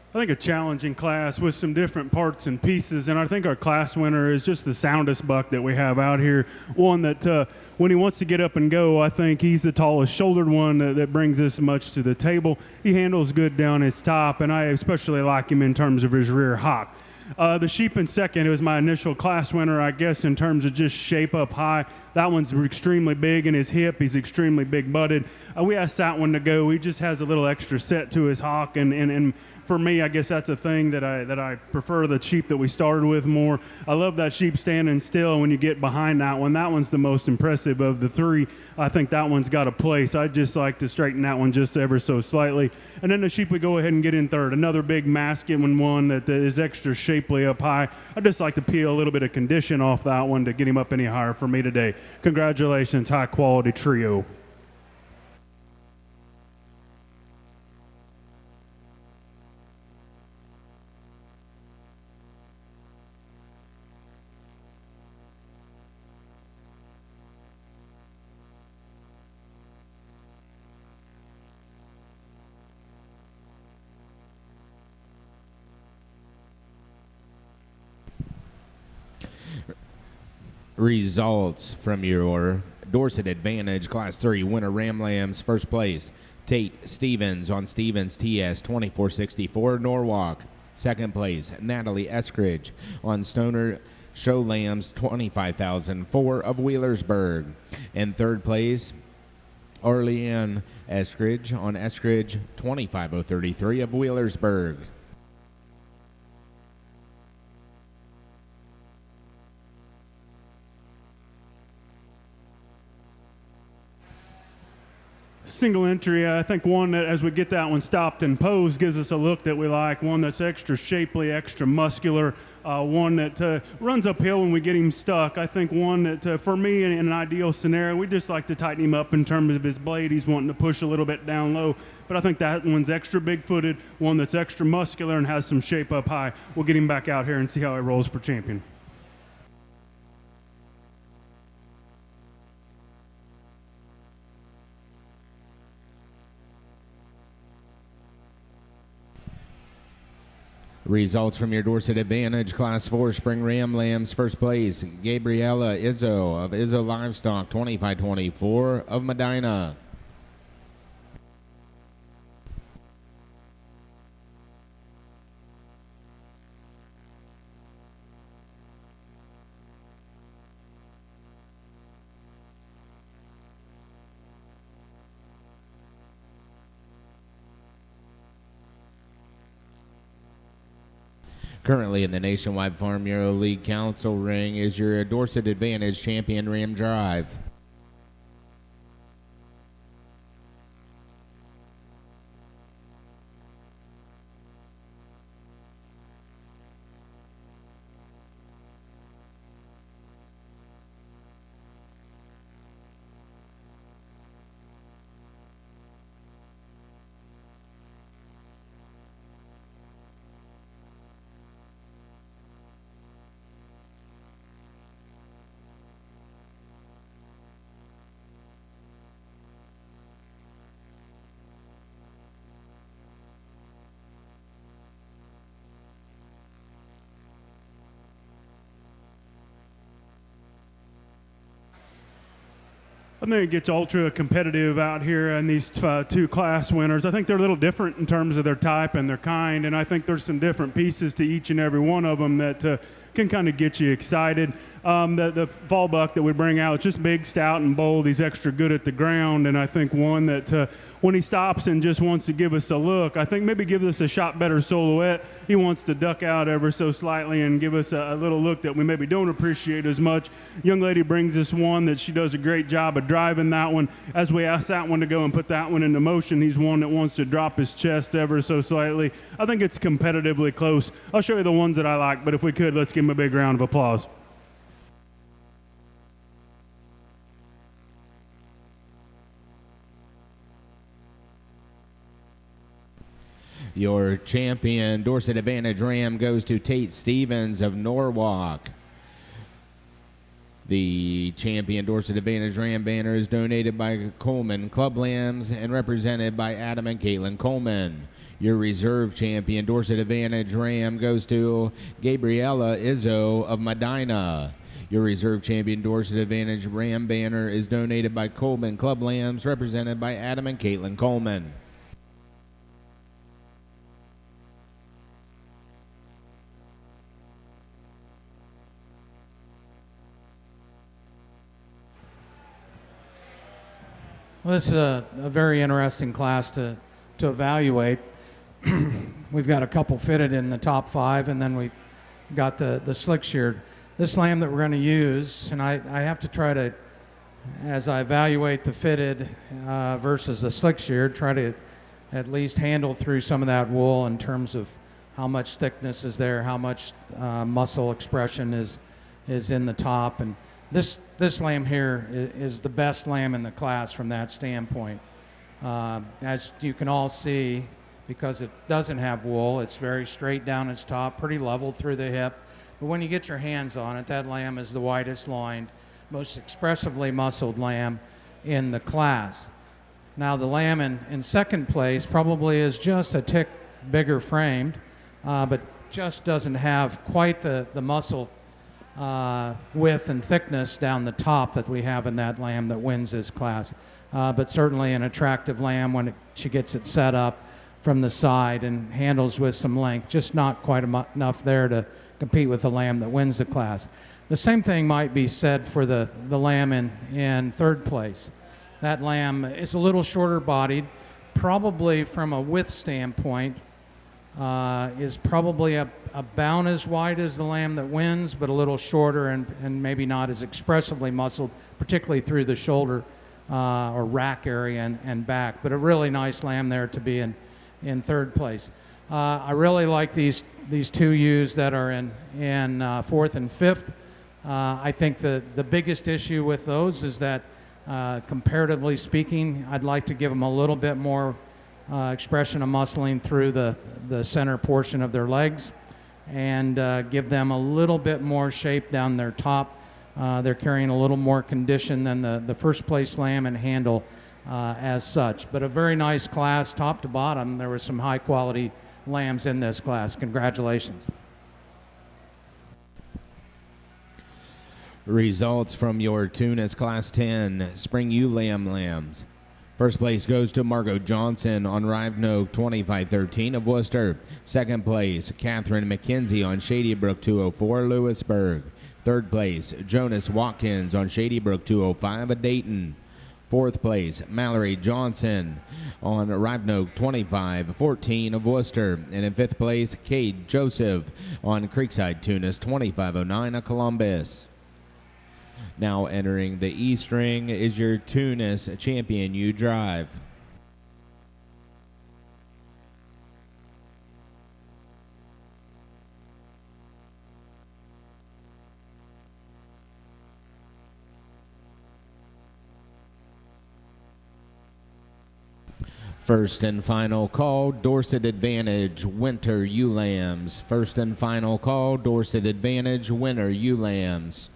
I think a challenging class with some different parts and pieces, and I think our class winner is just the soundest buck that we have out here. One that when he wants to get up and go, I think he's the tallest shouldered one that brings this much to the table. He handles good down his top, and I especially like him in terms of his rear hock. The sheep in second, it was my initial class winner, I guess, in terms of just shape up high. That one's extremely big in his hip. He's extremely big butted. We asked that one to go. He just has a little extra set to his hock, and for me, I guess that's a thing that I prefer the sheep that we started with more. I love that sheep standing still when you get behind that one. That one's the most impressive of the three. I think that one's got a place. I'd just like to straighten that one just ever so slightly. And then the sheep would go ahead and get in third. Another big masculine one that is extra shapely up high. I'd just like to peel a little bit of condition off that one to get him up any higher for me today. Congratulations, high quality trio. Results from your Dorset Advantage Class 3 winner Ram Lambs, first place, Tate Stevens on Stevens TS 2464 Norwalk. Second place, Natalie Eskridge on Stoner Show Lambs 25,004 of Wheelersburg. And third place, Arleanne Eskridge on Eskridge 25033 of Wheelersburg. Single entry, I think one that as we get that one stopped and posed gives us a look that we like, one that's extra shapely, extra muscular, one that runs uphill when we get him stuck. I think one that for me in an ideal scenario, we just like to tighten him up in terms of his blade. He's wanting to push a little bit down low, but I think that one's extra big-footed, one that's extra muscular and has some shape up high. We'll get him back out here and see how he rolls for champion. Results from your Dorset Advantage Class 4 Spring Ram Lambs. First place, Gabriella Izzo of Izzo Livestock, 25-24 of Medina. Currently in the Nationwide Farm Bureau League Council ring is your Dorset Advantage Champion Ram Drive. I think it gets ultra competitive out here in these two class winners. I think they're a little different in terms of their type and their kind, and I think there's some different pieces to each and every one of them that can kind of get you excited. The fall buck that we bring out is just big, stout, and bold. He's extra good at the ground, and I think one that when he stops and just wants to give us a look, I think maybe give us a shot better silhouette. He wants to duck out ever so slightly and give us a little look that we maybe don't appreciate as much. Young lady brings us one that she does a great job of driving that one. As we ask that one to go and put that one into motion, he's one that wants to drop his chest ever so slightly. I think it's competitively close. I'll show you the ones that I like, but if we could, let's give him a big round of applause. Your champion Dorset Advantage Ram goes to Tate Stevens of Norwalk. The champion Dorset Advantage Ram banner is donated by Coleman Club Lambs and represented by Adam and Caitlin Coleman. Your reserve champion Dorset Advantage Ram goes to Gabriella Izzo of Medina. Your reserve champion Dorset Advantage Ram banner is donated by Coleman Club Lambs, represented by Adam and Caitlin Coleman. Well, this is a very interesting class to evaluate. We've got a couple fitted in the top 5, and then we've got the slick sheared. This lamb that we're going to use, and I have to try to, as I evaluate the fitted versus the slick sheared, try to at least handle through some of that wool in terms of how much thickness is there, how much muscle expression is in the top. And this lamb here is the best lamb in the class from that standpoint. As you can all see, because it doesn't have wool, it's very straight down its top, pretty level through the hip. But when you get your hands on it, that lamb is the widest loined, most expressively muscled lamb in the class. Now the lamb in second place probably is just a tick bigger framed, but just doesn't have quite the muscle width and thickness down the top that we have in that lamb that wins this class. But certainly an attractive lamb when she gets it set up from the side and handles with some length, just not quite enough there to compete with the lamb that wins the class. The same thing might be said for the lamb in third place. That lamb is a little shorter bodied, probably from a width standpoint, is probably about as wide as the lamb that wins, but a little shorter and maybe not as expressively muscled, particularly through the shoulder or rack area and back. But a really nice lamb there to be in third place. I really like these two ewes that are in fourth and fifth. I think the biggest issue with those is that comparatively speaking, I'd like to give them a little bit more expression of muscling through the center portion of their legs and give them a little bit more shape down their top. They're carrying a little more condition than the first place lamb and handle as such. But a very nice class top to bottom. There was some high quality lambs in this class. Congratulations. Results from your Tunis Class 10 Spring Ewe Lamb Lambs. First place goes to Margot Johnson on Rivenoak 2513 of Worcester. Second place, Catherine McKenzie on Shady Brook 204, Lewisburg. Third place, Jonas Watkins on Shady Brook 205 of Dayton. Fourth place, Mallory Johnson on Rivenoak 2514 of Worcester. And in fifth place, Cade Joseph on Creekside Tunis 2509 of Columbus. Now entering the East Ring is your Tunis Champion U Drive. First and final call, Dorset Advantage, Winter Ewe Lambs. First and final call, Dorset Advantage, Winter Ewe Lambs.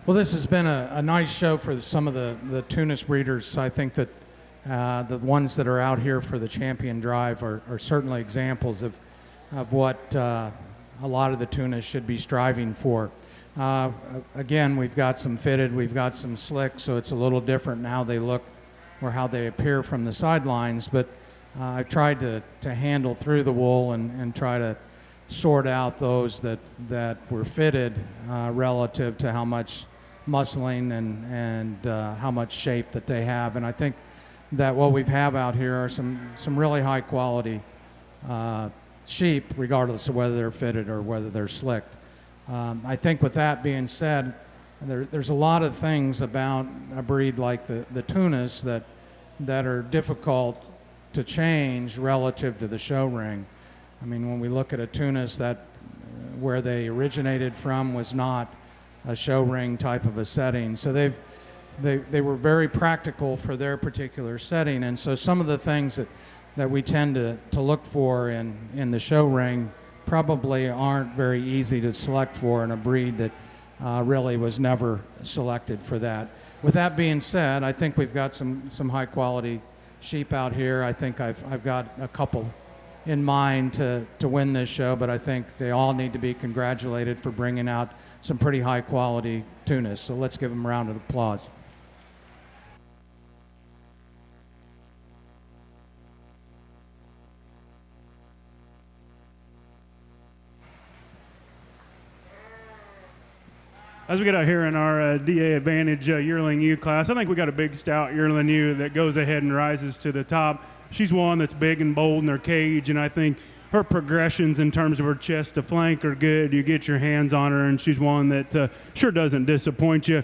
Well, this has been a nice show for some of the Tunis breeders. I think that the ones that are out here for the champion drive are certainly examples of what a lot of the Tunis should be striving for. Again, we've got some fitted, we've got some slick, so it's a little different in how they look or how they appear from the sidelines. But I've tried to handle through the wool and try to sort out those that were fitted relative to how much muscling and how much shape that they have. And I think that what we have out here are some really high quality sheep, regardless of whether they're fitted or whether they're slicked. I think with that being said, there's a lot of things about a breed like the Tunis that are difficult to change relative to the show ring. I mean, when we look at a Tunis that where they originated from was not a show ring type of a setting. So they were very practical for their particular setting. And so some of the things that we tend to look for in the show ring probably aren't very easy to select for in a breed that really was never selected for that. With that being said, I think we've got some high quality sheep out here. I think I've got a couple in mind to win this show, but I think they all need to be congratulated for bringing out some pretty high quality Tunis. So let's give them a round of applause. As we get out here in our DA Advantage yearling ewe class, I think we got a big stout yearling ewe that goes ahead and rises to the top. She's one that's big and bold in her cage, and I think her progressions in terms of her chest to flank are good. You get your hands on her, and she's one that sure doesn't disappoint you.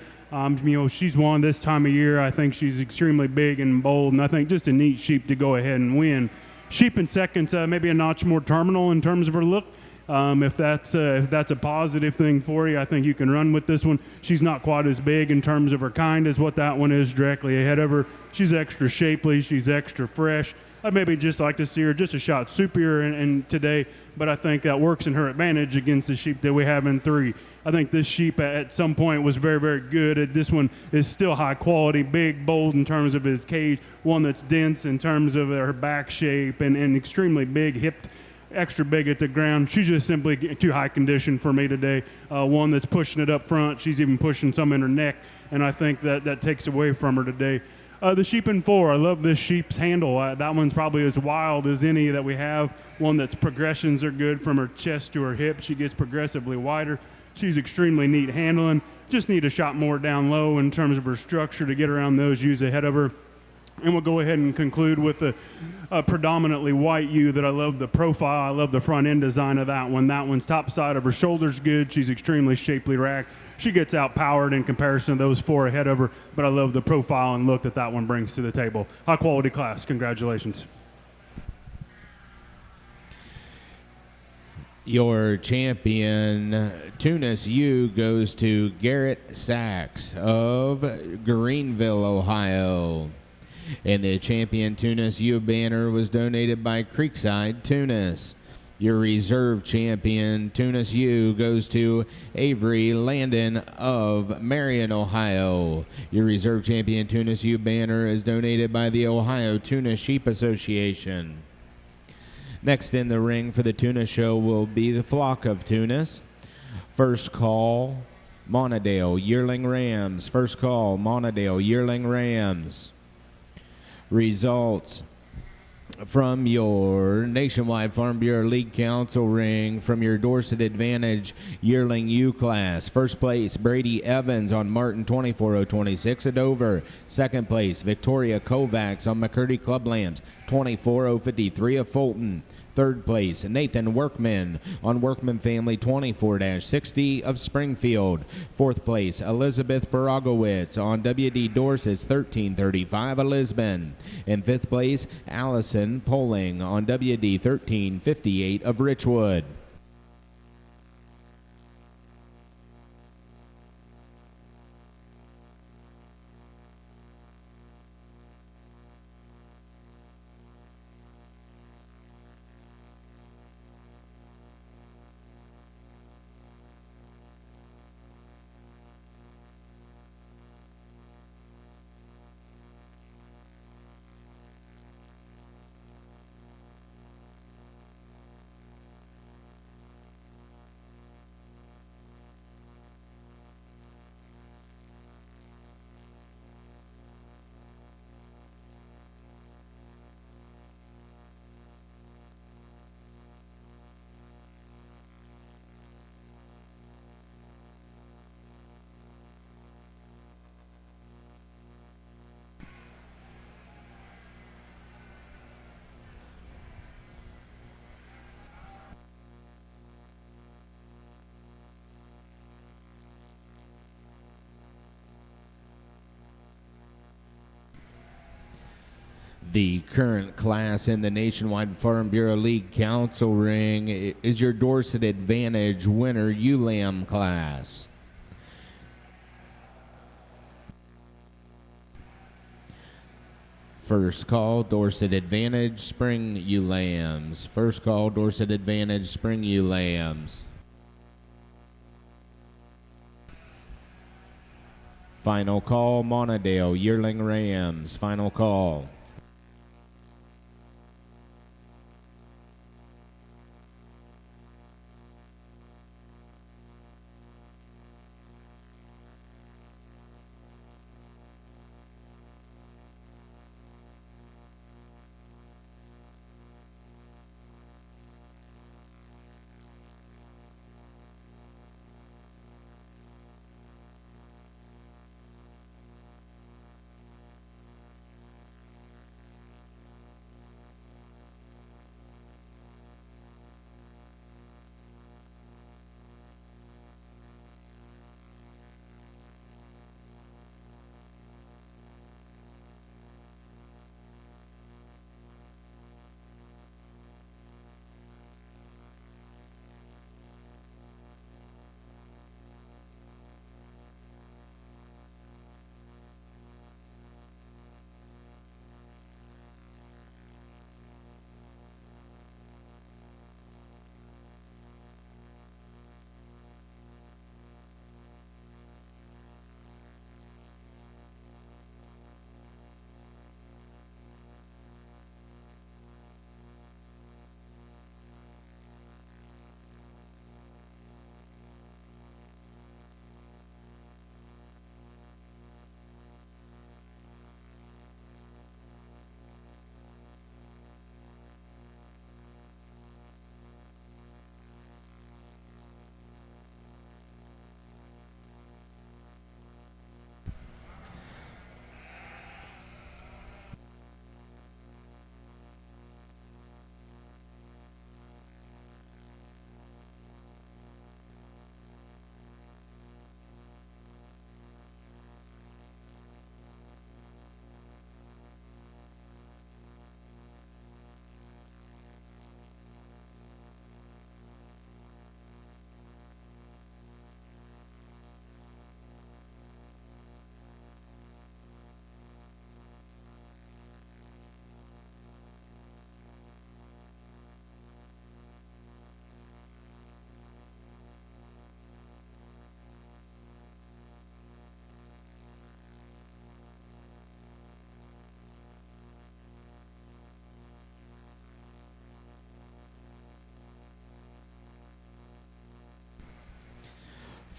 She's one this time of year. I think she's extremely big and bold, and I think just a neat sheep to go ahead and win. Sheep in seconds, maybe a notch more terminal in terms of her look. If that's a positive thing for you, I think you can run with this one. She's not quite as big in terms of her kind as what that one is directly ahead of her. She's extra shapely. She's extra fresh. I'd maybe just like to see her just a shot superior in today, but I think that works in her advantage against the sheep that we have in 3. I think this sheep at some point was very, very good. This one is still high quality, big, bold in terms of his cage, one that's dense in terms of her back shape and extremely big, hipped, extra big at the ground. She's just simply too high condition for me today. One that's pushing it up front. She's even pushing some in her neck, and I think that takes away from her today. The sheep in 4, I love this sheep's handle. That one's probably as wild as any that we have. One that's progressions are good from her chest to her hip. She gets progressively wider. She's extremely neat handling. just need a shot more down low in terms of her structure to get around those ewes ahead of her. And we'll go ahead and conclude with a predominantly white ewe that I love the profile. I love the front end design of that one. That one's top side of her shoulder's good. She's extremely shapely racked. She gets outpowered in comparison to those 4 ahead of her, but I love the profile and look that one brings to the table. High quality class. Congratulations. Your champion, Tunis ewe, goes to Garrett Sachs of Greenville, Ohio. And the champion Tunis ewe banner was donated by Creekside Tunis. Your reserve champion Tunis ewe goes to Avery Landon of Marion, Ohio. Your reserve champion Tunis ewe banner is donated by the Ohio Tunis Sheep Association. Next in the ring for the Tunis show will be the flock of Tunis. First call, Monadale Yearling Rams. First call, Monadale Yearling Rams. Results from your Nationwide Farm Bureau League Council ring from your Dorset Advantage Yearling U class. First place, Brady Evans on Martin 24026 at Dover. Second place, Victoria Kovacs on McCurdy Club Lambs 24053 of Fulton. Third place, Nathan Workman on Workman Family 24-60 of Springfield. Fourth place, Elizabeth Baragowitz on WD Dorset's 1335 of Lisbon. And fifth place, Allison Poling on WD 1358 of Richwood. The current class in the Nationwide Farm Bureau League Council ring is your Dorset Advantage winner ewe-lamb class. First call, Dorset Advantage Spring ewe-lambs. First call, Dorset Advantage Spring ewe-lambs. Final call, Monadale Yearling Rams. Final call.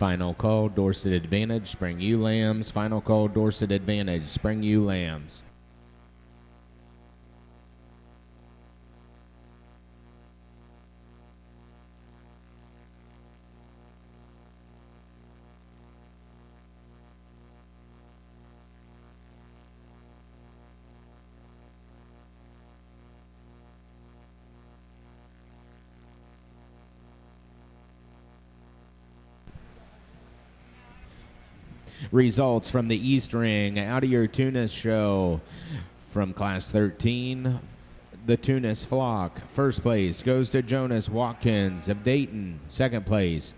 Final call, Dorset advantage, spring ewe lambs. Final call, Dorset advantage, spring ewe lambs. Results from the East Ring. Out of your Tunis show from Class 13, the Tunis flock. First place goes to Jonas Watkins of Dayton. Second place,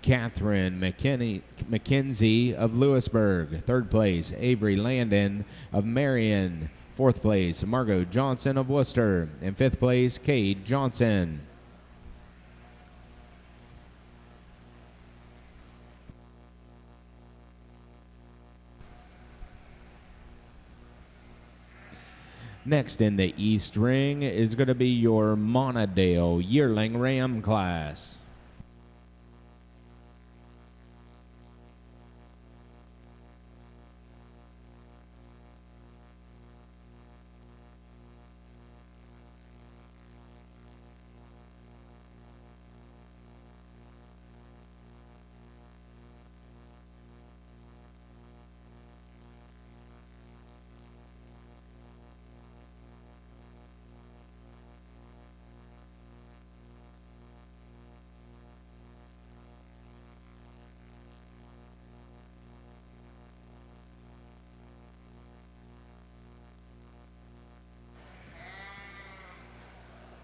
Catherine McKenzie of Lewisburg. Third place, Avery Landon of Marion. Fourth place, Margot Johnson of Worcester. And fifth place, Cade Johnson. Next in the East Ring is going to be your Monadale Yearling Ram class.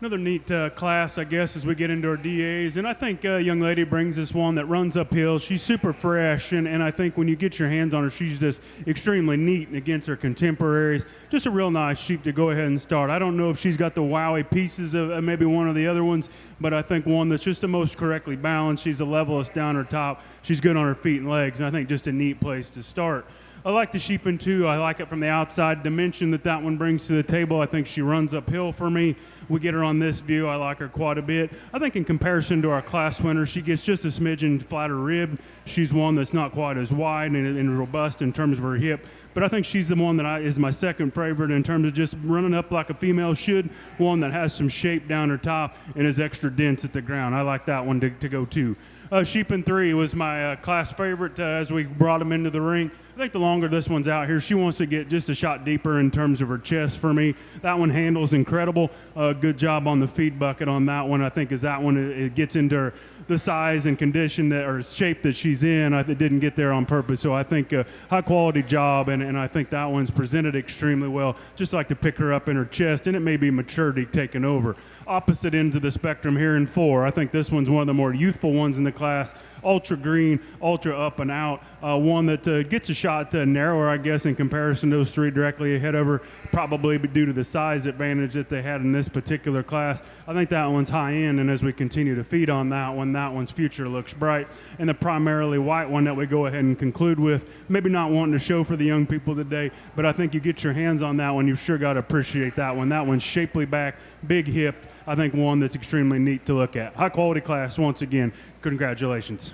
Another neat class, I guess, as we get into our DAs. And I think a young lady brings us one that runs uphill. She's super fresh, and I think when you get your hands on her, she's just extremely neat and against her contemporaries. Just a real nice sheep to go ahead and start. I don't know if she's got the wowie pieces of maybe one of the other ones, but I think one that's just the most correctly balanced. She's the levelest down her top. She's good on her feet and legs, and I think just a neat place to start. I like the sheepin' too. I like it from the outside dimension that one brings to the table. I think she runs uphill for me. We get her on this view. I like her quite a bit. I think in comparison to our class winner, she gets just a smidgen flatter rib. She's one that's not quite as wide and robust in terms of her hip. But I think she's the one that is my second favorite in terms of just running up like a female should. One that has some shape down her top and is extra dense at the ground. I like that one to go too. Sheepin' 3 was my class favorite as we brought him into the ring. I think the longer this one's out here, she wants to get just a shot deeper in terms of her chest for me. That one handles incredible. Good job on the feed bucket on that one. I think as that one it gets into the size and condition or shape that she's in, it didn't get there on purpose. So I think a high quality job, and I think that one's presented extremely well. Just like to pick her up in her chest, and it may be maturity taking over. Opposite ends of the spectrum here in 4. I think this one's one of the more youthful ones in the class. Ultra green, ultra up and out. One that gets a shot narrower, I guess, in comparison to those 3 directly ahead of her, probably due to the size advantage that they had in this particular class. I think that one's high end, and as we continue to feed on that one's future looks bright. And the primarily white one that we go ahead and conclude with, maybe not wanting to show for the young people today, but I think you get your hands on that one, you've sure got to appreciate that one. That one's shapely back, big hipped. I think one that's extremely neat to look at. High quality class, once again, congratulations.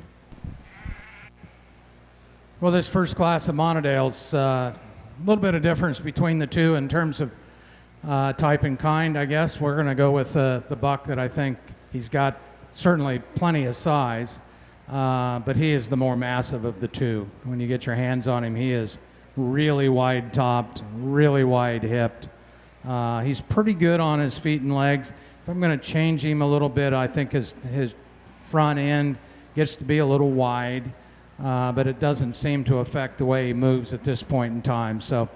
Well, this first class of Monadale's a little bit of difference between the two in terms of type and kind, I guess. We're going to go with the buck that I think he's got certainly plenty of size, but he is the more massive of the two. When you get your hands on him, he is really wide topped, really wide hipped. He's pretty good on his feet and legs. If I'm going to change him a little bit, I think his front end gets to be a little wide, but it doesn't seem to affect the way he moves at this point in time. So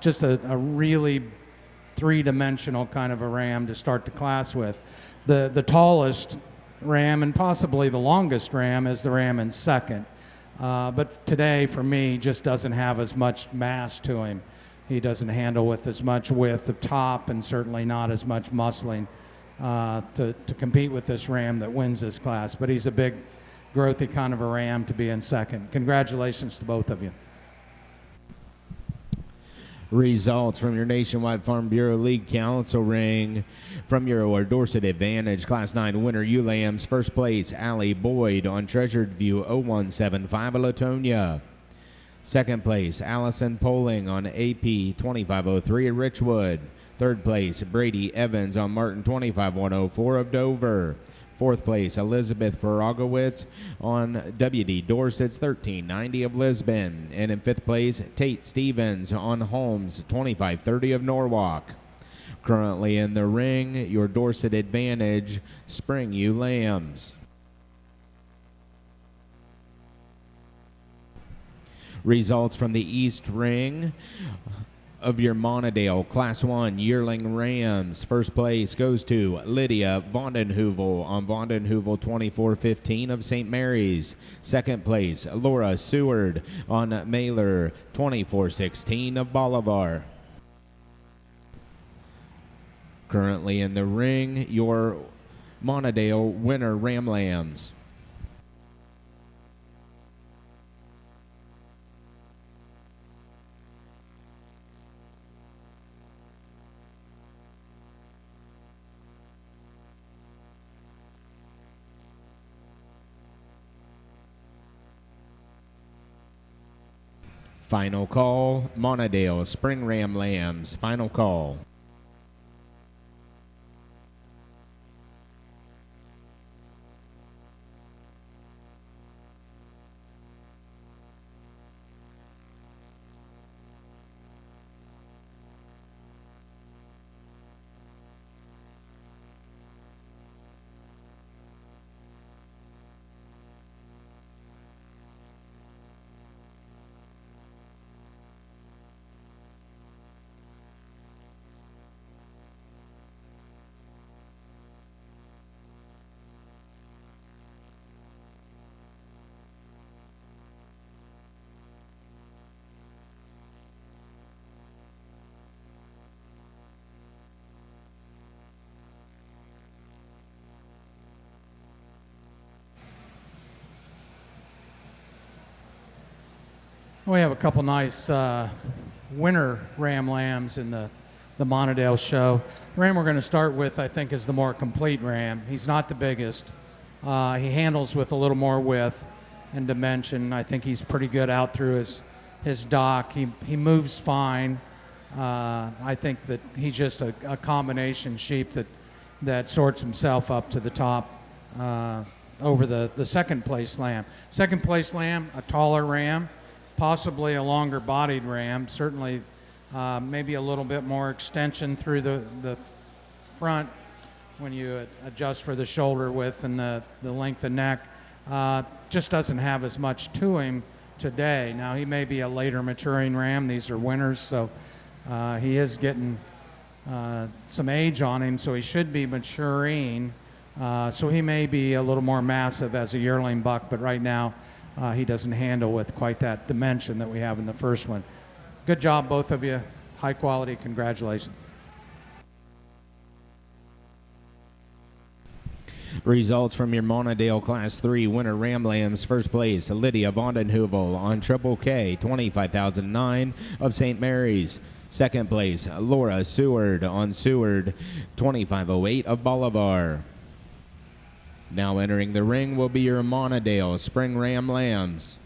just a really three-dimensional kind of a ram to start the class with. The tallest ram and possibly the longest ram is the ram in second. But today, for me, just doesn't have as much mass to him. He doesn't handle with as much width of top and certainly not as much muscling to compete with this ram that wins this class. But he's a big, growthy kind of a ram to be in second. Congratulations to both of you. Results from your Nationwide Farm Bureau League Council ring. From your Dorset Advantage Class 9 winner, Lambs. First place, Allie Boyd on Treasured View 0175 of Latonia. Second place, Allison Poling on AP 2503 at Richwood. Third place, Brady Evans on Martin 25104 of Dover. Fourth place, Elizabeth Faragowitz on WD Dorset's 1390 of Lisbon. And in fifth place, Tate Stevens on Holmes 2530 of Norwalk. Currently in the ring, your Dorset Advantage, Spring U Lambs. Results from the East Ring of your Monadale Class 1 Yearling Rams. First place goes to Lydia Vondenheuvel on Vondenheuvel 2415 of St. Mary's. Second place, Laura Seward on Mailer 2416 of Bolivar. Currently in the ring, your Monadale winner Ram Lambs. Final call, Monadale Spring Ram Lambs. Final call. We have a couple nice winter Ram Lambs in the Monadale show. The ram we're going to start with, I think, is the more complete ram. He's not the biggest. He handles with a little more width and dimension. I think he's pretty good out through his dock. He moves fine. I think that he's just a combination sheep that sorts himself up to the top over the second place lamb. Second place lamb, a taller ram, possibly a longer bodied ram, certainly maybe a little bit more extension through the front when you adjust for the shoulder width and the length of neck. Just doesn't have as much to him today. Now he may be a later maturing ram. These are winters, so he is getting some age on him, so he should be maturing. So he may be a little more massive as a yearling buck, but right now he doesn't handle with quite that dimension that we have in the first one. Good job, both of you. High quality. Congratulations. Results from your Monadale Class 3 winner Ram Lambs. First place, Lydia Vondenheuvel on Triple K, 25,009 of St. Mary's. Second place, Laura Seward on Seward, 2508 of Bolivar. Now entering the ring will be your Monadale Spring Ram Lambs.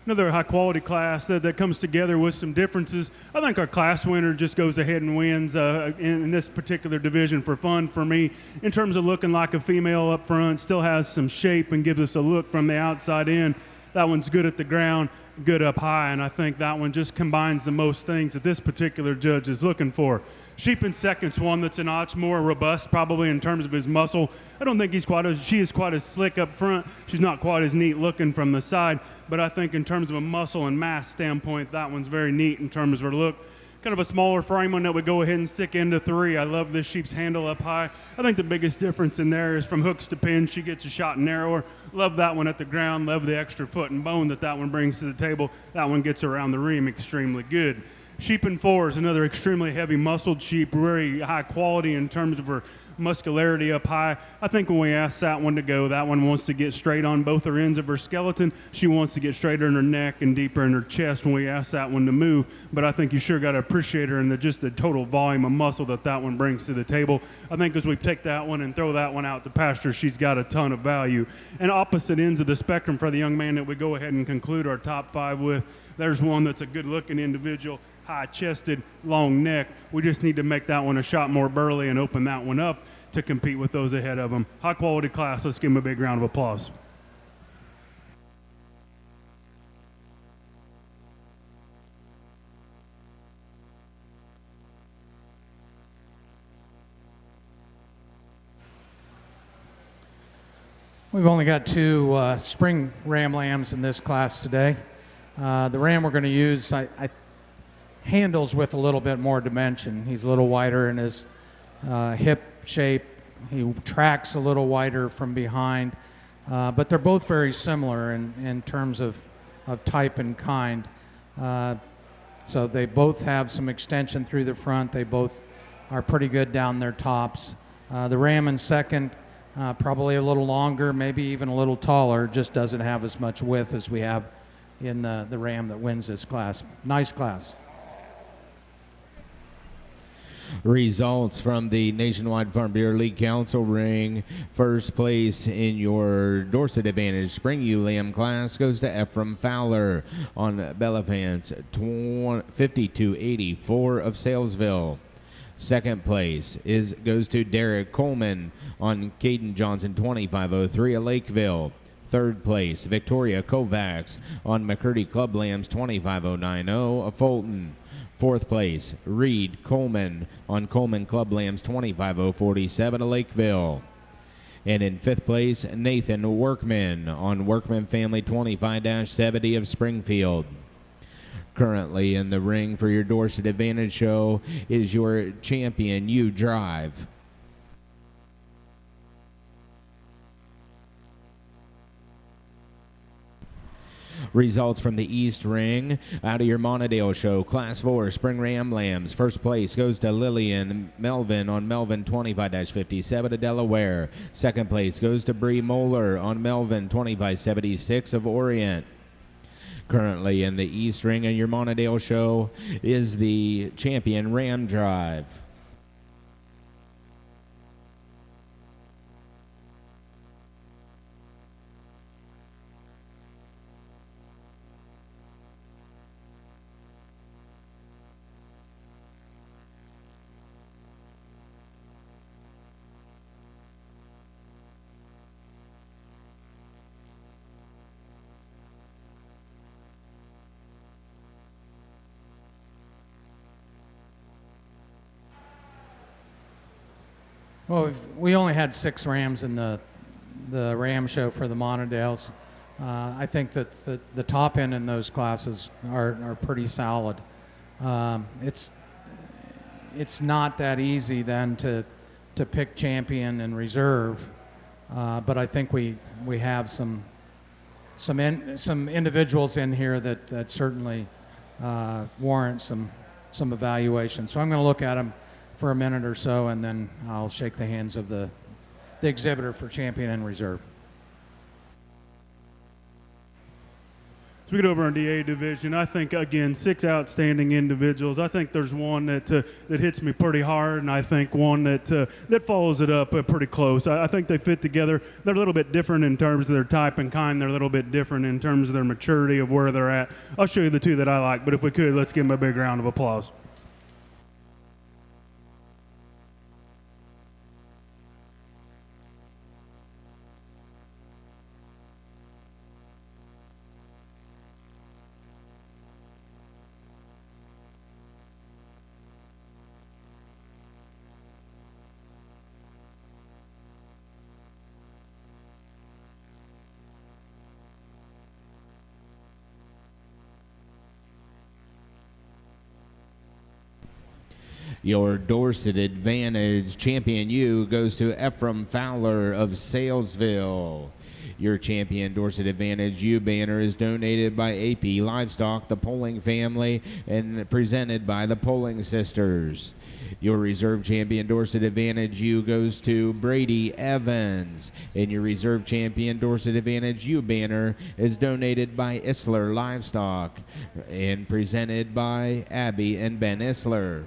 Another high-quality class that comes together with some differences. I think our class winner just goes ahead and wins in this particular division for fun for me. In terms of looking like a female up front, still has some shape and gives us a look from the outside in. That one's good at the ground, good up high, and I think that one just combines the most things that this particular judge is looking for. Sheep in second's one that's a notch more robust, probably in terms of his muscle. I don't think she is quite as slick up front. She's not quite as neat looking from the side, but I think in terms of a muscle and mass standpoint, that one's very neat in terms of her look. Kind of a smaller frame one that would go ahead and stick into 3. I love this sheep's handle up high. I think the biggest difference in there is from hooks to pins, she gets a shot narrower. Love that one at the ground. Love the extra foot and bone that one brings to the table. That one gets around the ream extremely good. Sheep in 4 is another extremely heavy muscled sheep, very high quality in terms of her muscularity up high. I think when we ask that one to go, that one wants to get straight on both her ends of her skeleton. She wants to get straighter in her neck and deeper in her chest when we ask that one to move. But I think you sure got to appreciate her and just the total volume of muscle that one brings to the table. I think as we take that one and throw that one out to pasture, she's got a ton of value. And opposite ends of the spectrum for the young man that we go ahead and conclude our top 5 with, there's one that's a good-looking individual, high-chested, long neck. We just need to make that one a shot more burly and open that one up to compete with those ahead of them. High-quality class. Let's give them a big round of applause. We've only got 2 spring ram lambs in this class today. The ram we're going to use handles with a little bit more dimension. He's a little wider in his hip shape. He tracks a little wider from behind. But they're both very similar in terms of type and kind. So they both have some extension through the front. They both are pretty good down their tops. The ram in second, probably a little longer, maybe even a little taller, just doesn't have as much width as we have in the ram that wins this class. Nice class. Results from the Nationwide Farm Bureau League Council ring. First place in your Dorset Advantage Spring Ewe Lamb class goes to Ephraim Fowler on Belafance 5284 of Salesville. Second place goes to Derek Coleman on Caden Johnson 2503 of Lakeville. Third place, Victoria Kovacs on McCurdy Club Lambs 25090 of Fulton. Fourth place, Reed Coleman on Coleman Club Lambs 25047 of Lakeville. And in fifth place, Nathan Workman on Workman Family 25-70 of Springfield. Currently in the ring for your Dorset Advantage show is your champion, You Drive. Results from the East Ring out of your Monadale show. Class 4 Spring Ram Lambs. First place goes to Lillian Melvin on Melvin 25-57 of Delaware. Second place goes to Bree Moeller on Melvin 25-76 of Orient. Currently in the East Ring in your Monadale show is the champion Ram Drive. Well, we only had 6 rams in the ram show for the Monadales. I think that the top end in those classes are pretty solid. It's not that easy then to pick champion and reserve, but I think we have some individuals in here that certainly warrant some evaluation. So I'm going to look at them for a minute or so, and then I'll shake the hands of the exhibitor for champion and reserve. As we get over in the A division, I think, again, 6 outstanding individuals. I think there's one that hits me pretty hard, and I think one that follows it up pretty close. I think they fit together. They're a little bit different in terms of their type and kind. They're a little bit different in terms of their maturity of where they're at. I'll show you the 2 that I like, but if we could, let's give them a big round of applause. Your Dorset Advantage Champion U goes to Ephraim Fowler of Salesville. Your Champion Dorset Advantage U banner is donated by AP Livestock, the Poling family, and presented by the Poling sisters. Your Reserve Champion Dorset Advantage U goes to Brady Evans. And your Reserve Champion Dorset Advantage U banner is donated by Isler Livestock and presented by Abby and Ben Isler.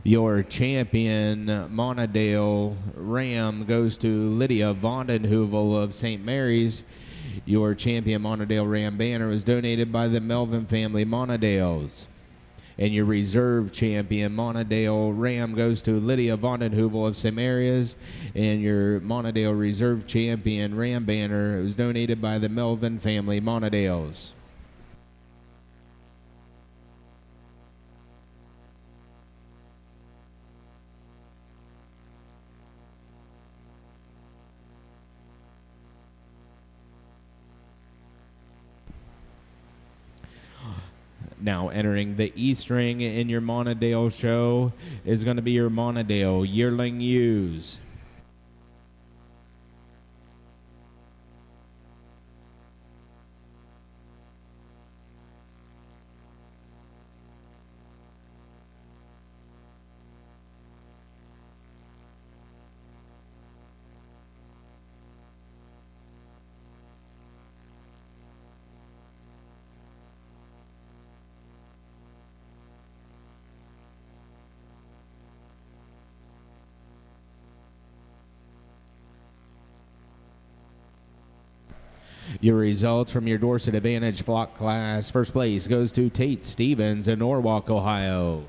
Your Champion Monadale Ram goes to Lydia Vondenheuvel of St. Mary's. Your Champion Monadale Ram banner is donated by the Melvin family Monadales. And your Reserve Champion Monadale Ram goes to Lydia Vondenheuvel of St. Mary's. And your Monadale Reserve Champion Ram banner is donated by the Melvin family Monadales. Now entering the East Ring in your Monadale show is going to be your Monadale Yearling Ewes. Your results from your Dorset Advantage flock class. First place goes to Tate Stevens in Norwalk, Ohio.